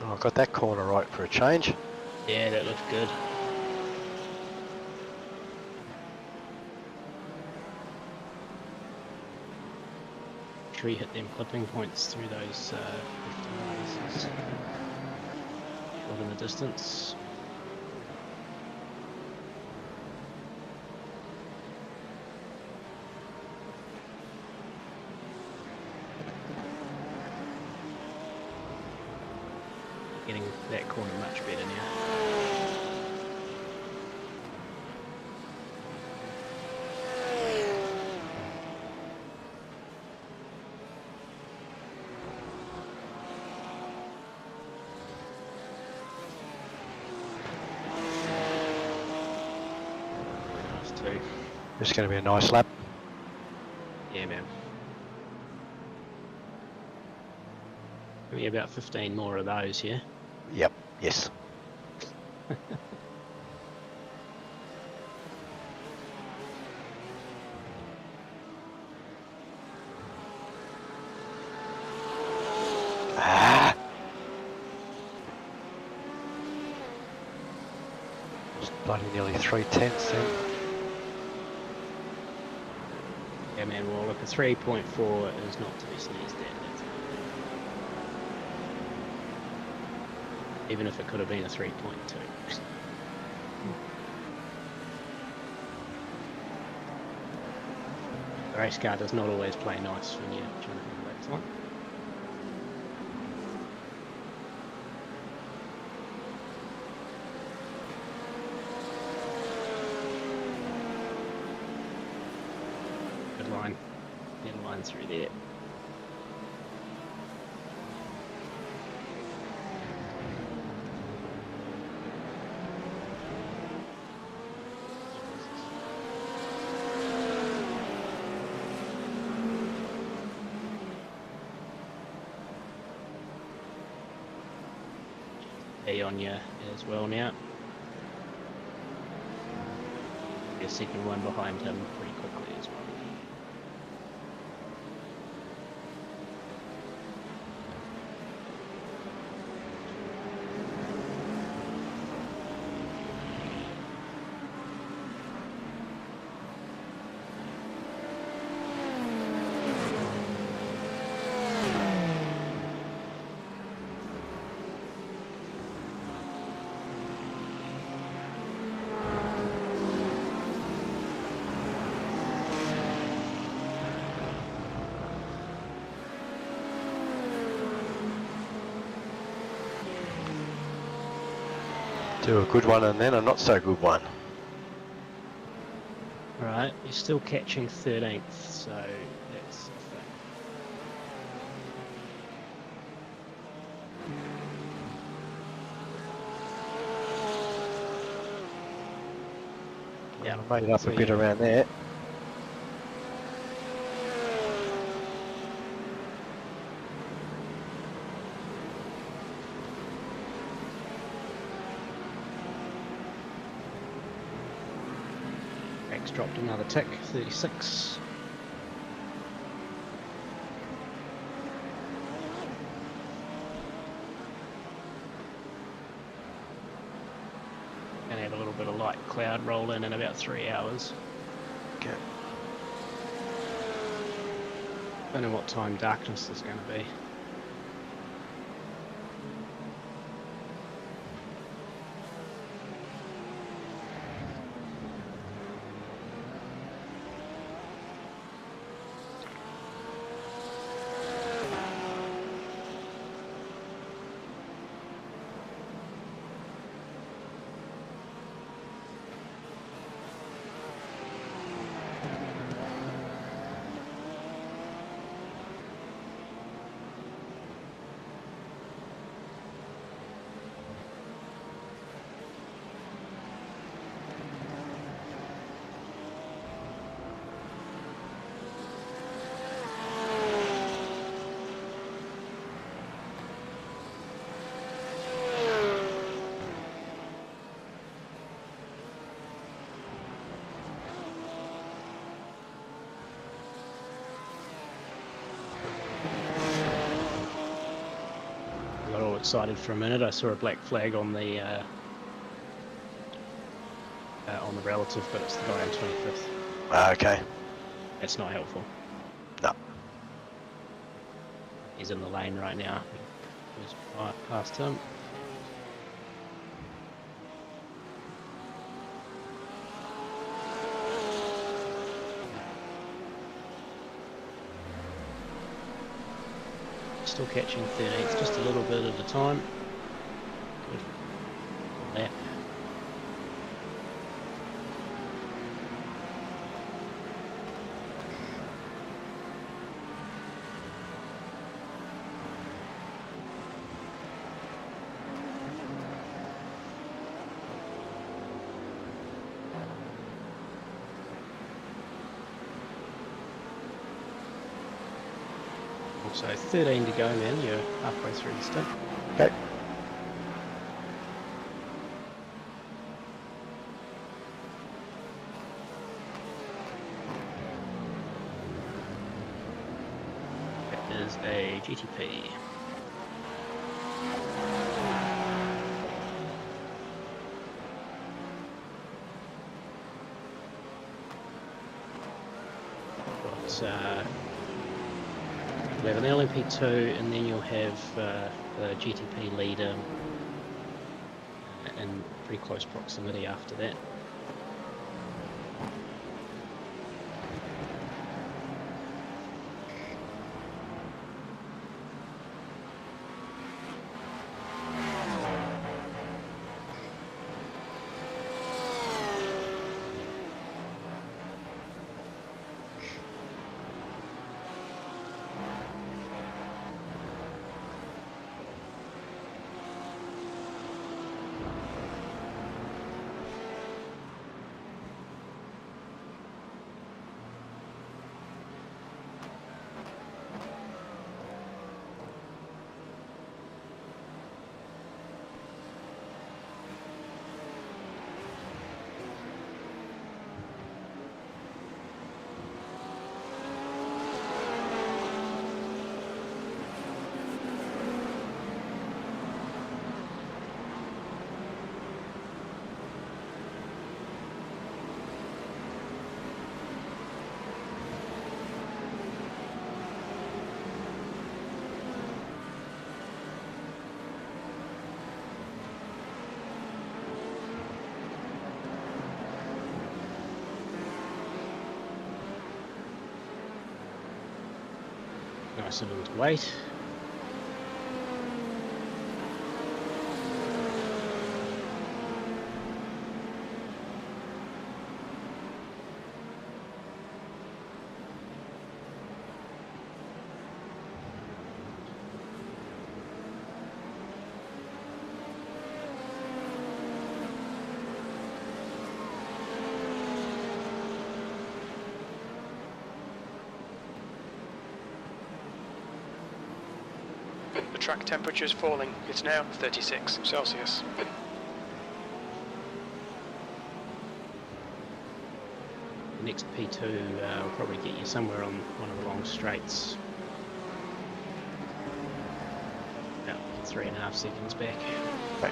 Oh, I got that corner right for a change. Yeah, that looks good. Make sure you hit them clipping points through those left and right. Shorten the distance. Getting that corner much better now. It's going to be a nice lap. Yeah, man. Give me about 15 more of those, yeah? Yep. Yes. Ah! It's bloody nearly 3/10 then. Yeah, man, well, look, a 3.4 is not to be sneezed at. That's even if it could have been a 3.2. The race car does not always play nice when you're trying to handle that time. Good line. Good line through there. On you as well now. Your second one behind him pretty quickly as well. Do a good one and then a not so good one. Right, you're still catching 13th, so that's the thing. Yeah, I made it up a bit around there. X dropped another tick, 36. Gonna have a little bit of light cloud roll in about 3 hours. Okay. Don't know what time darkness is going to be. Got all excited for a minute. I saw a black flag on the relative, but it's the guy on 25th. Okay. That's not helpful. No. He's in the lane right now. Who's right past him? Still catching 13th, just a little bit at a time. Good lap. So 13 to go, man. You're halfway through the stint. Okay. That is a GTP. You'll have an LMP2 and then you'll have the GTP leader in pretty close proximity after that. Nice of him to wait. The track temperature is falling. It's now 36 Celsius. The next P2 will probably get you somewhere on one of the long straights. About 3.5 seconds back. Okay.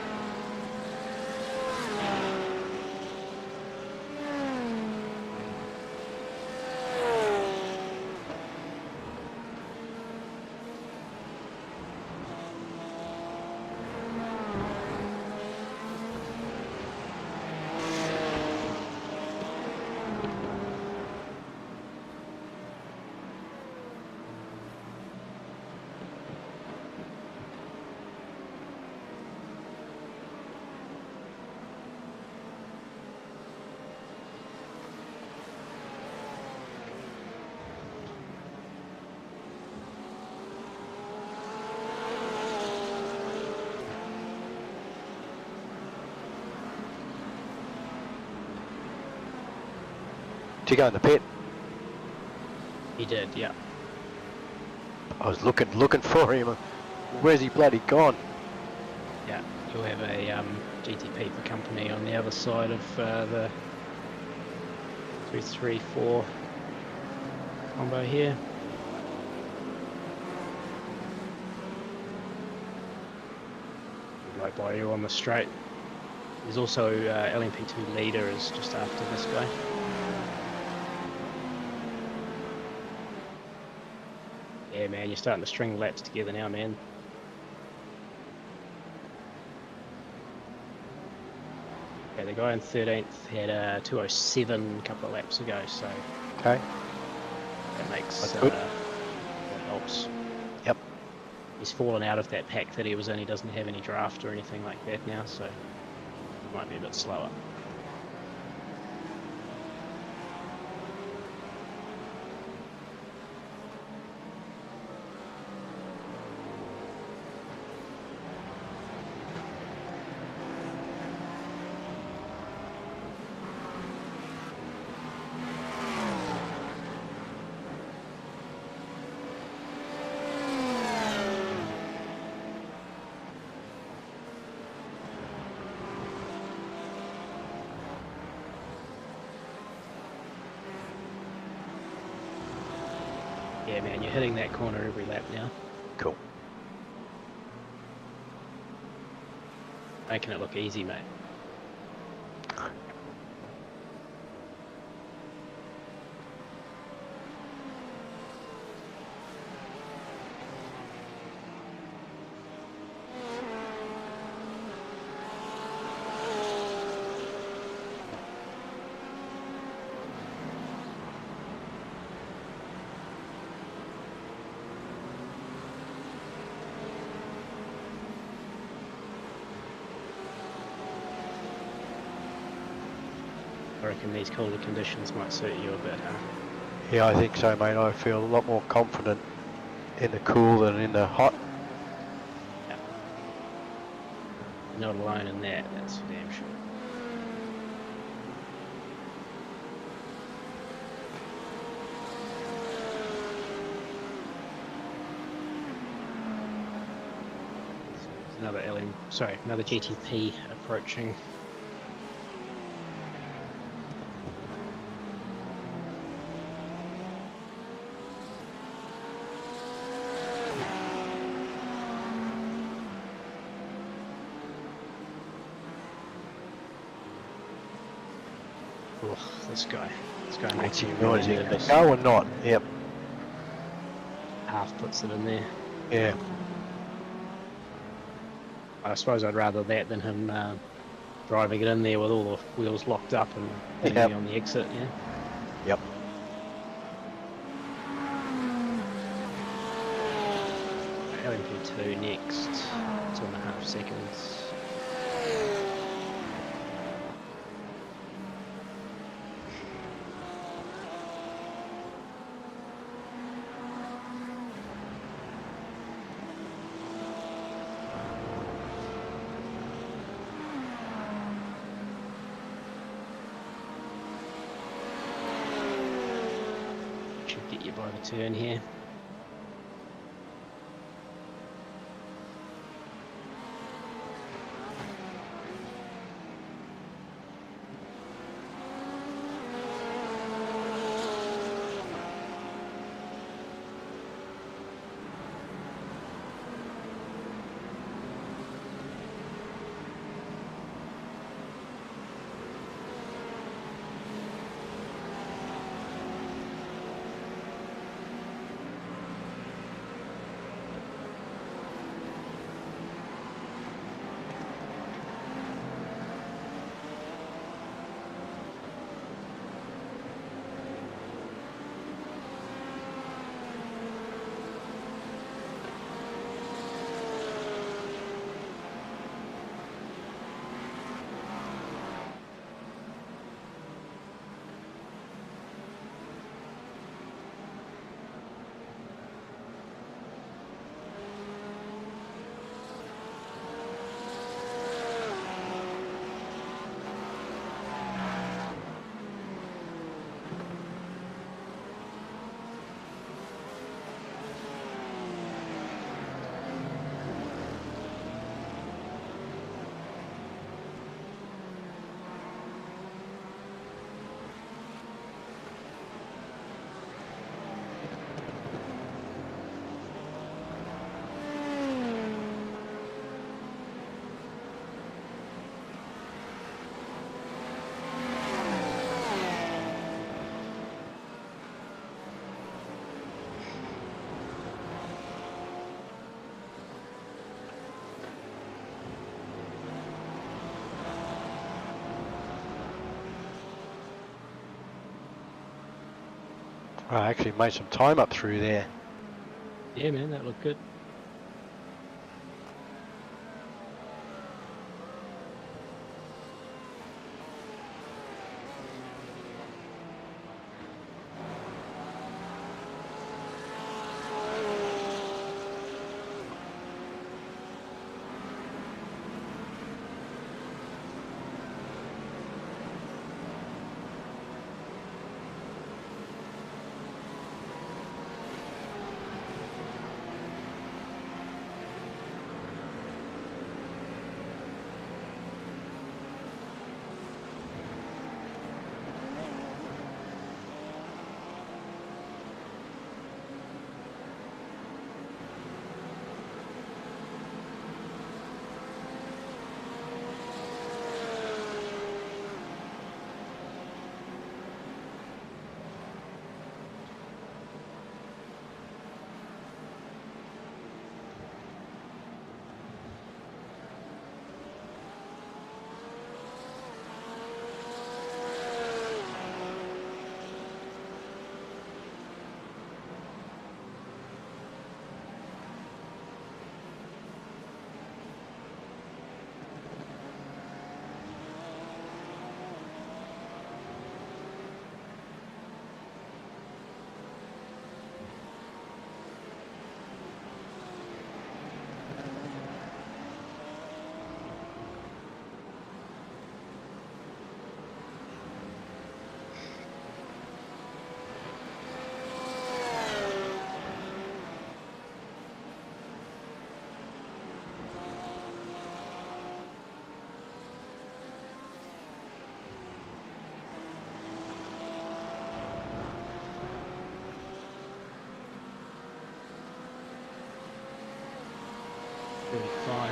Did you go in the pit? He did, yeah. I was looking for him. Where's he bloody gone? Yeah, you'll have a GTP for company on the other side of the 334 combo here. Right by you on the straight. There's also LMP2 leader is just after this guy. Yeah, man, you're starting to string laps together now, man. Yeah, the guy in 13th had a 2:07 a couple of laps ago, so Okay. that makes That's good. that helps. Yep. He's fallen out of that pack that he was in. He doesn't have any draft or anything like that now, so he might be a bit slower. Yeah, man, you're hitting that corner every lap now. Cool. Making it look easy, mate. I reckon these colder conditions might suit you a bit, huh? Yeah, I think so, mate. I feel a lot more confident in the cool than in the hot. You're not alone in that, that's for damn sure. So there's another GTP approaching. Ugh, this guy makes me really Noisy. nervous. Go or not? Yep. Half puts it in there. Yeah. I suppose I'd rather that than him driving it in there with all the wheels locked up and hitting me on the exit, yeah? Yep. LMP2 next, 2.5 seconds. Should get you by the turn here. I actually made some time up through there. Yeah, man, that looked good.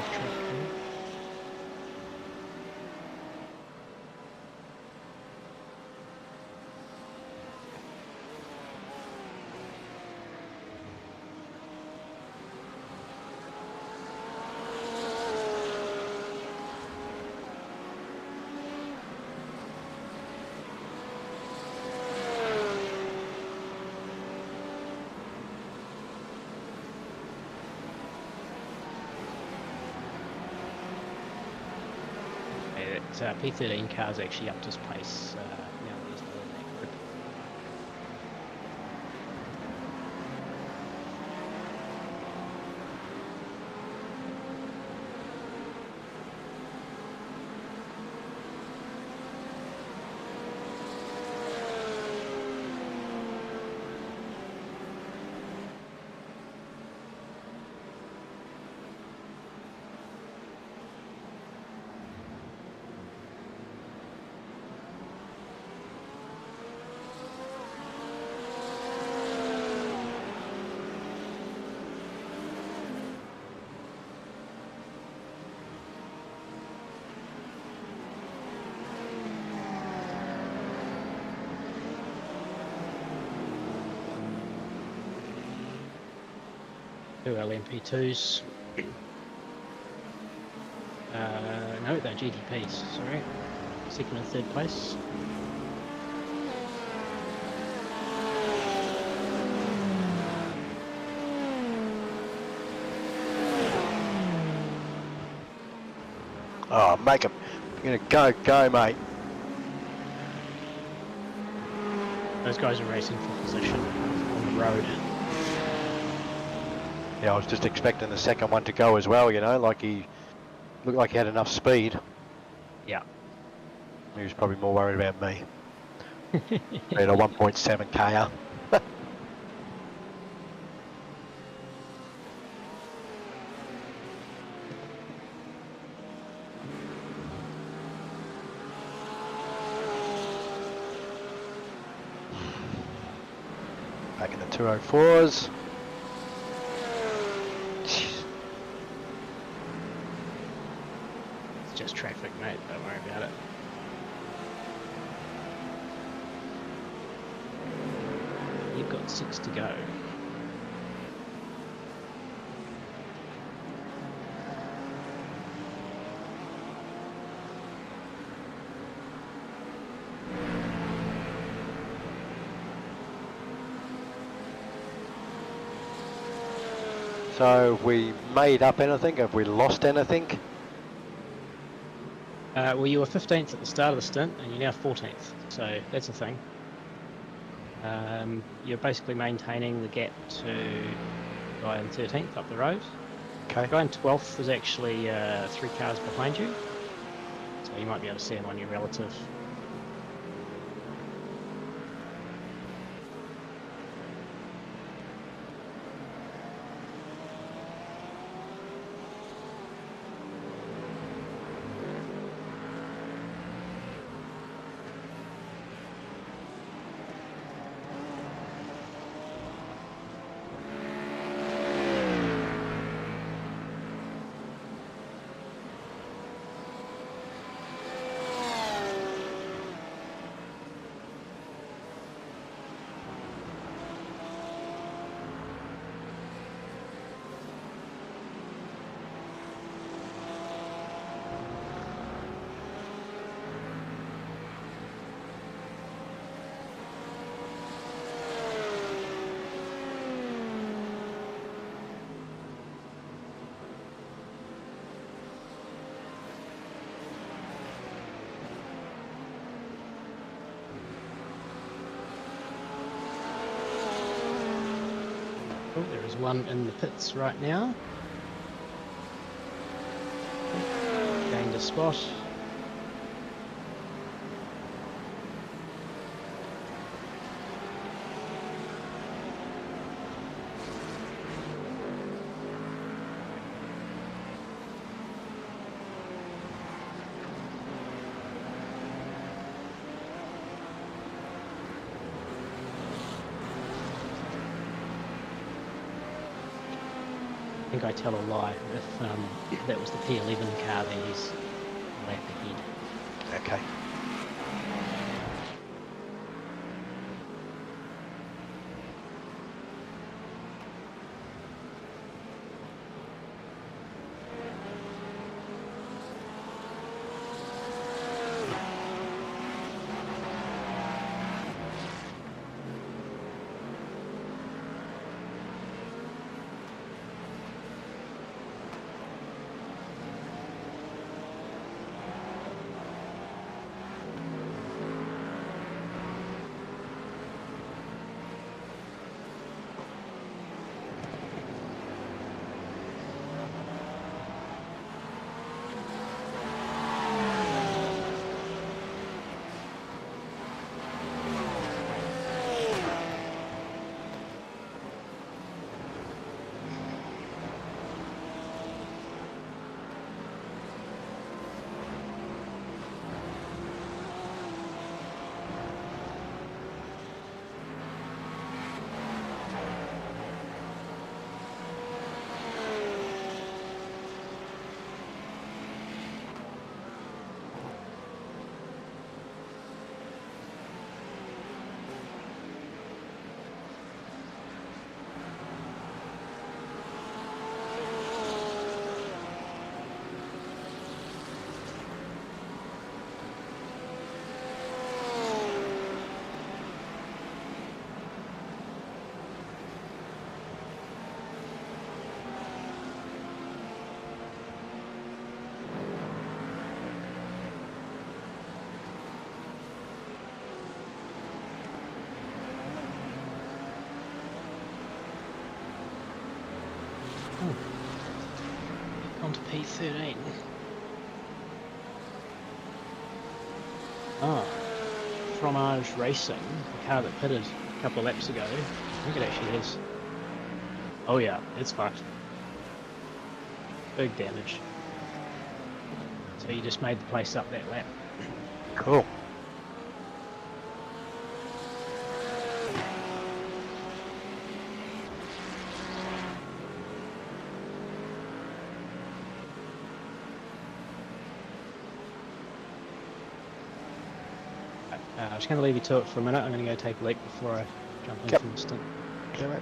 track here. P13 car's actually upped his pace now that he's not in that group. Two LMP2s. No, they're GTPs, sorry. Second and third place. Oh, make him. You're gonna go, mate. Those guys are racing for position on the road. Yeah, I was just expecting the second one to go as well, you know, like he looked like he had enough speed. Yeah. He was probably more worried about me. At a 1.7 KR. Back in the 204s. It's just traffic, mate, don't worry about it. You've got 6 to go. So have we made up anything? Have we lost anything? Well, you were 15th at the start of the stint, and you're now 14th, so that's a thing. You're basically maintaining the gap to guy in 13th up the road. Okay. Guy in 12th is actually 3 cars behind you, so you might be able to see him on your relative. Oh, there is one in the pits right now. Gained a spot. think I tell a lie. If that was the P11 car, then he's a lap ahead. Okay. On to P13. Ah, from iRacing, the car that pitted a couple of laps ago. I think it actually is. Oh yeah, it's fucked. Big damage. So you just made the place up that lap. Cool. I'm just going to leave you to it for a minute. I'm going to go take a leak before I jump in Yep. from the stint. Okay, mate.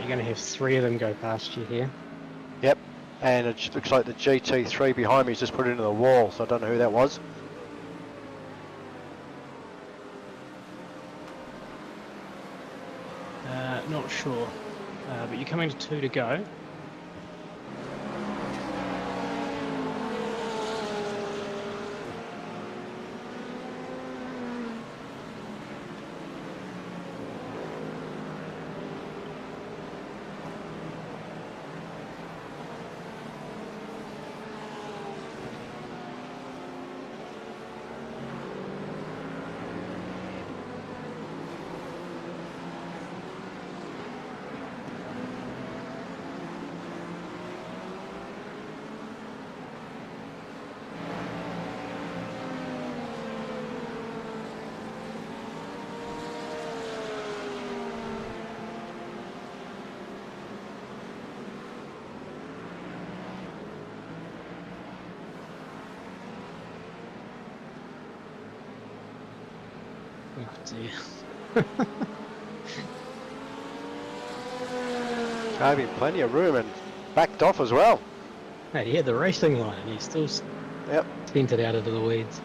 going to have 3 of them go past you here. Yep, and it just looks like the GT3 behind me has just put it into the wall, so I don't know who that was. Not sure, but you're coming to 2 to go. Oh dear. Gave him plenty of room and backed off as well. Hey, he had the racing line and he still Yep. spent it out into the weeds.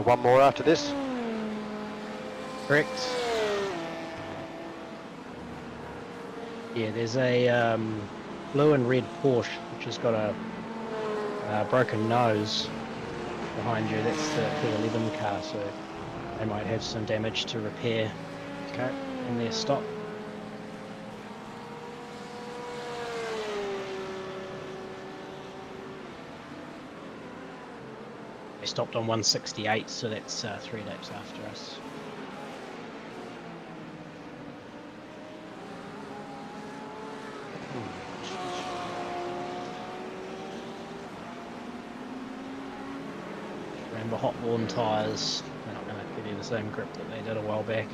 One more after this. Correct. Yeah, there's a blue and red Porsche which has got a broken nose behind you. That's the 211 car, so they might have some damage to repair Okay. in their stop. They stopped on 168, so that's 3 laps after us. Remember, hot worn tyres, they're not going to give you the same grip that they did a while back.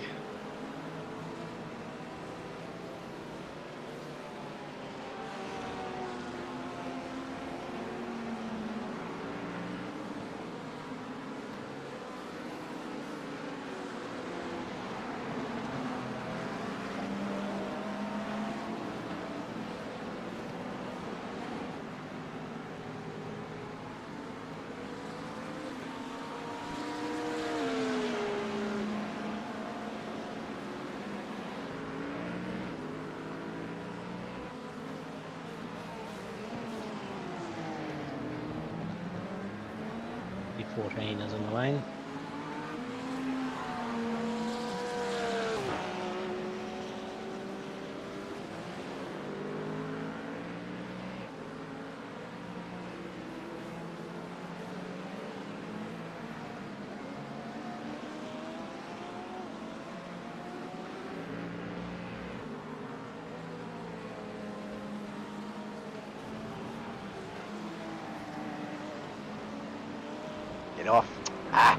E14 is in the lane. Get off. Ah.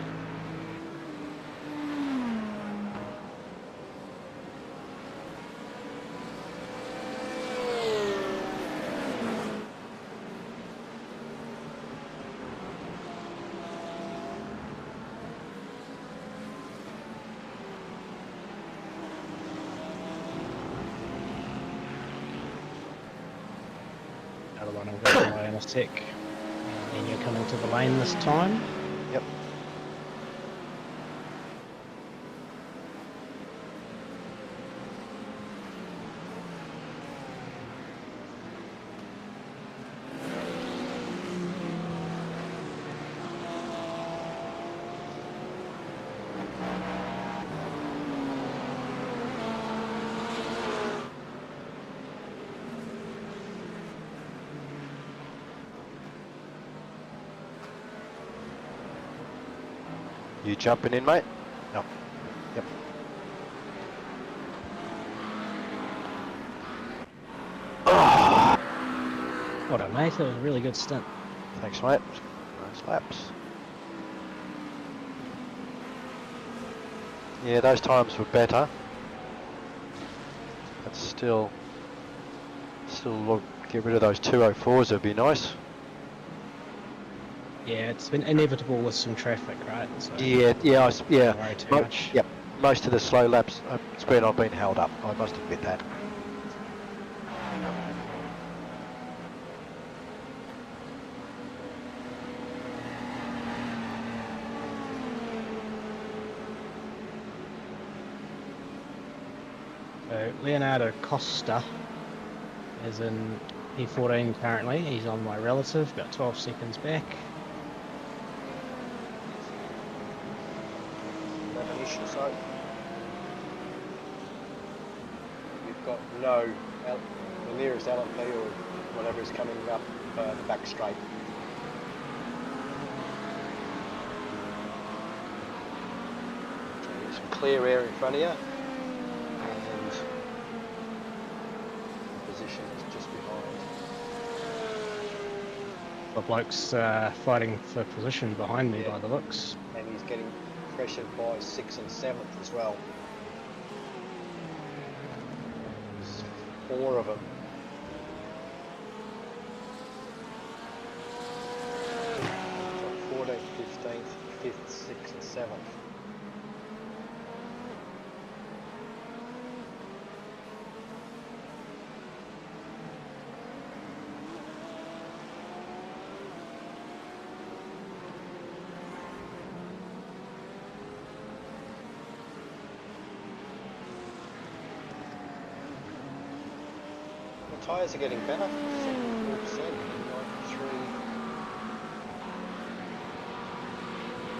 Another one will go by in a sec. And you're coming to the lane this time. Yep. You jumping in, mate? No. Yep. What a mate, that was a really good stint. Thanks, mate. Nice laps. Yeah, those times were better. But still look, get rid of those 204s would be nice. Yeah, it's been inevitable with some traffic, right? So Yeah, don't worry too much. Yep, most of the slow laps, it's when I've been held up. I must admit that. So Leonardo Costa is in P14 currently. He's on my relative, about 12 seconds back. 11-ish or so. You've got no the nearest LMP or whatever is coming up the back straight. So there's some clear air in front of you, and the position is just behind. The bloke's fighting for position behind me by the looks. And he's getting pressured by 6th and 7th as well. There's 4 of them. So 14th, 15th, 5th, 6th and 7th. The tyres are getting better. 4%,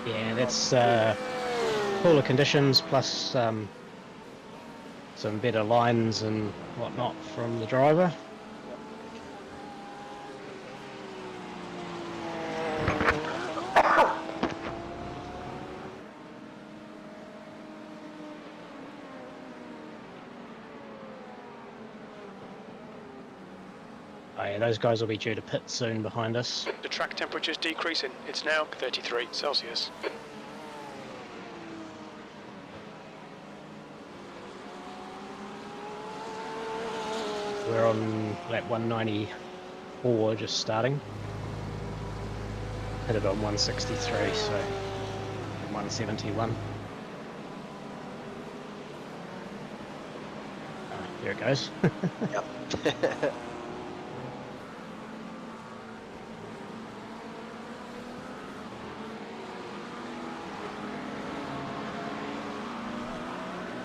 93. Yeah, that's cooler conditions plus some better lines and whatnot from the driver. Oh yeah, those guys will be due to pit soon behind us. The track temperature's decreasing. It's now 33 Celsius. We're on lap 194, just starting. Hit it on 163, so 171. Oh, there it goes. Yep.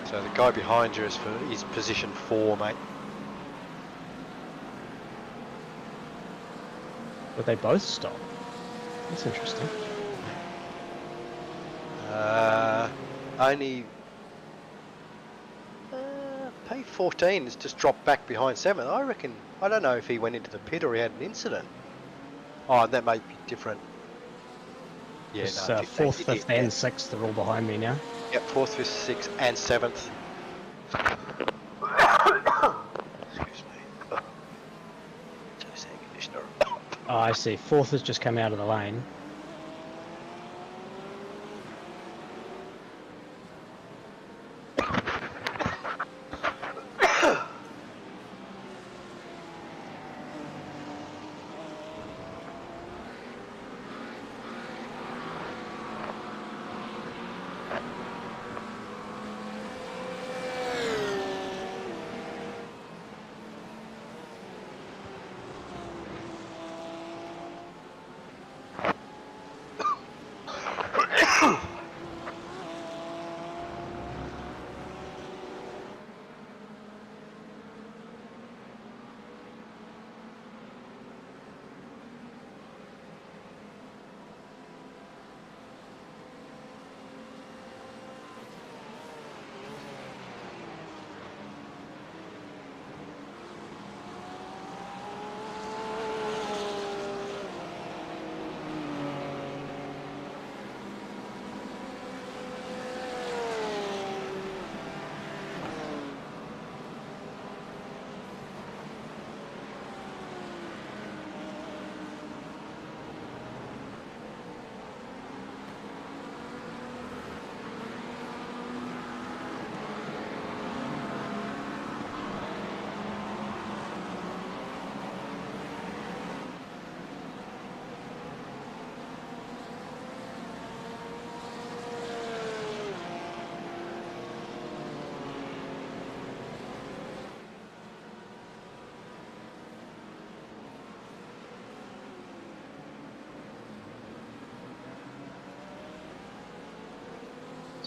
So the guy behind you is position 4, mate. But they both stop. That's interesting. Only P14 has just dropped back behind 7th. I reckon, I don't know if he went into the pit or he had an incident. Oh, that may be different. Yeah, It's, no, 4th, 5th yeah. and 6th are all behind me now. Yep, 4th, 5th, 6th and 7th. Excuse me. Just air conditioner. Oh, I see. 4th has just come out of the lane.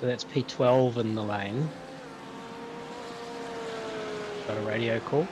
So that's P12 in the lane. Got a radio call.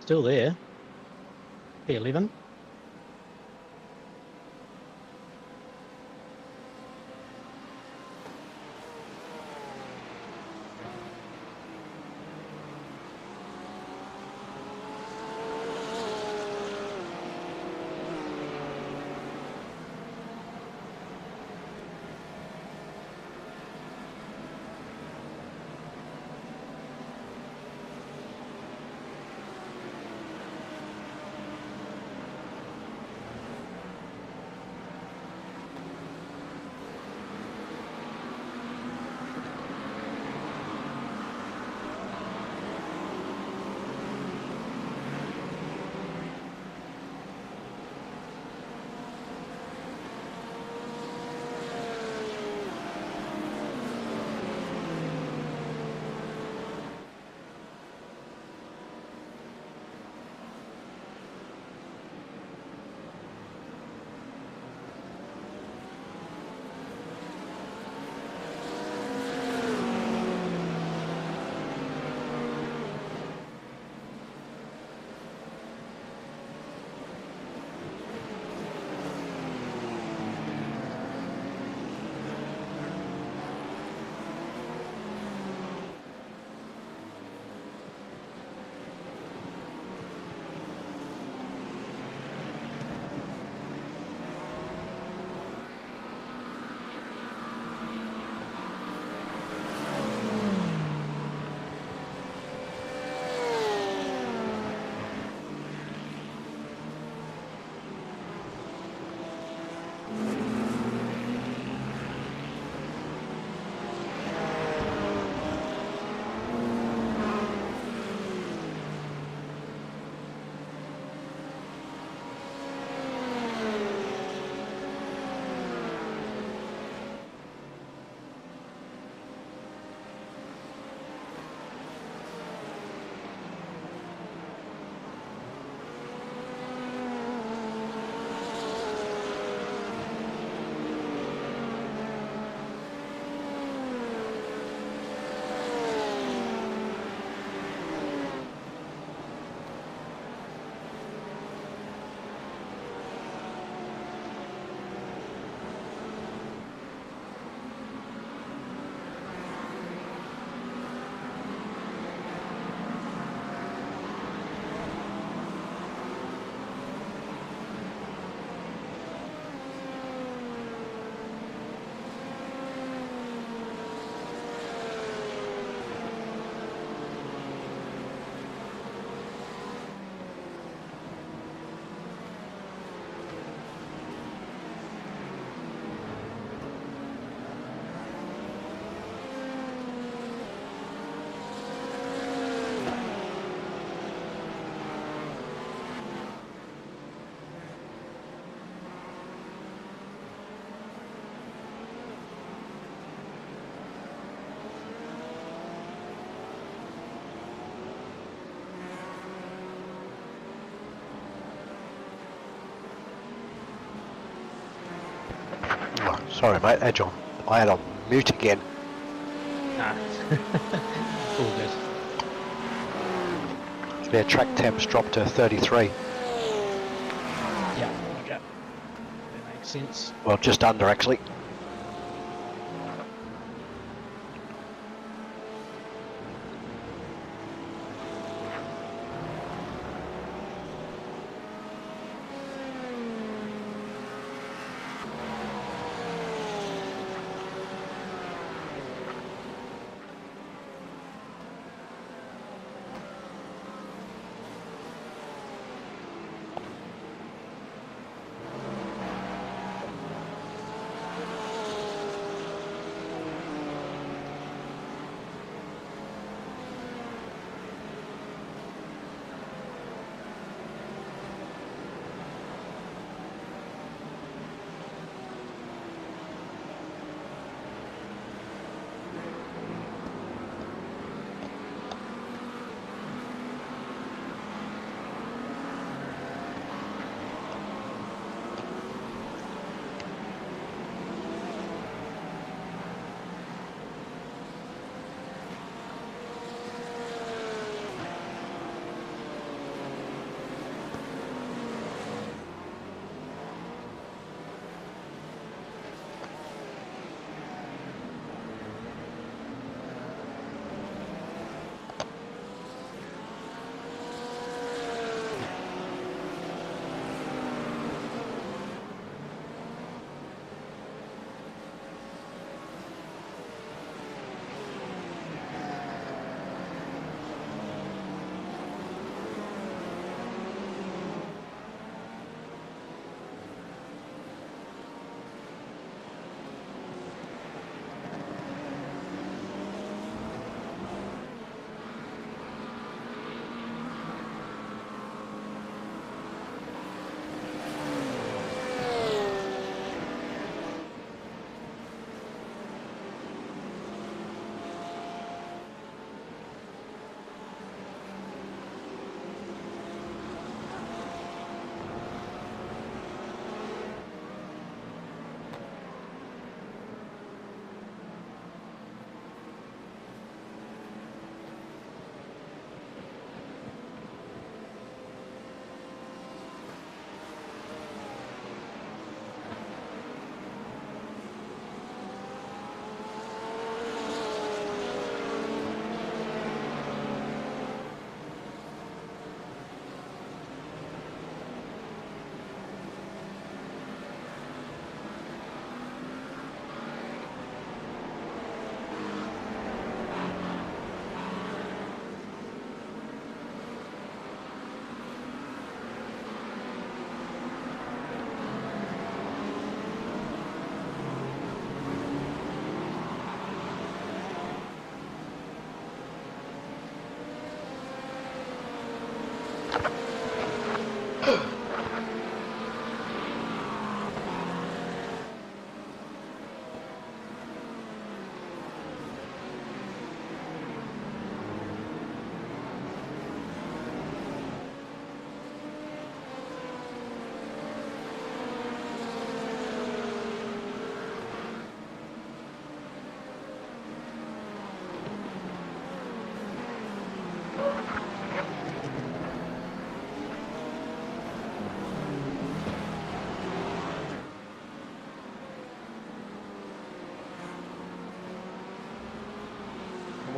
Still there. P11. Oh, sorry mate, Edge on. I had on mute again. Ah. All good. Their track temps dropped to 33. Yeah, roger. That makes sense. Well, just under actually.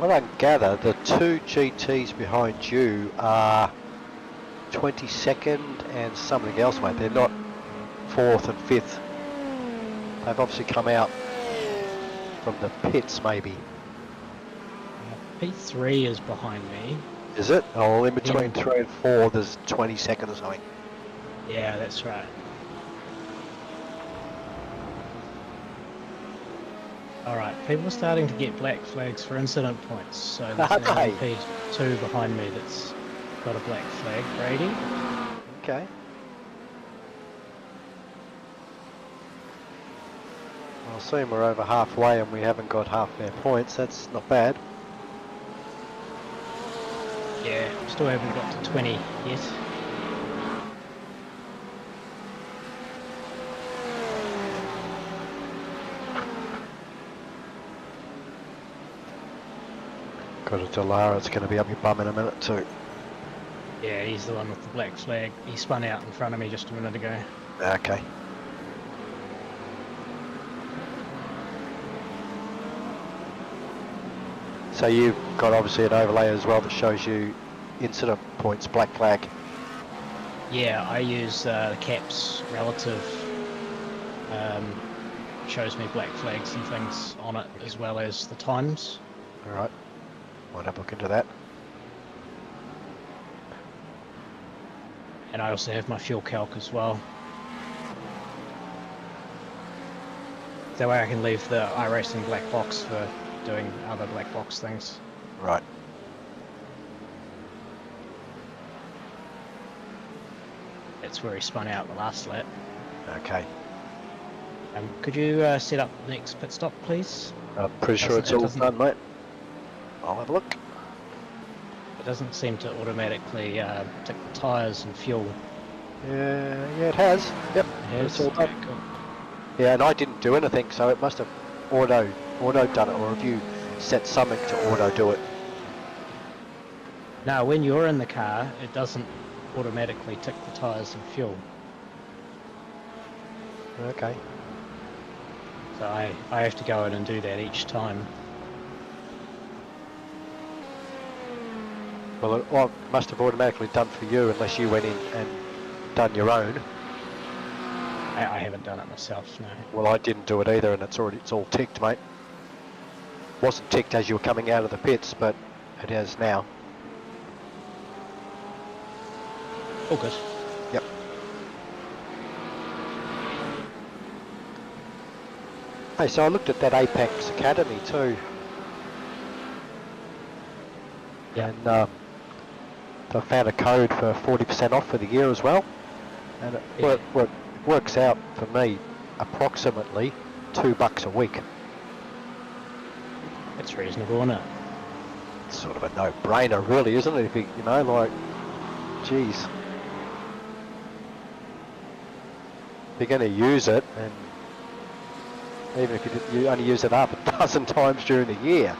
what I can gather, the two GTs behind you are 22nd and something else, mate. They're not 4th and 5th. They've obviously come out from the pits, maybe. P3 is behind me. Is it? Oh, in between Yeah. 3 and 4, there's 22nd or something. Yeah, that's right. Alright, people are starting to get black flags for incident points, so there's Are now they? P2 behind me that's got a black flag. Brady? Okay. Well, seeing we're over halfway and we haven't got half their points, that's not bad. Yeah, still haven't got to 20 yet. Got to tell Lara it's going to be up your bum in a minute too. Yeah, he's the one with the black flag. He spun out in front of me just a minute ago. Okay. So you've got obviously an overlay as well that shows you incident points, black flag. Yeah, I use the caps relative. Shows me black flags and things on it, as well as the times. Alright. Might have a look into that. And I also have my fuel calc as well. That way I can leave the iRacing black box for doing other black box things. Right. That's where he spun out the last lap. Okay. Could you set up the next pit stop, please? I'm pretty sure it's all done, mate. I'll have a look. It doesn't seem to automatically tick the tyres and fuel. Yeah, it has. Yep, it's all done. Okay, cool. Yeah, and I didn't do anything, so it must have auto done it, or have you set something to auto do it? No, when you're in the car, it doesn't automatically tick the tyres and fuel. Okay. So I have to go in and do that each time. Well, it must have automatically done for you unless you went in and done your own. I haven't done it myself, no. Well, I didn't do it either, and it's all ticked, mate. Wasn't ticked as you were coming out of the pits, but it is now. All good. Yep. Hey, so I looked at that Apex Academy too. Yeah. And I found a code for 40% off for the year as well. And it works out for me approximately $2 a week. That's reasonable, isn't it? It's sort of a no-brainer, really, isn't it? If you know, like, geez. If you're going to use it, and even if you only use it half a dozen times during the year.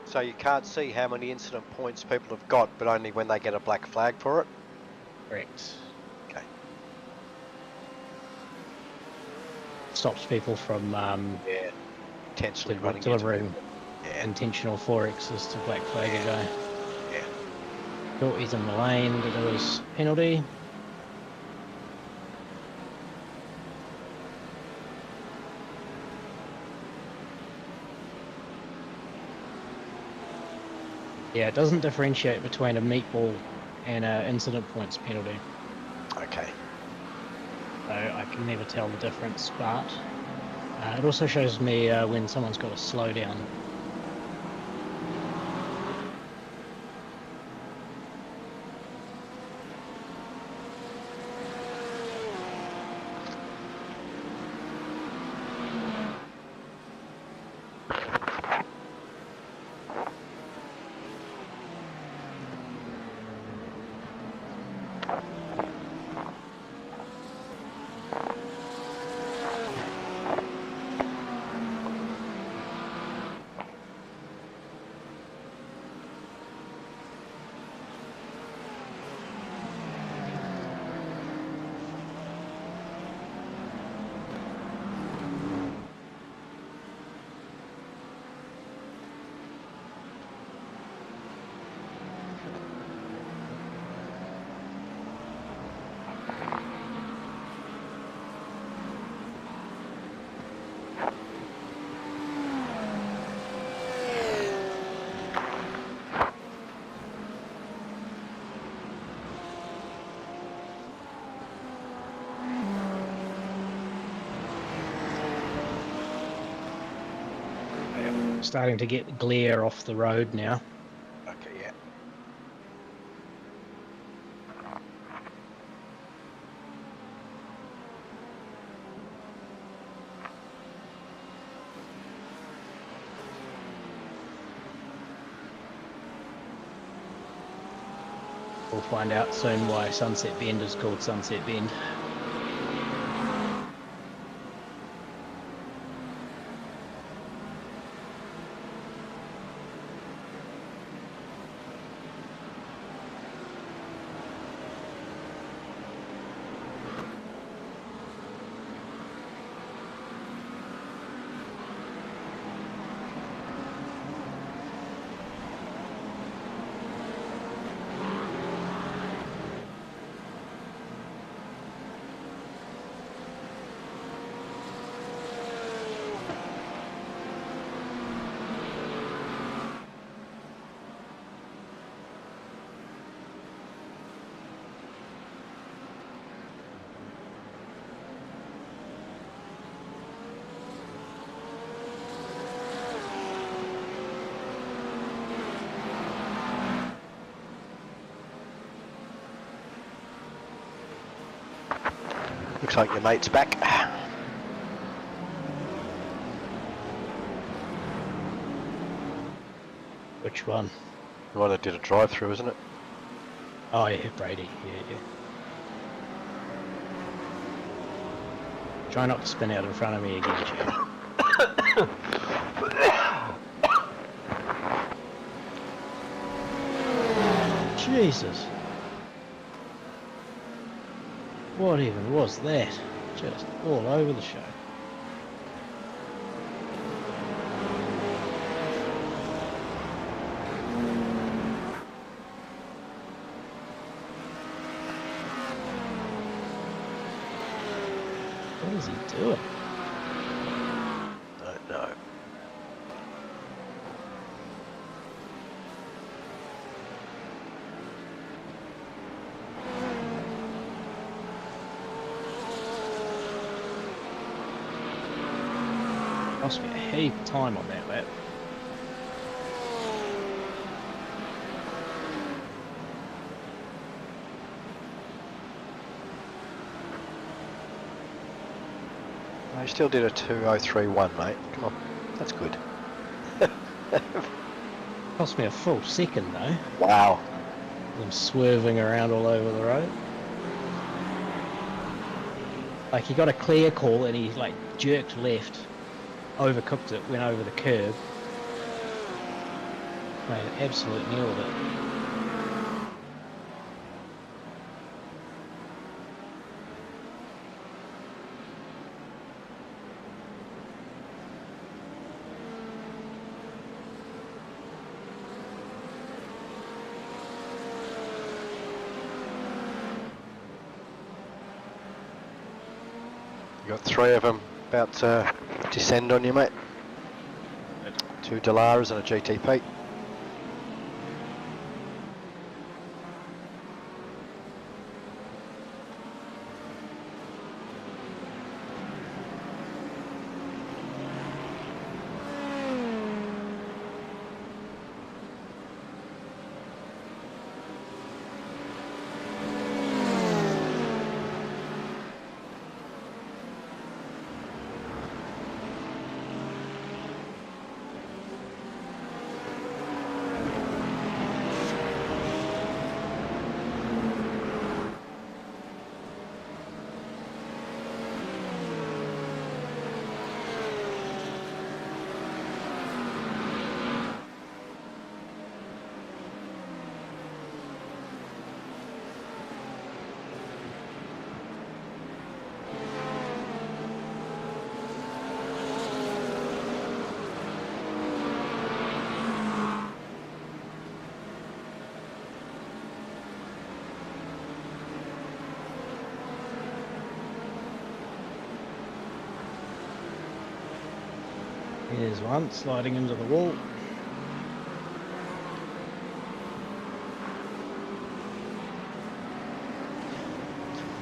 So you can't see how many incident points people have got, but only when they get a black flag for it? Correct. Okay. Stops people from Yeah. Potentially running into delivering people. Yeah. intentional 4Xs to black flag a guy. Yeah. Cool, he's in the lane to do his penalty. Yeah, it doesn't differentiate between a meatball and an incident points penalty. Okay. So I can never tell the difference, but it also shows me when someone's got to slow down. Starting to get glare off the road now. Okay, yeah. We'll find out soon why Sunset Bend is called Sunset Bend. Looks like your mate's back. Which one? The one that did a drive-through, isn't it? Oh yeah, Brady. Yeah. Try not to spin out in front of me again, Chad. Jesus. What even was that? Just all over the show. What is he doing? Don't know. Must be a heap of time on that lap. I still did a 2031, mate. Come on, that's good. Cost me a full second though. Wow. I'm swerving around all over the road. Like he got a clear call and he like jerked left, overcooked it, went over the curb. Made an absolute nail of it. You got three of them about to descend on you, mate. Two Delaras and a GTP. Here's one sliding into the wall.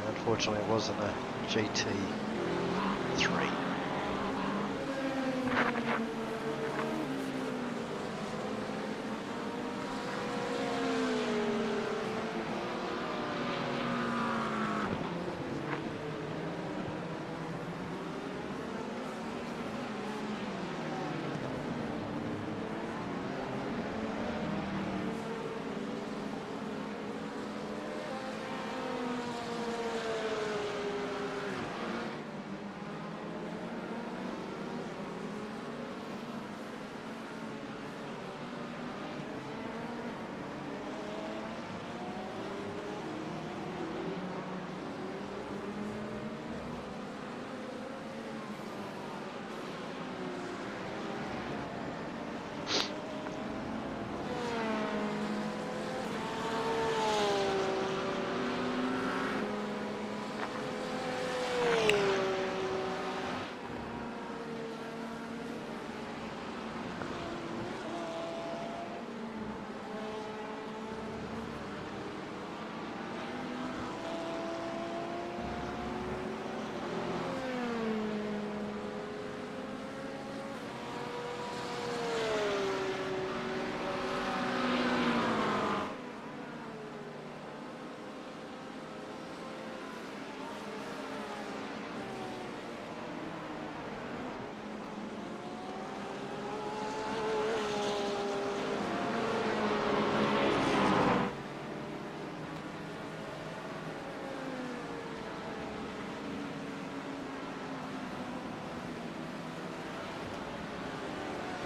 Unfortunately, it wasn't a GT3.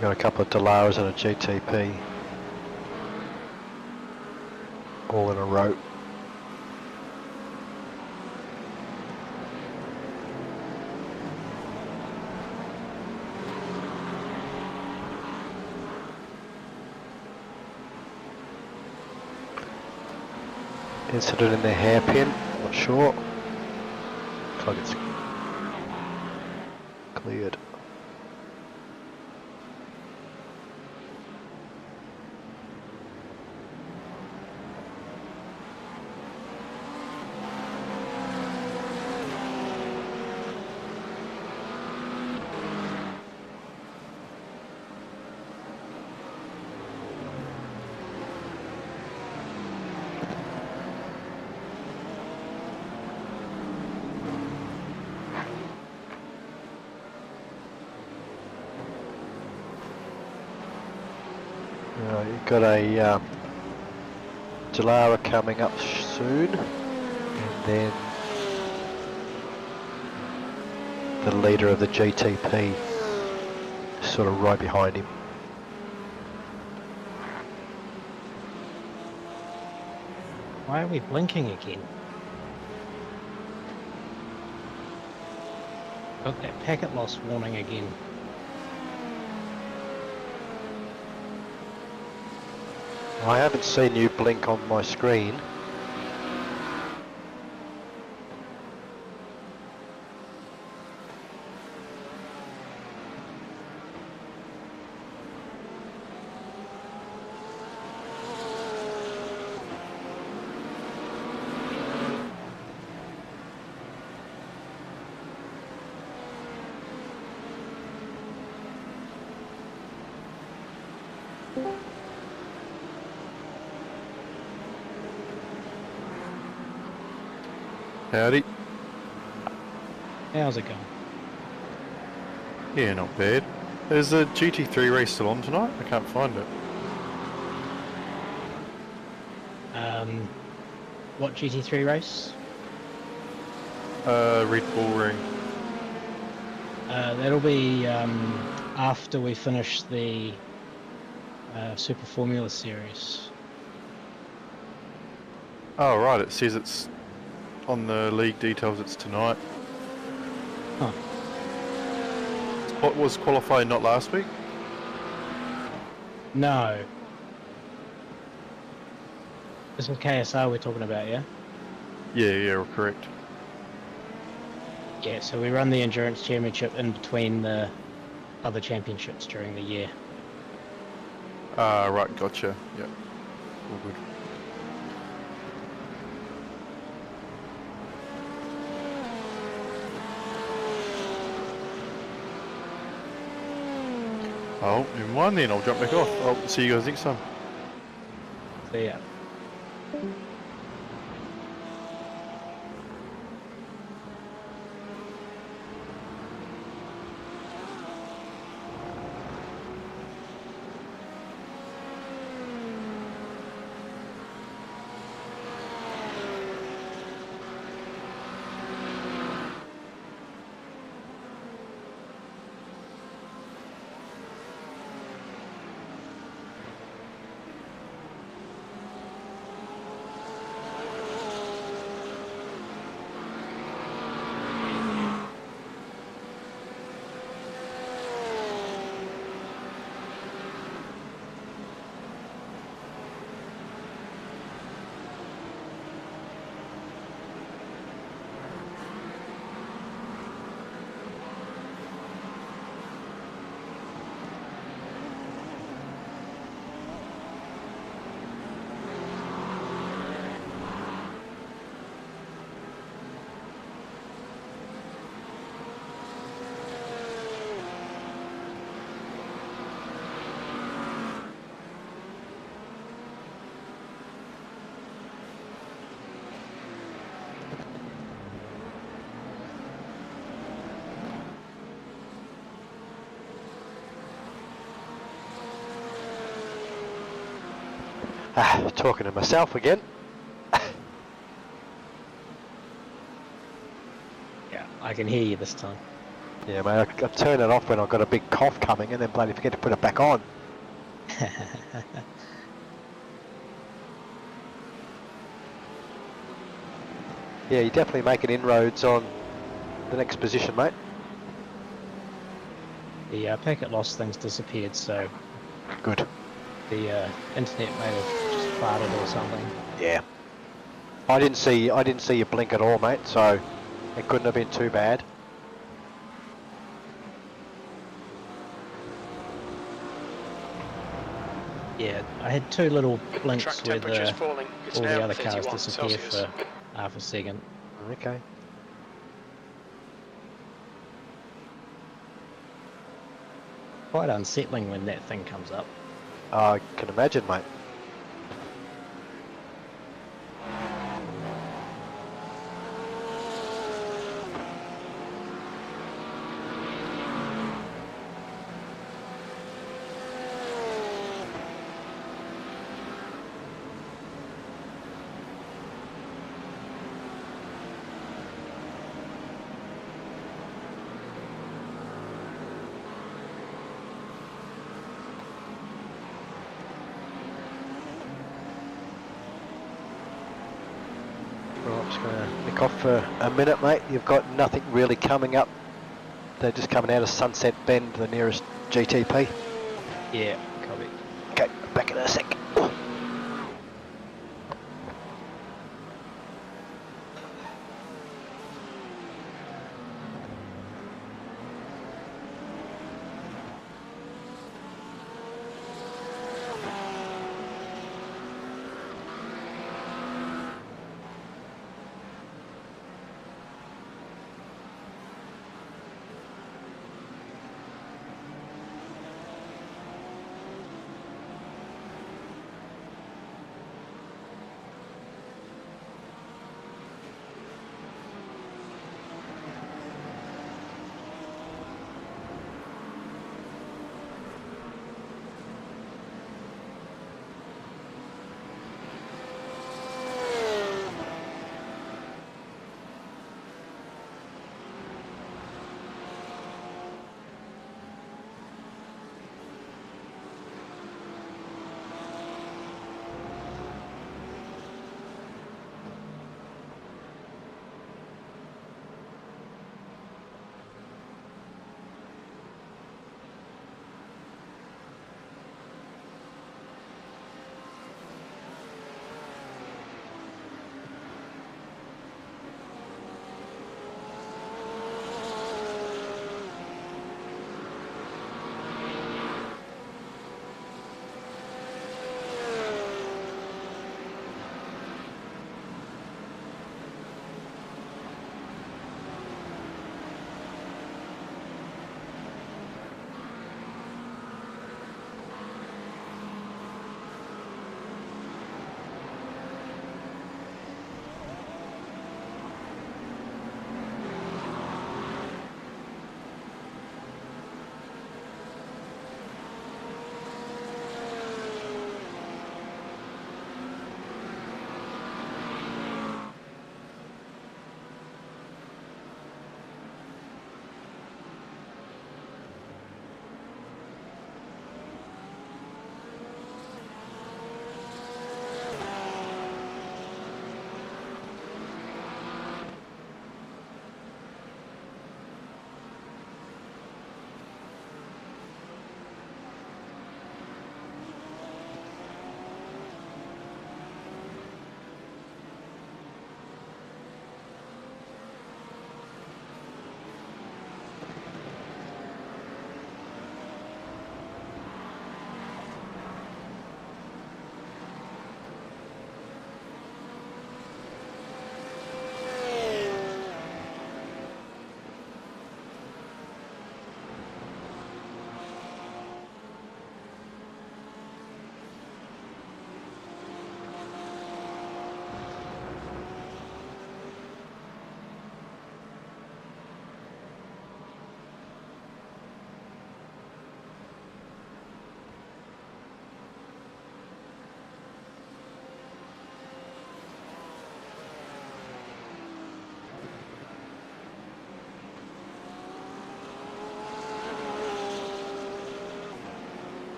Got a couple of Delaras and a GTP all in a row. Incident in the hairpin, not sure. Looks like it's cleared. You've got a Delara coming up soon, and then the leader of the GTP sort of right behind him. Why are we blinking again? Got that packet loss warning again. I haven't seen you blink on my screen. Howdy. How's it going? Yeah, not bad. Is the GT3 race still on tonight? I can't find it. What GT3 race? Red Bull Ring. That'll be after we finish the Super Formula Series. Oh, right, it says it's on the league details, it's tonight. Huh. What was qualifying not last week? No. This is KSR we're talking about, yeah? Yeah, correct. Yeah, so we run the Endurance Championship in between the other championships during the year. Right, gotcha. Yep. All good. Oh, in one then, I'll jump back off. I'll see you guys next time. So yeah. Talking to myself again. Yeah, I can hear you this time. Yeah, mate, I turn it off when I've got a big cough coming and then bloody forget to put it back on. Yeah, you're definitely making inroads on the next position, mate. The packet loss thing's disappeared, so Good. the internet may have just farted or something. Yeah. I didn't see you blink at all, mate, so it couldn't have been too bad. Yeah, I had two little blinks Track where temperature's falling. It's all now the other cars 31 disappear Celsius. for half a second. Okay. Quite unsettling when that thing comes up. I can imagine, mate. Right, I'm just going to nick off for a minute, mate. You've got nothing really coming up. They're just coming out of Sunset Bend, the nearest GTP. Yeah, copy. Okay, back in a sec.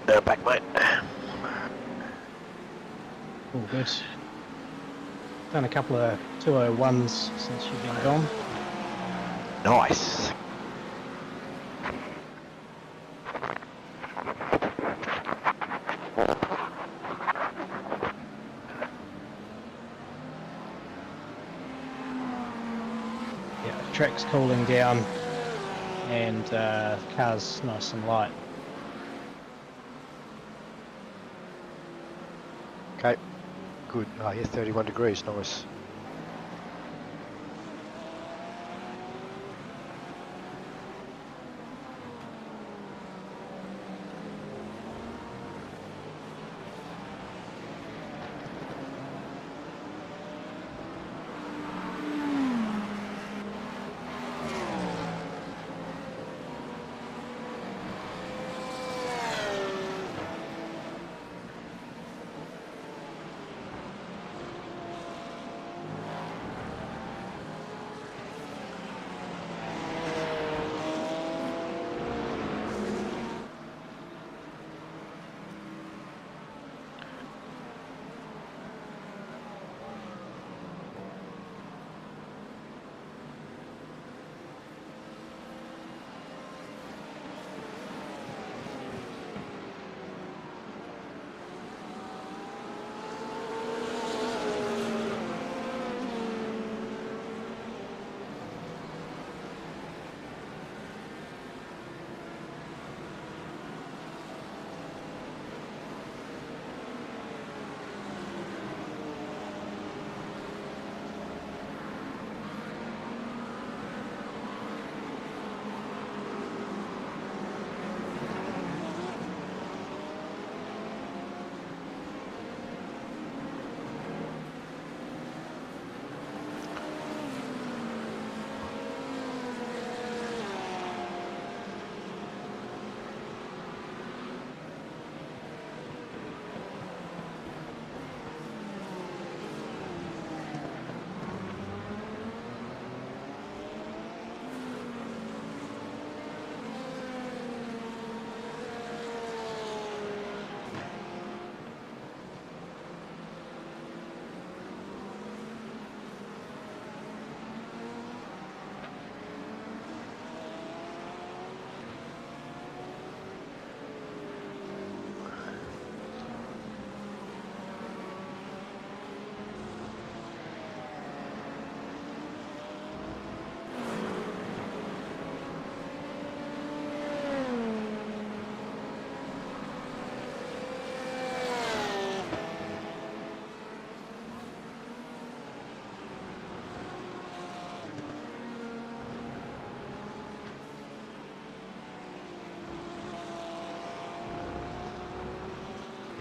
Back, mate. All good. Done a couple of 201s since you've been gone. Nice. Yeah, the track's cooling down and the car's nice and light. Okay. Good. Oh, yeah, 31 degrees. Nice.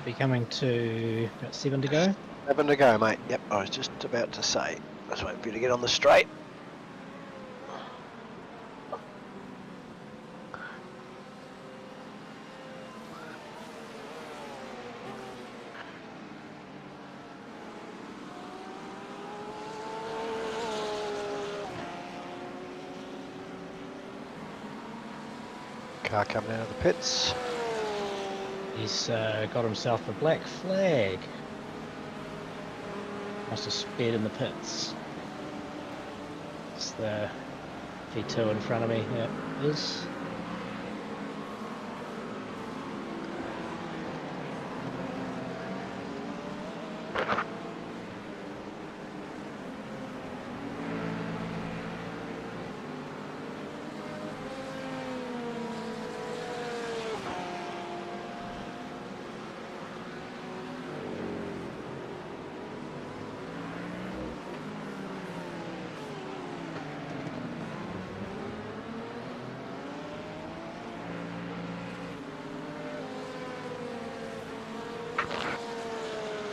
Be coming to about 7 to go. 7 to go, mate. Yep, I was just about to say. Let's wait for you to get on the straight. Car coming out of the pits. He's got himself a black flag. Must have sped in the pits. It's the V2 in front of me. Yeah, it is.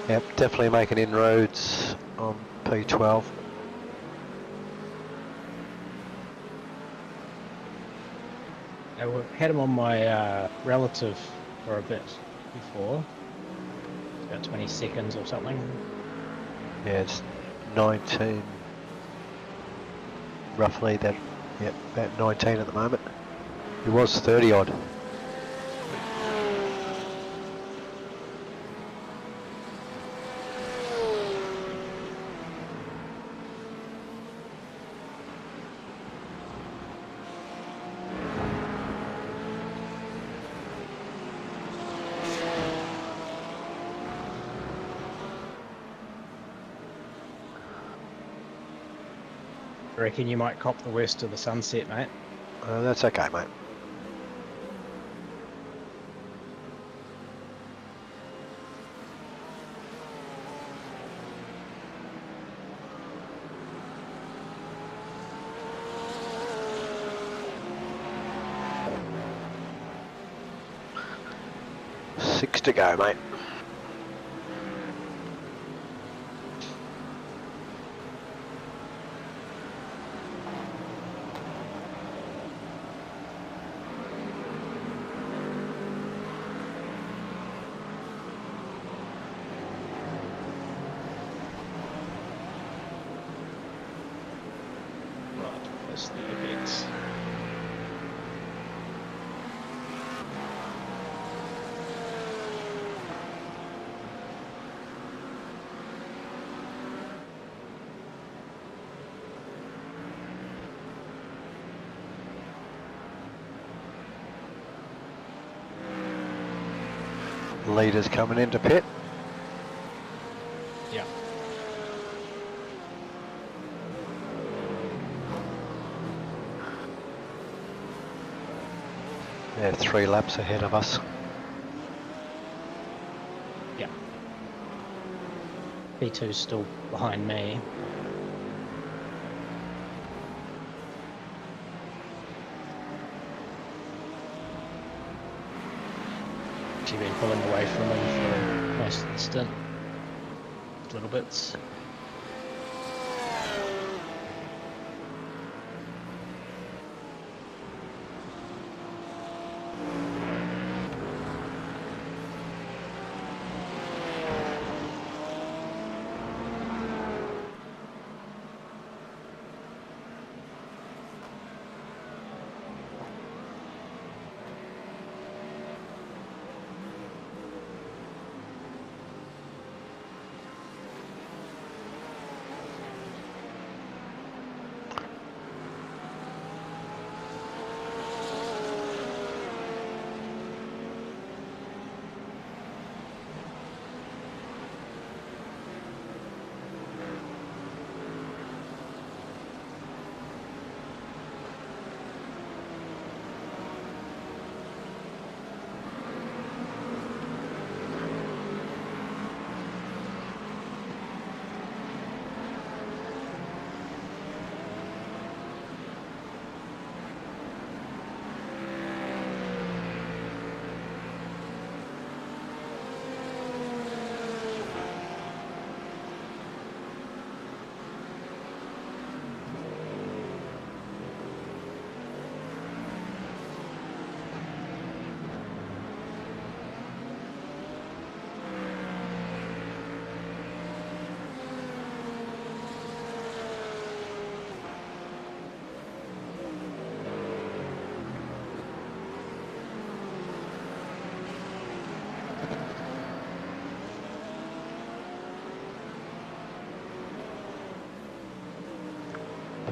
Yep, definitely making inroads on P12. I had him on my relative for a bit before. About 20 seconds or something. Yeah, it's 19. Roughly that. Yep, about 19 at the moment. It was 30 odd. I reckon you might cop the worst of the sunset, mate. That's okay, mate. Six to go, mate. Right, that's the apex. Leaders coming into pit. Yeah. They're 3 laps ahead of us. Yeah. P2's still behind me. Actually been pulling away from him for most of the stint. Little bits.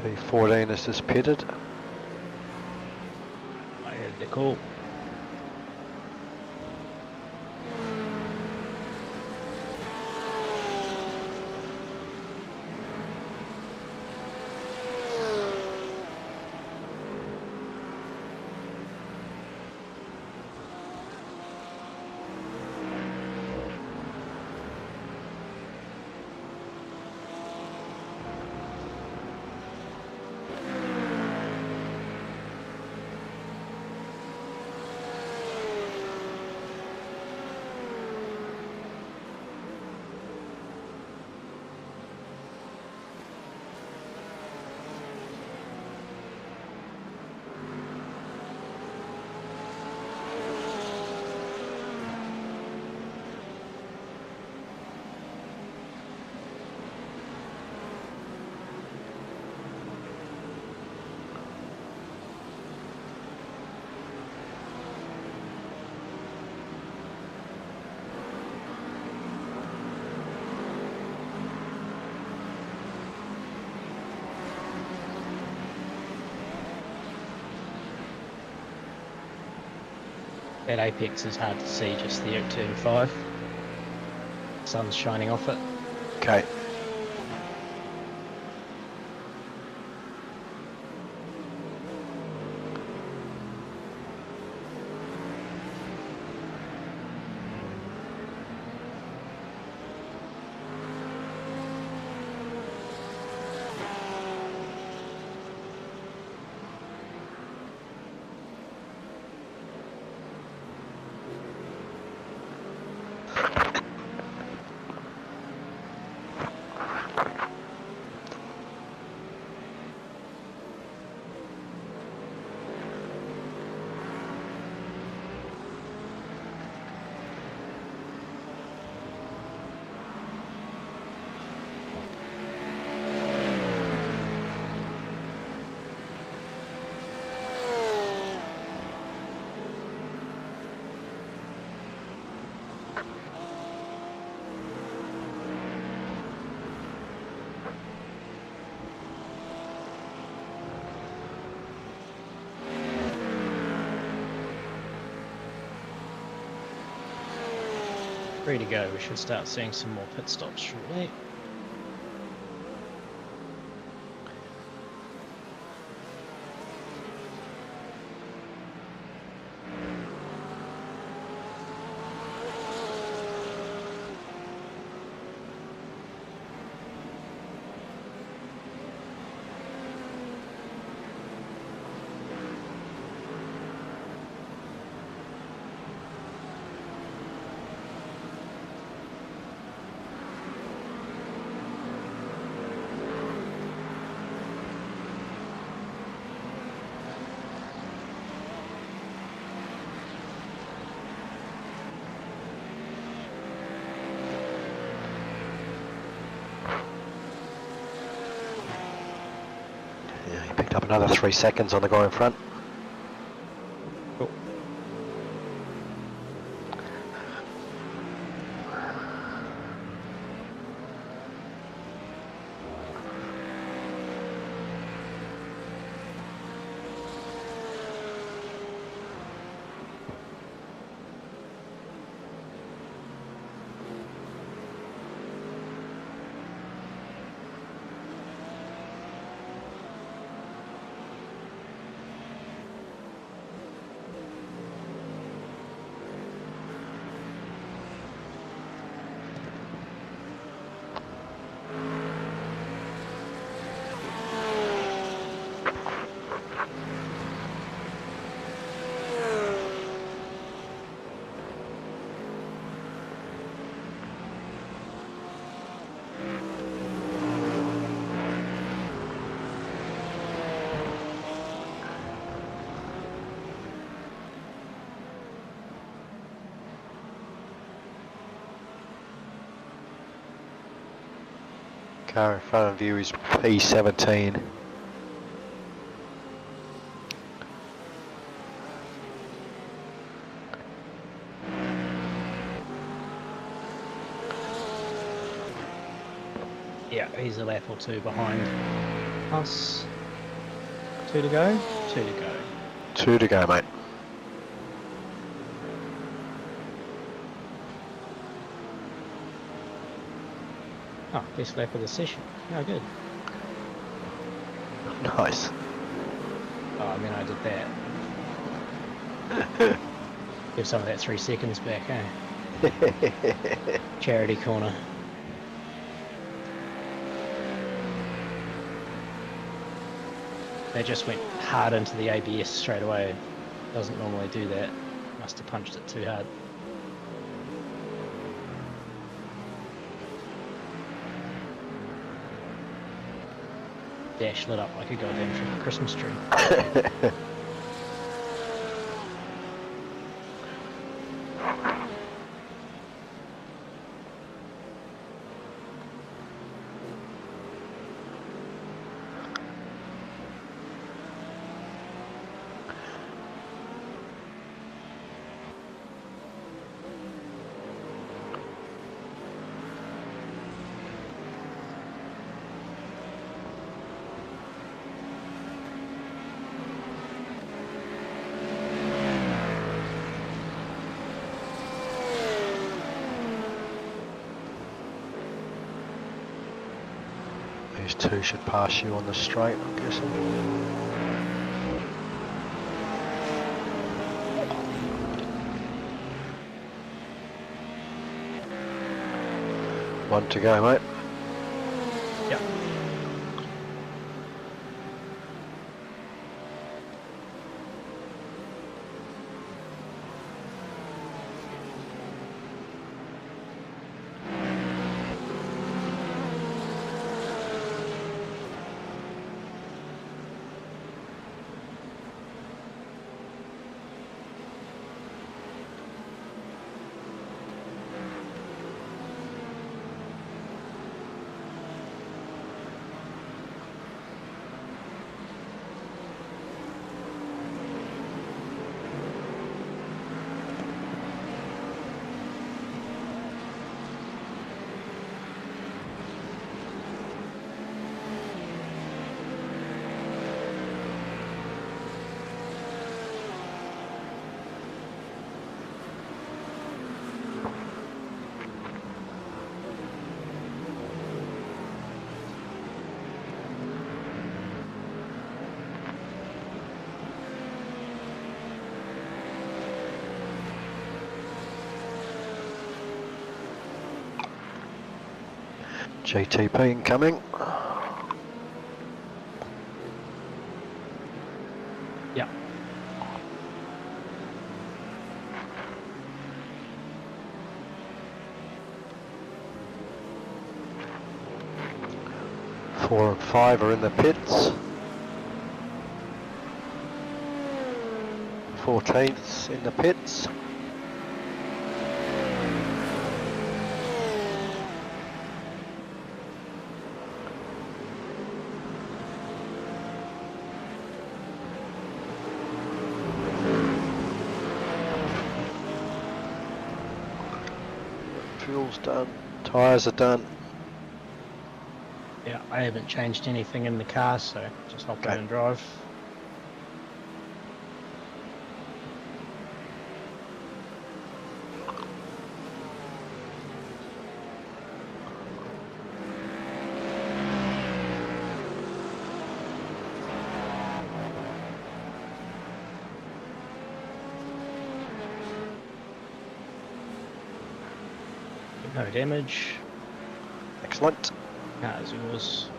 P14 has just pitted. I heard the call. That apex is hard to see just there at turn 5. Sun's shining off it. Okay. Ready to go. We should start seeing some more pit stops shortly. Yeah, he picked up another 3 seconds on the guy in front. Cool. Car in front of you is P17. Yeah, he's a lap or two behind us. 2 to go. 2 to go. 2 to go, mate. Oh, best lap of the session. Oh, good. Nice. Oh, I mean, I did that. Give some of that 3 seconds back, eh? Charity corner. They just went hard into the ABS straight away. Doesn't normally do that. Must have punched it too hard. Dash lit up like a goddamn Christmas tree. These two should pass you on the straight, I'm guessing. One to go, mate. Yep. GTP incoming. Yeah. Four and five are in the pits. 14th's in the pits. Fuel's done, tyres are done. Yeah, I haven't changed anything in the car, so just hop in and drive. No damage. Excellent. Car's yours.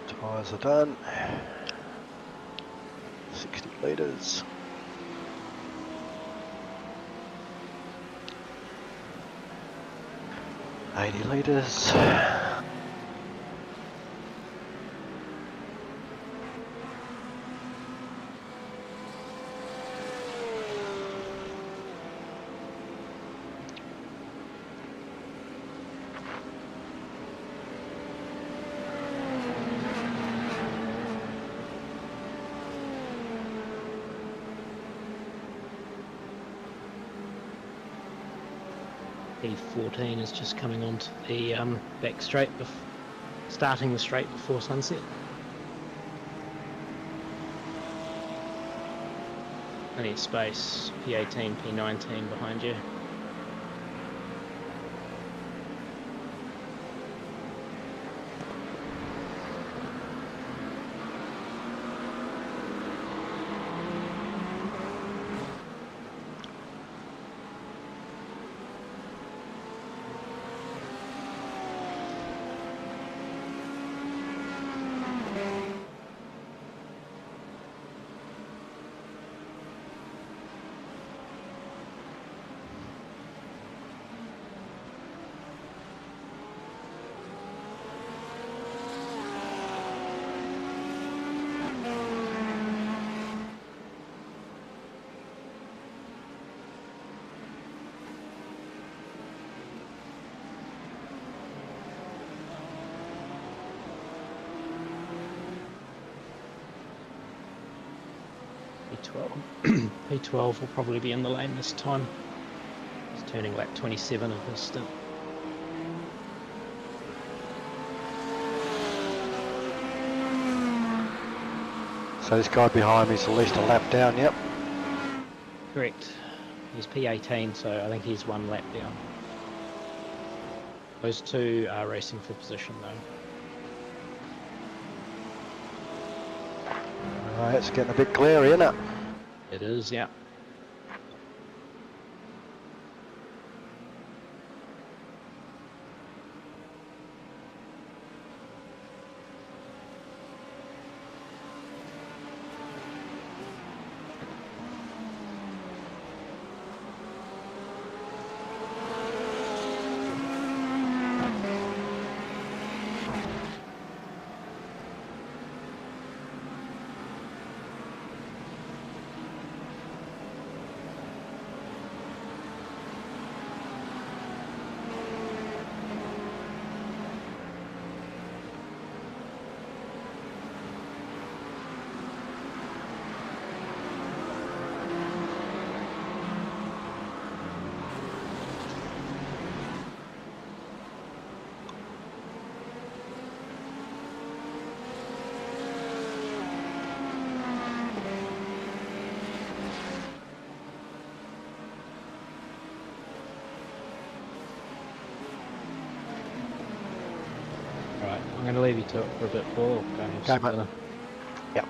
Tyres are done. 60 litres. $80. E14 is just coming onto the back straight, starting the straight before sunset. Plenty of space. P18, P19 behind you. P12 will probably be in the lane this time. He's turning lap 27 of his stint. So this guy behind me is at least a lap down, yep. Correct. He's P18, so I think he's one lap down. Those two are racing for position though. Alright, it's getting a bit glary, isn't it? It is, yeah. I'm going to leave you to it for a bit, Paul. Go and have Okay, some mate. dinner. Yep.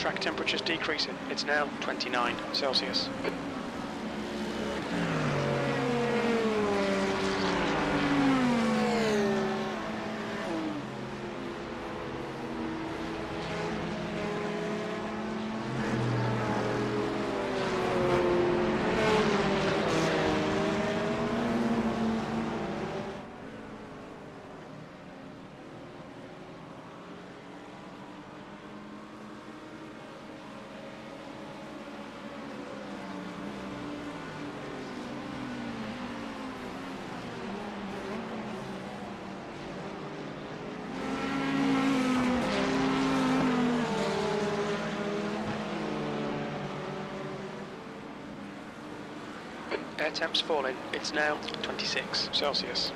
track temperature's decreasing. It's now 29 Celsius. Air temp's falling. It's now 26 Celsius.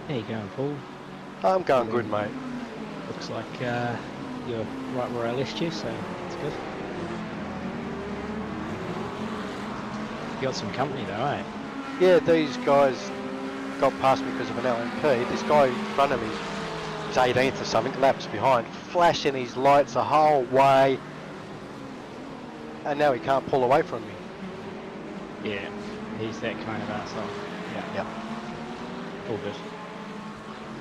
How you going, Paul? I'm going good, mate. Looks like you're right where I left you, so that's good. You got some company though, eh? Yeah, these guys got past me because of an LMP. This guy in front of me was 18th or something, laps behind, flashing his lights the whole way, and now he can't pull away from me. Yeah, he's that kind of asshole. Yeah. Yep. All good.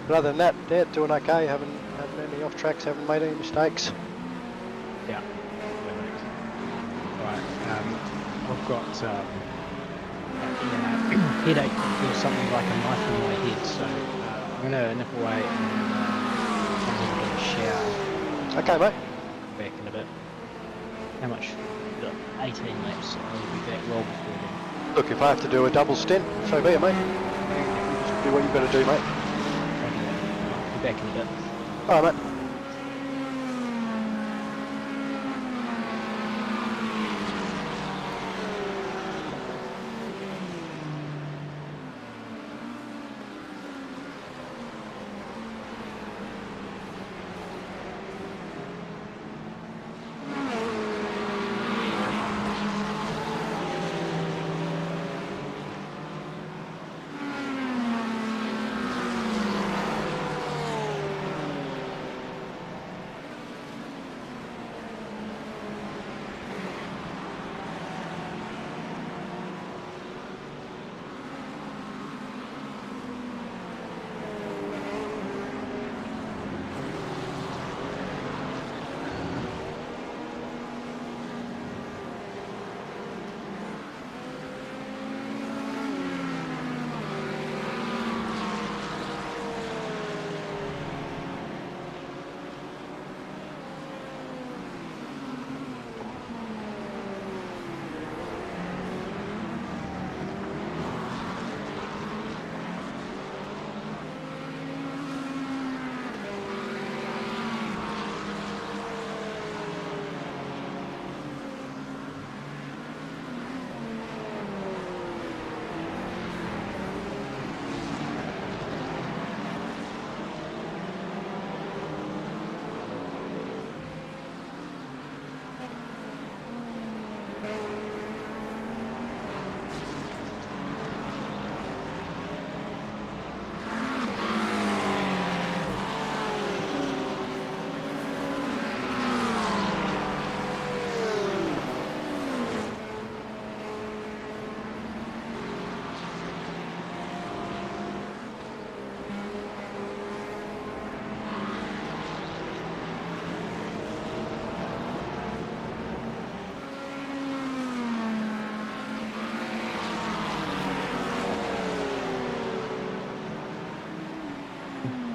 But other than that, they're doing okay, haven't had any off tracks, haven't made any mistakes. Yeah. Right. I've got headache or something like a knife in my head, so I'm gonna nip away and have a little shower. Okay, mate. Back in a bit. How much? Got 18 laps, so I'll be back well before then. Look, if I have to do a double stint, so be it, mate. You just do what you've got to do, mate. I'll be back in a bit. Alright, mate.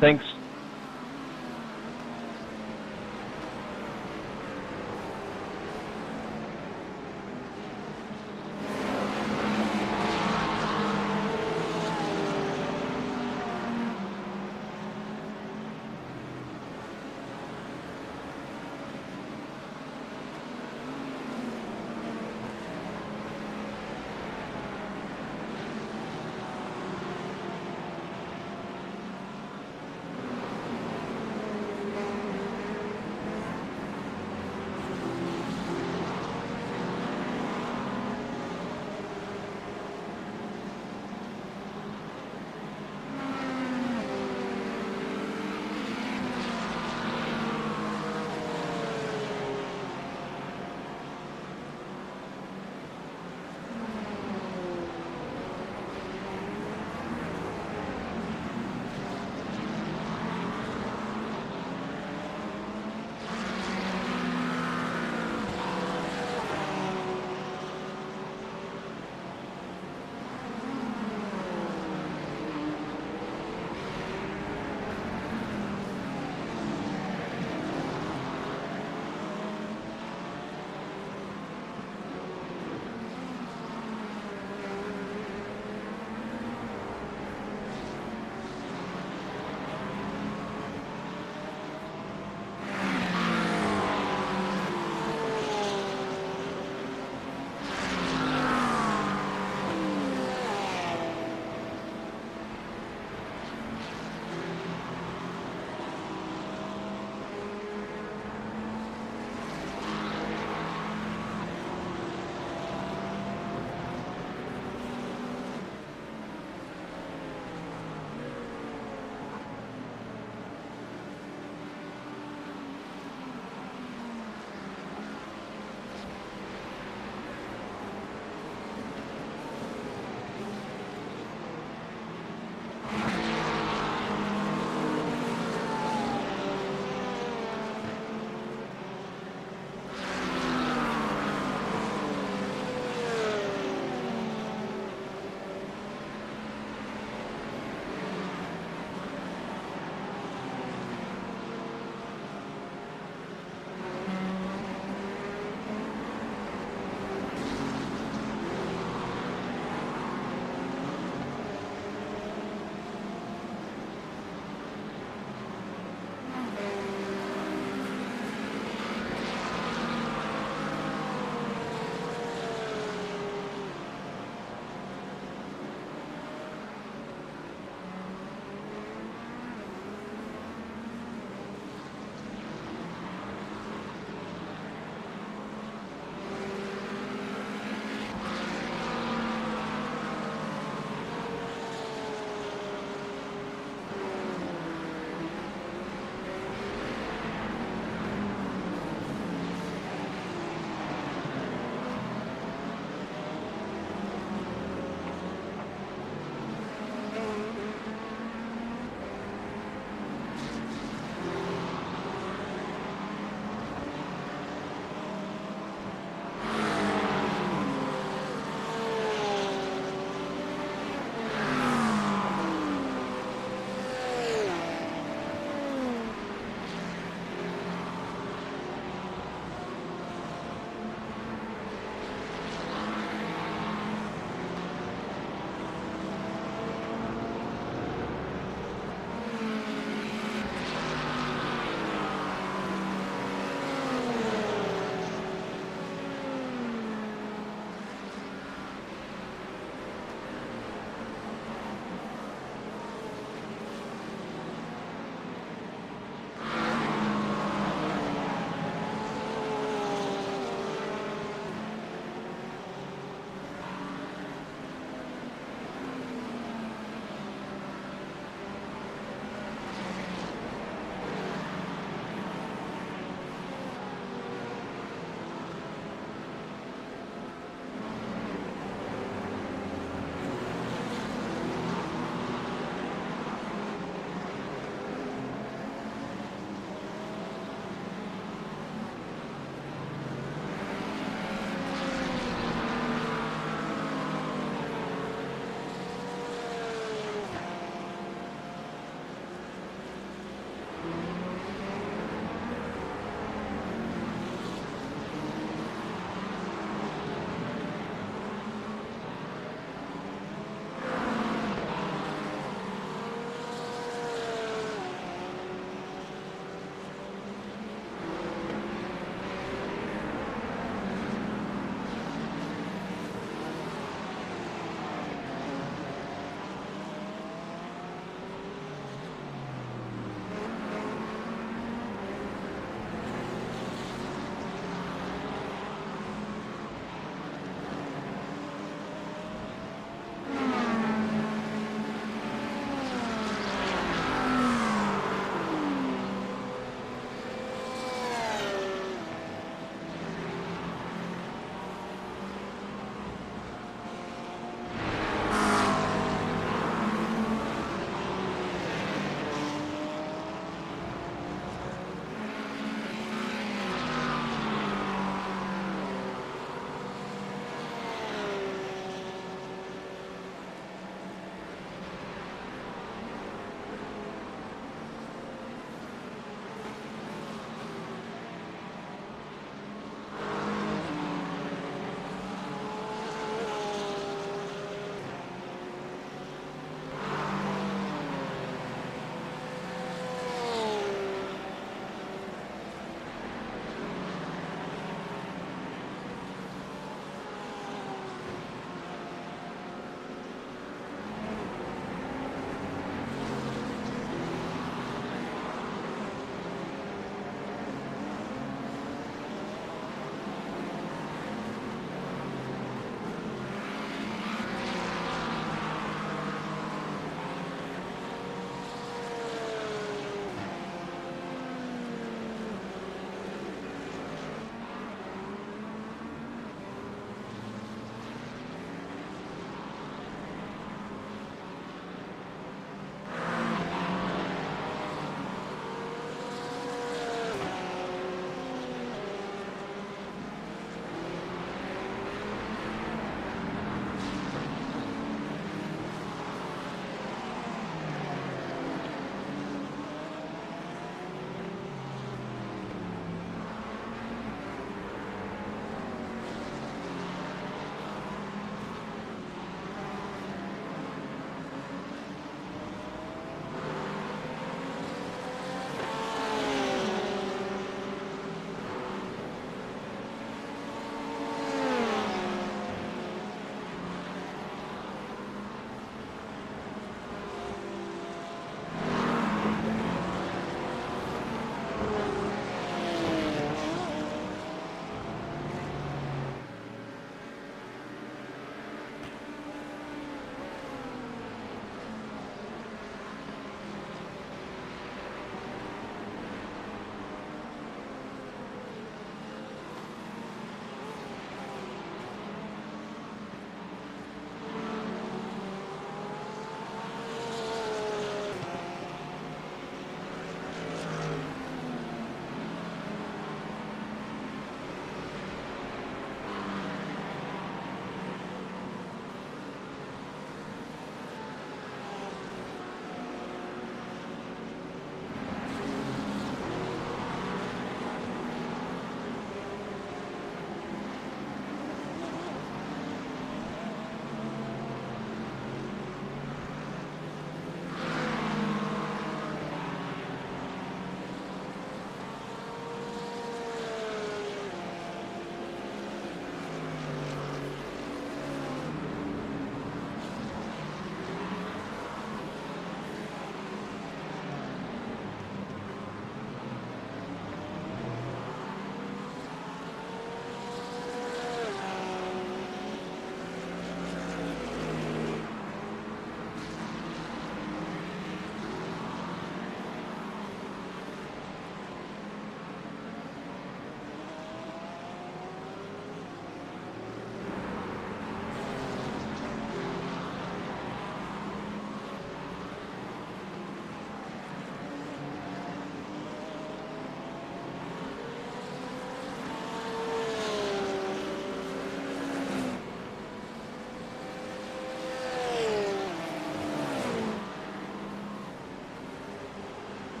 Thanks.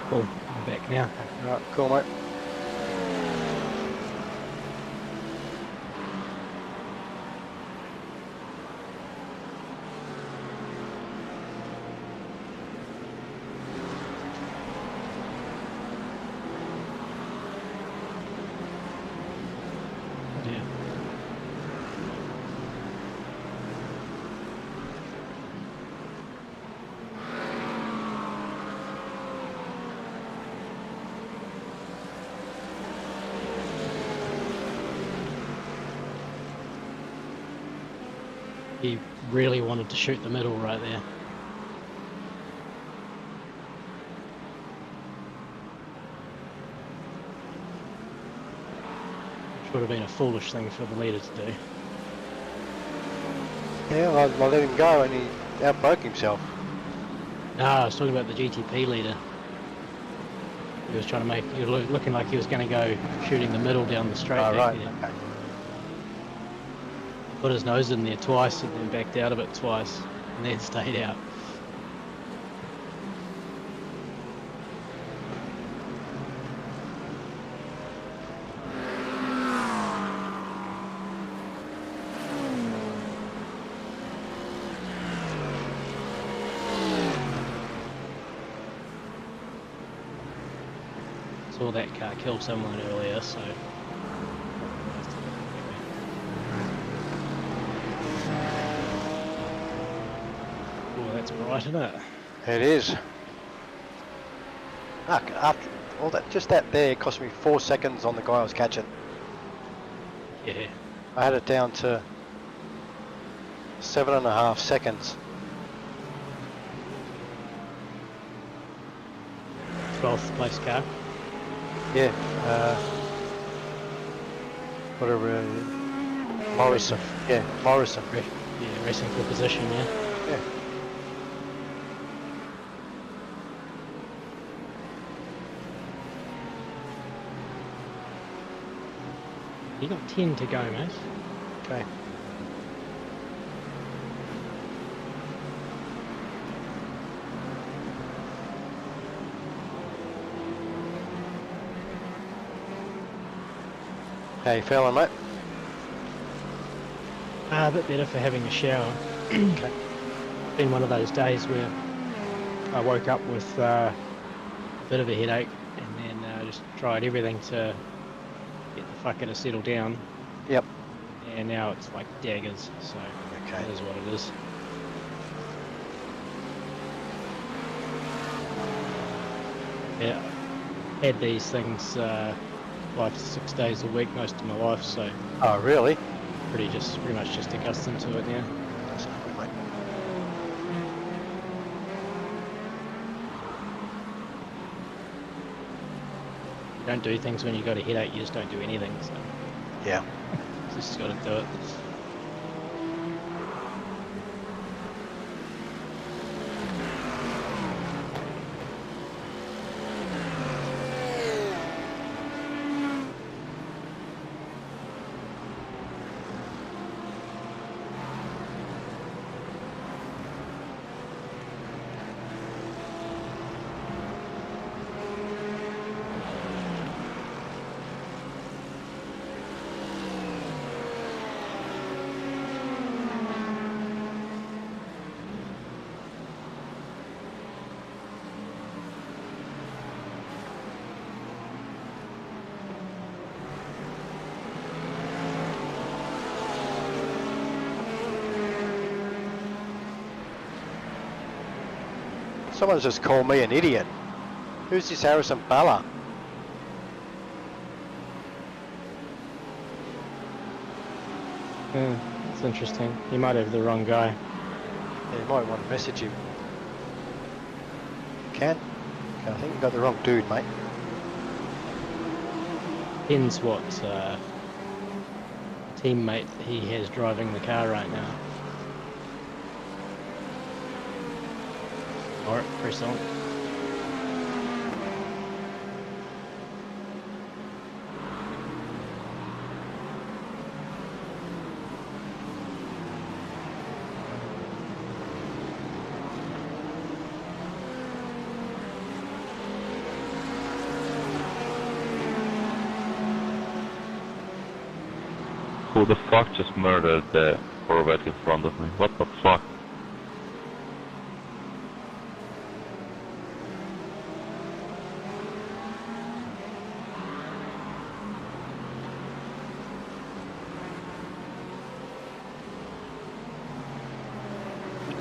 Cool. I'm back now. Right, cool, mate. Yeah. He really wanted to shoot the middle right there. Which would have been a foolish thing for the leader to do. Yeah, I let him go and he outbroke himself. No, I was talking about the GTP leader. He was trying to make, he was looking like he was going to go shooting the middle down the straight Oh, back right. there. Okay. Put his nose in there twice and then backed out of it twice and then stayed out. Saw that car kill someone earlier, so... Oh, that's bright, isn't it? It is. After all that, just that there cost me 4 seconds on the guy I was catching. Yeah. I had it down to 7.5 seconds. 12th place car. Yeah. Whatever. Morrison. Yeah, Morrison. Yeah, racing for position, yeah. Yeah. You got 10 to go, mate. Okay. How you feeling, mate? A bit better for having a shower. Okay. Been one of those days where I woke up with a bit of a headache and then just tried everything to get the fucker to settle down. Yep. And now it's like daggers, so Okay. it is what it is. Yeah, had these things 5 to 6 days a week most of my life, so Oh, really? pretty much just accustomed to it now. That's good, mate. You don't do things when you got a headache, you just don't do anything, so Yeah. just got to do it. Someone's just called me an idiot. Who's this Harrison Balla? Yeah, it's interesting. You might have the wrong guy. Yeah, you might want to message him. Can? Okay, I think you got the wrong dude, mate. Depends what teammate he has driving the car right now. Alright, press on. Who the fuck just murdered the Corvette in front of me? What the fuck?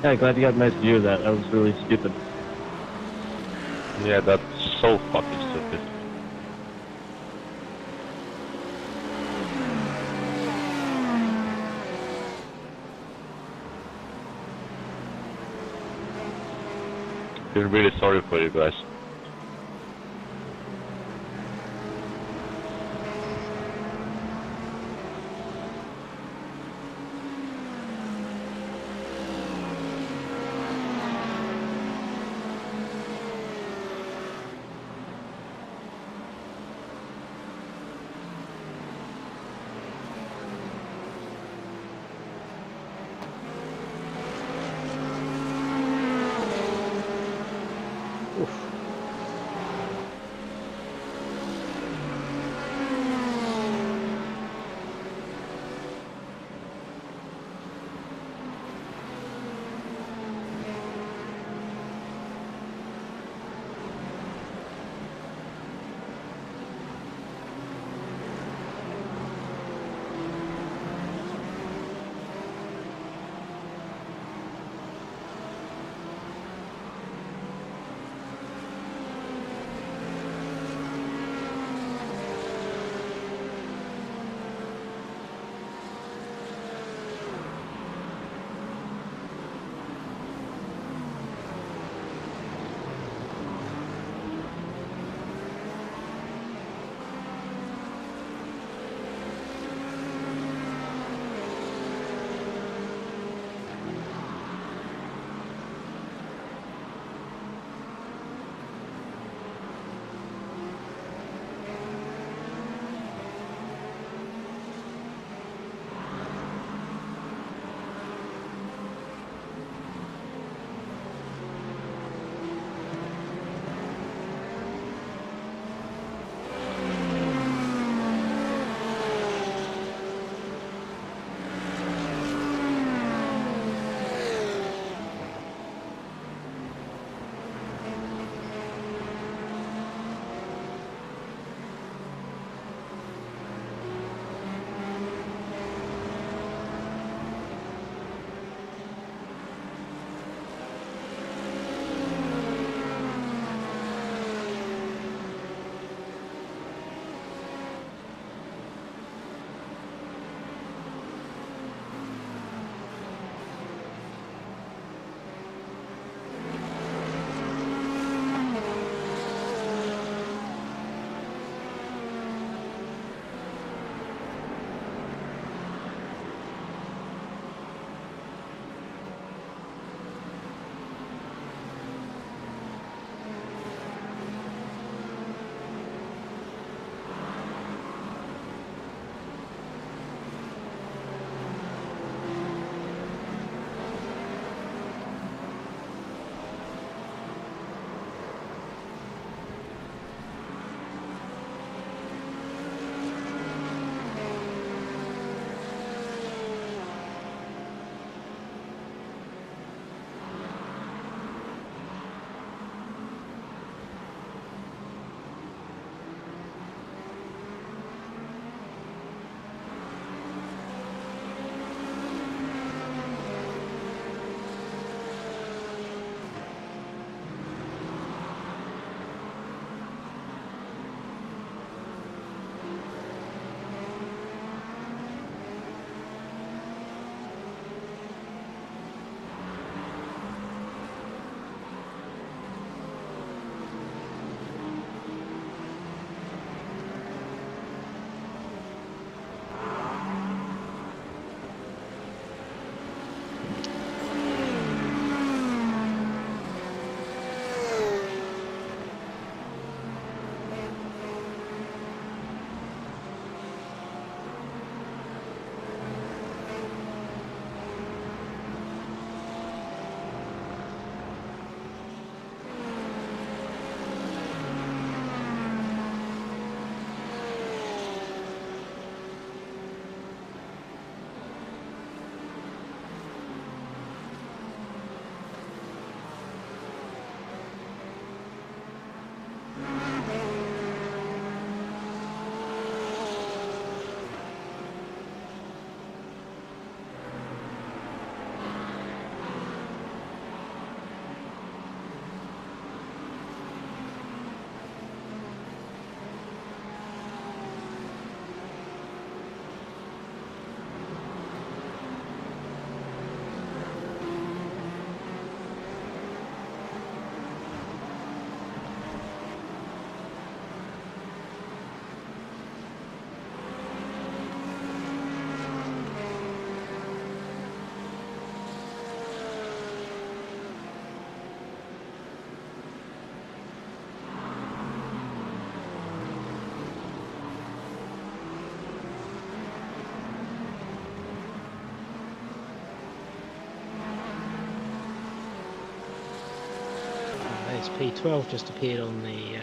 Yeah, glad you got a nice view of that. That was really stupid. Yeah, that's so fucking stupid. Feel really sorry for you guys. Pace P12 just appeared on the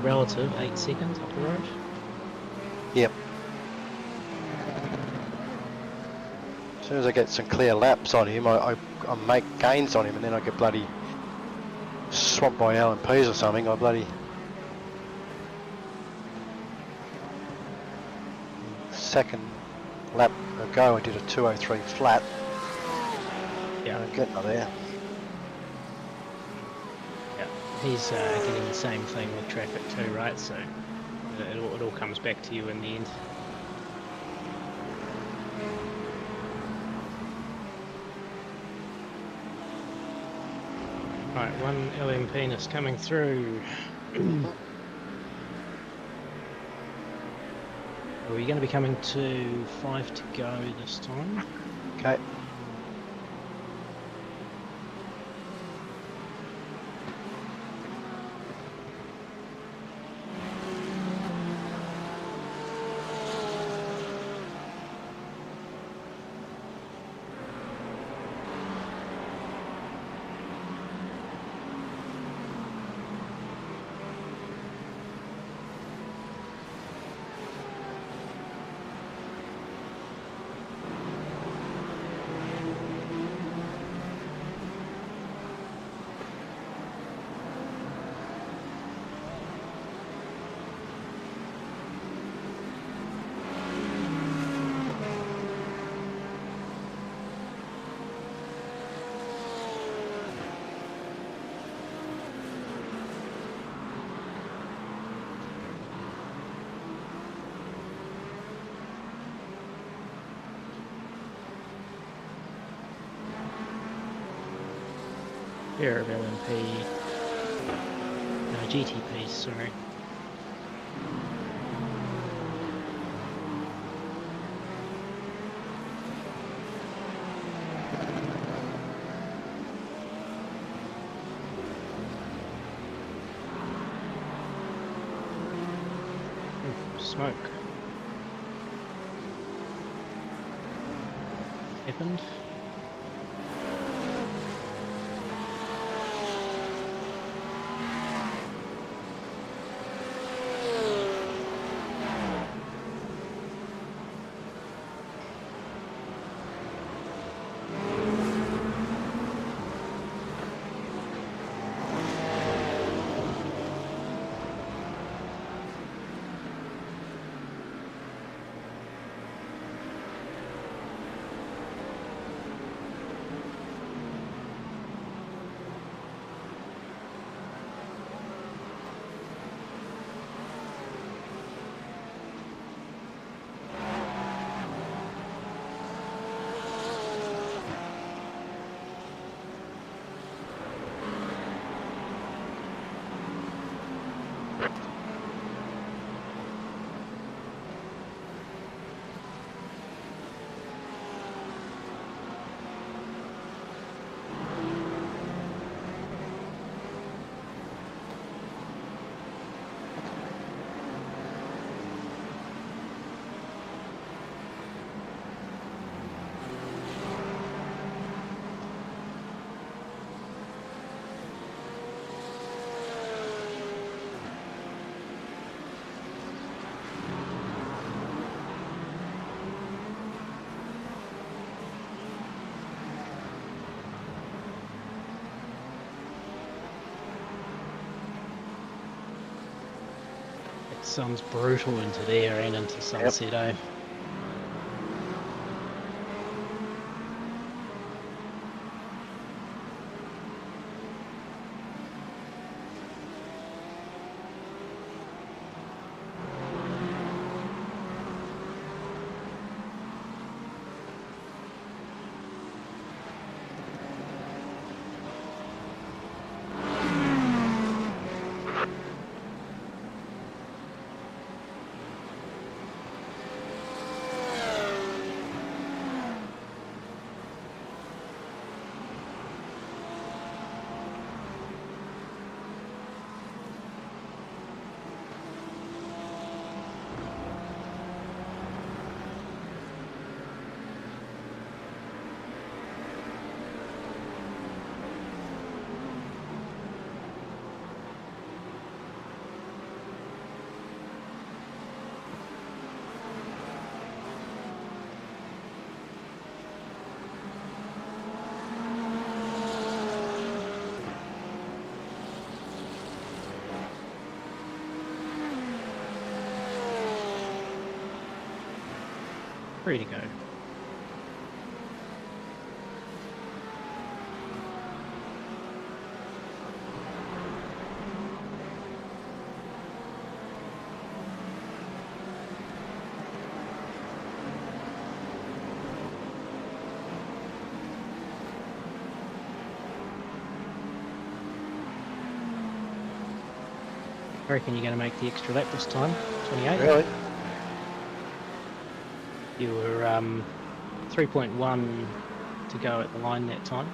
relative, 8 seconds up the road. Yep. As soon as I get some clear laps on him, I make gains on him, and then I get bloody swamped by LMPs or something. I bloody second lap ago I did a 203 flat. Yeah. Getting there. Yeah. He's getting the same thing with traffic too, right? So it all comes back to you in the end. Right, one LMP-ness coming through. Are we going to be coming to 5 to go this time? Okay. Pair of LMP, no, GTPs, sorry. Smoke. Happened. Sun's brutal into there and into sunset, eh? Free to go. I reckon you're going to make the extra lap this time, 28. Really? You were 3.1 to go at the line that time.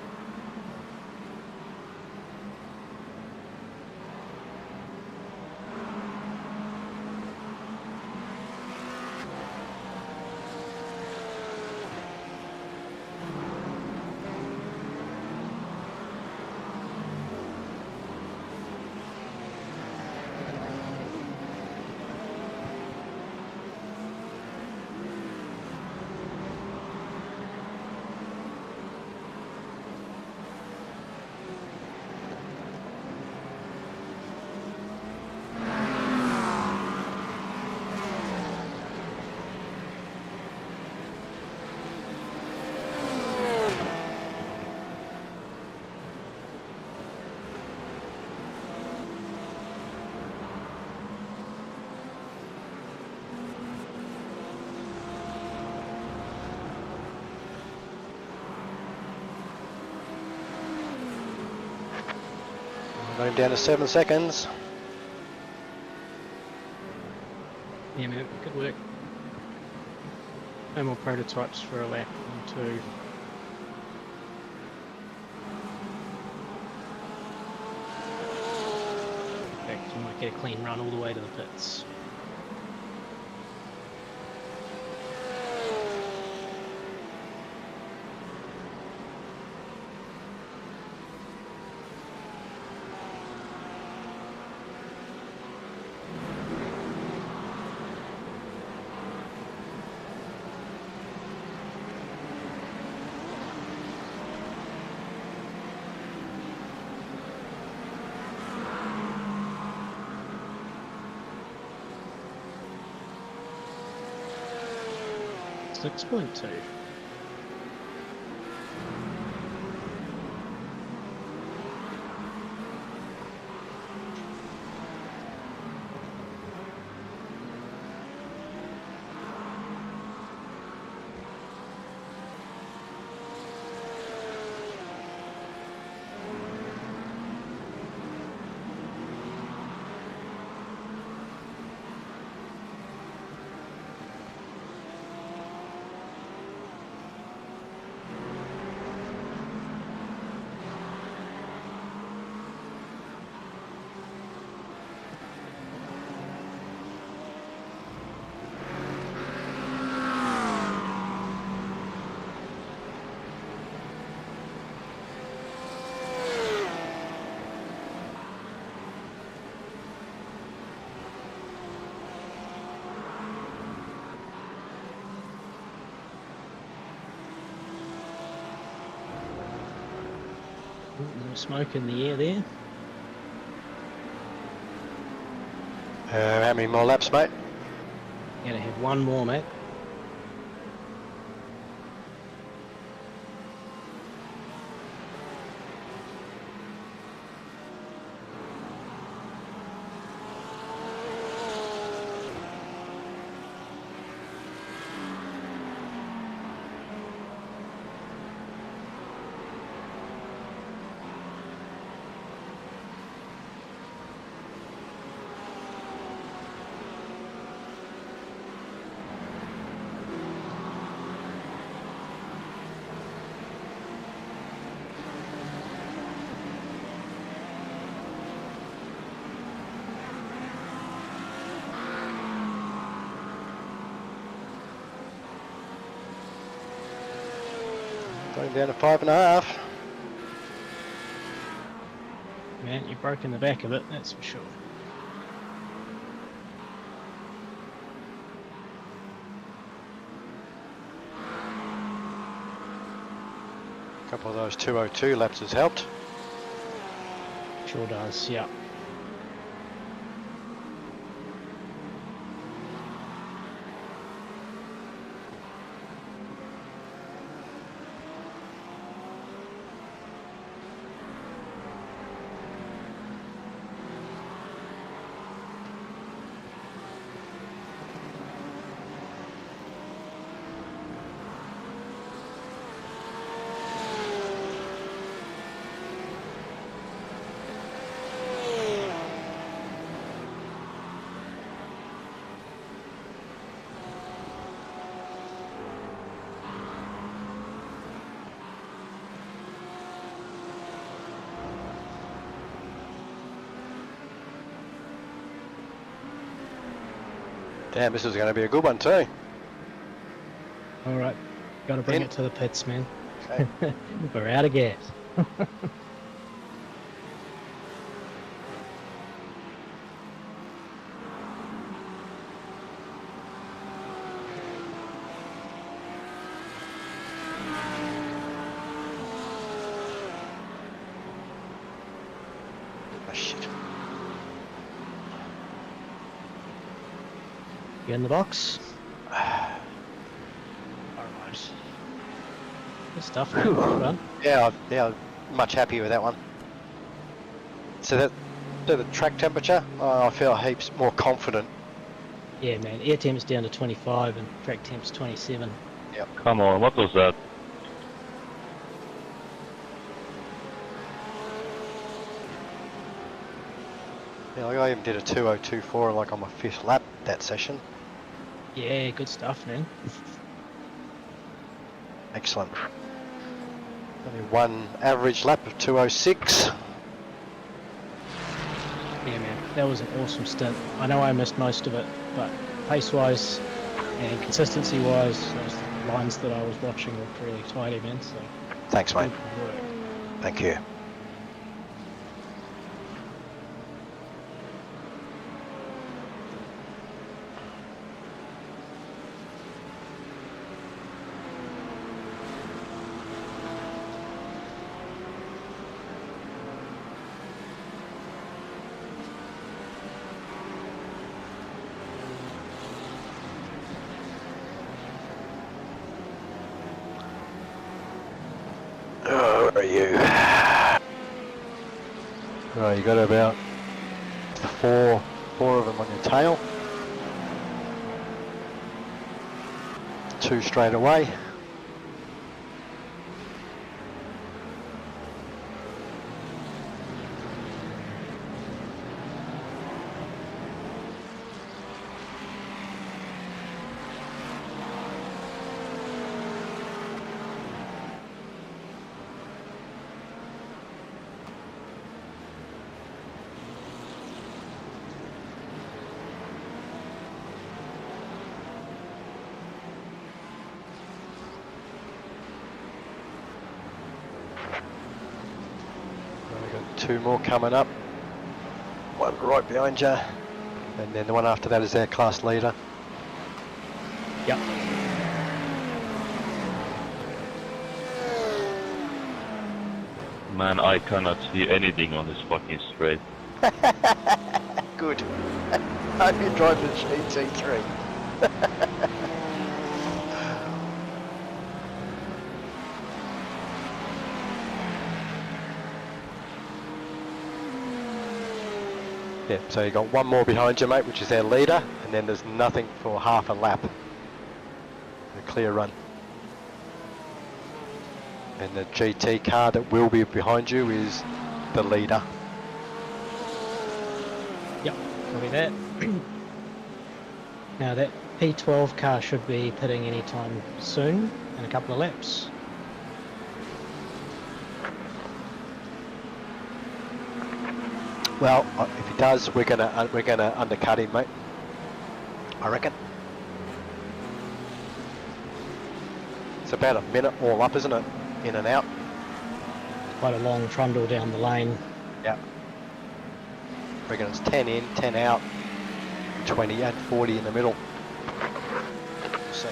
Going down to 7 seconds. Yeah, man, good work. No more prototypes for a lap or two. In fact, you might get a clean run all the way to the pits. Six point two. No smoke in the air there. How many more laps, mate? Gonna have one more, mate. Going down to 5.5. Man, you've broken the back of it, that's for sure. A couple of those 202 laps has helped. Sure does, yeah. Damn, this is going to be a good one too. Alright, gotta bring In. it to the pits, man. Okay. We're out of gas. Oh, shit. You in the box? Alright. Good stuff, man. Well done. Yeah, I'm much happier with that one. So the track temperature, I feel heaps more confident. Yeah, man. Air temp's down to 25 and track temp's 27. Come on, what was that? Yeah, like I even did a 2024 like on my 5th lap that session. Yeah, good stuff, man. Excellent. Only one average lap of 206. Yeah, man. That was an awesome stint. I know I missed most of it, but pace-wise and consistency-wise, those lines that I was watching were really tidy, man. So Thanks, mate. good work. Thank you. Oh, where are you? Right, you got about four of them on your tail. 2 straight away. We've got 2 more coming up. One right behind you, and then the one after that is our class leader. Yep. Man, I cannot see anything on this fucking straight. Good. I hope you drive the GT3. Yeah, so you got one more behind you, mate, which is our leader, and then there's nothing for half a lap. A clear run. And the GT car that will be behind you is the leader. Yep, copy that. Now that P12 car should be pitting anytime soon, in a couple of laps. Well, if he does, we're gonna undercut him, mate. I reckon. It's about a minute all up, isn't it? In and out. Quite a long trundle down the lane. Yeah. I reckon it's 10 in, 10 out, 20 and 40 in the middle. We'll see.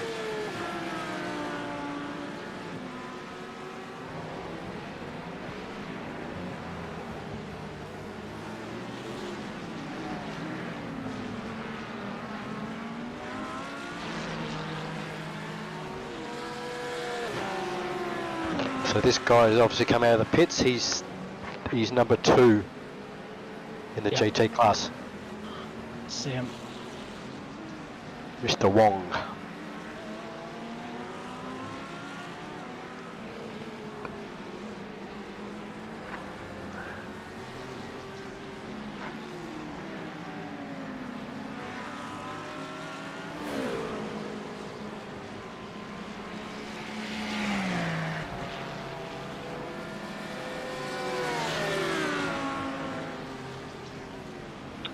So this guy has obviously come out of the pits. He's number 2 in the Yep. GT class. Sam. Mr. Wong.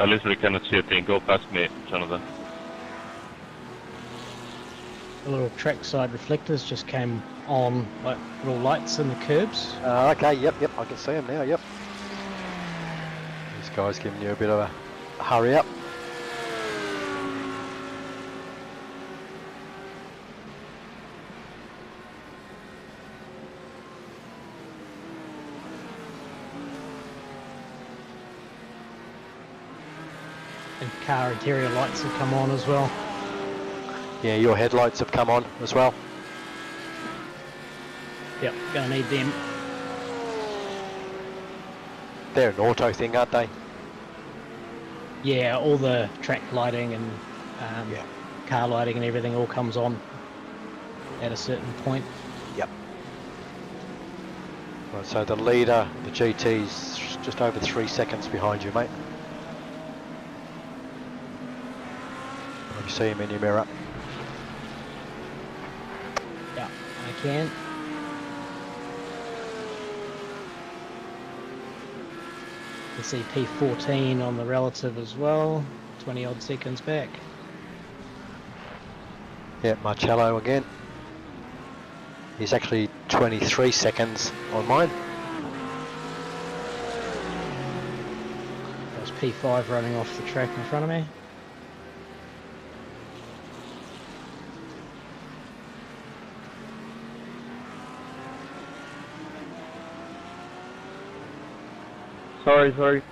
I literally cannot see a thing. Go past me, Jonathan. The little trackside reflectors just came on, like little lights in the curbs. Okay, yep, I can see them now, yep. This guy's giving you a bit of a hurry up. And car interior lights have come on as well. Yeah, your headlights have come on as well. Yep, gonna need them. They're an auto thing, aren't they? Yeah, all the track lighting and Yeah. car lighting and everything all comes on at a certain point. Yep. Right, so the leader, the GT's just over 3 seconds behind you, mate. You see him in your mirror. Yeah, I can. You can see P14 on the relative as well, 20 odd seconds back. Yeah, Marcello again. He's actually 23 seconds on mine. There's P5 running off the track in front of me. Sorry.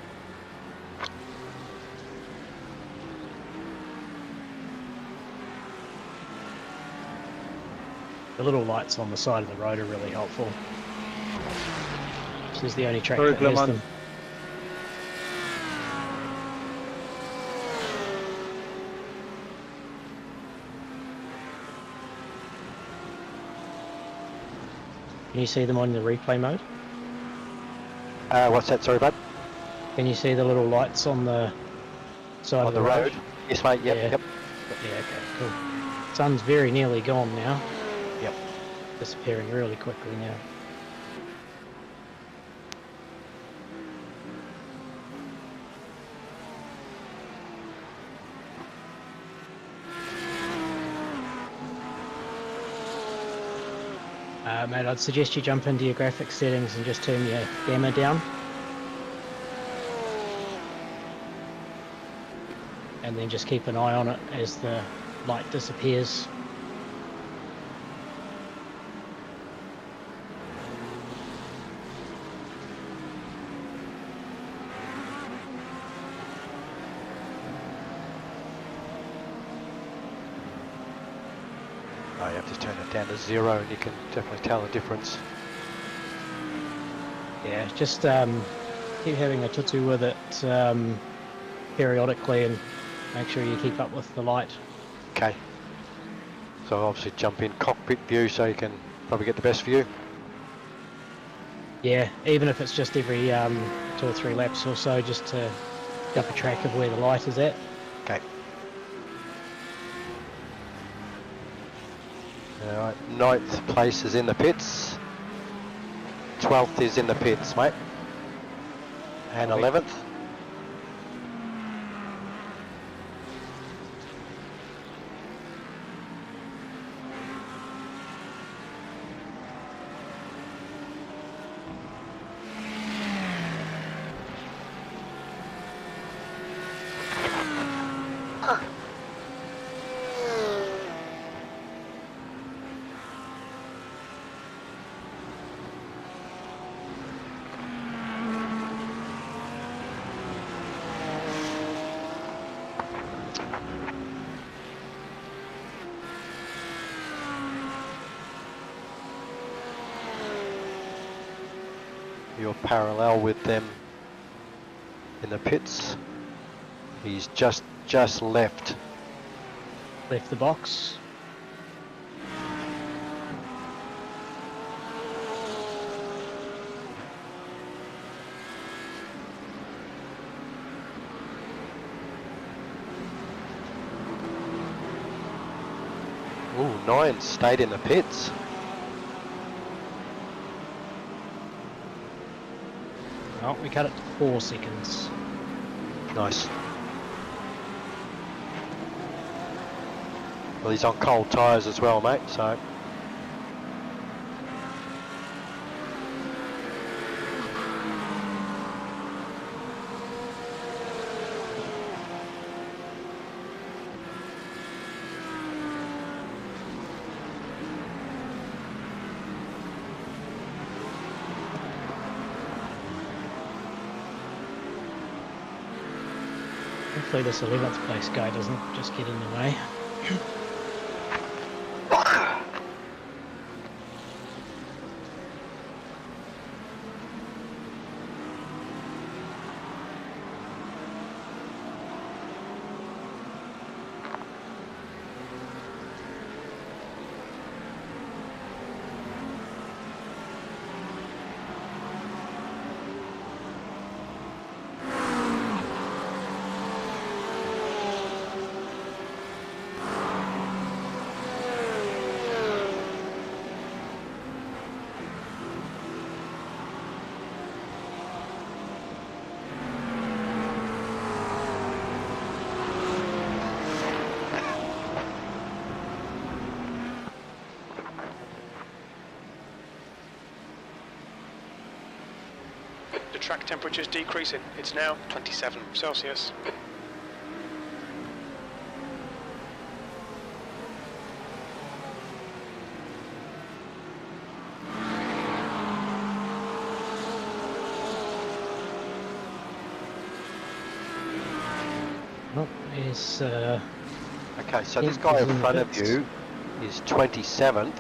The little lights on the side of the road are really helpful. This is the only track Sorry, that has Clement. them. Can you see them on the replay mode? What's that, sorry bud? Can you see the little lights on the side On of the road? Yes mate, yep, Yeah. yep. Yeah, okay, cool. Sun's very nearly gone now. Yep. Disappearing really quickly now. Mate, I'd suggest you jump into your graphics settings and just turn your gamma down. And then just keep an eye on it as the light disappears. Oh, you have to turn it down to 0 and you can definitely tell the difference. Yeah, just keep having a tutu with it periodically and make sure you keep up with the light. Okay. So obviously jump in cockpit view so you can probably get the best view. Yeah, even if it's just every 2 or 3 laps or so, just to keep a track of where the light is at. Okay. Alright, 9th place is in the pits. 12th is in the pits, mate. And 11th. You're parallel with them in the pits. He's just left. Left the box. Ooh, 9 stayed in the pits. Oh, we cut it to 4 seconds. Nice. Well, he's on cold tyres as well, mate, so... Hopefully this 11th place guy doesn't just get in the way. The track temperature's decreasing. It's now 27 Celsius. Well, there's Okay, so this Yeah, guy he's in in the front of pits. you is 27th,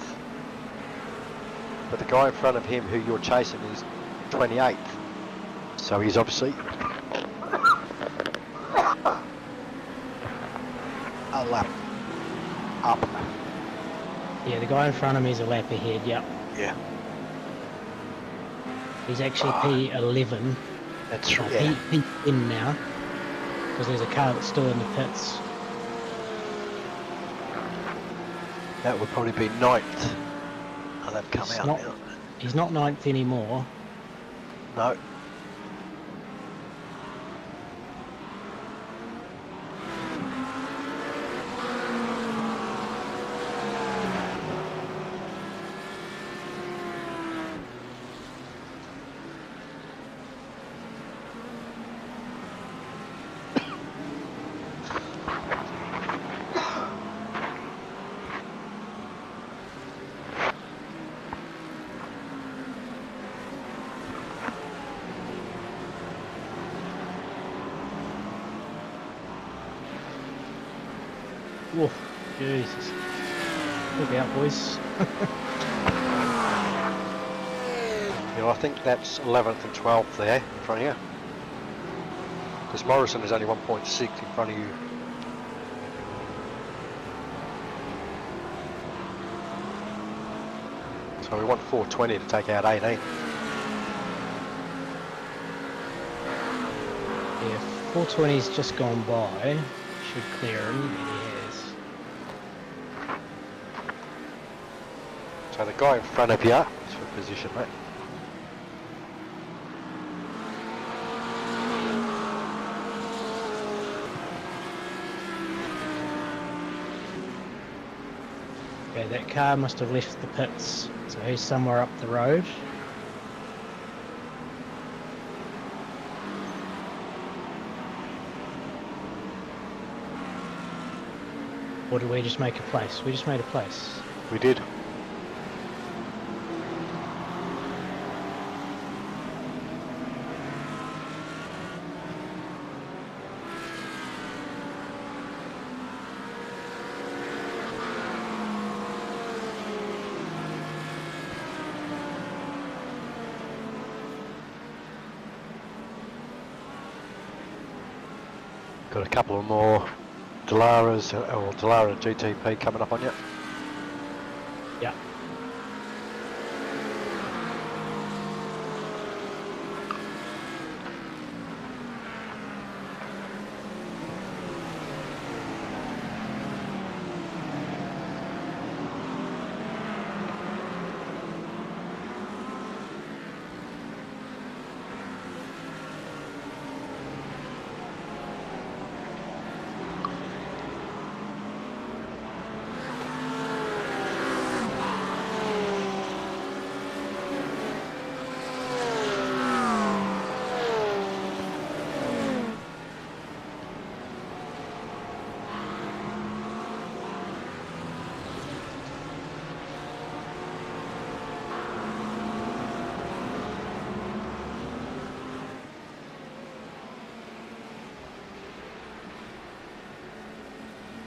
but the guy in front of him who you're chasing is 28th. So he's obviously a lap up. yeah, the guy in front of me is a lap ahead. Yep, Yeah, he's actually P11. that's right. P10 now, because there's a car that's still in the pits. That would probably be 9th. Oh, they've come It's out not- now. He's not 9th anymore. No. Whoa, Jesus. Look out, boys. Yeah, I think that's 11th and 12th there in front of you. Because Morrison is only 1.6 in front of you. So we want 420 to take out 18. Yeah, 420's just gone by. Should clear him, and he has. So the guy in front of you is for position, mate. Okay, that car must have left the pits, so he's somewhere up the road. Or did we just make a place? We just made a place. We did. Got a couple of more Delaras or Delara GTP coming up on you. Yeah.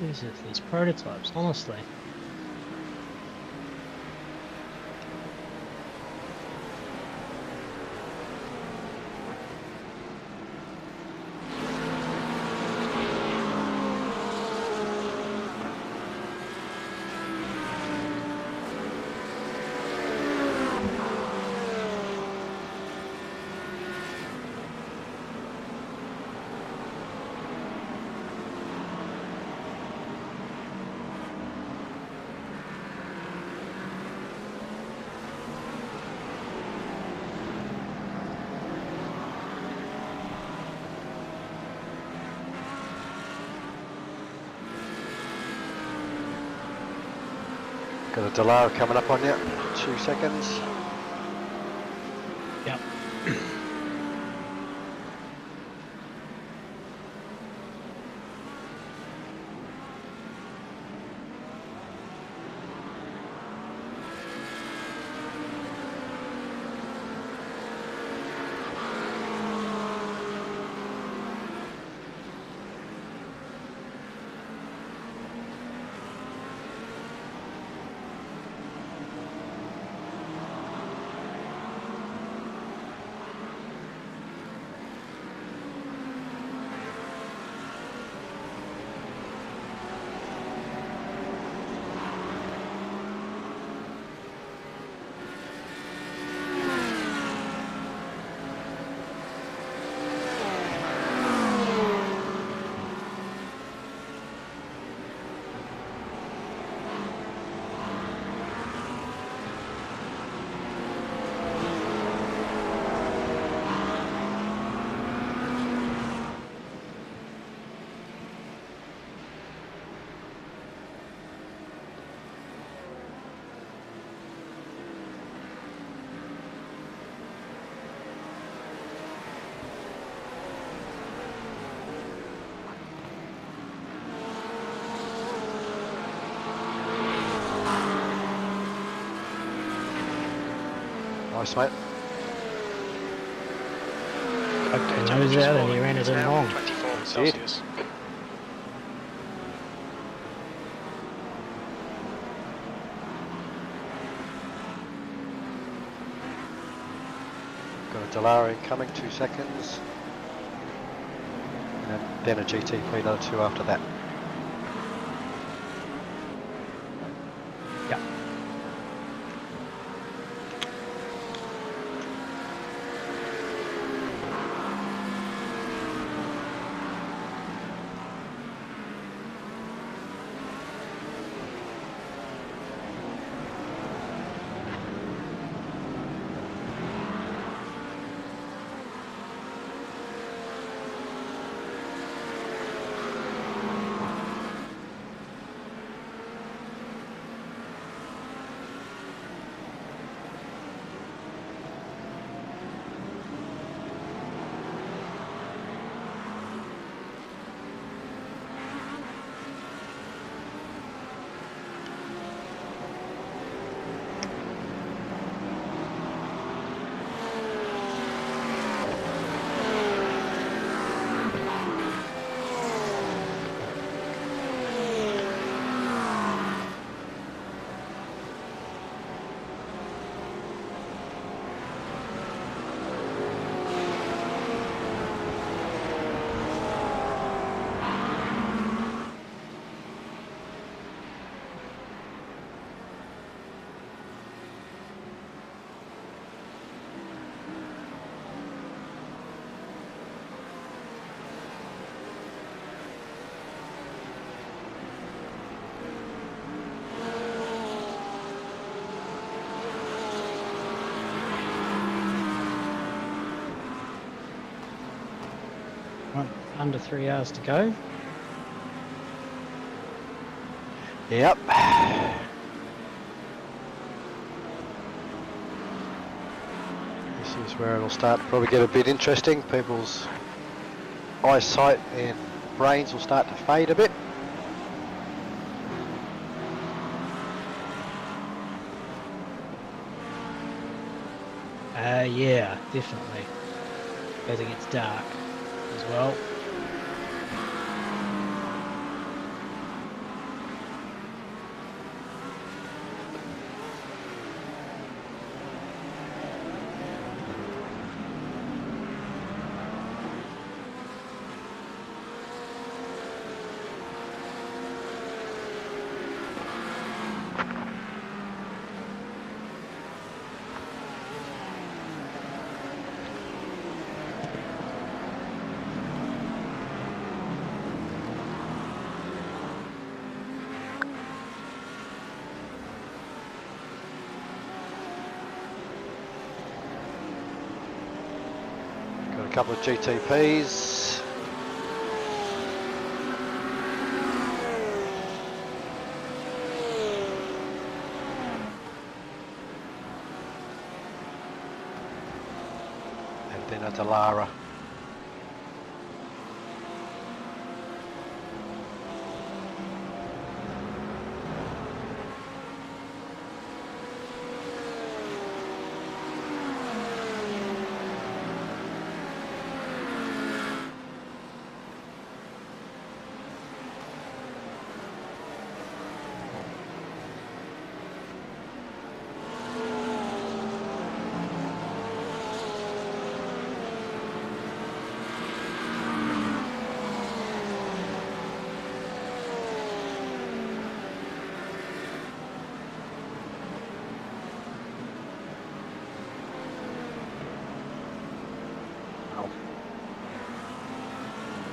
Jesus, these prototypes, honestly. Got a Delara coming up on you. 2 seconds. Yep. Nice, mate. Poked the nose out and he ran it in now long. 24 Did. Celsius. Got a Delara incoming, 2 seconds. And then a GT3, another 2 after that. Yep. Under 3 hours to go. Yep. This is where it'll start to probably get a bit interesting. People's eyesight and brains will start to fade a bit. Yeah, definitely. As it gets dark as well. couple of GTPs. And then a Dallara.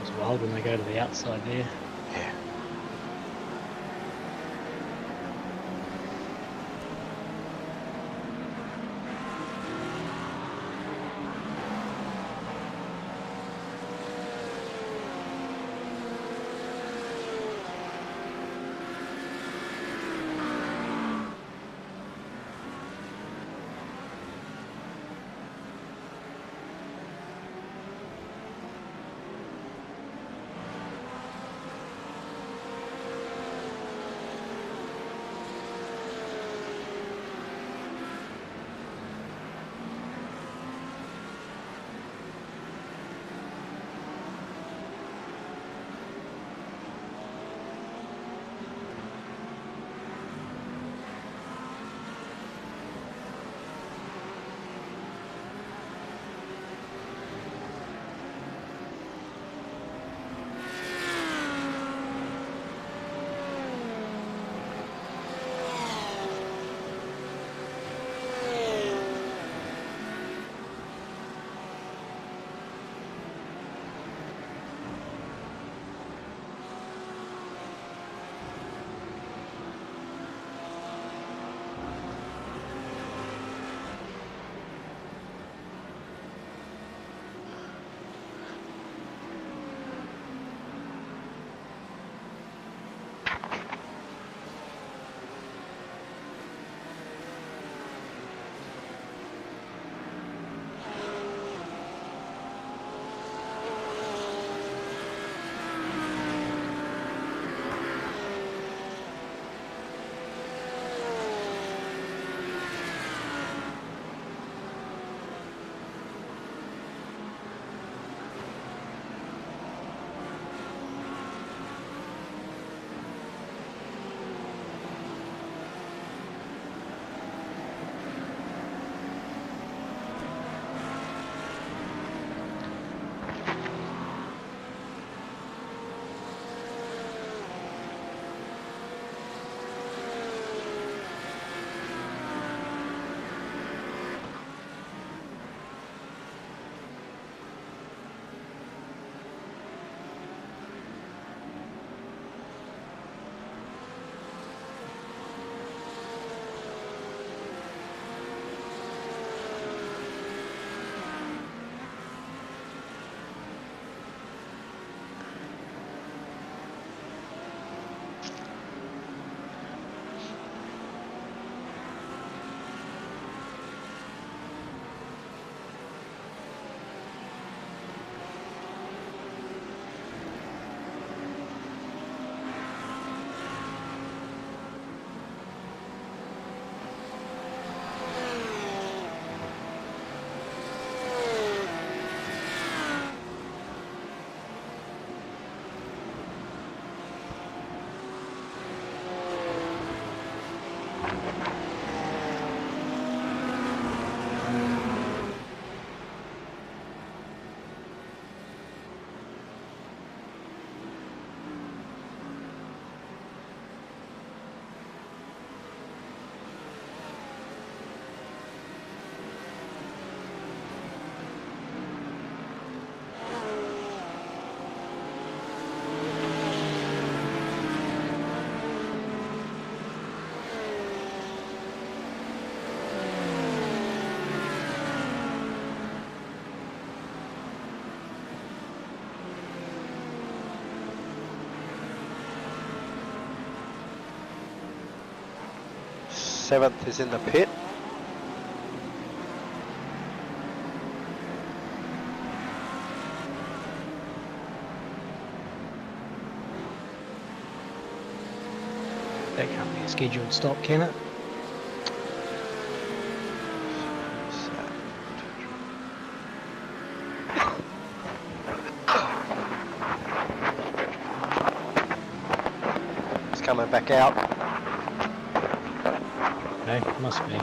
It's wild when they go to the outside there. Yeah. 7th is in the pit. That can't be a scheduled stop, can it? It's coming back out. No, must be.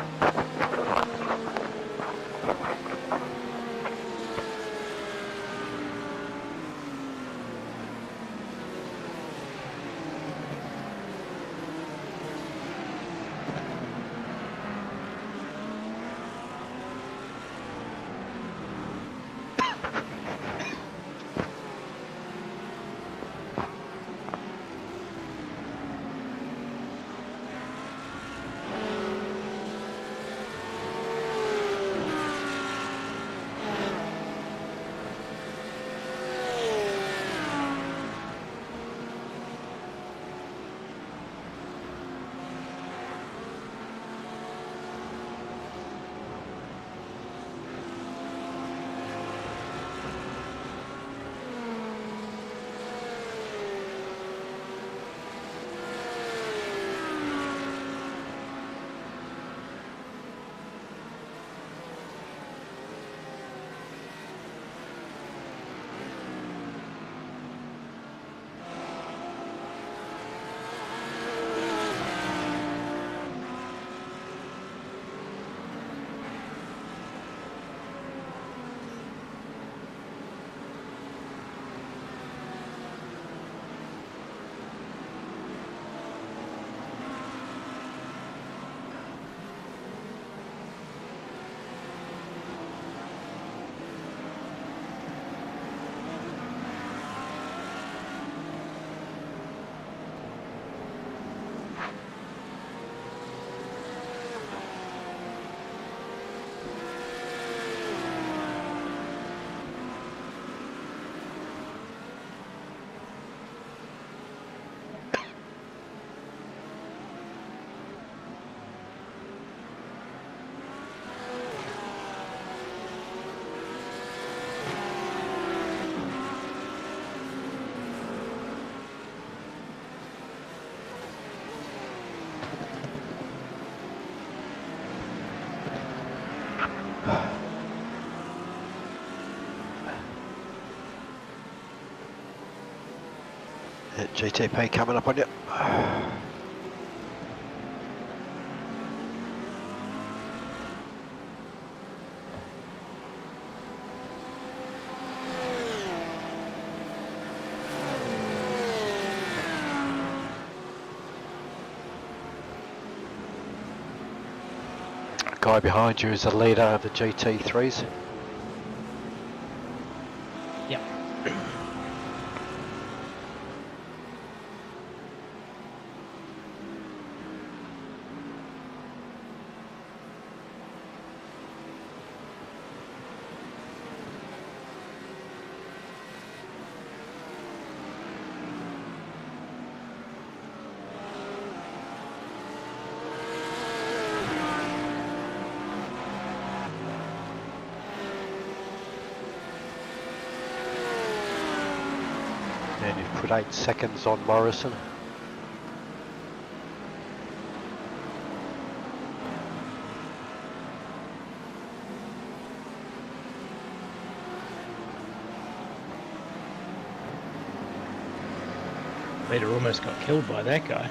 GTP coming up on you. Guy behind you is the leader of the GT3s. Yep. And you've put 8 seconds on Morrison. Peter almost got killed by that guy.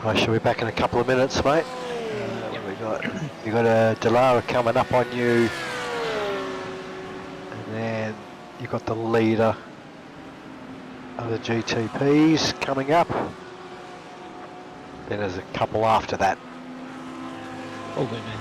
I shall be back in a couple of minutes, mate. We got a Delara coming up on you, and then you got the leader of the GTPs coming up. Then there's a couple after that. All good, man.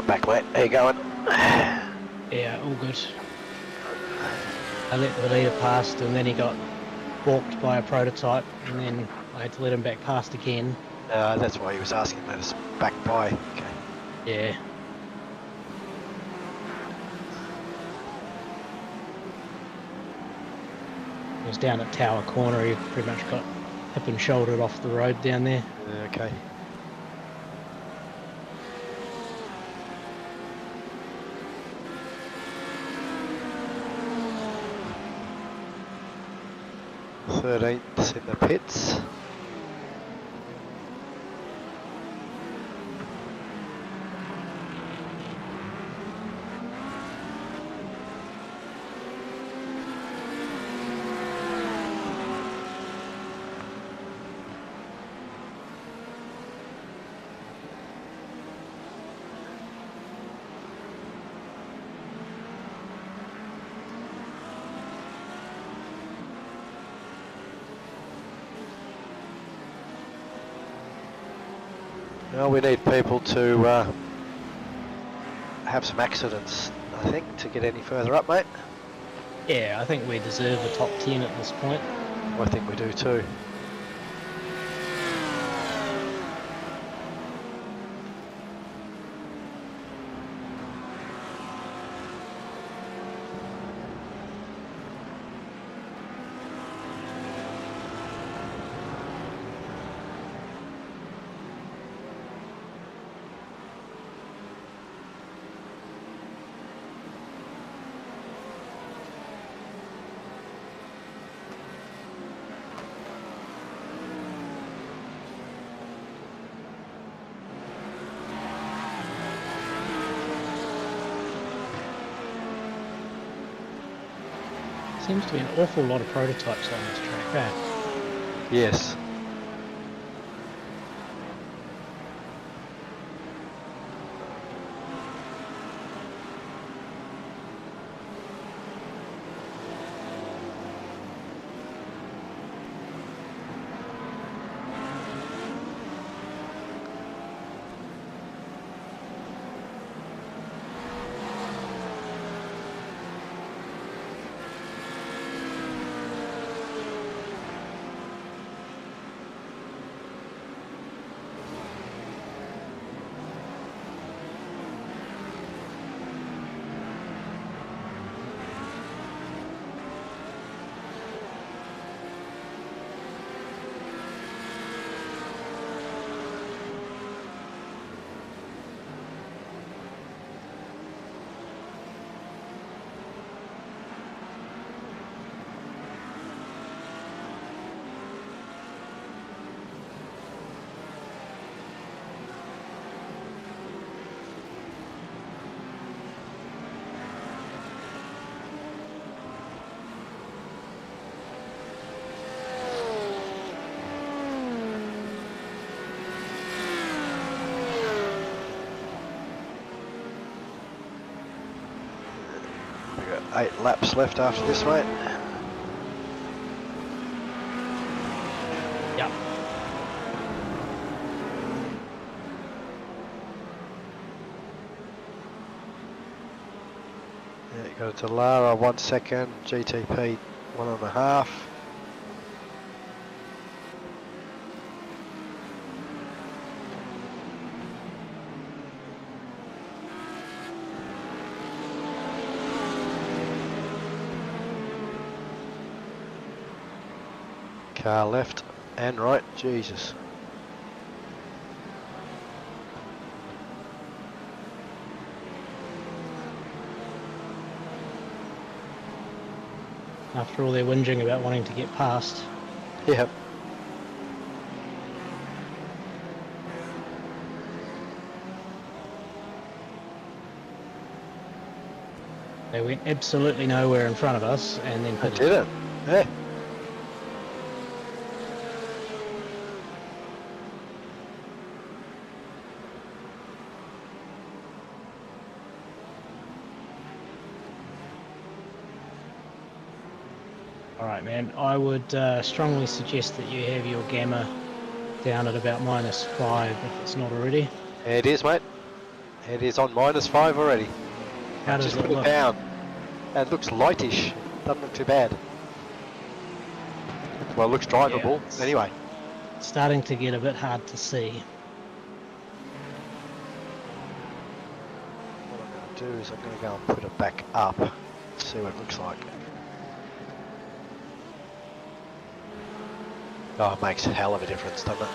back, mate. How you going? Yeah, all good. I let the leader past and then he got walked by a prototype and then I had to let him back past again. That's why he was asking let us back by. Okay. Yeah. He was down at Tower Corner, he pretty much got hip and shouldered off the road down there. Okay. Thirteenth in the pits. Well, we need people to have some accidents, I think, to get any further up, mate. Yeah, I think we deserve a top 10 at this point. I think we do too. Seems to be an awful lot of prototypes on this track, eh? Yes. We've got 8 laps left after this, mate. Yep. Yeah, you got it to Lara 1 second, GTP 1.5. Car left and right, Jesus. After all their whinging about wanting to get past. Yep. They went absolutely nowhere in front of us and then I pitted. did it. Yeah. Alright man, I would strongly suggest that you have your gamma down at about -5 if it's not already. It is, mate. It is on -5 already. How I does just it put look? it down. And it looks lightish. Doesn't look too bad. Well, it looks drivable. it's- Anyway. Starting to get a bit hard to see. What I'm going to do is I'm going to go and put it back up. See what it looks like. Oh, it makes a hell of a difference, doesn't it?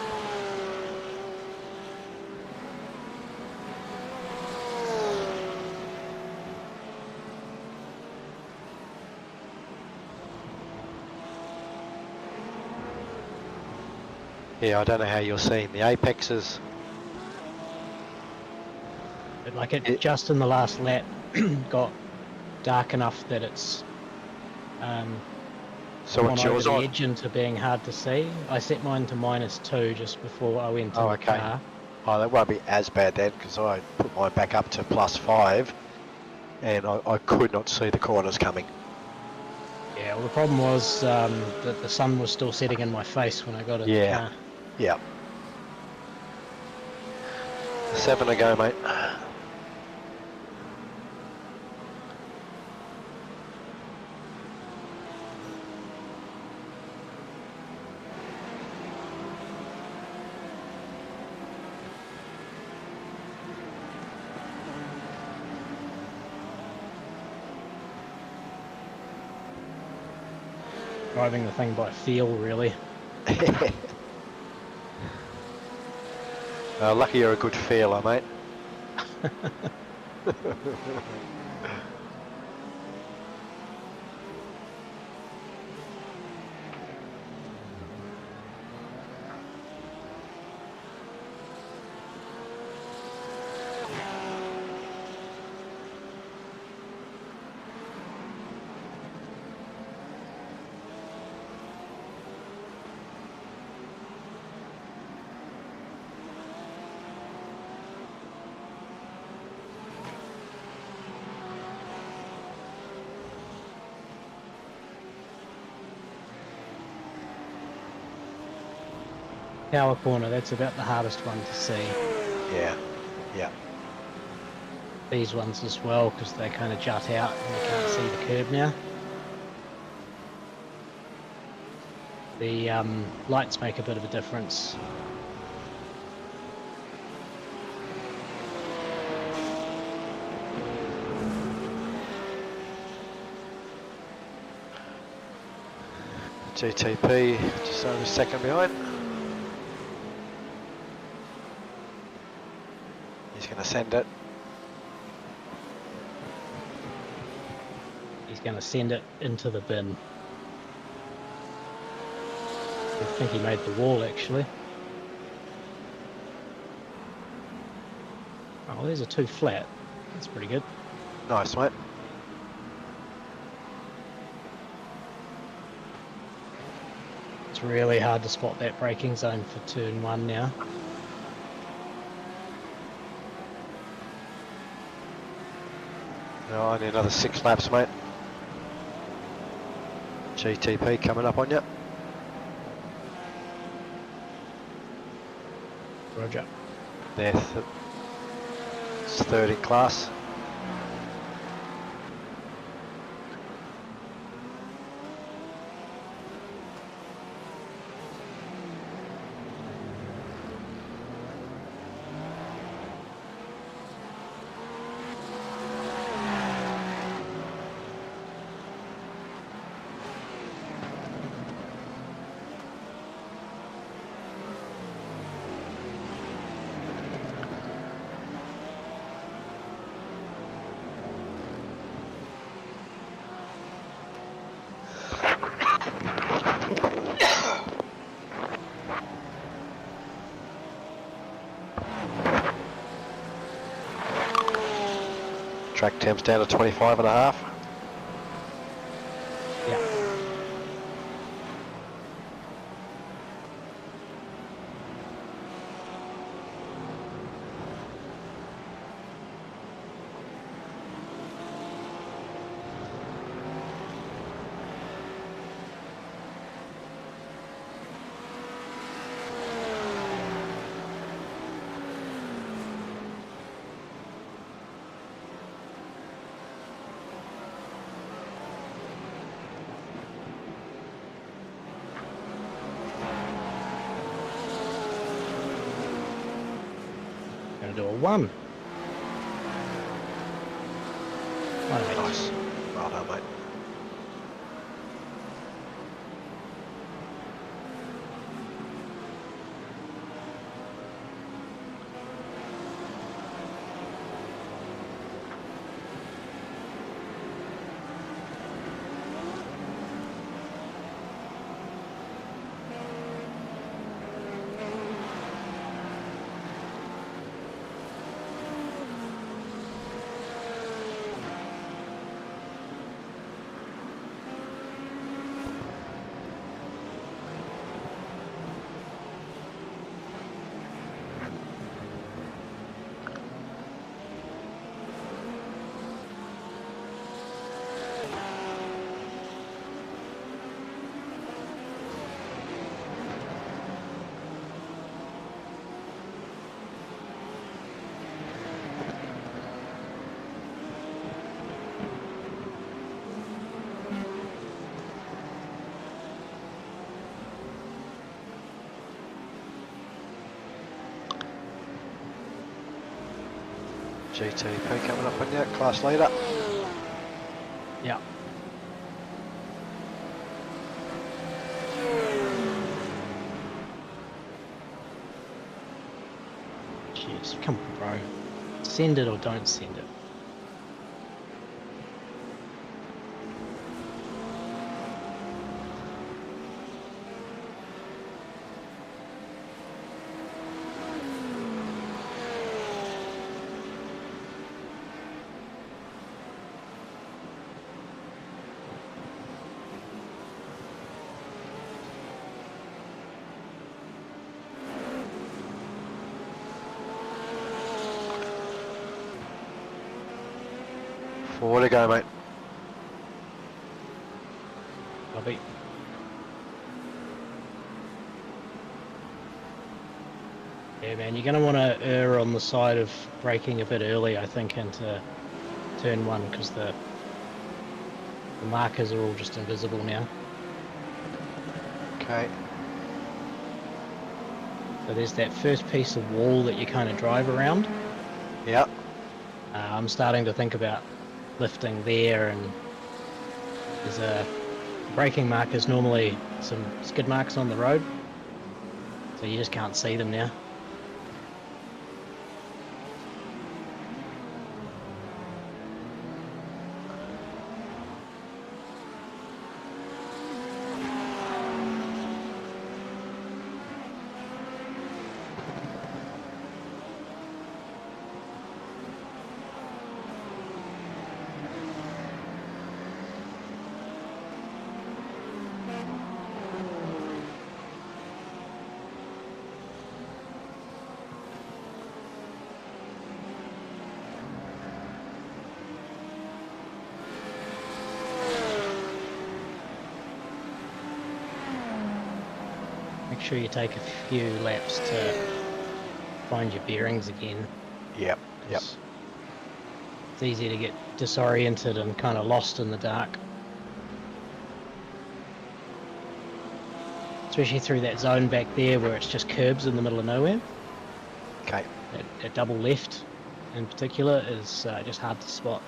Yeah, I don't know how you're seeing the apexes. But like it just in the last lap got dark enough that it's So gone what's over yours the on? edge into being hard to see. I set mine to -2 just before I went in Oh, the okay. car. Oh, that won't be as bad then, because I put mine back up to +5, and I could not see the corners coming. Yeah, well the problem was that the sun was still setting in my face when I got in the Yeah. car. Yeah. 7 to go, mate. Driving the thing by feel, really. Lucky you're a good feeler, mate. Power corner, that's about the hardest one to see. Yeah. Yeah. These ones as well, because they kind of jut out and you can't see the curb now. The lights make a bit of a difference. GTP just over a second behind. He's going to send it. He's going to send it into the bin. I think he made the wall actually. Oh, there's a 2 flat. That's pretty good. Nice, mate. It's really hard to spot that braking zone for turn 1 now. No, I need another 6 laps, mate. GTP coming up on you. Roger. There, it's 3rd in class. Track temps down to 25.5. Yeah. Gonna do a 1. Nice. Well done, mate. GT3 coming up on you, class leader. Yeah. Jeez, come on, bro. Send it or don't send it. Forward to go, mate. Lobby. Yeah, man, you're going to want to err on the side of braking a bit early, I think, into turn 1, because the markers are all just invisible now. Okay. So there's that first piece of wall that you kind of drive around. Yep. I'm starting to think about lifting there, and there's a braking markers, normally some skid marks on the road, so you just can't see them now. Make sure you take a few laps to find your bearings again. Yep. Yep. It's easy to get disoriented and kind of lost in the dark. Especially through that zone back there where it's just curbs in the middle of nowhere. Okay. That double left in particular is just hard to spot.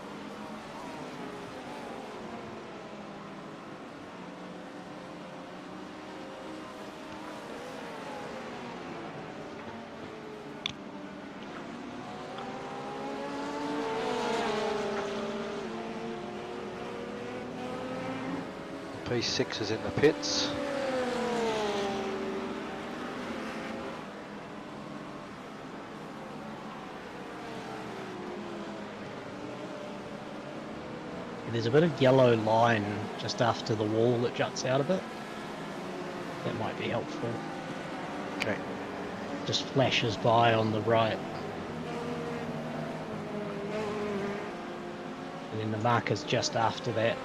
P6 is in the pits. There's a bit of yellow line just after the wall that juts out of it. That might be helpful. Okay. Just flashes by on the right. And then the marker's just after that.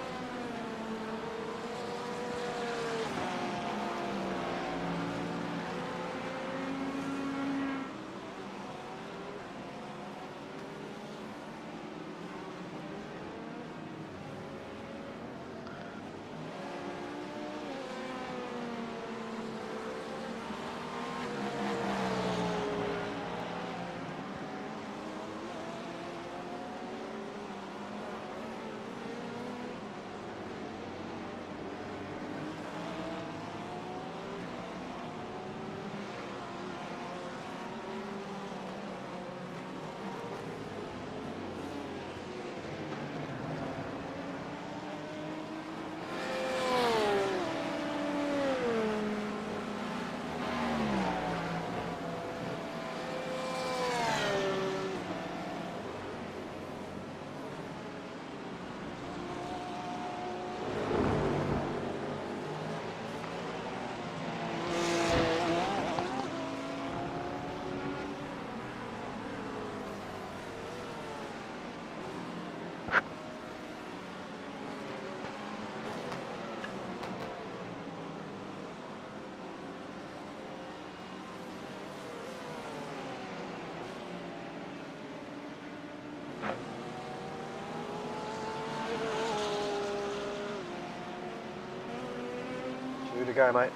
go, mate.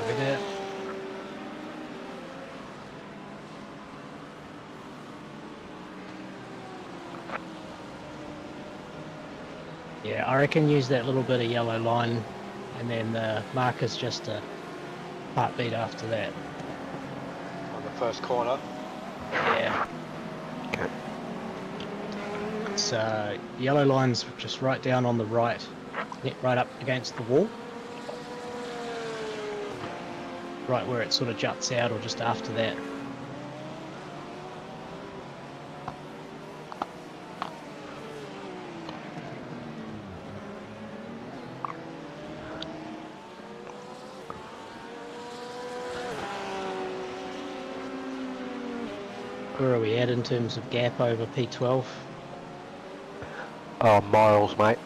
Over there. Yeah, I reckon use that little bit of yellow line, and then the marker's just a heartbeat after that. On the first corner. Yeah. Okay. It's yellow line's just right down on the right, right up against the wall. Right where it sort of juts out, or just after that. Where are we at in terms of gap over P12? Oh, miles, mate.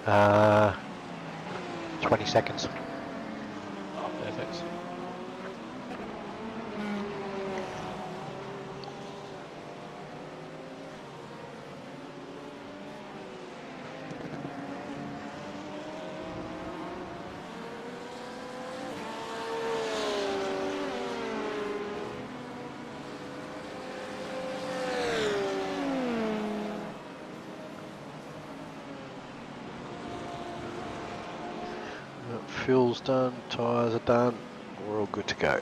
20 seconds. Oh, perfect. Fuel's done, tyres are done, we're all good to go.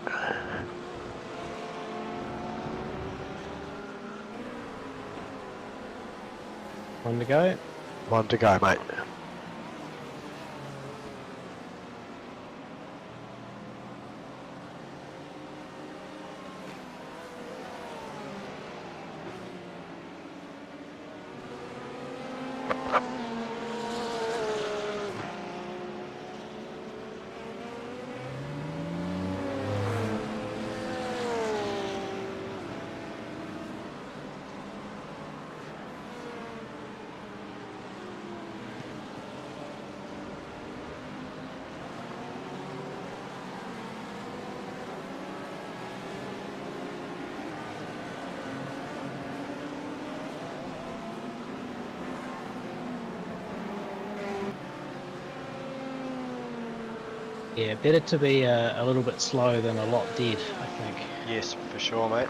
One to go. One to go, mate. Yeah, better to be a little bit slow than a lot dead, I think. Yes, for sure, mate.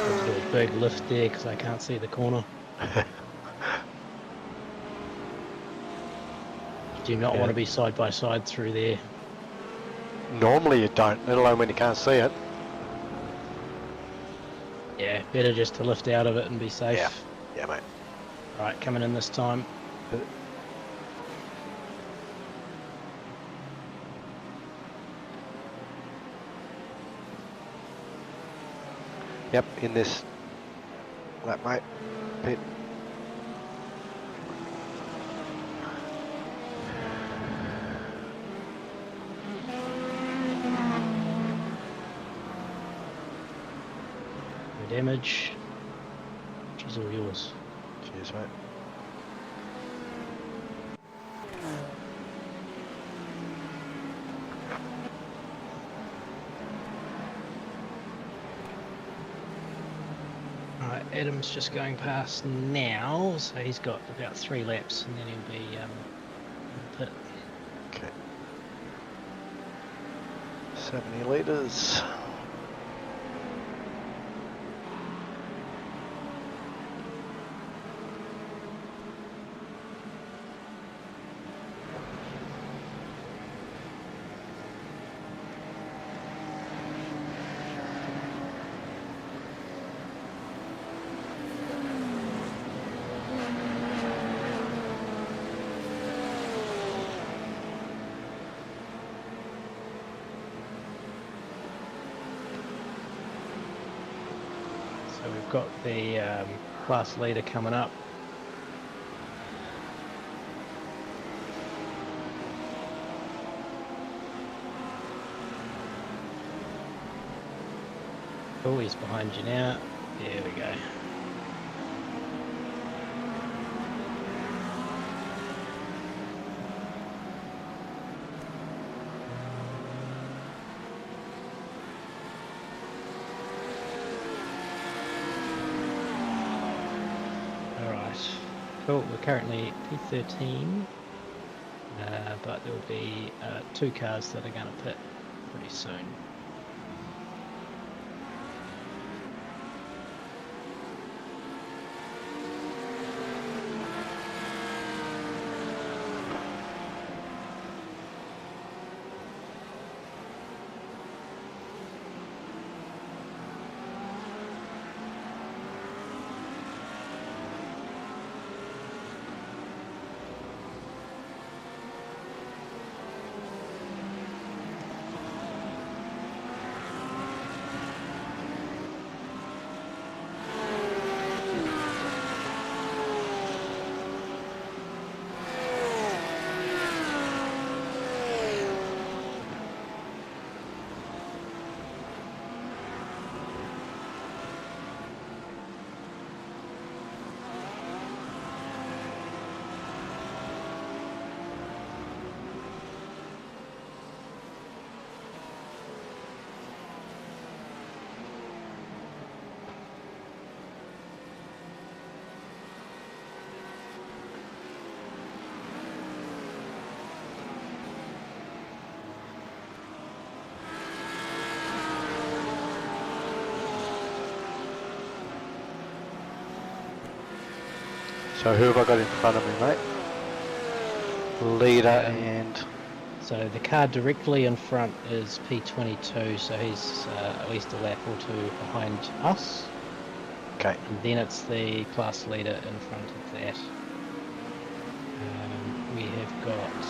There's a little big lift there because I can't see the corner. Do you not want to be side by side through there? Normally you don't, let alone when you can't see it. Yeah, better just to lift out of it and be safe. Yeah, yeah, mate. Right, coming in this time. Yep, in this lap, mate. Pit. No damage. She's all yours. Cheers, mate. Alright, Adam's just going past now, so he's got about 3 laps and then he'll be in the pit. Okay. 70 litres. got the class leader coming up. Oh, he's behind you now. There we go. Cool, we're currently P13, but there will be 2 cars that are going to pit pretty soon. So who have I got in front of me, mate? Leader and... So the car directly in front is P22, so he's at least a lap or 2 behind us. Okay. And then it's the class leader in front of that. We have got...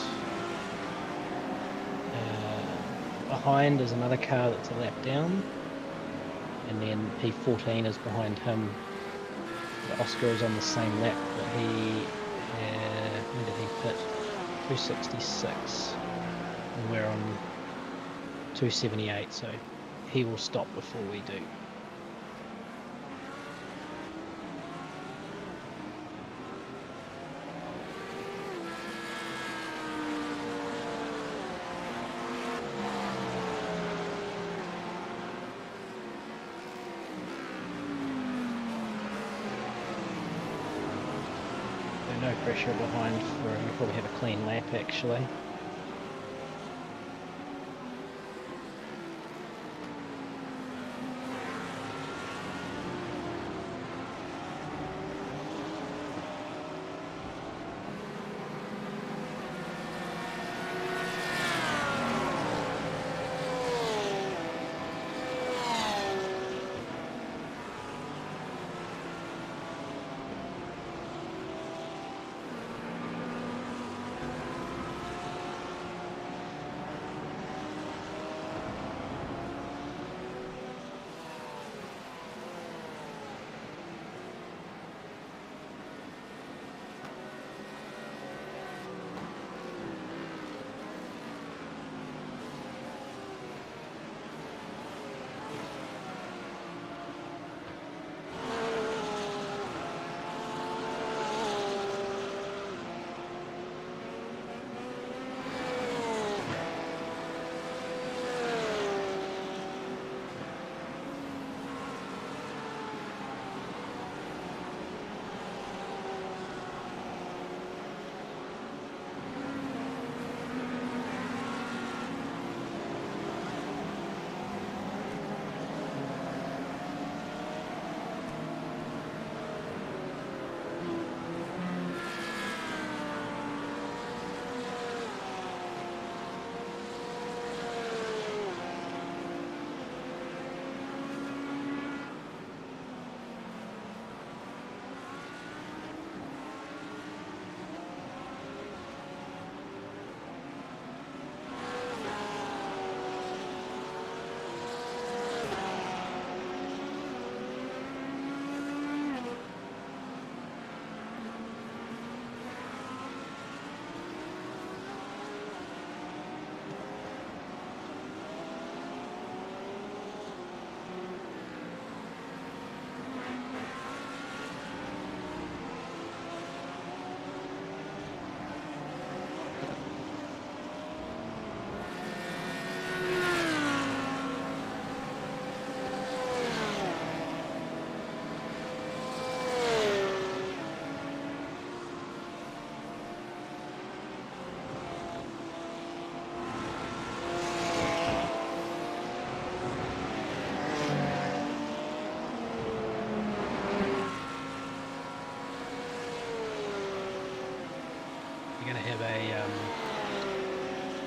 behind is another car that's a lap down. And then P14 is behind him. Oscar is on the same lap, but he... when did he pit? 266. And we're on 278, so he will stop before we do. No pressure behind for him. We'll probably have a clean lap actually.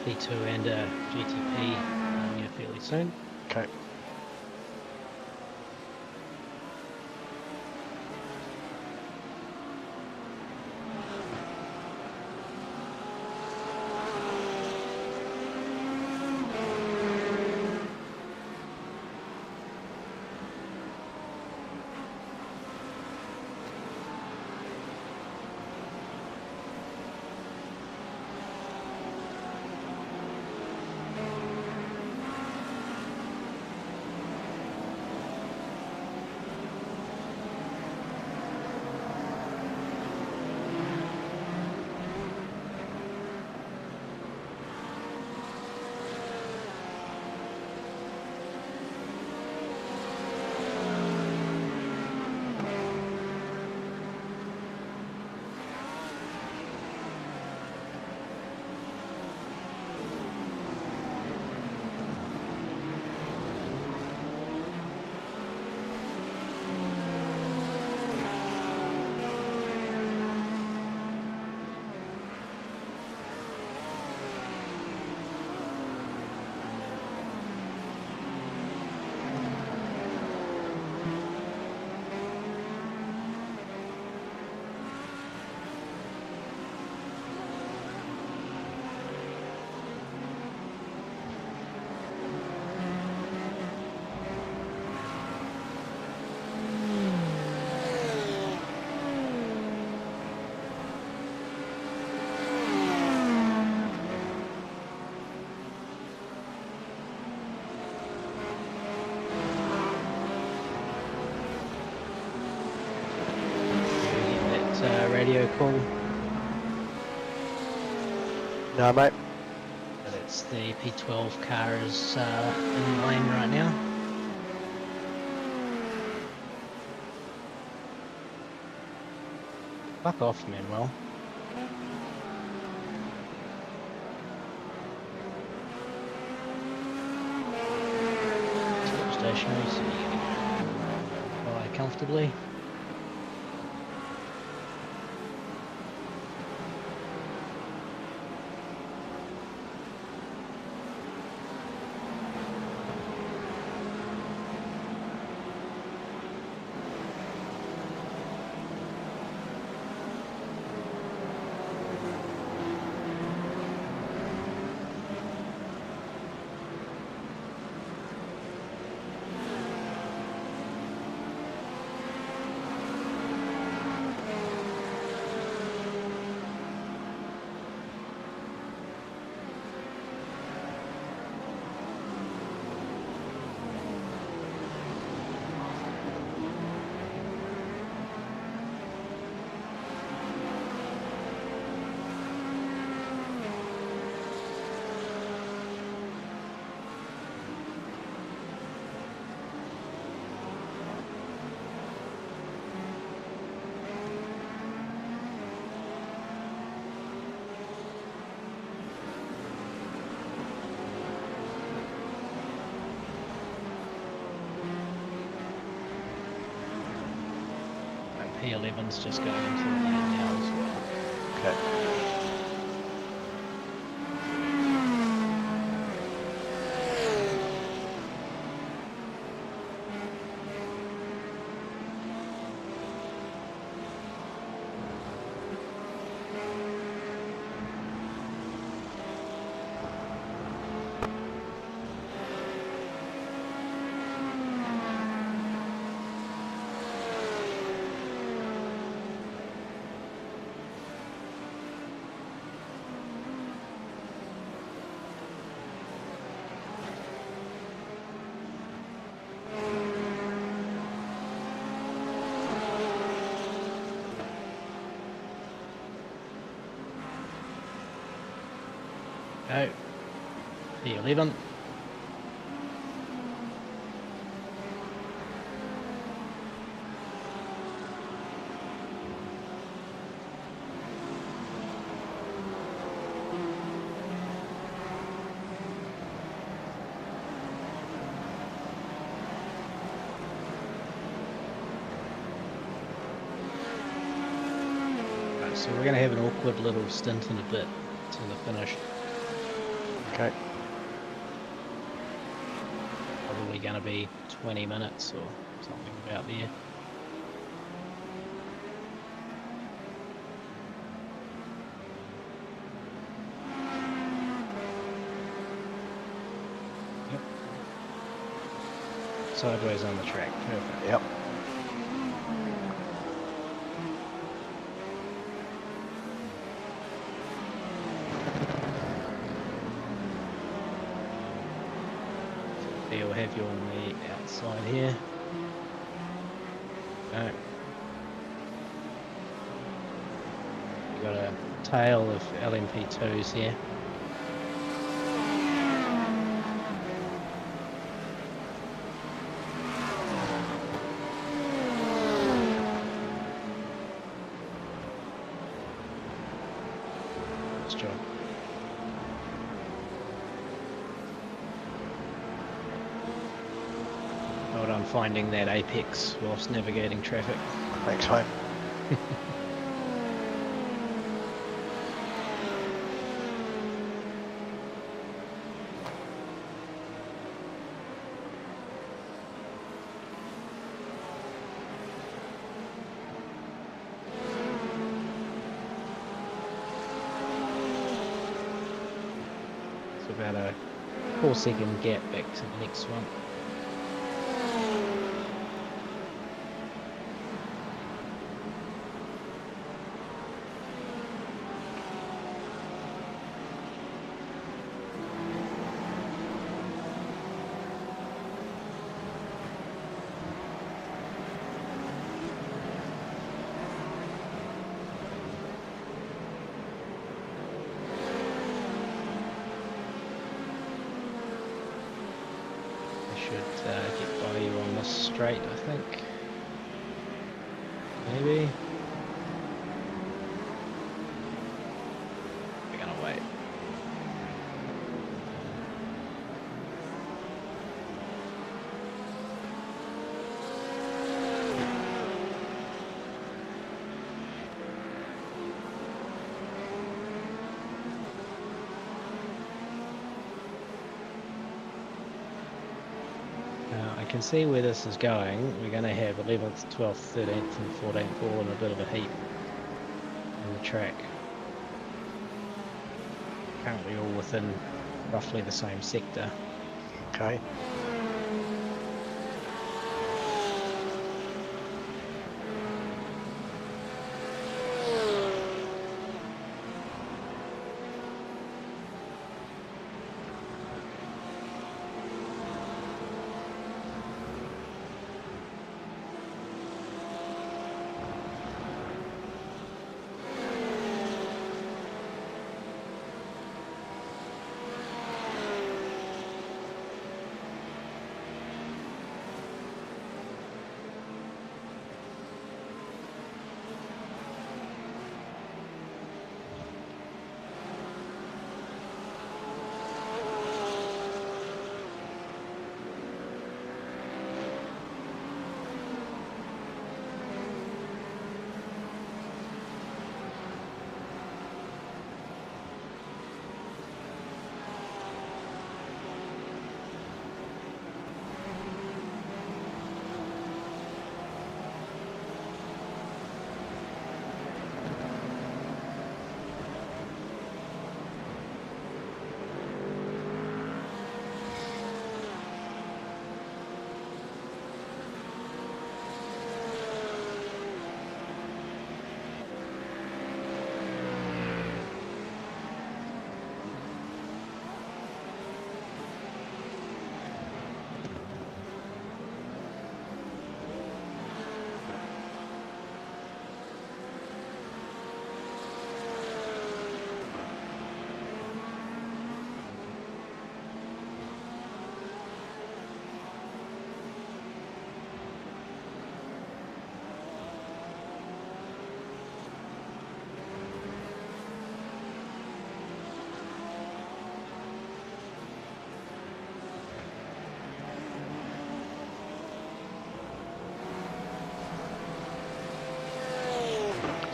P2 and a GTP here fairly soon. Okay. Radio call. No, mate. That's the P12 car is in the lane right now. Fuck off, Manuel. Stop stationary so you can fly comfortably. P11's just going into the lane now as well. Okay. Go. P11. So we're going to have an awkward little stint in a bit to the finish. Okay. Probably going to be 20 minutes or something about there. Yep. Sideways on the track, perfect. Yep. We'll have you on the outside here. No. You got a tail of LMP2s here. Nice job. Well done finding that apex whilst navigating traffic. Thanks, mate. It's about a 4-second gap back to the next one. Should get by you on this straight, I think. Maybe. We're gonna wait. I can see where this is going. We're going to have 11th, 12th, 13th and 14th all in a bit of a heap on the track. Currently all within roughly the same sector. Okay.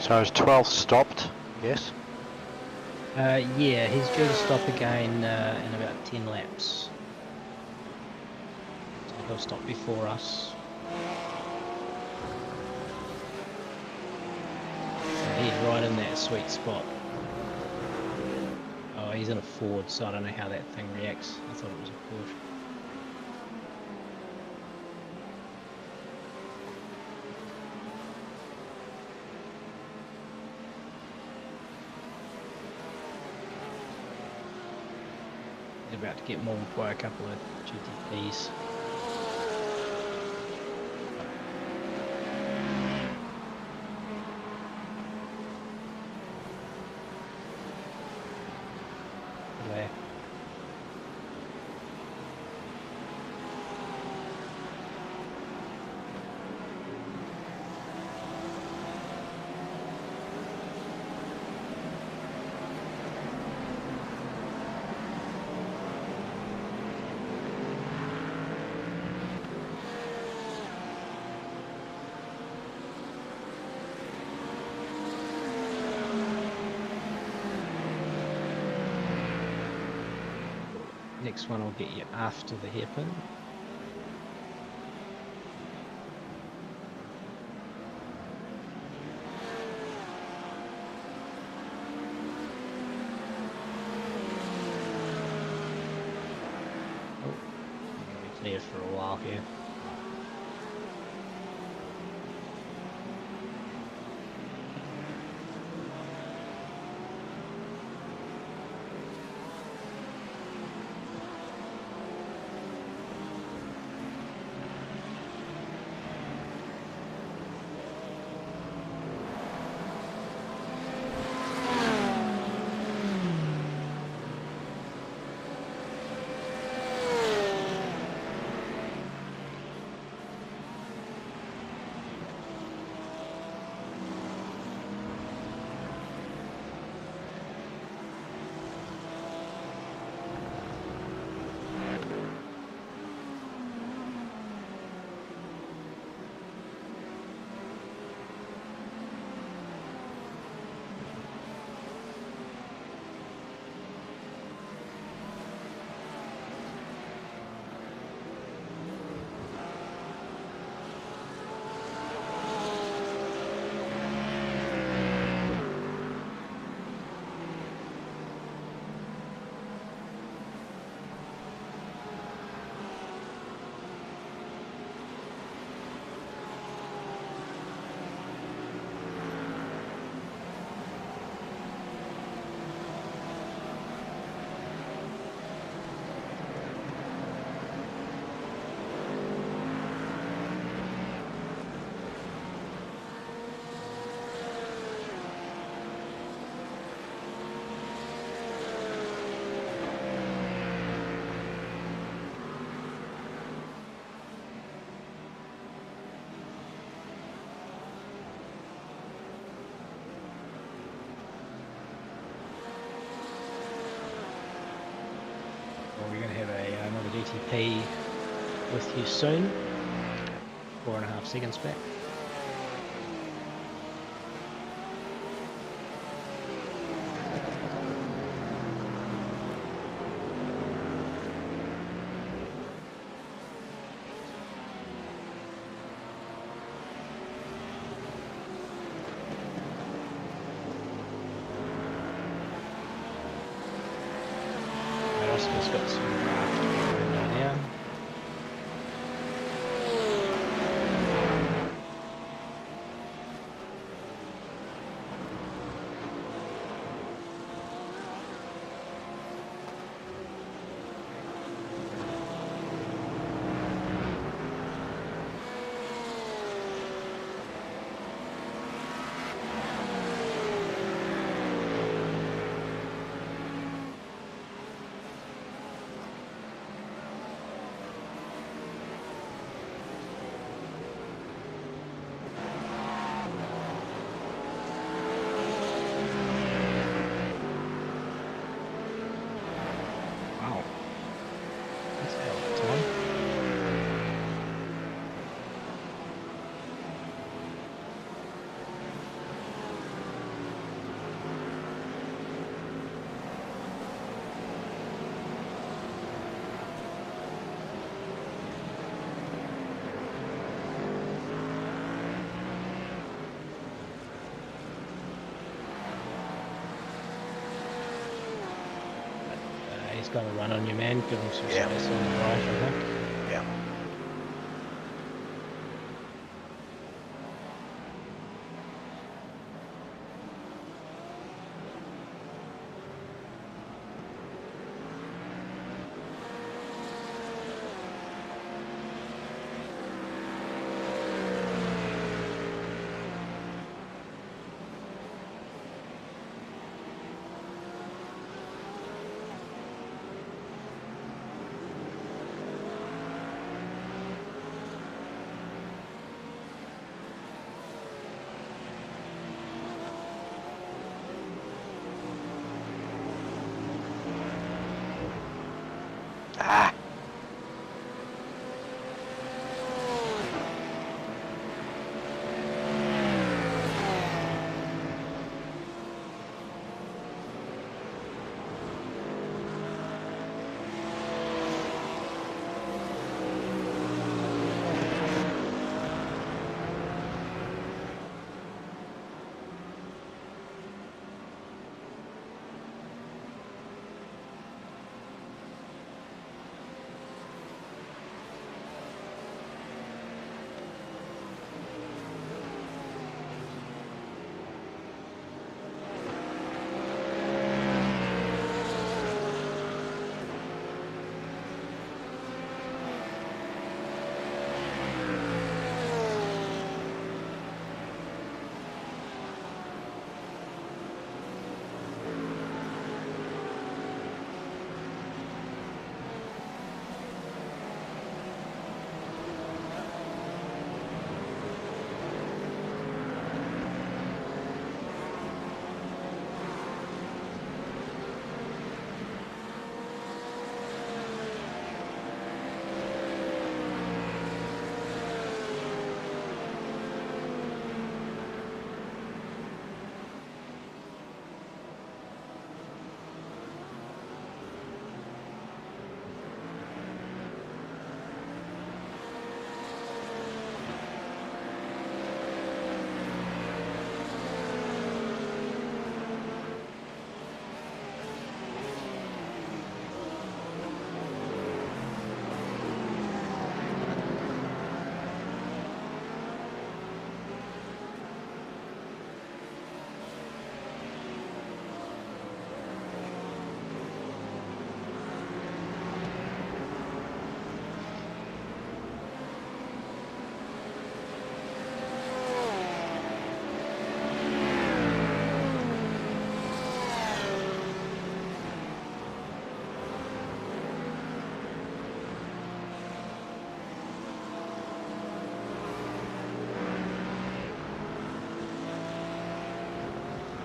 So is 12th stopped? Yes. Yeah, he's due to stop again in about 10 laps. So he'll stop before us. So he's right in that sweet spot. Oh, he's in a Ford, so I don't know how that thing reacts. I thought it was a Porsche. He's about to get mauled by a couple of GTPs. There. Next one will get you after the hairpin. Oh, I'm going to be cleared for a while here. We're going to have another GTP with you soon. 4.5 seconds back. Oscar's got some draft going down. he's got a run on you, man. Give him some Yeah. space on the right, I think. Yeah. Ah!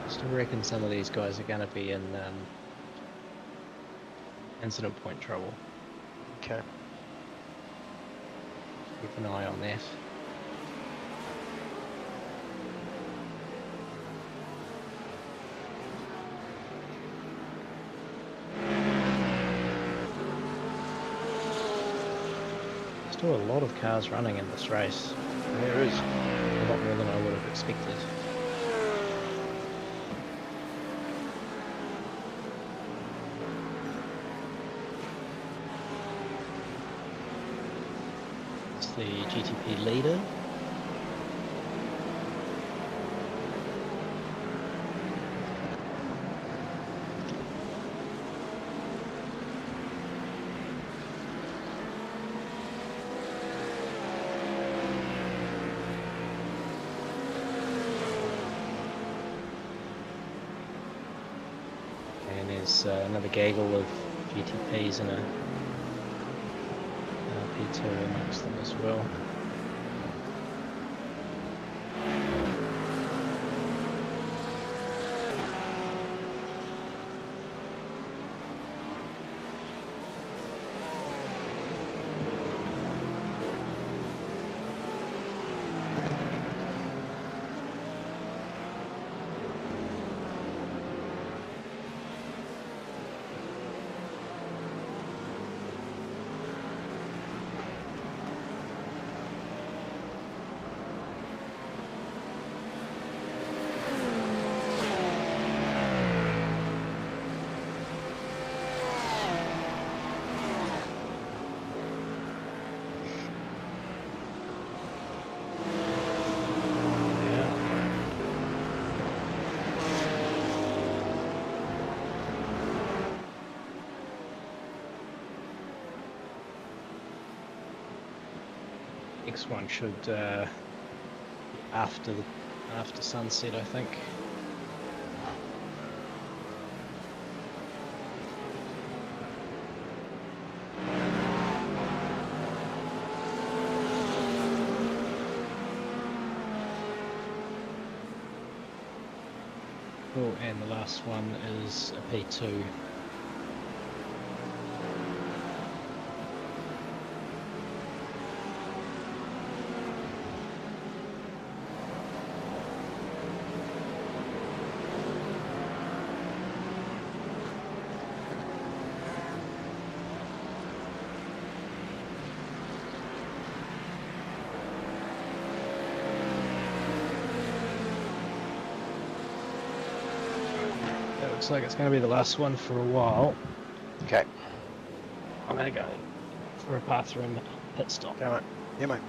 Still reckon some of these guys are going to be in incident point trouble. Okay. Keep an eye on that. Still a lot of cars running in this race. There is. A lot more than I would have expected. It's the GTP leader. And there's another gaggle of GTPs and a P2 amongst them as well. Next one should be after sunset, I think. Oh, and the last one is a P2. Looks like it's going to be the last one for a while. Okay. I'm going to go for a bathroom pit stop. Go, mate. Yeah, mate.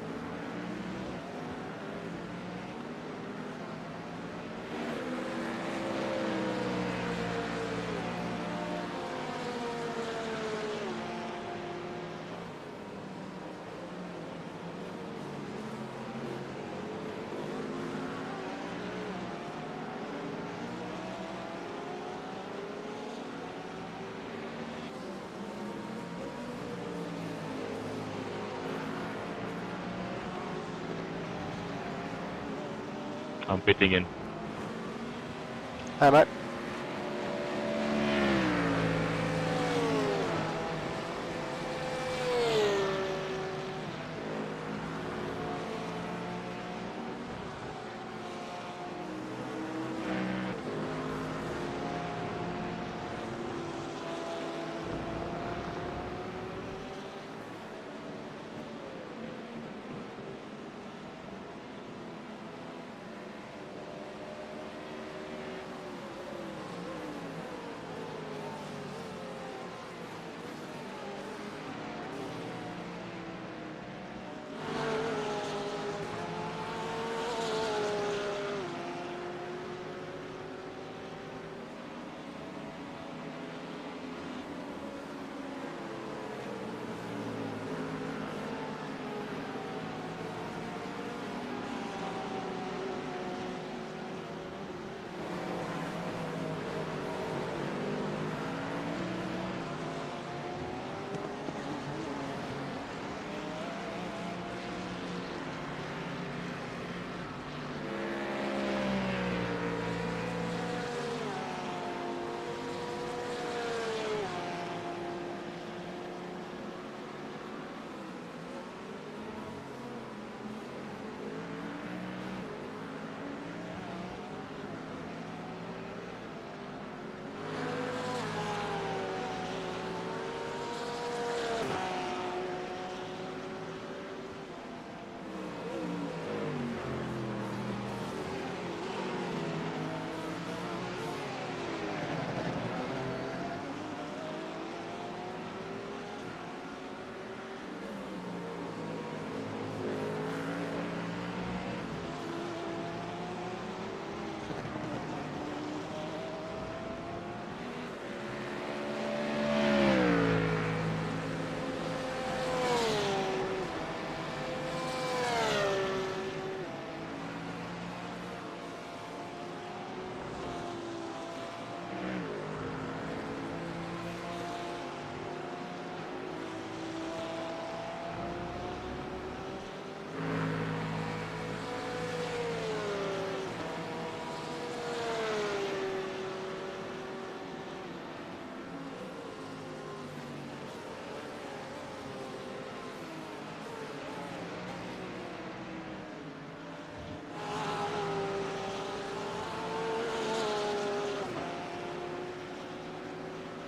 I'm pitting in. Hey, mate.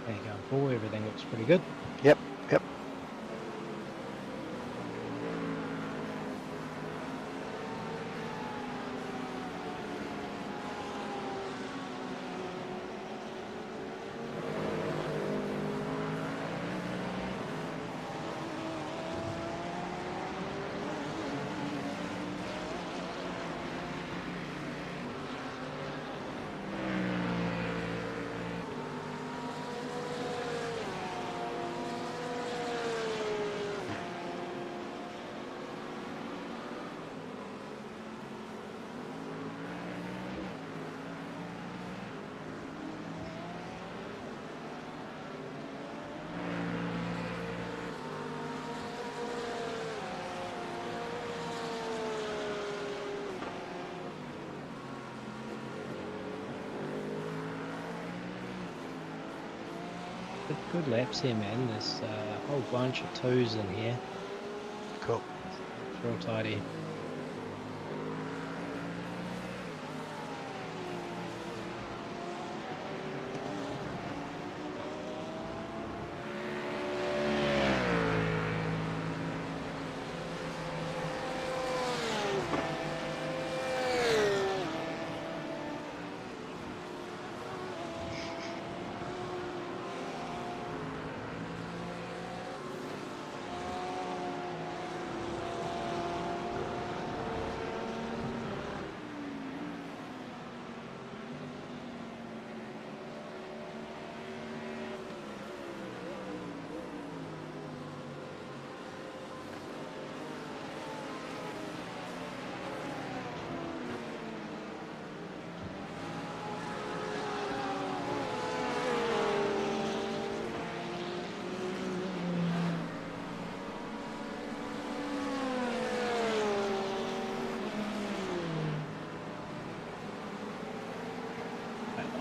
There you go, Paul. Everything looks pretty good. Yep, yep. good laps here, man. There's a whole bunch of twos in here. Cool. It's real tidy.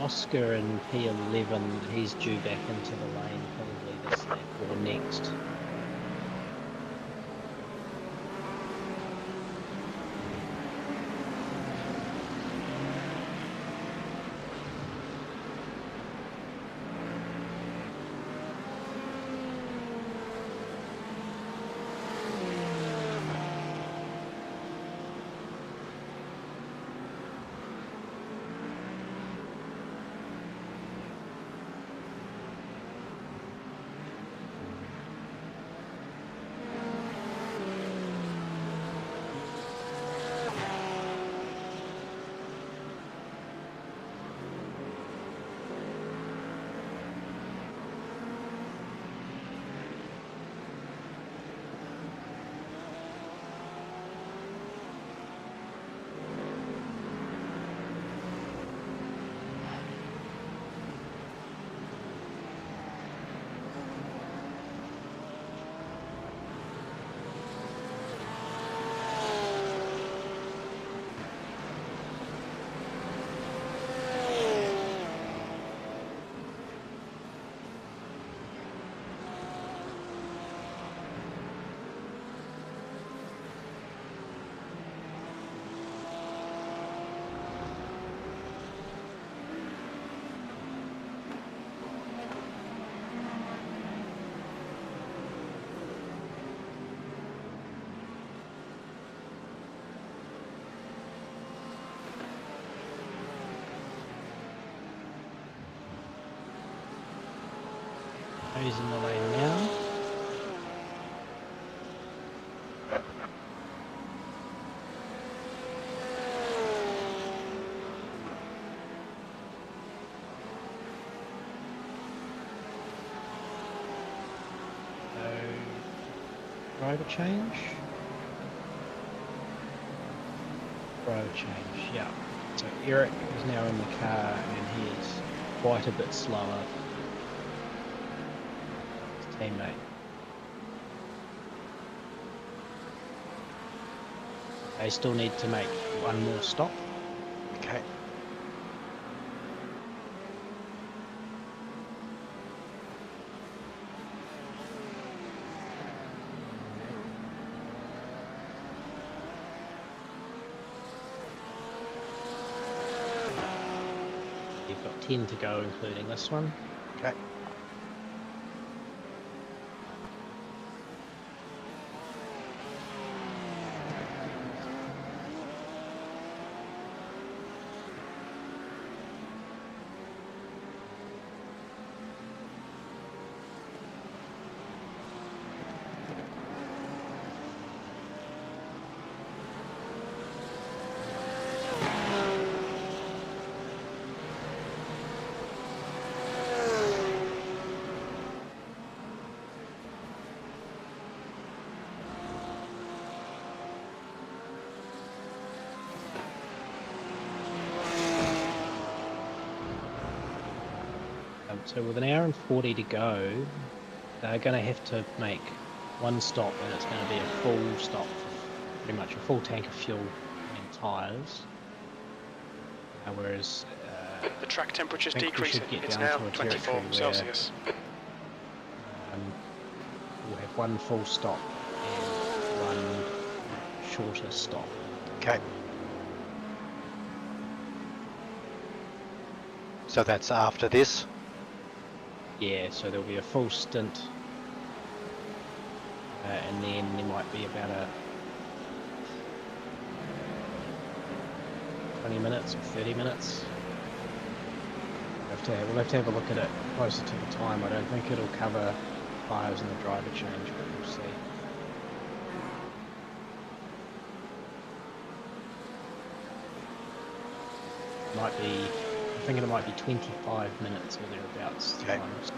Oscar in P11, he's due back into the lane probably this lap or next. He's in the lane now. Driver change? Driver change, yeah. So Eric is now in the car and he is quite a bit slower. His teammate. They still need to make one more stop. Okay. You've got 10 to go, including this one. Okay. So with an hour and 40 to go, they're going to have to make one stop, and it's going to be a full stop, pretty much a full tank of fuel and tyres. Whereas the track temperature's I think we decreasing. should get It's down now to a 24 territory where Celsius. we'll have one full stop and one shorter stop. Okay. So that's after this? Yeah, so there'll be a full stint, and then there might be about a 20 minutes or 30 minutes. We'll have to have a look at it closer to the time. I don't think it'll cover tyres and the driver change, but we'll see. Might be, I'm thinking it might be 25 minutes or thereabouts. Okay. Time still.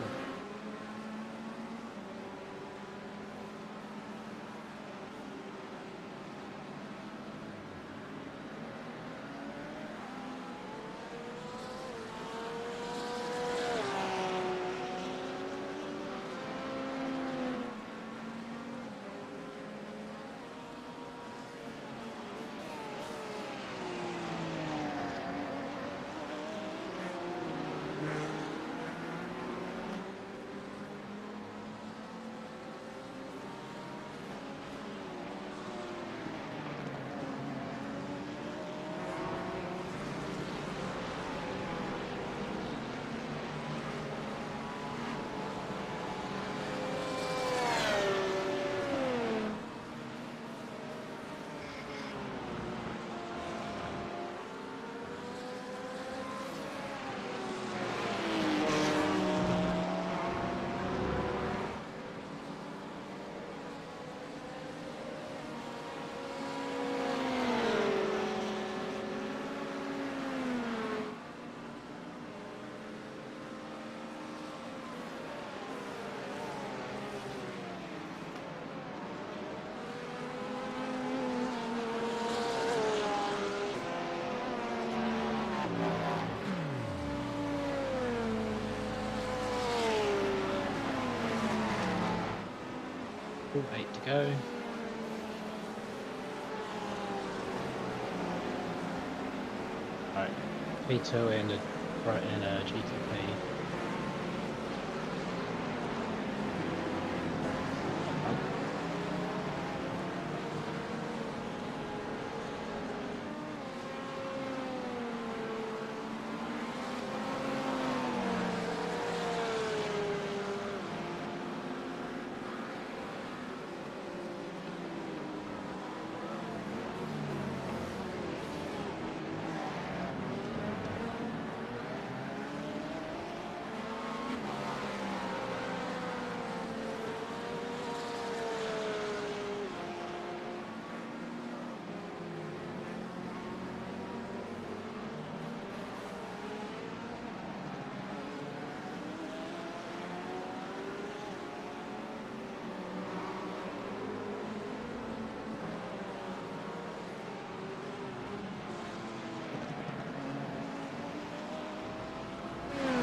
Cool, 8 to go. Alright, P2 and a GTP.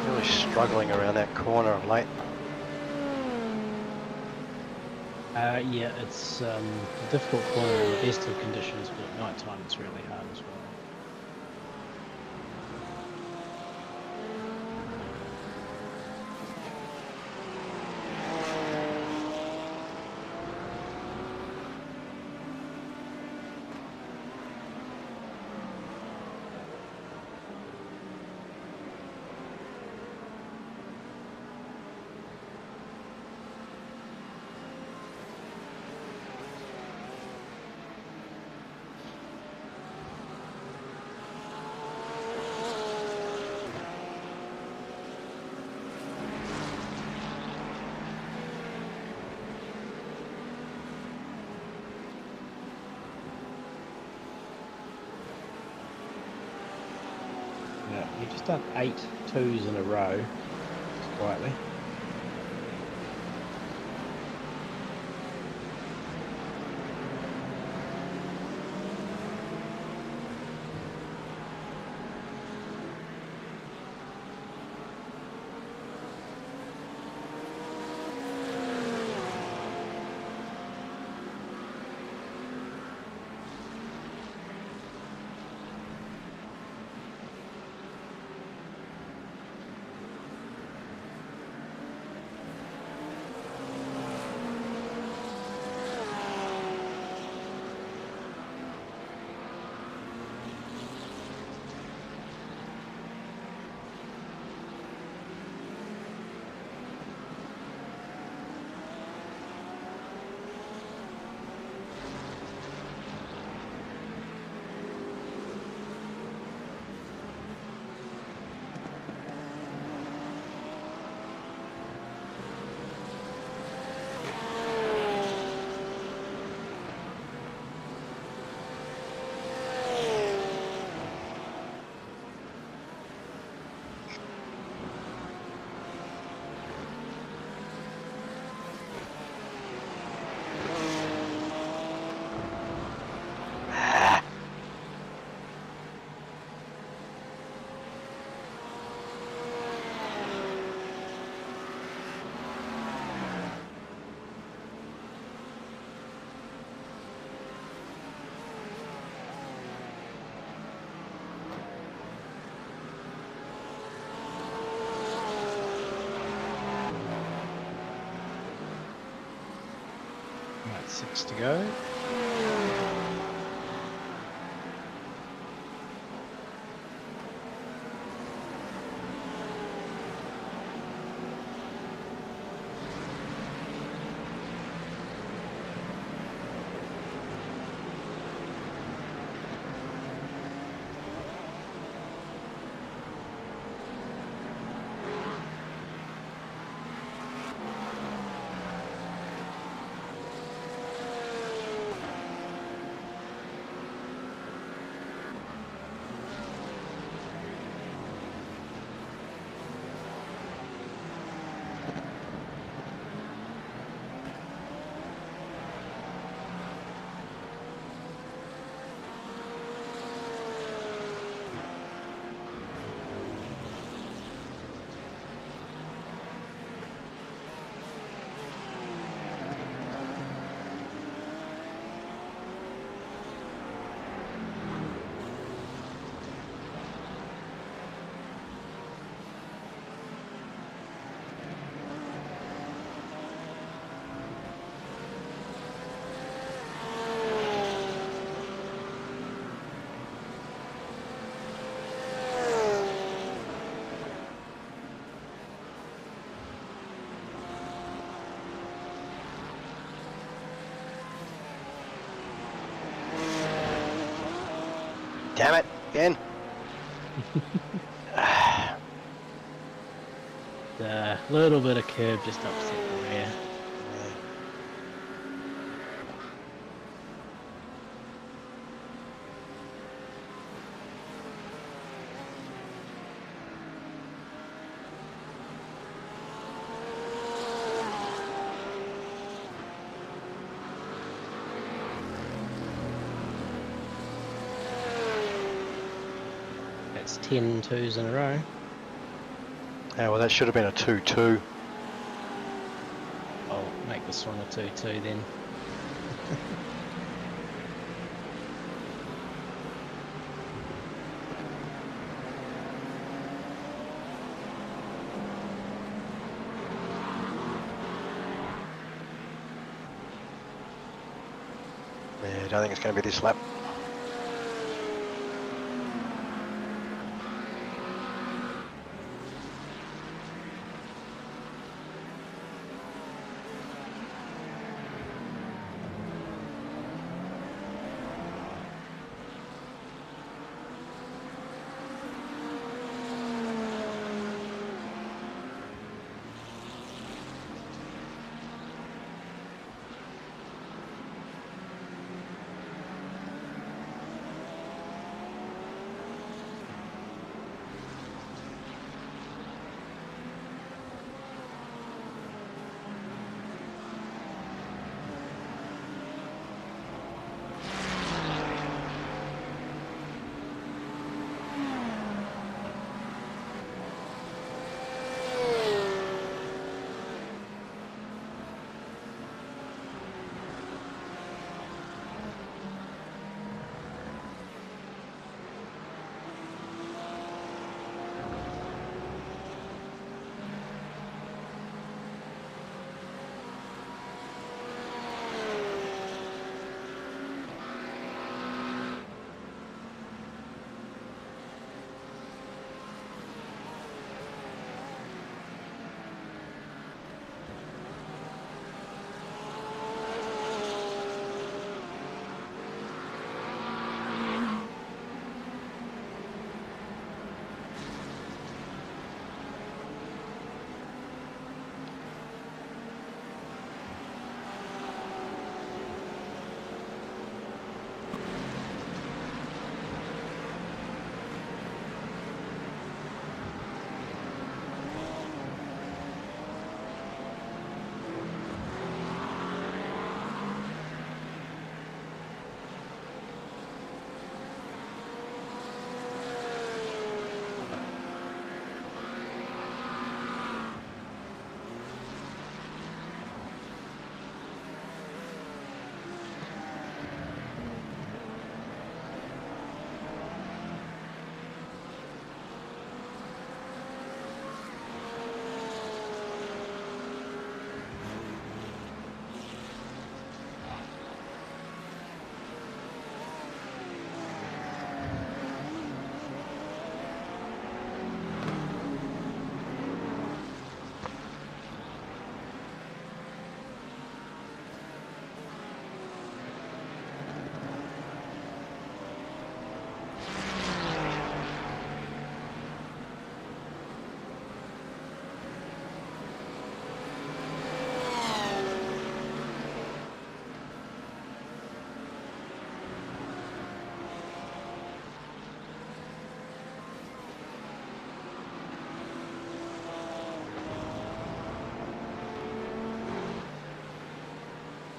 Really struggling around that corner of late. Yeah, it's a difficult corner in the best of conditions, but at night time it's really hard as well. Yeah, you've just done 8 twos in a row, just quietly. Right, 6 to go. Damn it, again. A little bit of curb just upset the rear. That's 10 twos in a row. Oh, well, that should have been a 2-2. I'll make this one a 2-2 then. Yeah, I don't think it's going to be this lap.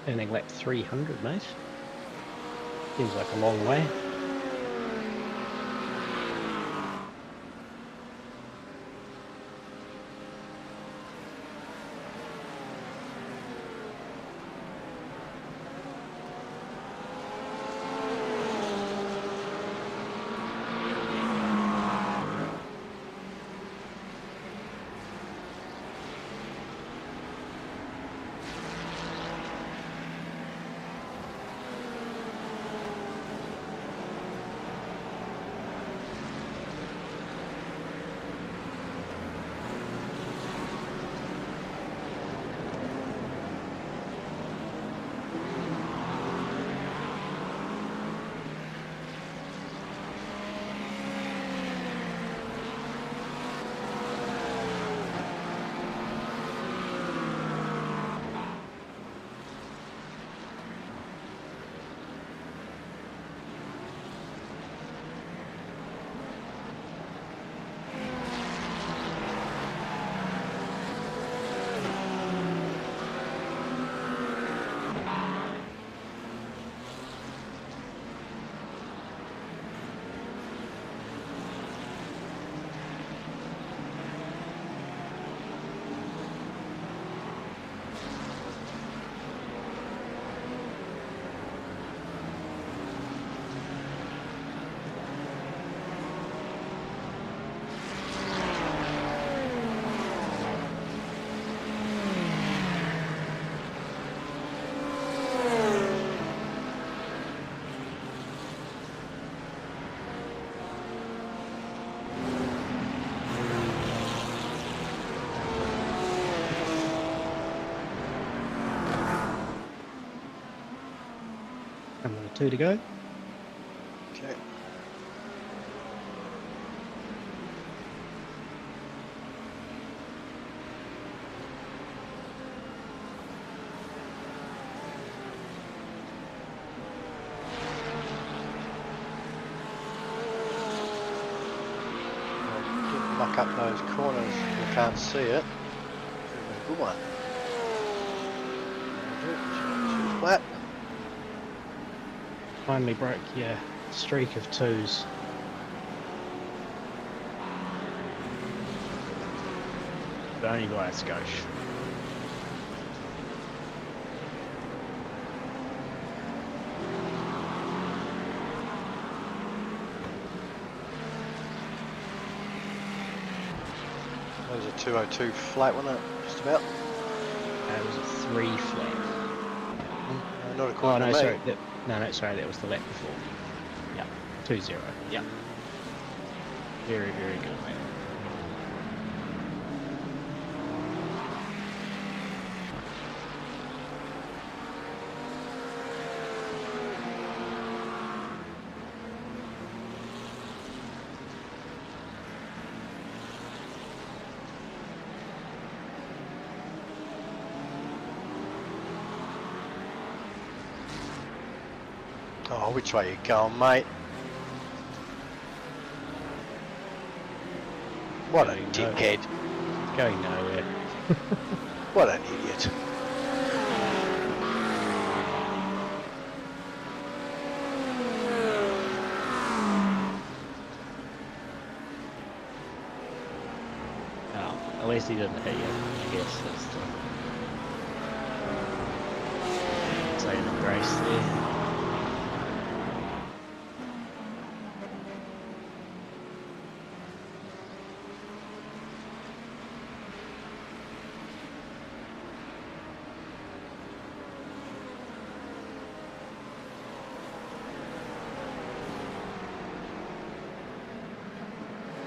Turning lap 300, mate. Seems like a long way. Another 2 to go. Okay. Didn't muck up those corners, you can't see it. Good one. Flat. Finally broke your streak of 2s. But only by a skosh. That was a 202 flat, wasn't it? Just about. That was a 3 flat. Not Oh according no, to me. sorry. No, sorry. That was the lap before. Yeah, 2-0. Yeah. Very, very good, mate. Oh, which way you going, mate? What a Going dickhead. Going nowhere. What an idiot. Oh, at least he didn't hit you, I guess. That's the saving grace there.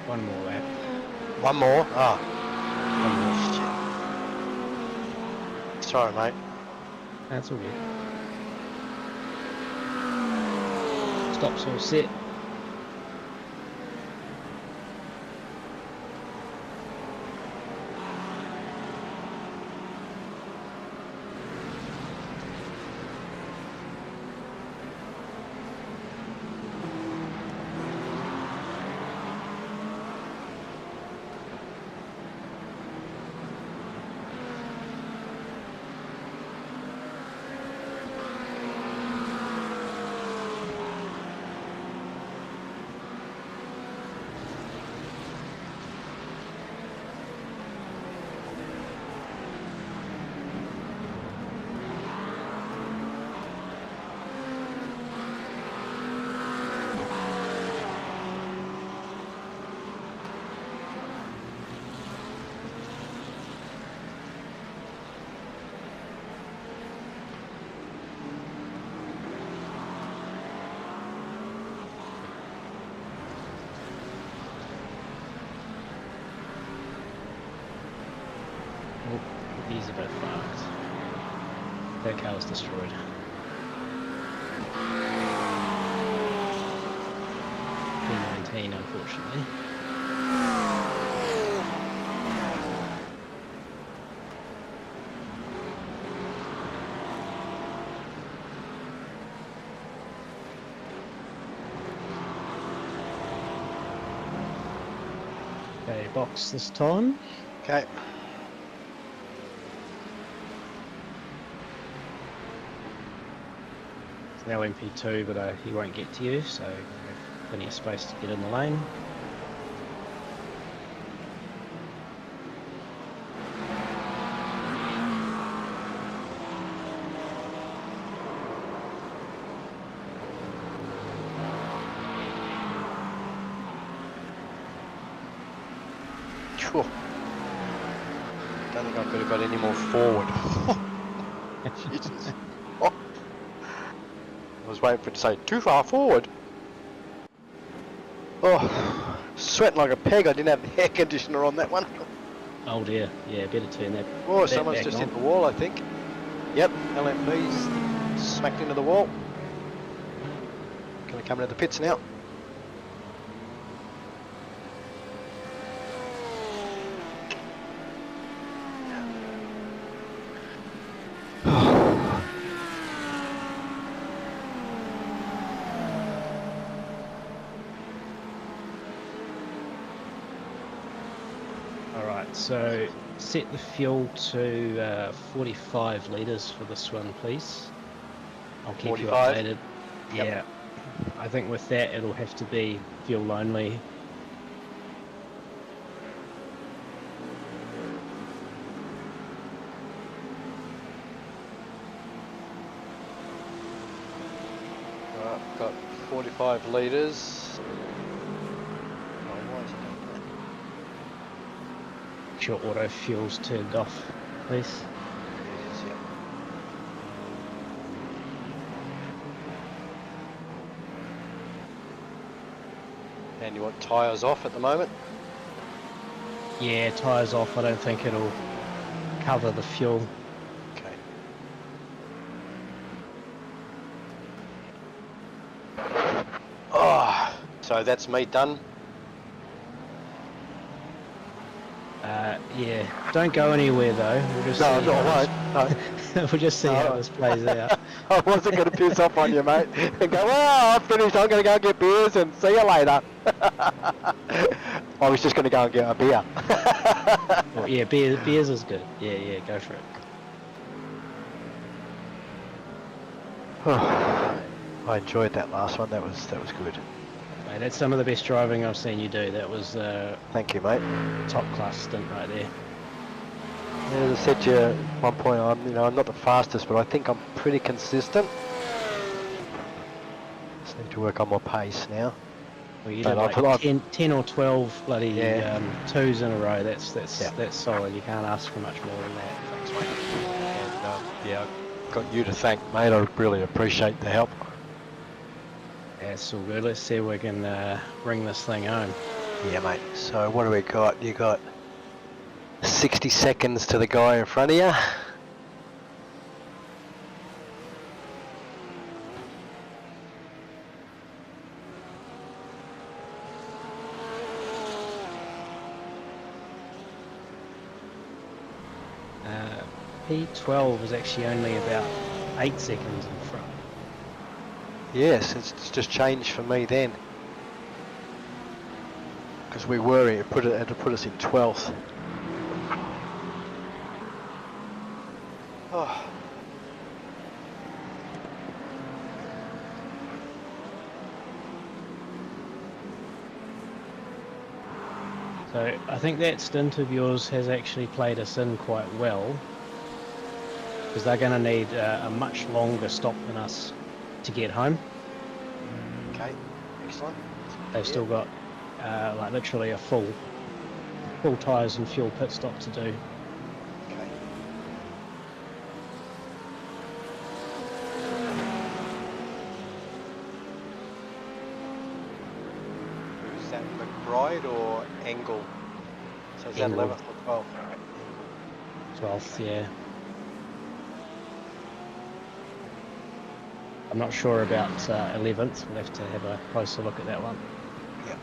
One more lap. One more? Ah. One more. Shit. Sorry, mate. That's all good. Stops all set. a bit fucked. That car was destroyed. P19, unfortunately. Okay, box this time. Okay. It's now MP2, but he won't get to you, so you have plenty of space to get in the lane. Sure. Don't think I could have got any more forward. Jesus. Oh. I was waiting for it to say too far forward. Oh, sweating like a peg. I didn't have the air conditioner on that one. Oh dear, yeah, better turn that. Oh, that someone's back just on. hit the wall, I think. Yep, LMP's smacked into the wall. Gonna come into the pits now. Alright, so set the fuel to 45 litres for this one, please. I'll keep 45? you updated. Yep. Yeah, I think with that it'll have to be fuel only. Right, got 45 litres. Oh, why is it doing that? Make sure auto fuel's turned off, please. It is, yep. And you want tyres off at the moment? Yeah, tyres off. I don't think it'll cover the fuel. Okay. Oh, so that's me done. Yeah, don't go anywhere though. We'll just No, see no, how I this- won't. No. we'll just see how No. this plays out. I wasn't going to piss off on you, mate, and go, well, I'm finished, I'm going to go get beers and see you later. I was just going to go and get a beer. Oh, yeah, beers is good. Yeah, yeah, go for it. I enjoyed that last one. That was good. Mate, that's some of the best driving I've seen you do. That was Thank you, mate. top class stint right there. As I said to you at one point, I'm not the fastest, but I think I'm pretty consistent. Just need to work on my pace now. Well, you But did I've- like 10 or 12 bloody Yeah. twos in a row. That's Yeah. solid. You can't ask for much more than that. Thanks, mate. And yeah, I've got you to thank, mate. I really appreciate the help. Yeah, it's all good. Let's see if we can bring this thing home. Yeah, mate. So what do we got? You got 60 seconds to the guy in front of you. P12 is actually only about 8 seconds in front. Yes, it's just changed for me then. Because we were, it had to put us in 12th. Oh. So I think that stint of yours has actually played us in quite well, because they're going to need a much longer stop than us to get home. Okay, excellent. They've still got like literally a full tyres and fuel pit stop to do. Okay. Who's that, McBride or Engel? So is that Engel. 11th or 12th? 12th, yeah. I'm not sure about 11th. We'll have to have a closer look at that one. Yeah.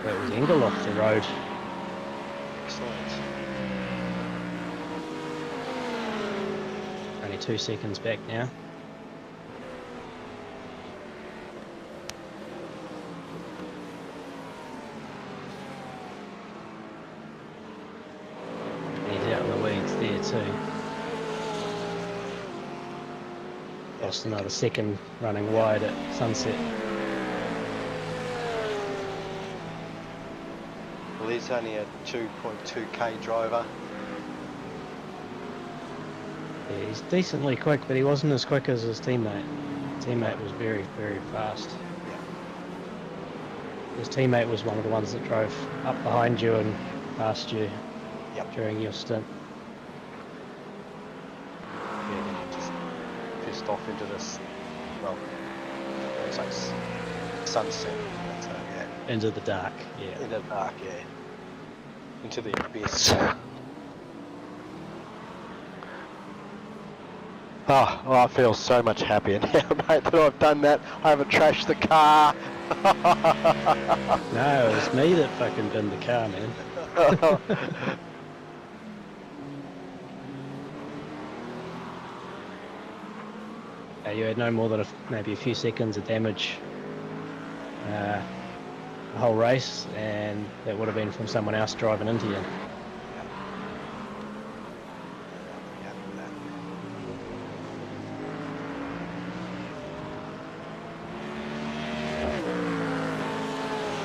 That was Engel off the road. Excellent. Only 2 seconds back now. He's out in the weeds there too. Lost another second running wide at Sunset. Well, he's only a 2.2k driver. Yeah, he's decently quick, but he wasn't as quick as his teammate. His teammate was very, very fast. His teammate was one of the ones that drove up behind you and past you during your stint. Yeah, he just pissed off into this, well, it's like sunset. So, yeah. Into the dark, yeah. Into the dark, yeah. Into the abyss. Oh, well, I feel so much happier now, mate, that I've done that. I haven't trashed the car. No, it was me that fucking binned the car, man. You had no more than maybe a few seconds of damage the whole race, and that would have been from someone else driving into you.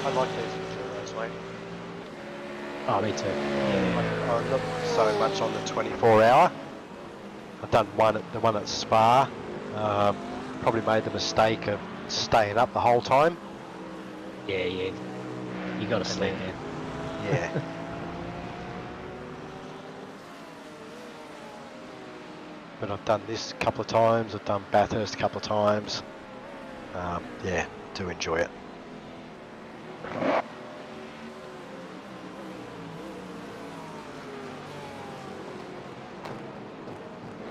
I like these Enduros, mate. Oh, me too. Yeah. I'm not so much on the 24-hour. I've done the one at Spa. Probably made the mistake of staying up the whole time. Yeah. You got to sleep, man. Yeah. But I've done this a couple of times. I've done Bathurst a couple of times. Yeah, do enjoy it.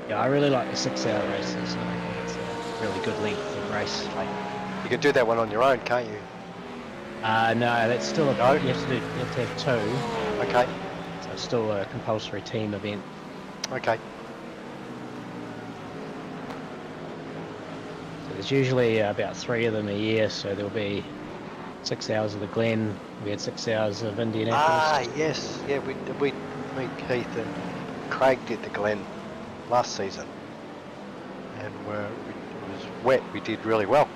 Yeah, I really like the 6-hour races. I think it's a really good length of race. You can do that one on your own, can't you? No, that's still a No? you have to have 2. Okay. So it's still a compulsory team event. Okay. So there's usually about 3 of them a year, so there'll be 6 hours of the Glen. We had 6 hours of Indianapolis. Ah, yes. Yeah, me, Keith and Craig did the Glen last season. And it was wet. We did really well.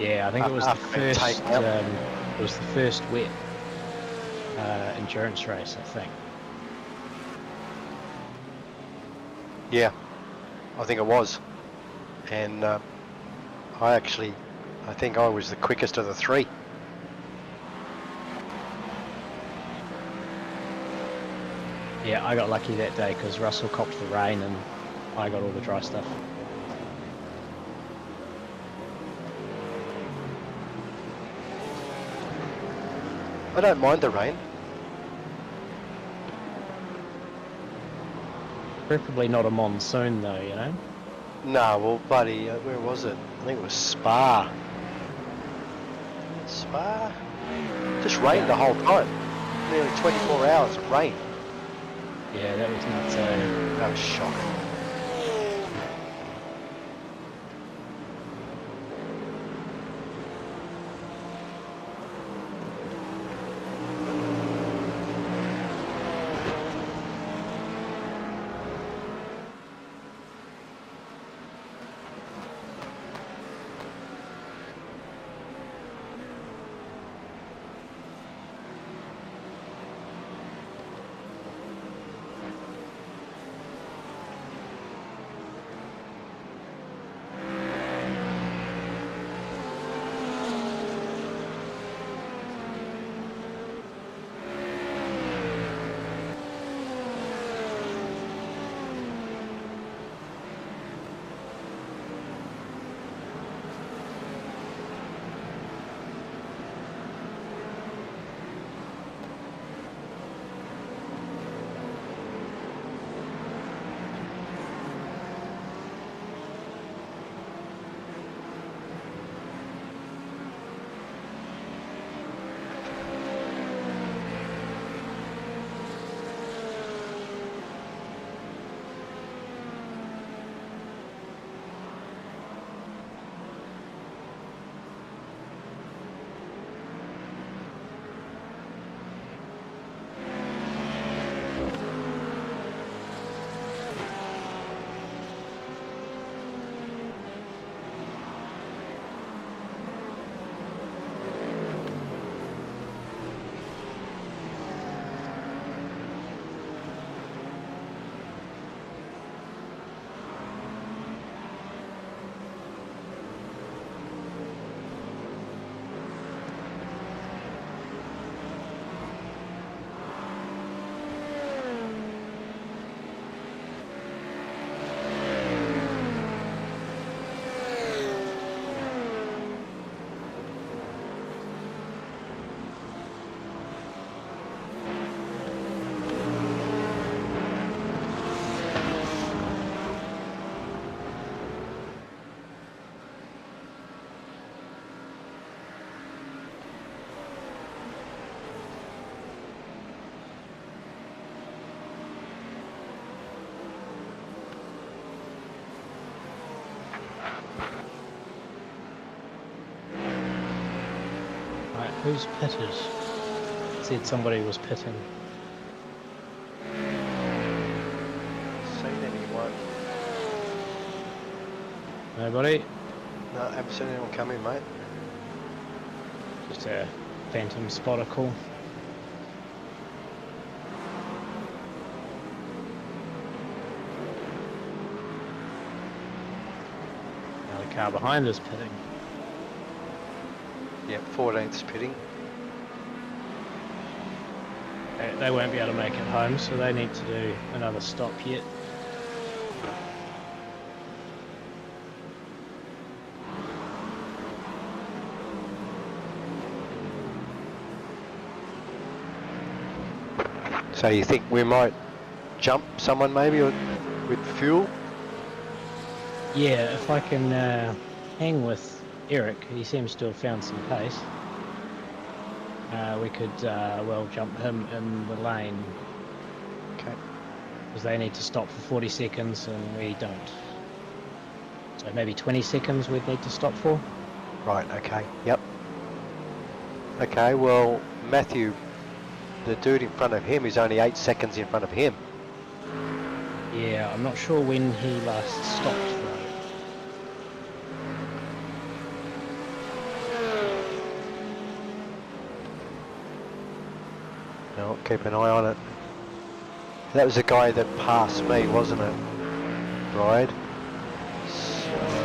Yeah, I think it was the After being first. taken out. It was the first wet endurance race, I think. Yeah, I think it was. And I think I was the quickest of the 3. Yeah, I got lucky that day because Russell copped the rain and I got all the dry stuff. I don't mind the rain. Preferably not a monsoon though, you know? No, well, buddy, where was it? I think it was Spa. Spa? Just rained the whole time. Nearly 24 hours of rain. Yeah, that was nuts. That was shocking. Who's pitted? Said somebody was pitting. Seen anyone? Nobody? No, haven't seen anyone come in, mate. Just a phantom spoticle. Now the car behind us pitting. Yep, 14th's pitting. They won't be able to make it home, so they need to do another stop yet. So you think we might jump someone maybe or with fuel? Yeah, if I can hang with Eric, he seems to have found some pace. We could well jump him in the lane. Okay. Because they need to stop for 40 seconds and we don't. So maybe 20 seconds we'd need to stop for. Right, okay, yep. Okay, well, Matthew, the dude in front of him is only 8 seconds in front of him. Yeah, I'm not sure when he last stopped though. No, keep an eye on it. That was the guy that passed me, wasn't it? Right. So...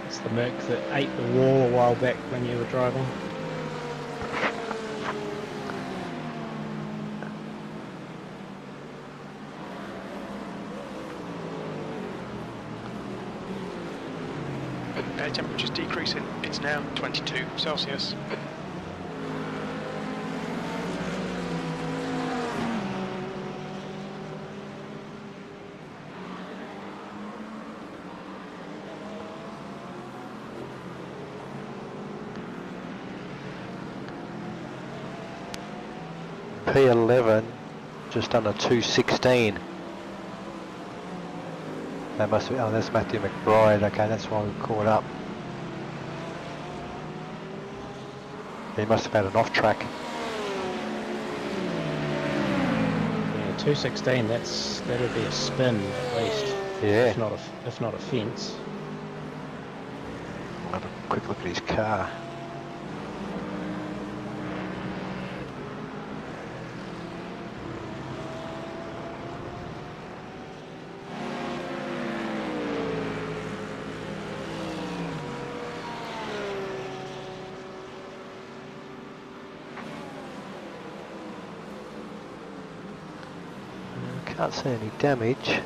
It's the Merc that ate the wall a while back when you were driving. Air temperature's decreasing. It's now 22 Celsius. P11, just under 216. That must be, oh, that's Matthew McBride. Okay, that's why we caught up. He must have had an off track. Yeah, 216. That would be a spin at least. Yeah. If not a fence. I'll have a quick look at his car. Can't see any damage.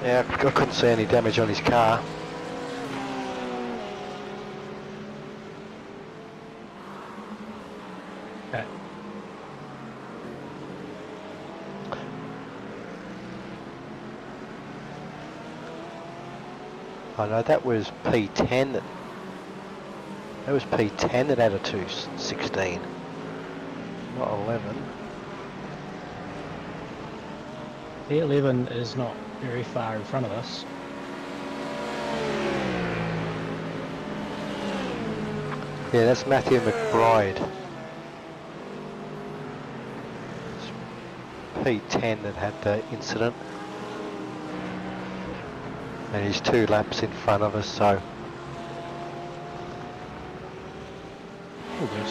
Yeah, I couldn't see any damage on his car. I know that was P10 that was P10 that had a 216, not 11. P11 is not very far in front of us. Yeah, that's Matthew McBride. It's P10 that had the incident. And he's 2 laps in front of us, so All good.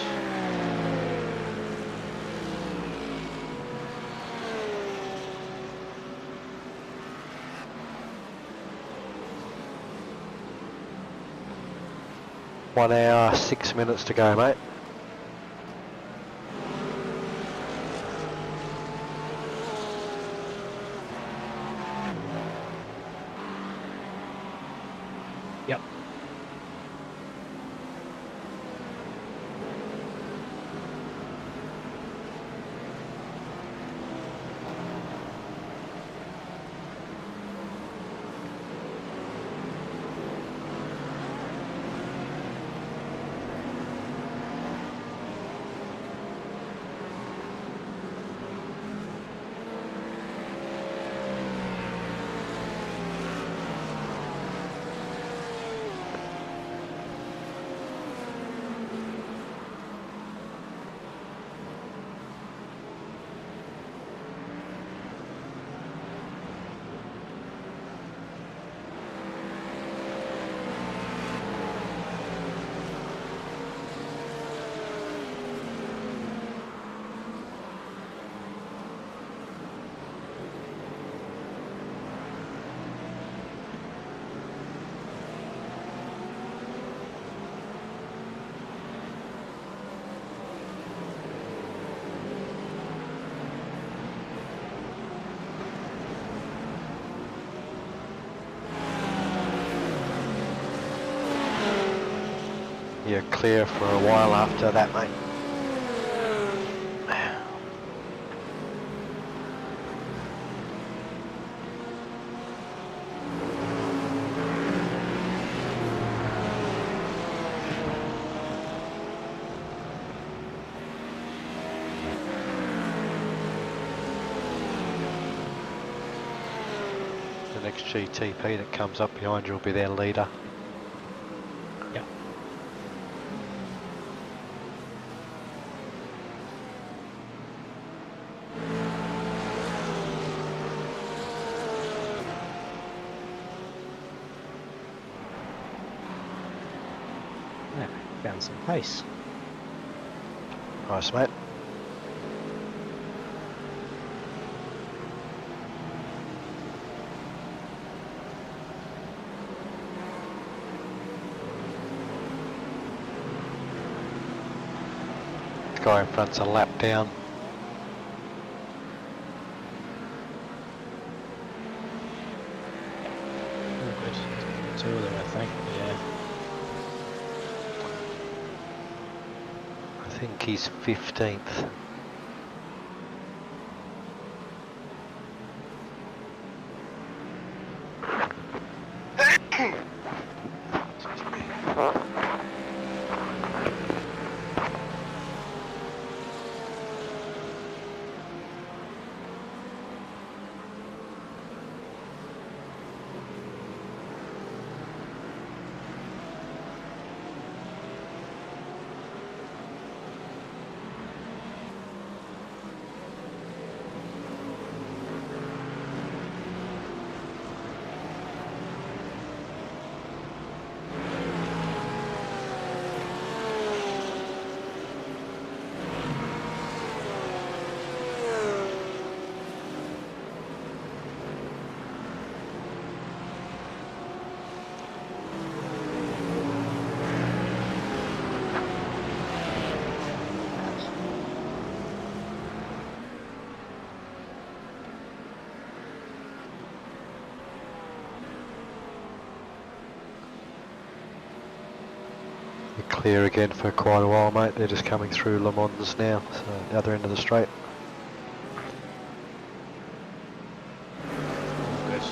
One hour, 6 minutes to go, mate. Yep. You're clear for a while after that, mate. The next GTP that comes up behind you will be their leader. Yep. Yeah, found some pace. Nice, mate. The guy in front's a lap down. All good. Two of them, I think. Yeah. I think he's 15th. You're clear again for quite a while, mate. They're just coming through Le Mans now, so the other end of the straight. Good.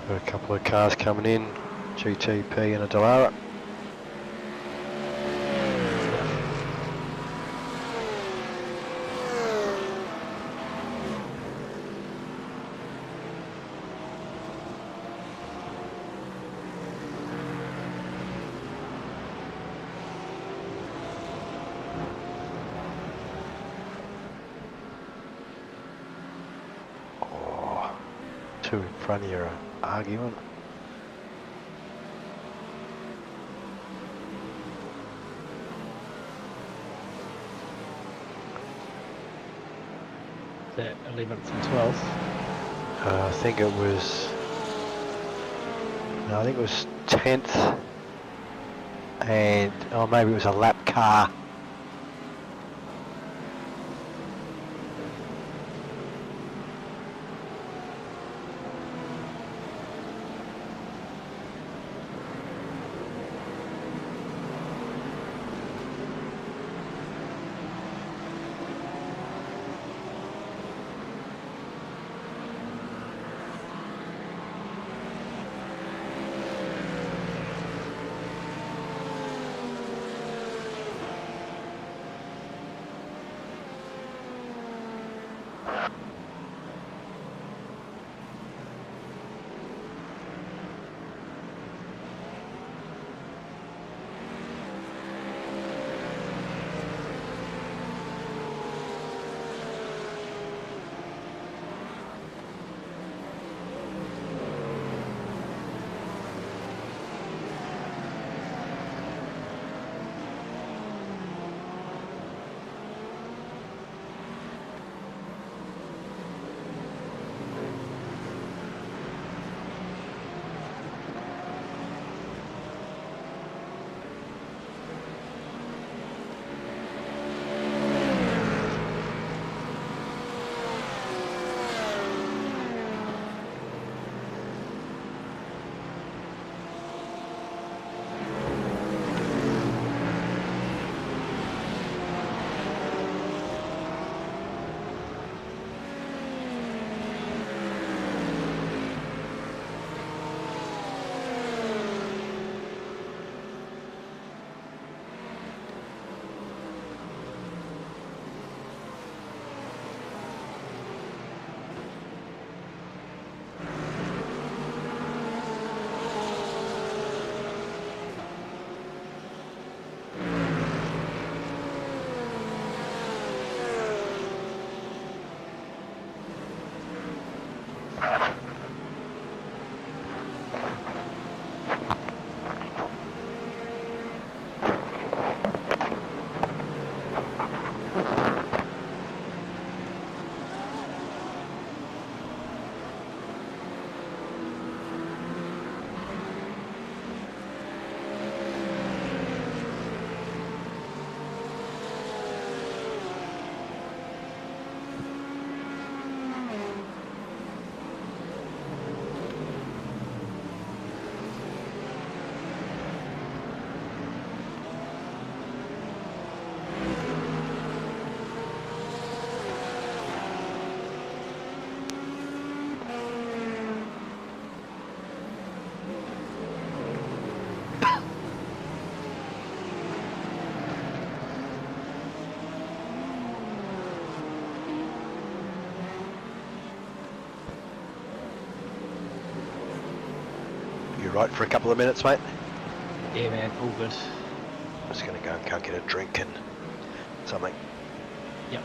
Got a couple of cars coming in, GTP and a Dallara. Oh, two in front of you are arguing. The 11th and 12th. I think it was. No, I think it was 10th, and oh, maybe it was a lap car. You right for a couple of minutes, mate? Yeah, man, all good. I'm just going to go and go get a drink and something. Yep.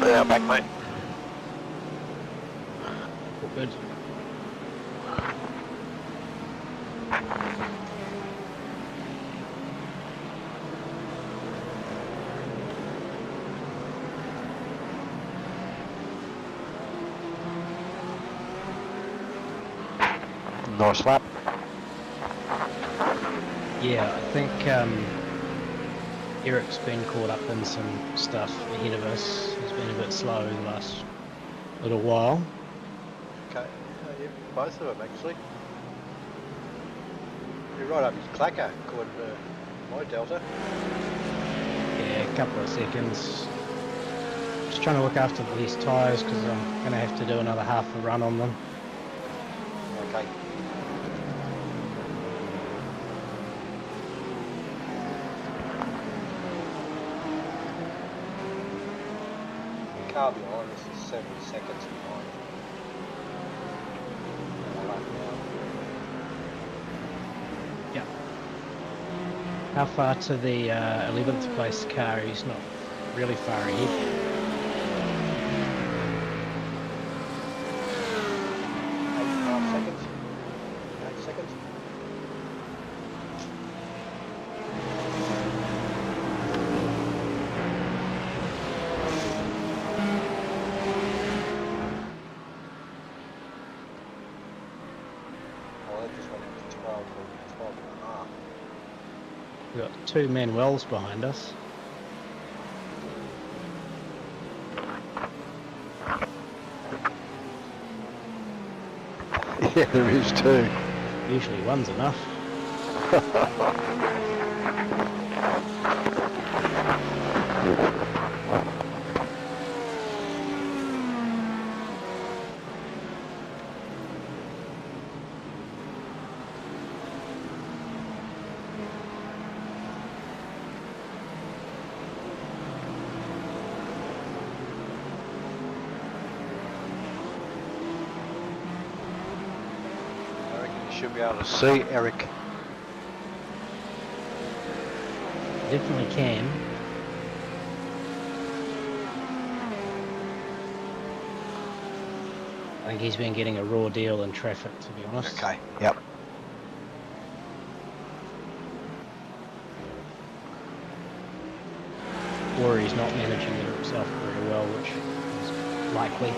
Yeah, back, mate. All good. Nice lap. Yeah, I think Eric's been caught up in some stuff ahead of us. He's been a bit slow the last little while. Okay, yeah, both of them actually. You're right up his clacker, according to my delta. Yeah, a couple of seconds. Just trying to look after these tyres because I'm going to have to do another half a run on them. Okay. The car behind us is 7 seconds behind. Yeah. How far to the 11th place car? He's not really far ahead. 8.5 seconds. 8 seconds. Oh, that just went up to 12 and a half. We've got two Manuels behind us. Yeah, there is too. Usually one's enough. I reckon you should be able to see Eric. Definitely can. I think he's been getting a raw deal in traffic, to be honest. Okay, yep. Or he's not managing it himself very well, which is likely.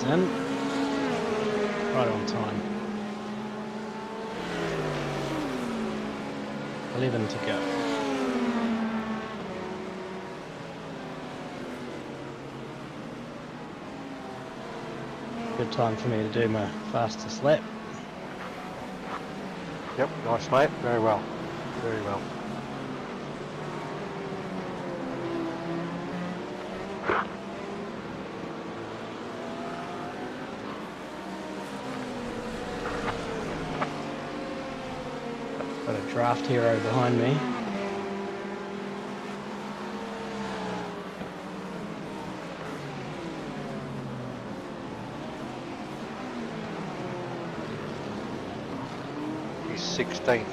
In. Right on time. 11 to go. Good time for me to do my fastest lap. Yep, nice mate. Very well. Very well. Got a draft hero behind me. He's 16th.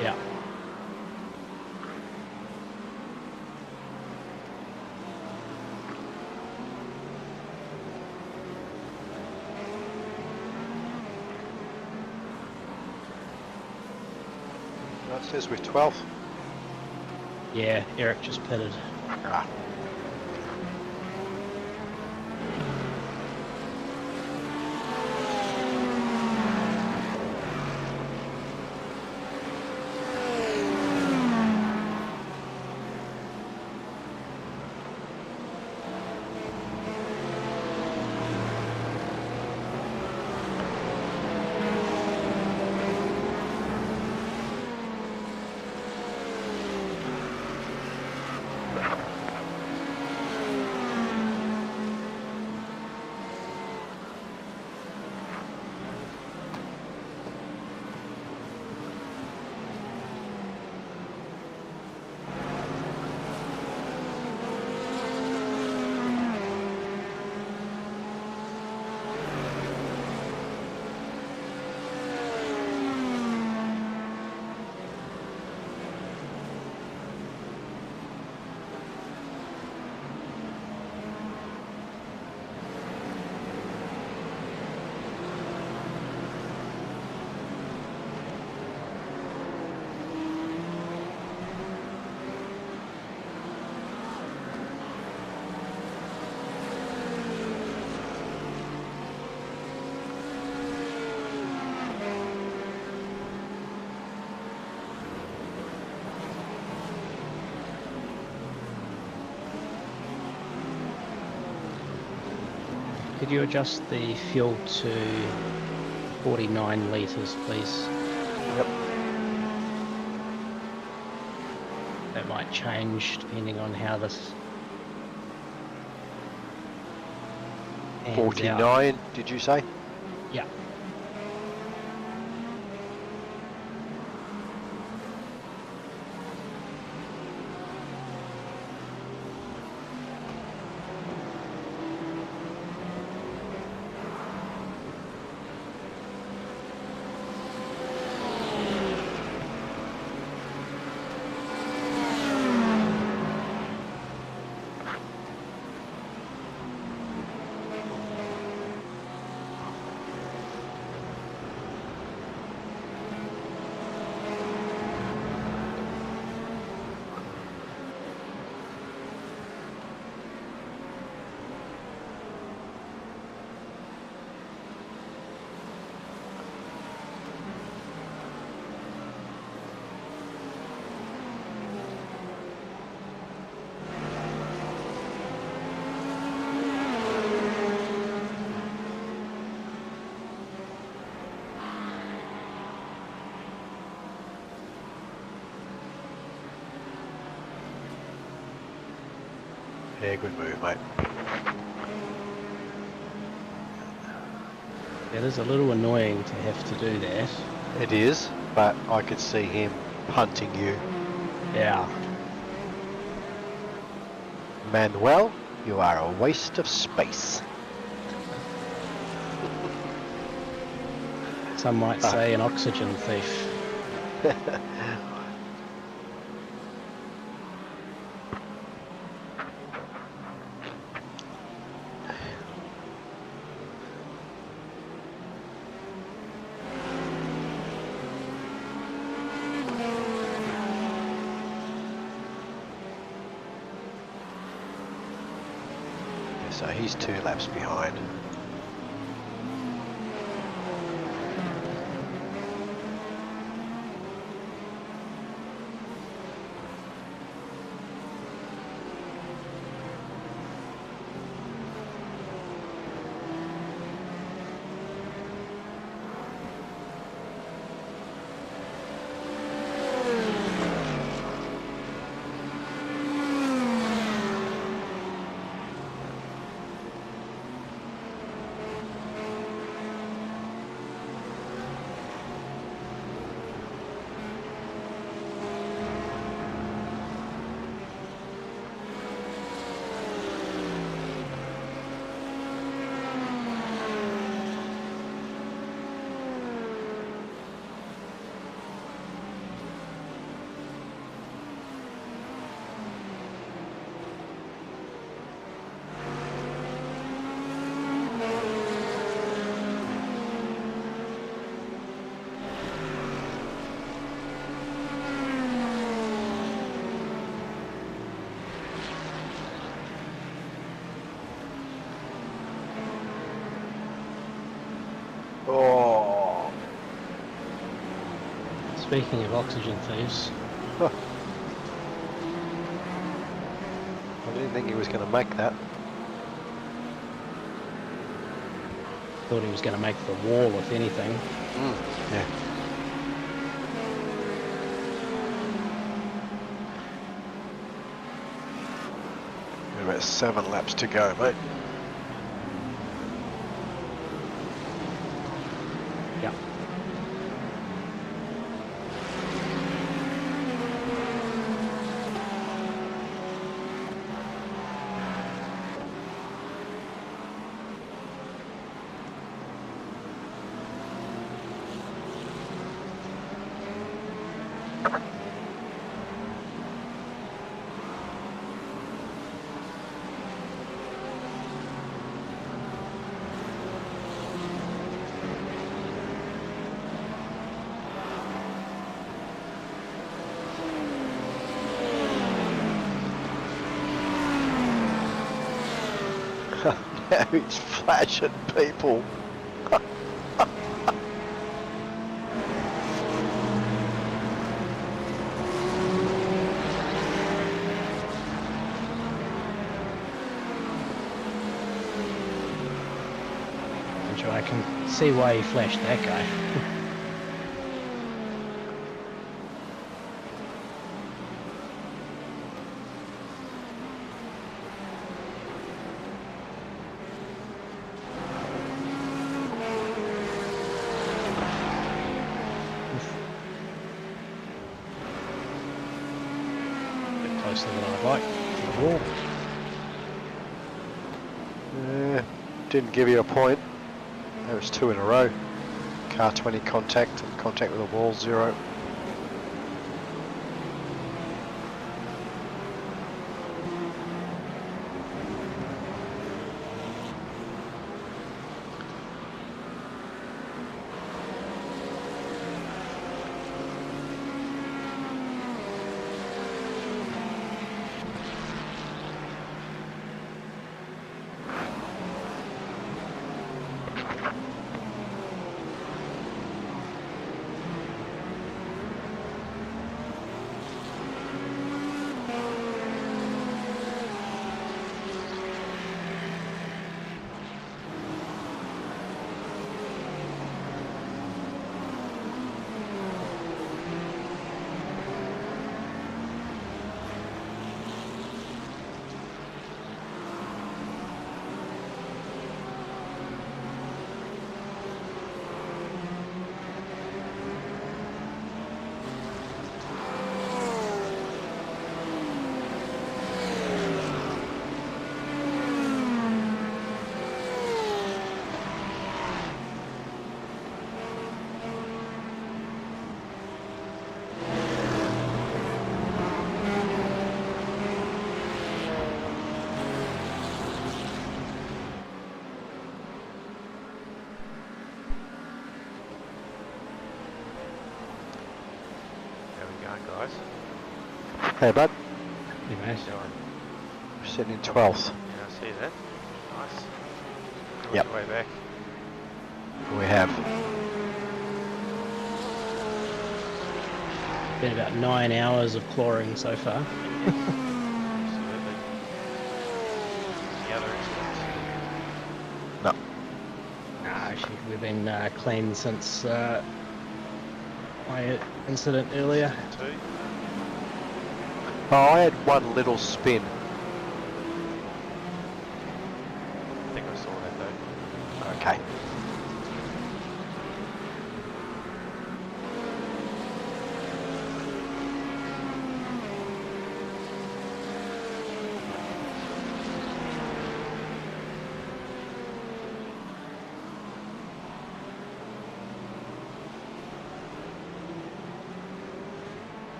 Yeah. Says we're 12th. Yeah, Eric just pitted. Ah. Could you adjust the fuel to 49 litres, please? Yep. That might change depending on how this pans out. 49, did you say? Yeah. Yeah, good move, mate. It is a little annoying to have to do that. It is, but I could see him punting you. Yeah. Manuel, you are a waste of space. Some might say an oxygen thief. So he's 2 laps behind. Speaking of oxygen thieves, I didn't think he was going to make that. thought he was going to make the wall, if anything. Yeah. We've about 7 laps to go, mate. Yeah. Now he's flashing people. Which I can see why he flashed that guy. Bit closer than I'd like to the wall. Didn't give you a point. That was 2 in a row. Car 20 contact, and contact with the wall 0. Hey bud, Hey mate. we're sitting in 12th. Yeah, I see that. Nice. Yep. Way back. We have. Been about 9 hours of clawing so far. Absolutely. The other experts. No. Nah, actually, we've been clean since my incident earlier. 2. Oh, I had one little spin. I think I saw that though. Okay.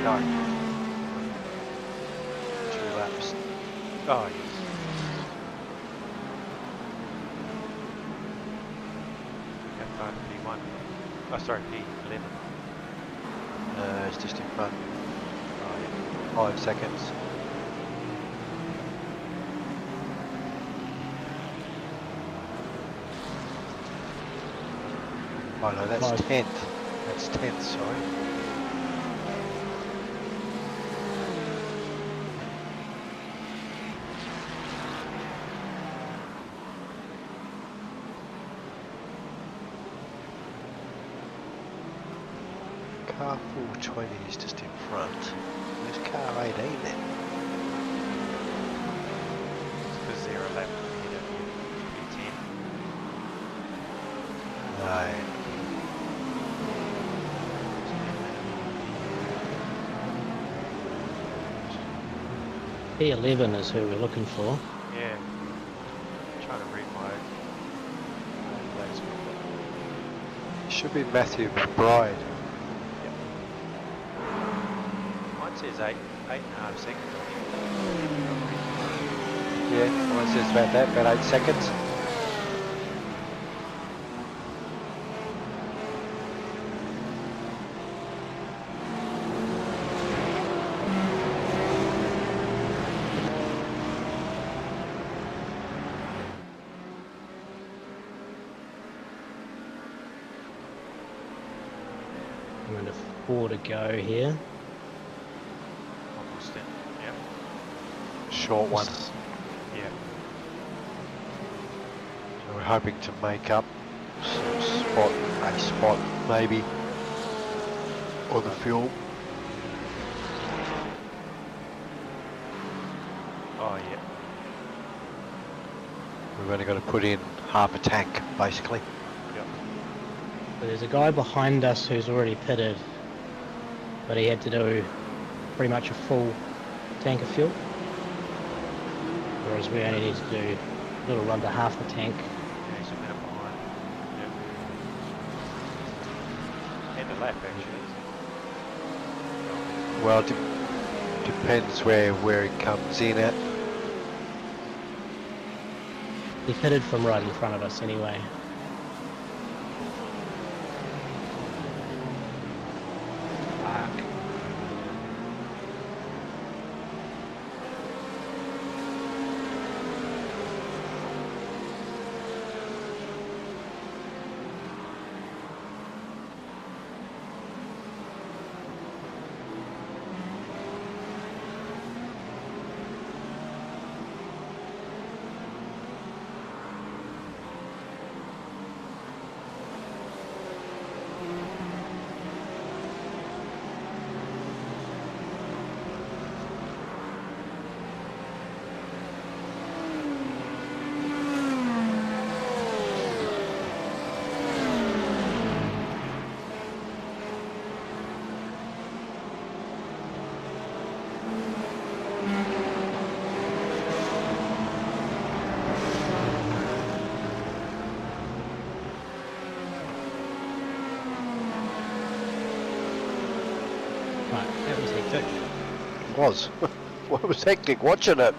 No. 2 laps. Oh, yes. How far P1? Oh, sorry, P11. It's just in front. Oh, yeah. 5 seconds. Oh no, that's 10th. That's 10th, sorry. Car 420 is just in front. Where's car 18 then? It's because they're a lap ahead of you. P10. No. P11 is who we're looking for. Yeah. I'm trying to read my placement. Should be Matthew McBride. Mine says 8.5 seconds. Yeah, mine says about 8 seconds. I'm going to 4 to go here. Almost in. Yep. Short one. Yeah. So we're hoping to make up a spot maybe, or the fuel. Oh, yeah. We've only got to put in half a tank, basically. Yep. So there's a guy behind us who's already pitted, but he had to do pretty much a full tank of fuel, whereas we only need to do a little under half the tank. Yeah, he's a minute behind. Yep. And a lap, actually. Well, it depends where it comes in at. He pitted from right in front of us anyway. Fuck. Right, that was hectic. It was. Well, it was hectic watching it.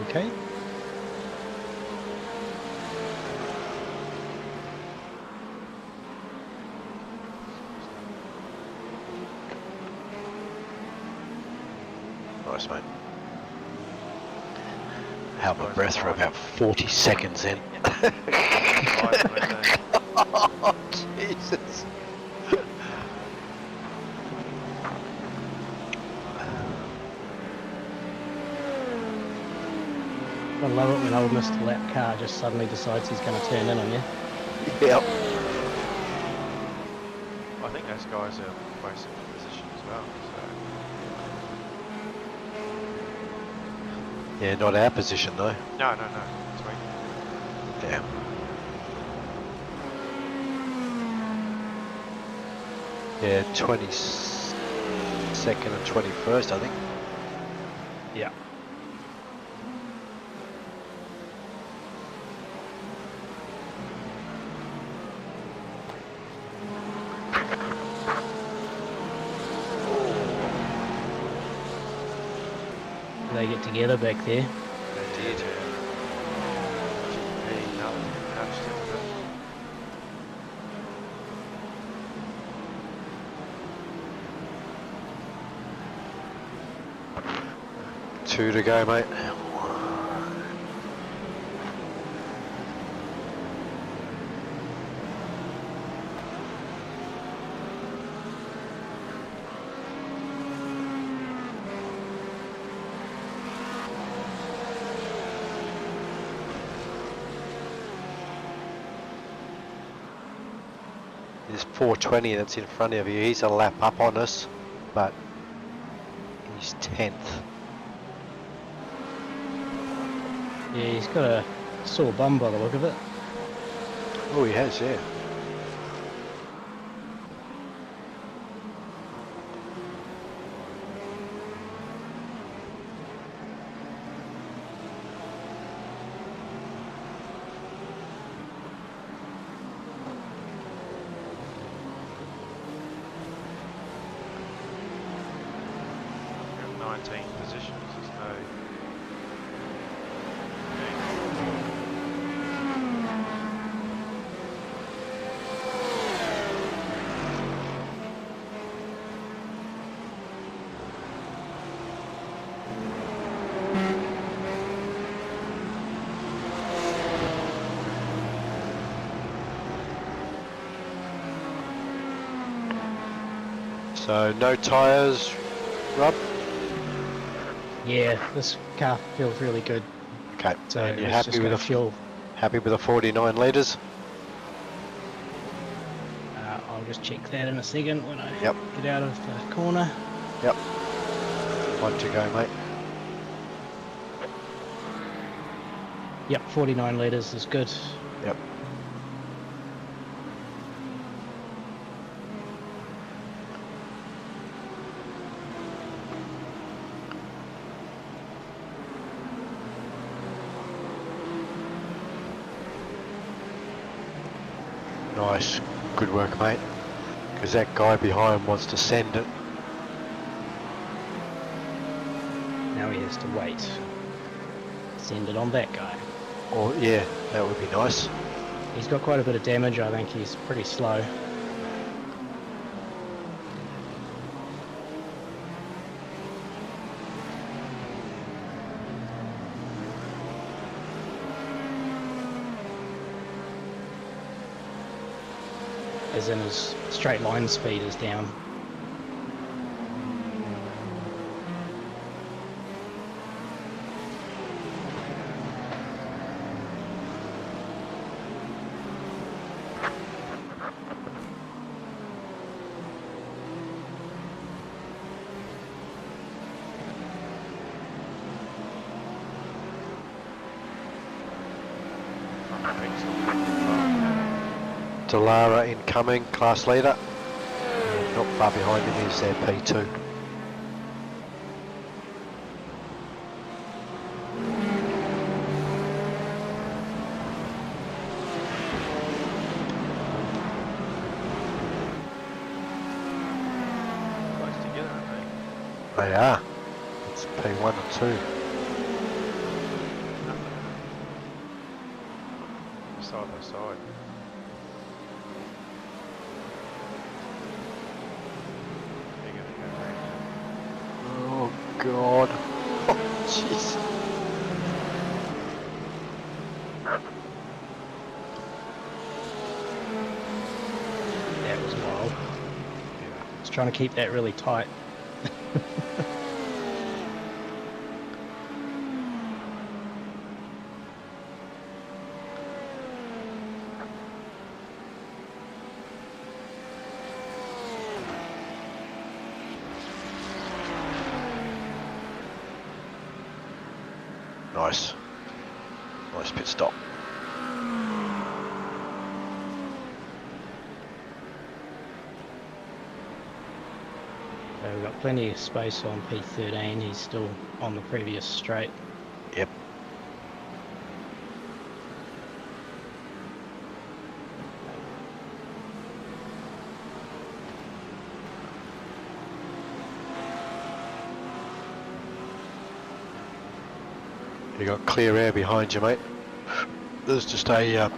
Okay. Nice, mate. Held my breath for about 40 seconds then. Oh, Jesus. I love it when old Mr. Lap car just suddenly decides he's going to turn in on you. Yep. I think those guys are wasting position as well. So. Yeah, not our position though. No. Sweet. Yeah. Yeah, 22nd and 21st, I think. Yeah. They get together back there. They did. Hey, no, nudged him a bit. Two to go, mate. There's 420 that's in front of you. He's a lap up on us, but he's 10th. Yeah, he's got a sore bum by the look of it. Oh, he has, yeah. We've got 19 positions. There's no. So no tyres, Rob? Yeah, this car feels really good. Okay, So and you're it's just happy with got the fuel. happy with the 49 litres? I'll just check that in a second when I Yep. get out of the corner. Yep. One to go, mate. Yep, 49 litres is good. Yep. Nice. Good work, mate. Because that guy behind wants to send it. Now he has to wait. Send it on that guy. Or, yeah, that would be nice. He's got quite a bit of damage, I think he's pretty slow. As in his straight line speed is down. Delara incoming, class leader. And not far behind him is their P2. Close together, aren't they? They are. It's P1 and 2. Side by side. Oh God. Oh, jeez. That was wild. I was trying to keep that really tight. Nice. Nice pit stop. So we've got plenty of space on P13. He's still on the previous straight. Yep. You got clear air behind you, mate. There's just a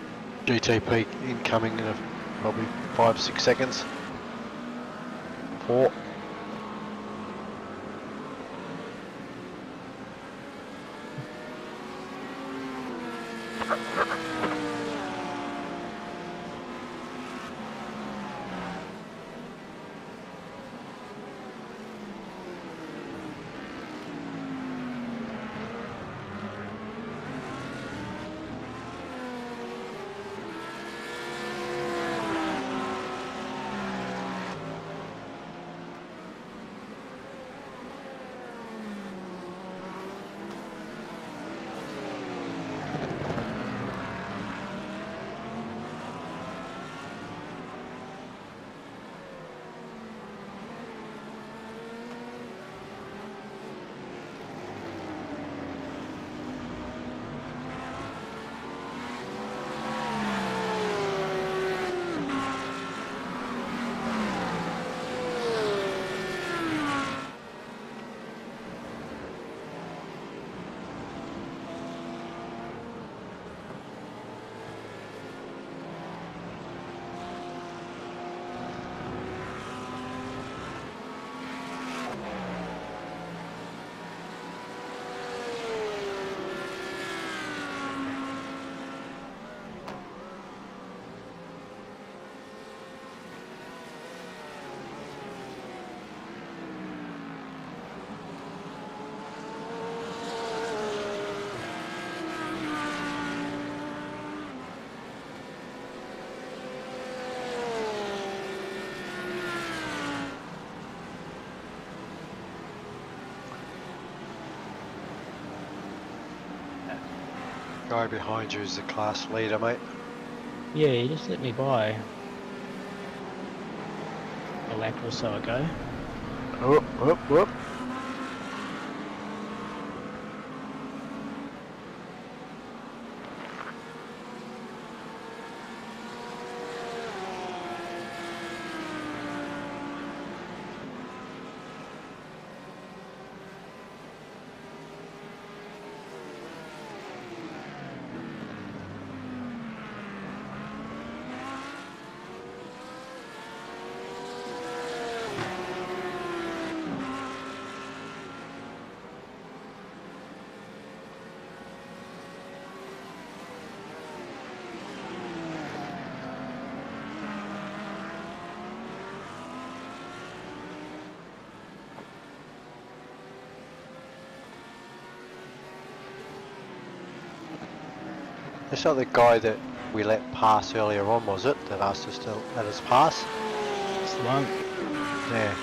GTP incoming in probably 5-6 seconds. 4. Guy behind you is the class leader, mate. Yeah, he just let me by a lap or so ago. Whoop, whoop, whoop. That's not the guy that we let pass earlier on, was it? That asked us to let us pass? It's the one. Yeah.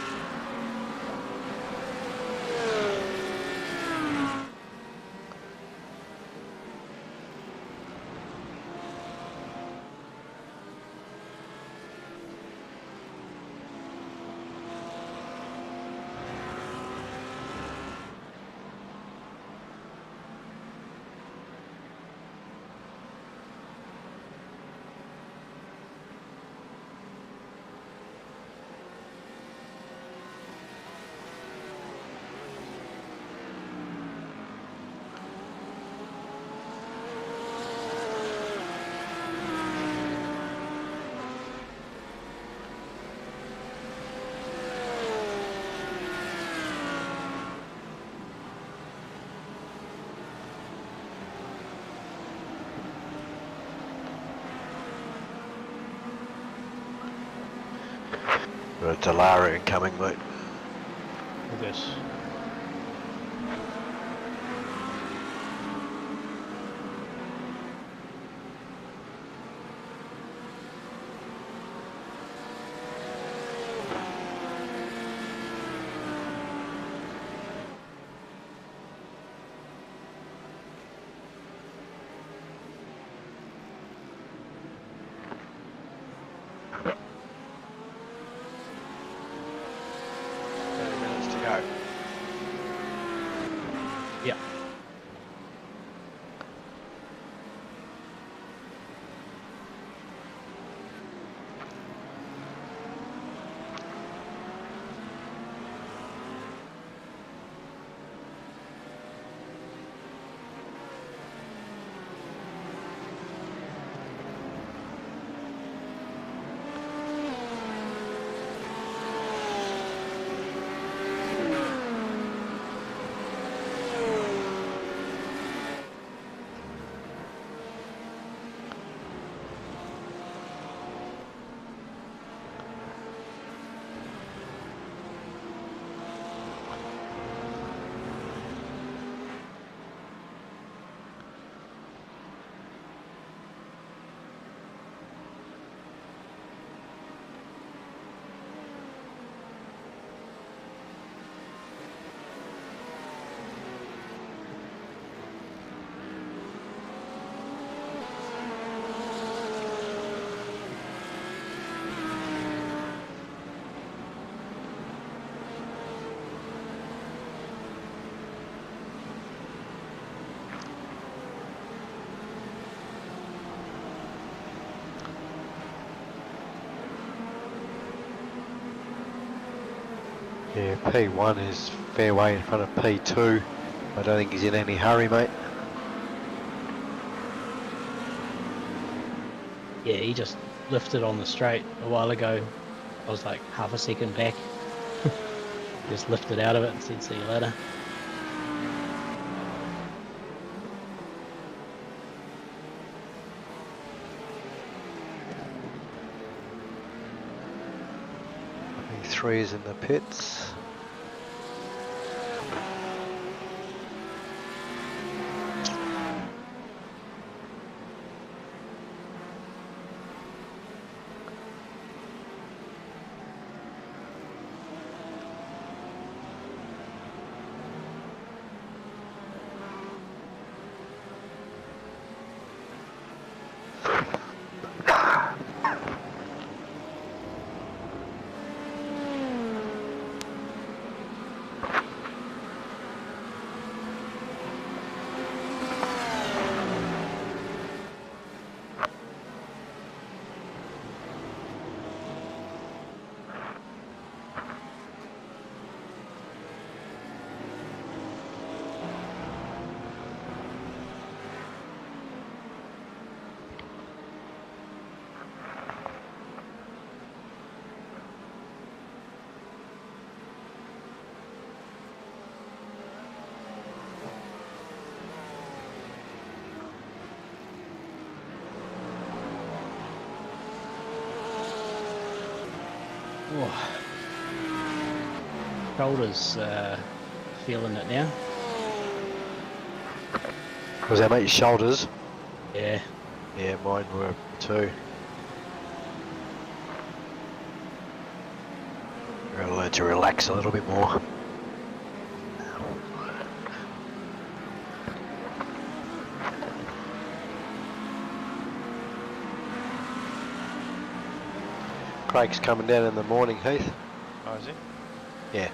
Delara incoming, mate. All good. Yeah. Yeah, P1 is fair way in front of P2. I don't think he's in any hurry, mate. Yeah, he just lifted on the straight a while ago. I was like half a second back. Just lifted out of it and said, see you later. P3 is in the pits. Oh. Shoulders feeling it now. Was that, mate, your shoulders? Yeah. Yeah, mine were too. You're gonna learn to relax a little bit more. Craig's coming down in the morning, Heath. Oh, is he? Yeah.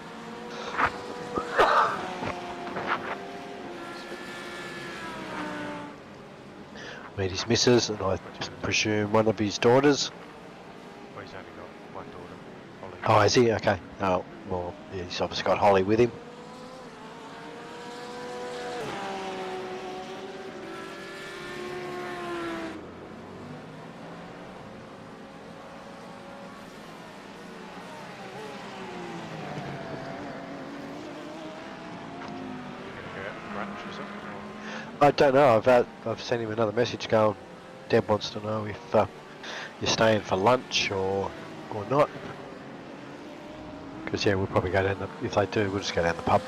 Meet his missus and I presume one of his daughters. Well, he's only got one daughter, Holly. Oh, is he? Okay. Oh, well, yeah, he's obviously got Holly with him. I don't know. I've sent him another message going. Deb wants to know if you're staying for lunch or not. Because yeah, we'll probably go down the, if they do, we'll just go down the pub.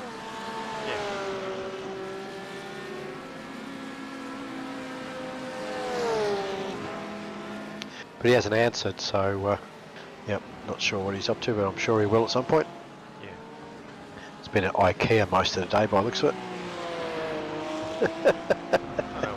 But he hasn't answered, so yep, not sure what he's up to, but I'm sure he will at some point. Yeah. It's been at IKEA most of the day by the looks of it. I know